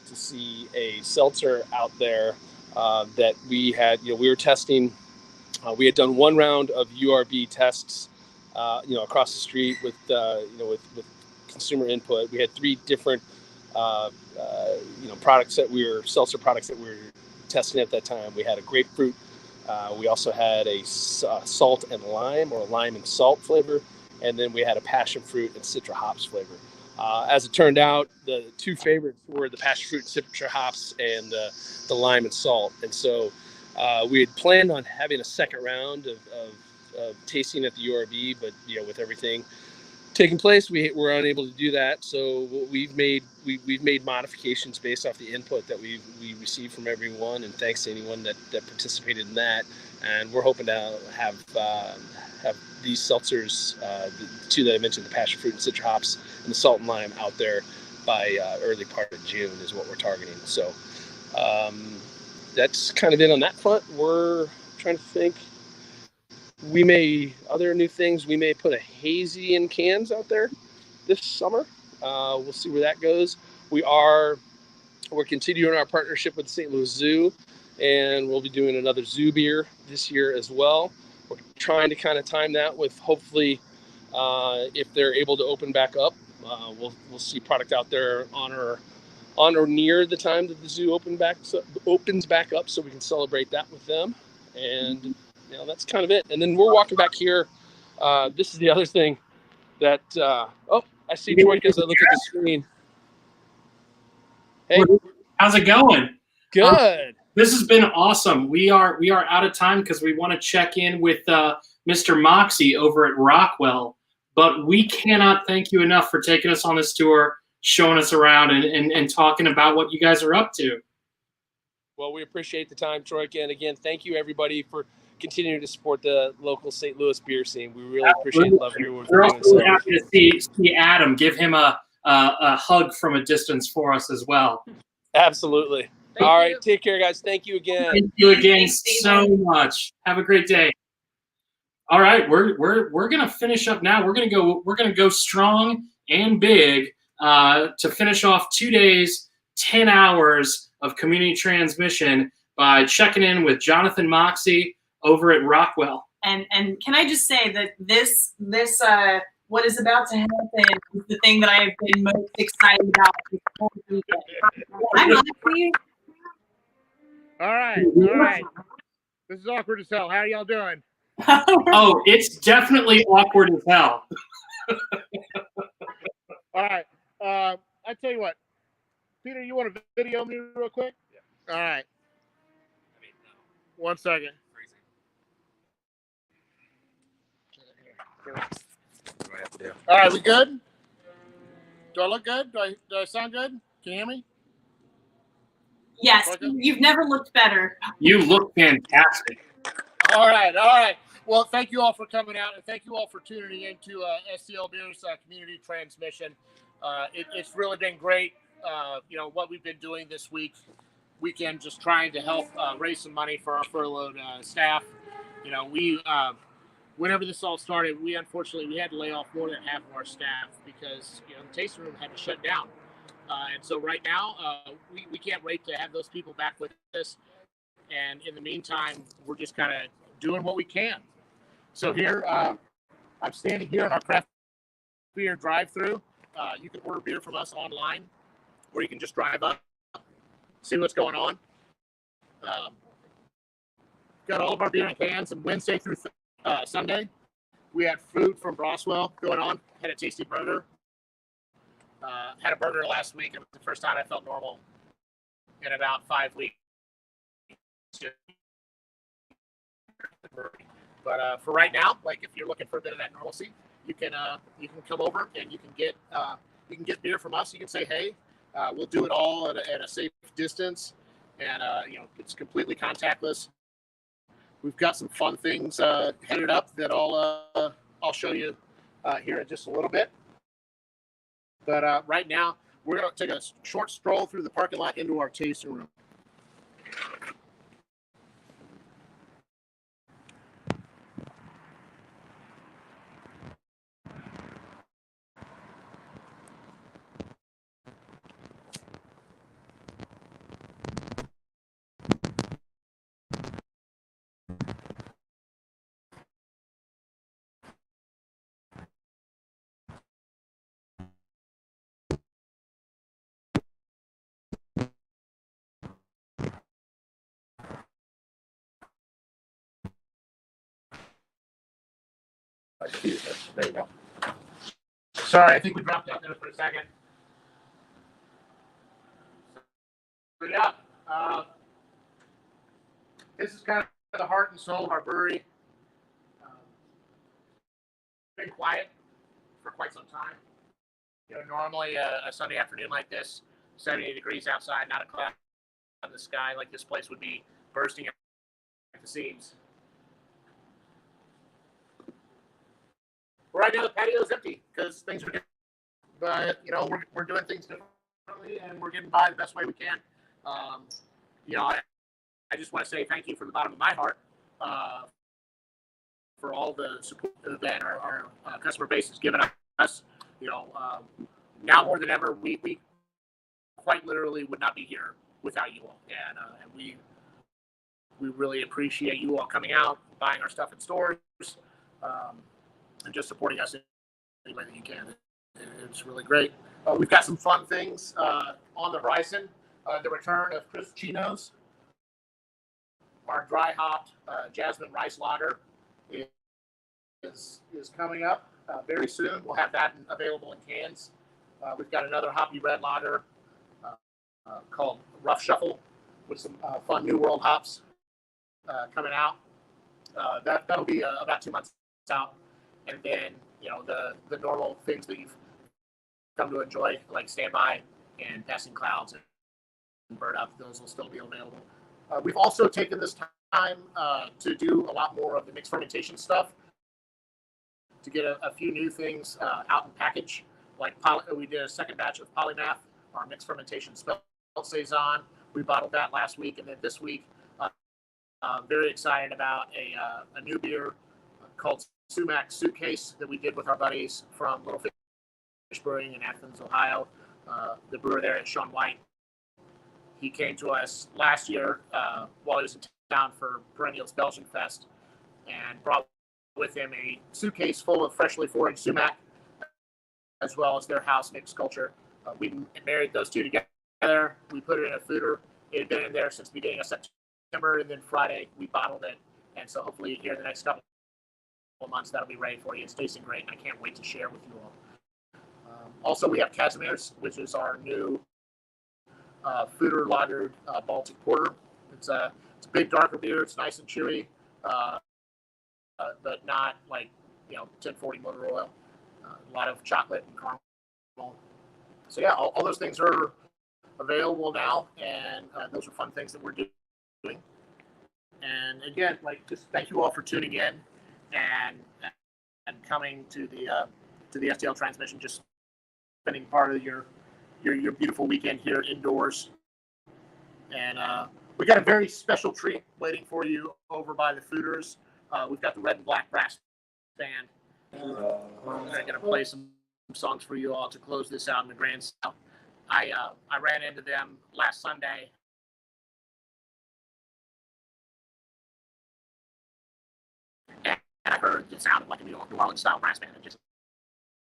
to see a seltzer out there that we had. We were testing. We had done one round of URB tests, across the street with with consumer input. We had 3 different seltzer products that we were testing at that time. We had a grapefruit. We also had a salt and lime, or a lime and salt flavor, and then we had a passion fruit and citra hops flavor. As it turned out, the 2 favorites were the passion fruit and citra hops and the lime and salt. And so we had planned on having a second round of tasting at the URB, but with everything taking place, we were unable to do that. So we've made modifications based off the input that we received from everyone, and thanks to anyone that participated in that. And we're hoping to have these seltzers, the 2 that I mentioned, the passion fruit and citra hops and the salt and lime, out there by early part of June is what we're targeting. So that's kind of it on that front. We're trying to think. Other new things, we may put a hazy in cans out there this summer. We'll see where that goes. We're continuing our partnership with the St. Louis Zoo, and we'll be doing another zoo beer this year as well. We're trying to kind of time that with, hopefully, if they're able to open back up, we'll see product out there on or near the time that the zoo opens back up, so we can celebrate that with them. And that's kind of it. And then we're walking back here. This is the other thing that I see Troy as I look at the screen. Hey, how's it going? Good. This has been awesome. We are out of time because we want to check in with Mr. Moxie over at Rockwell, but we cannot thank you enough for taking us on this tour, showing us around, and talking about what you guys are up to. Well, we appreciate the time, Troy. And again, thank you everybody for continuing to support the local St. Louis beer scene. We really appreciate it. Love everyone for We're doing also so. happy to see Adam. Give him a hug from a distance for us as well. Absolutely. All right, take care, guys. Thank you again. Thank you again so much. Have a great day. All right, we're gonna finish up now. We're gonna go strong and big to finish off 2 days, 10 hours of community transmission by checking in with Jonathan Moxie over at Rockwell. And can I just say that this what is about to happen is the thing that I have been most excited about this whole weekend. I'm Moxie. All right. This is awkward as hell. How are y'all doing? Oh, it's definitely awkward as hell. All right. I tell you what, Peter, you want to video me real quick? Yeah. All right. 1 second. All right, we good? Do I look good? Do I sound good? Can you hear me? Yes, you've never looked better. You look fantastic. All right. Well, thank you all for coming out, and thank you all for tuning into STLBEER's community transmission. It's really been great. What we've been doing this weekend, just trying to help raise some money for our furloughed staff. Whenever this all started, we had to lay off more than half of our staff because the tasting room had to shut down. And so right now, we can't wait to have those people back with us. And in the meantime, we're just kind of doing what we can. So here, I'm standing here in our craft beer drive-through. You can order beer from us online, or you can just drive up, see what's going on. Got all of our beer in cans, and Wednesday through Sunday, we had food from Broswell going on. Had a tasty burger. Had a burger last week. It was the first time I felt normal in about 5 weeks. But for right now, like if you're looking for a bit of that normalcy, you can come over and you can get beer from us. You can say, hey, we'll do it all at a safe distance, and it's completely contactless. We've got some fun things headed up that I'll show you here in just a little bit. But right now, we're going to take a short stroll through the parking lot into our tasting room. There you go. Sorry, I think we dropped out there for a second. But yeah, this is kind of the heart and soul of our brewery. Been quiet for quite some time. You know, normally a Sunday afternoon like this, 70 degrees outside, not a cloud in the sky, like this place would be bursting at the seams. Right now the patio is empty because things are different. But you know, we're doing things differently and we're getting by the best way we can. You know, I just want to say thank you from the bottom of my heart for all the support that our customer base has given us. You know, now more than ever, we quite literally would not be here without you all, and we really appreciate you all coming out, buying our stuff in stores, and just supporting us in any way that you can. It's really great. We've got some fun things on the horizon. The return of Chris Chino's, our dry hopped jasmine rice lager, is coming up very soon. We'll have that available in cans. We've got another hoppy red lager called Rough Shuffle with some fun New World hops coming out. That'll be about 2 months out, and then you know the normal things that you've come to enjoy, like Standby and Passing Clouds and Bird Up. Those will still be available. We've also taken this time to do a lot more of the mixed fermentation stuff, to get a few new things out in package. Like we did a second batch of Polymath, our mixed fermentation spelt saison. We bottled that last week, and then this week, very excited about a new beer called Sumac Suitcase that we did with our buddies from Little Fish Brewing in Athens, Ohio. The brewer there is Sean White. He came to us last year while he was in town for Perennials Belgian Fest and brought with him a suitcase full of freshly foraged sumac, as well as their house mixed culture. We married those two together. We put it in a foeder. It had been in there since the beginning of September, and then Friday we bottled it. And so hopefully here in the next couple of months that'll be ready for you. It's tasting great, and I can't wait to share with you all. Also, we have Casimir's, which is our new foeder lagered Baltic Porter. It's a big darker beer. It's nice and chewy. But not like 1040 motor oil. A lot of chocolate and caramel. So yeah, all those things are available now, and those are fun things that we're doing. And again, just thank you all for tuning in and coming to the STL transmission. Just spending part of your beautiful weekend here indoors. And we got a very special treat waiting for you over by the fooders. We've got the Red and Black Brass Band. They're going to play some songs for you all to close this out in the grand style. I ran into them last Sunday. And I heard it sounded like a New Orleans style brass band. And just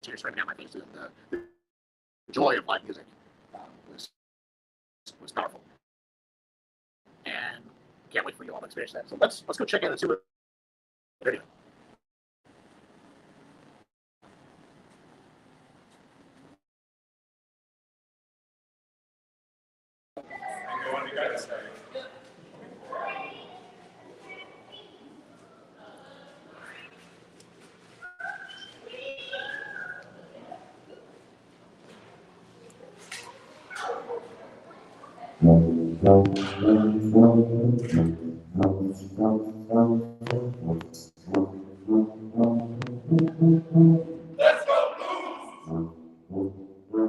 tears streaming down my face. The joy of live music was powerful. And can't wait for you all to experience that. So let's go check in and see what they're doing. Let's go Blues!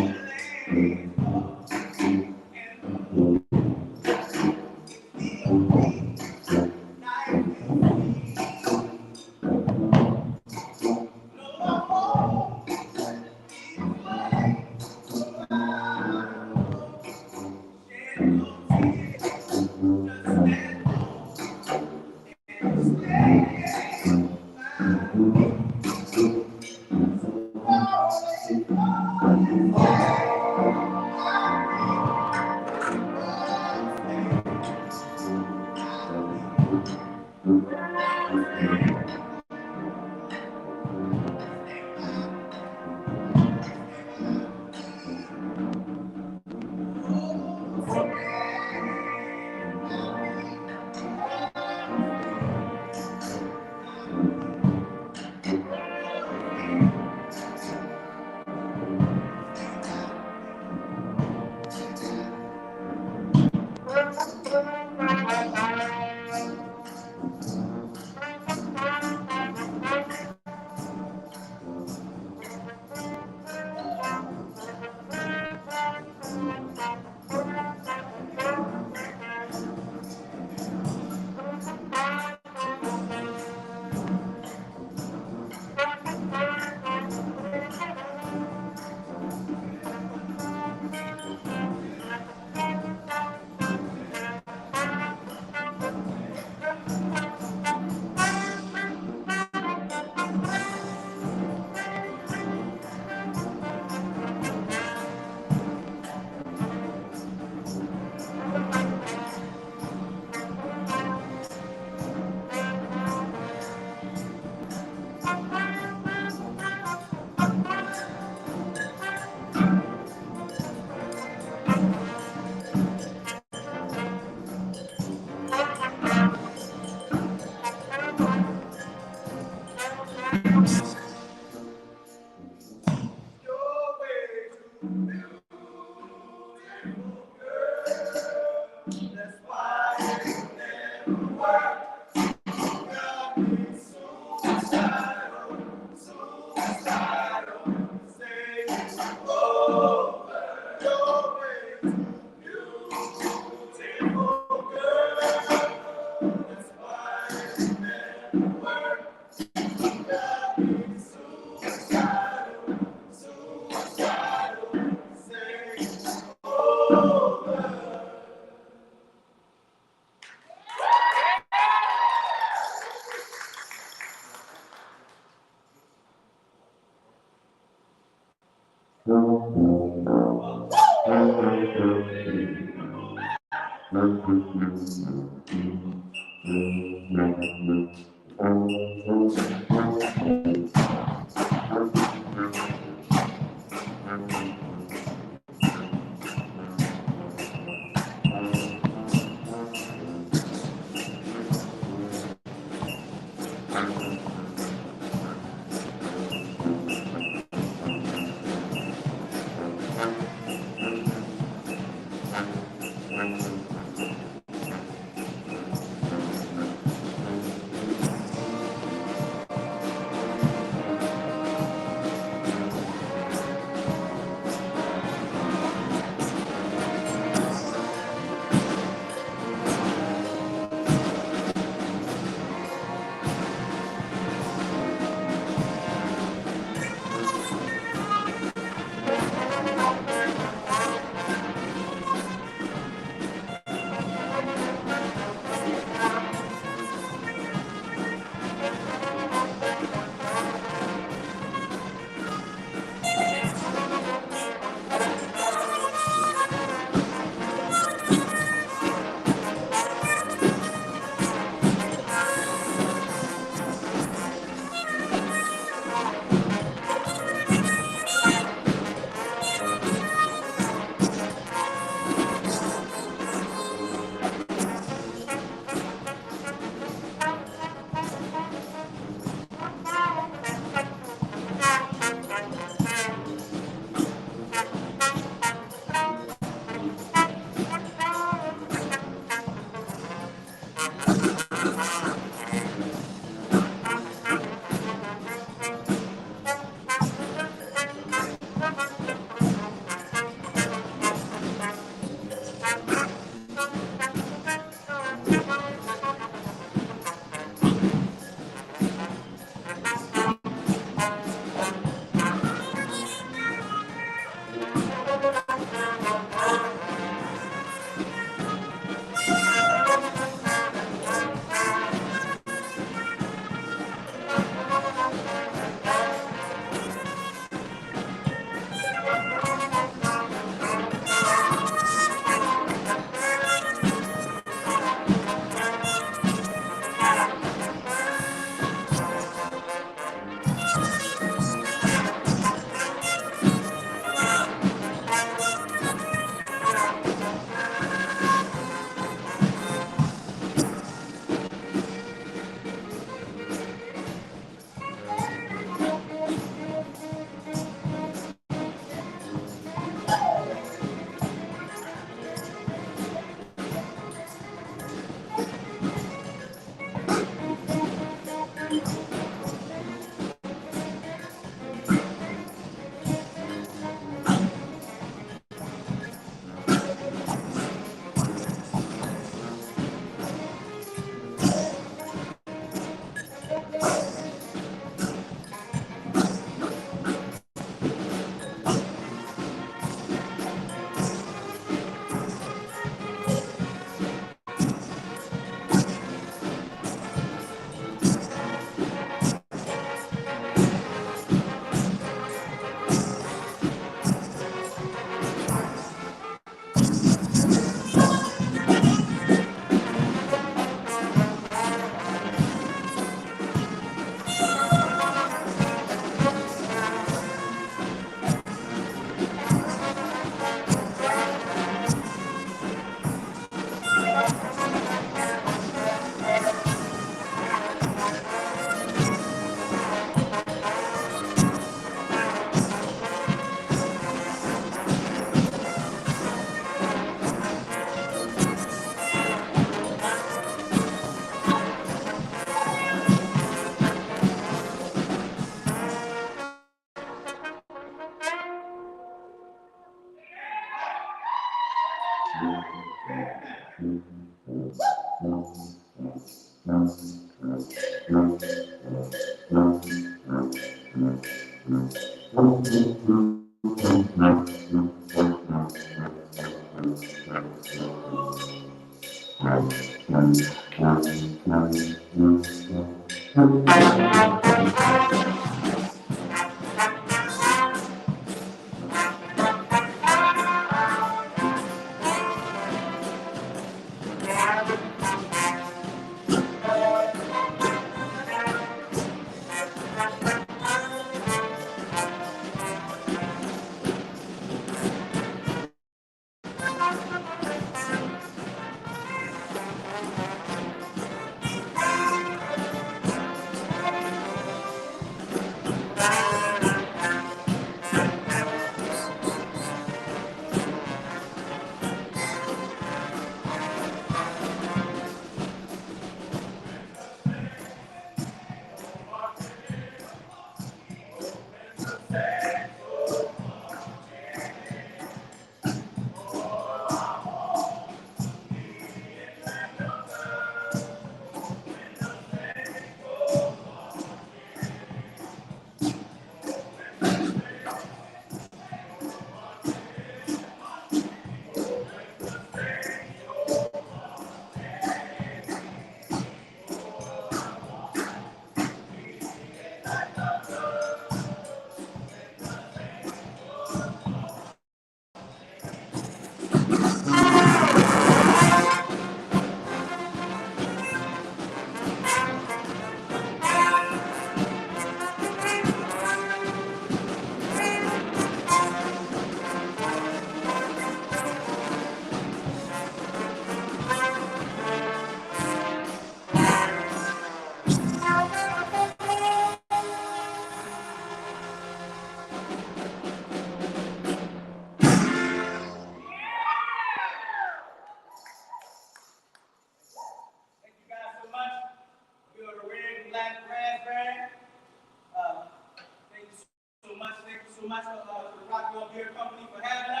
so much to the Rockwell Beer Company for having us.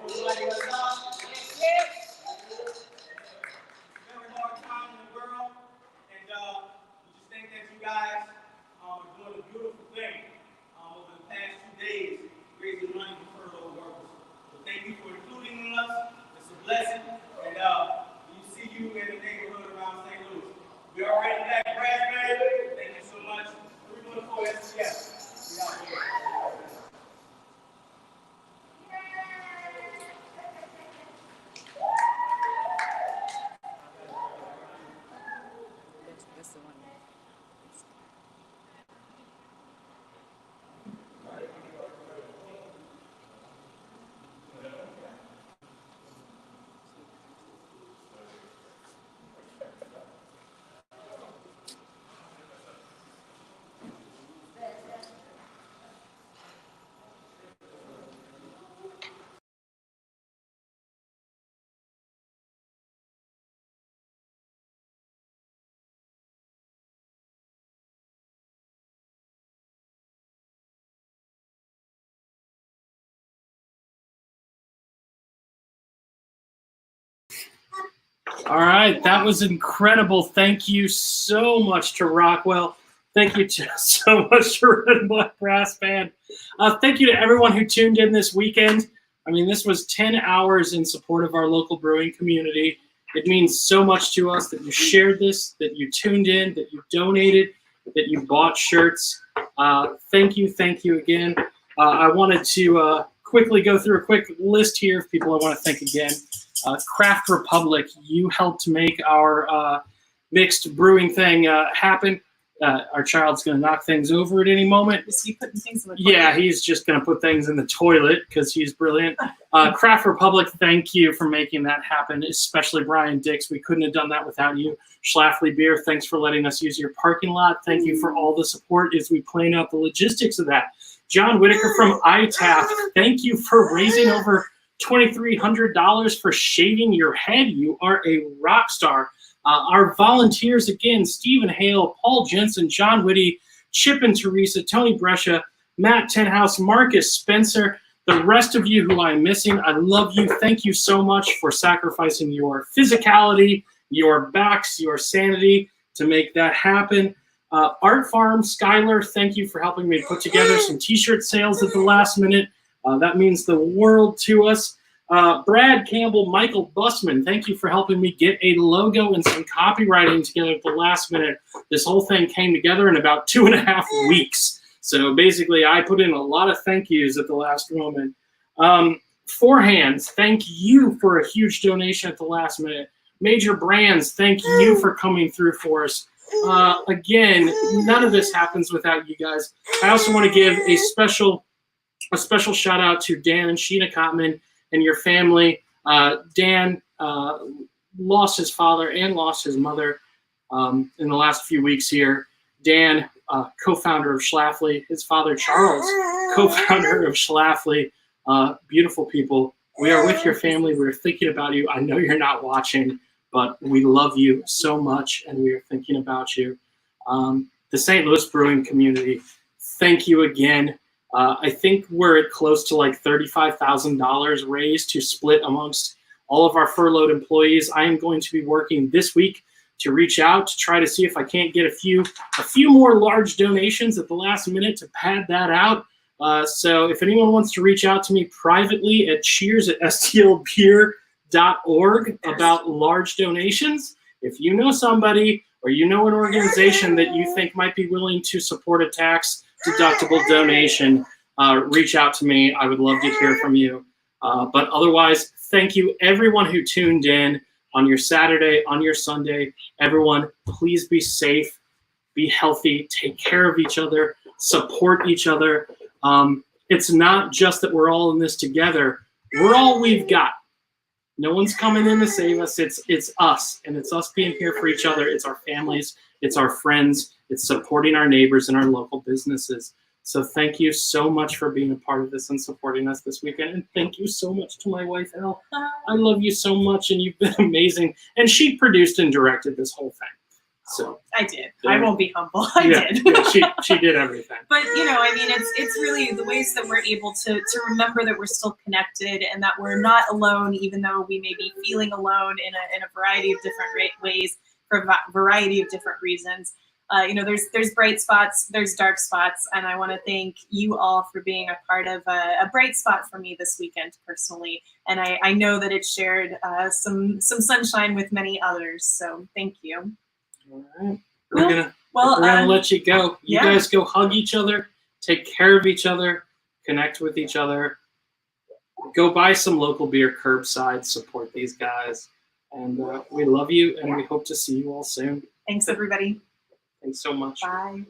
It's been like us all. Very hard time in the world, and we just think that you guys are doing a beautiful thing over the past 2 days, raising money for furloughed workers. So thank you for including us. It's a blessing, and we see you in the neighborhood around St. Louis. We are already back, Raspberry. Thank you so much. We're doing for us together. That's the one. All right, that was incredible. Thank you so much to Rockwell. Thank you so much to Red Black Brass Band. Thank you to everyone who tuned in this weekend. I mean, this was 10 hours in support of our local brewing community. It means so much to us that you shared this, that you tuned in, that you donated, that you bought shirts. Thank you again. I wanted to quickly go through a quick list here of people I want to thank again. Craft Republic, you helped make our mixed brewing thing happen. Our child's going to knock things over at any moment. Is he putting things in the toilet? Yeah, he's just going to put things in the toilet because he's brilliant. Craft Republic, thank you for making that happen, especially Brian Dix. We couldn't have done that without you. STLBEER, thanks for letting us use your parking lot. Thank you for all the support as we plan out the logistics of that. John Whitaker from ITAF, thank you for raising over $2,300 for shaving your head. You are a rock star. Our volunteers again, Stephen Hale, Paul Jensen, John Whitty, Chip and Teresa, Tony Brescia, Matt Tenhouse, Marcus Spencer, the rest of you who I'm missing, I love you. Thank you so much for sacrificing your physicality, your backs, your sanity to make that happen. Art Farm, Skylar, thank you for helping me put together some t-shirt sales at the last minute. That means the world to us. Brad Campbell, Michael Bussman, thank you for helping me get a logo and some copywriting together at the last minute. This whole thing came together in about 2.5 weeks. So basically, I put in a lot of thank yous at the last moment. Four Hands, thank you for a huge donation at the last minute. Major Brands, thank you for coming through for us. Again, none of this happens without you guys. I also want to give a special shout out to Dan and Sheena Kottman and your family. Dan lost his father and lost his mother in the last few weeks here. Dan, co-founder of Schlafly, his father Charles, co-founder of Schlafly. Beautiful people. We are with your family. We're thinking about you. I know you're not watching, but we love you so much, and we are thinking about you. The St. Louis brewing community, thank you again. I think we're at close to like $35,000 raised to split amongst all of our furloughed employees. I am going to be working this week to reach out to try to see if I can't get a few more large donations at the last minute to pad that out. So if anyone wants to reach out to me privately at cheers@stlbeer.org about large donations, if you know somebody or you know an organization that you think might be willing to support a tax deductible donation, reach out to me. I would love to hear from you. But otherwise, thank you everyone who tuned in on your Saturday, on your Sunday. Everyone, please be safe, be healthy, take care of each other, support each other. It's not just that we're all in this together. We're all we've got. No one's coming in to save us. It's us, and it's us being here for each other. It's our families. It's our friends. It's supporting our neighbors and our local businesses. So thank you so much for being a part of this and supporting us this weekend. And thank you so much to my wife, Elle. I love you so much, and you've been amazing. And she produced and directed this whole thing. So I did. I won't be humble. I did. Yeah, she did everything. But I mean, it's really the ways that we're able to remember that we're still connected and that we're not alone, even though we may be feeling alone in a variety of different ways for a variety of different reasons. There's bright spots, there's dark spots, and I want to thank you all for being a part of a bright spot for me this weekend personally. And I know that it shared some sunshine with many others. So thank you. All right. We're gonna let you go. You guys go hug each other, take care of each other, connect with each other. Go buy some local beer curbside, support these guys. And we love you, and we hope to see you all soon. Thanks, everybody. Thanks so much. Bye.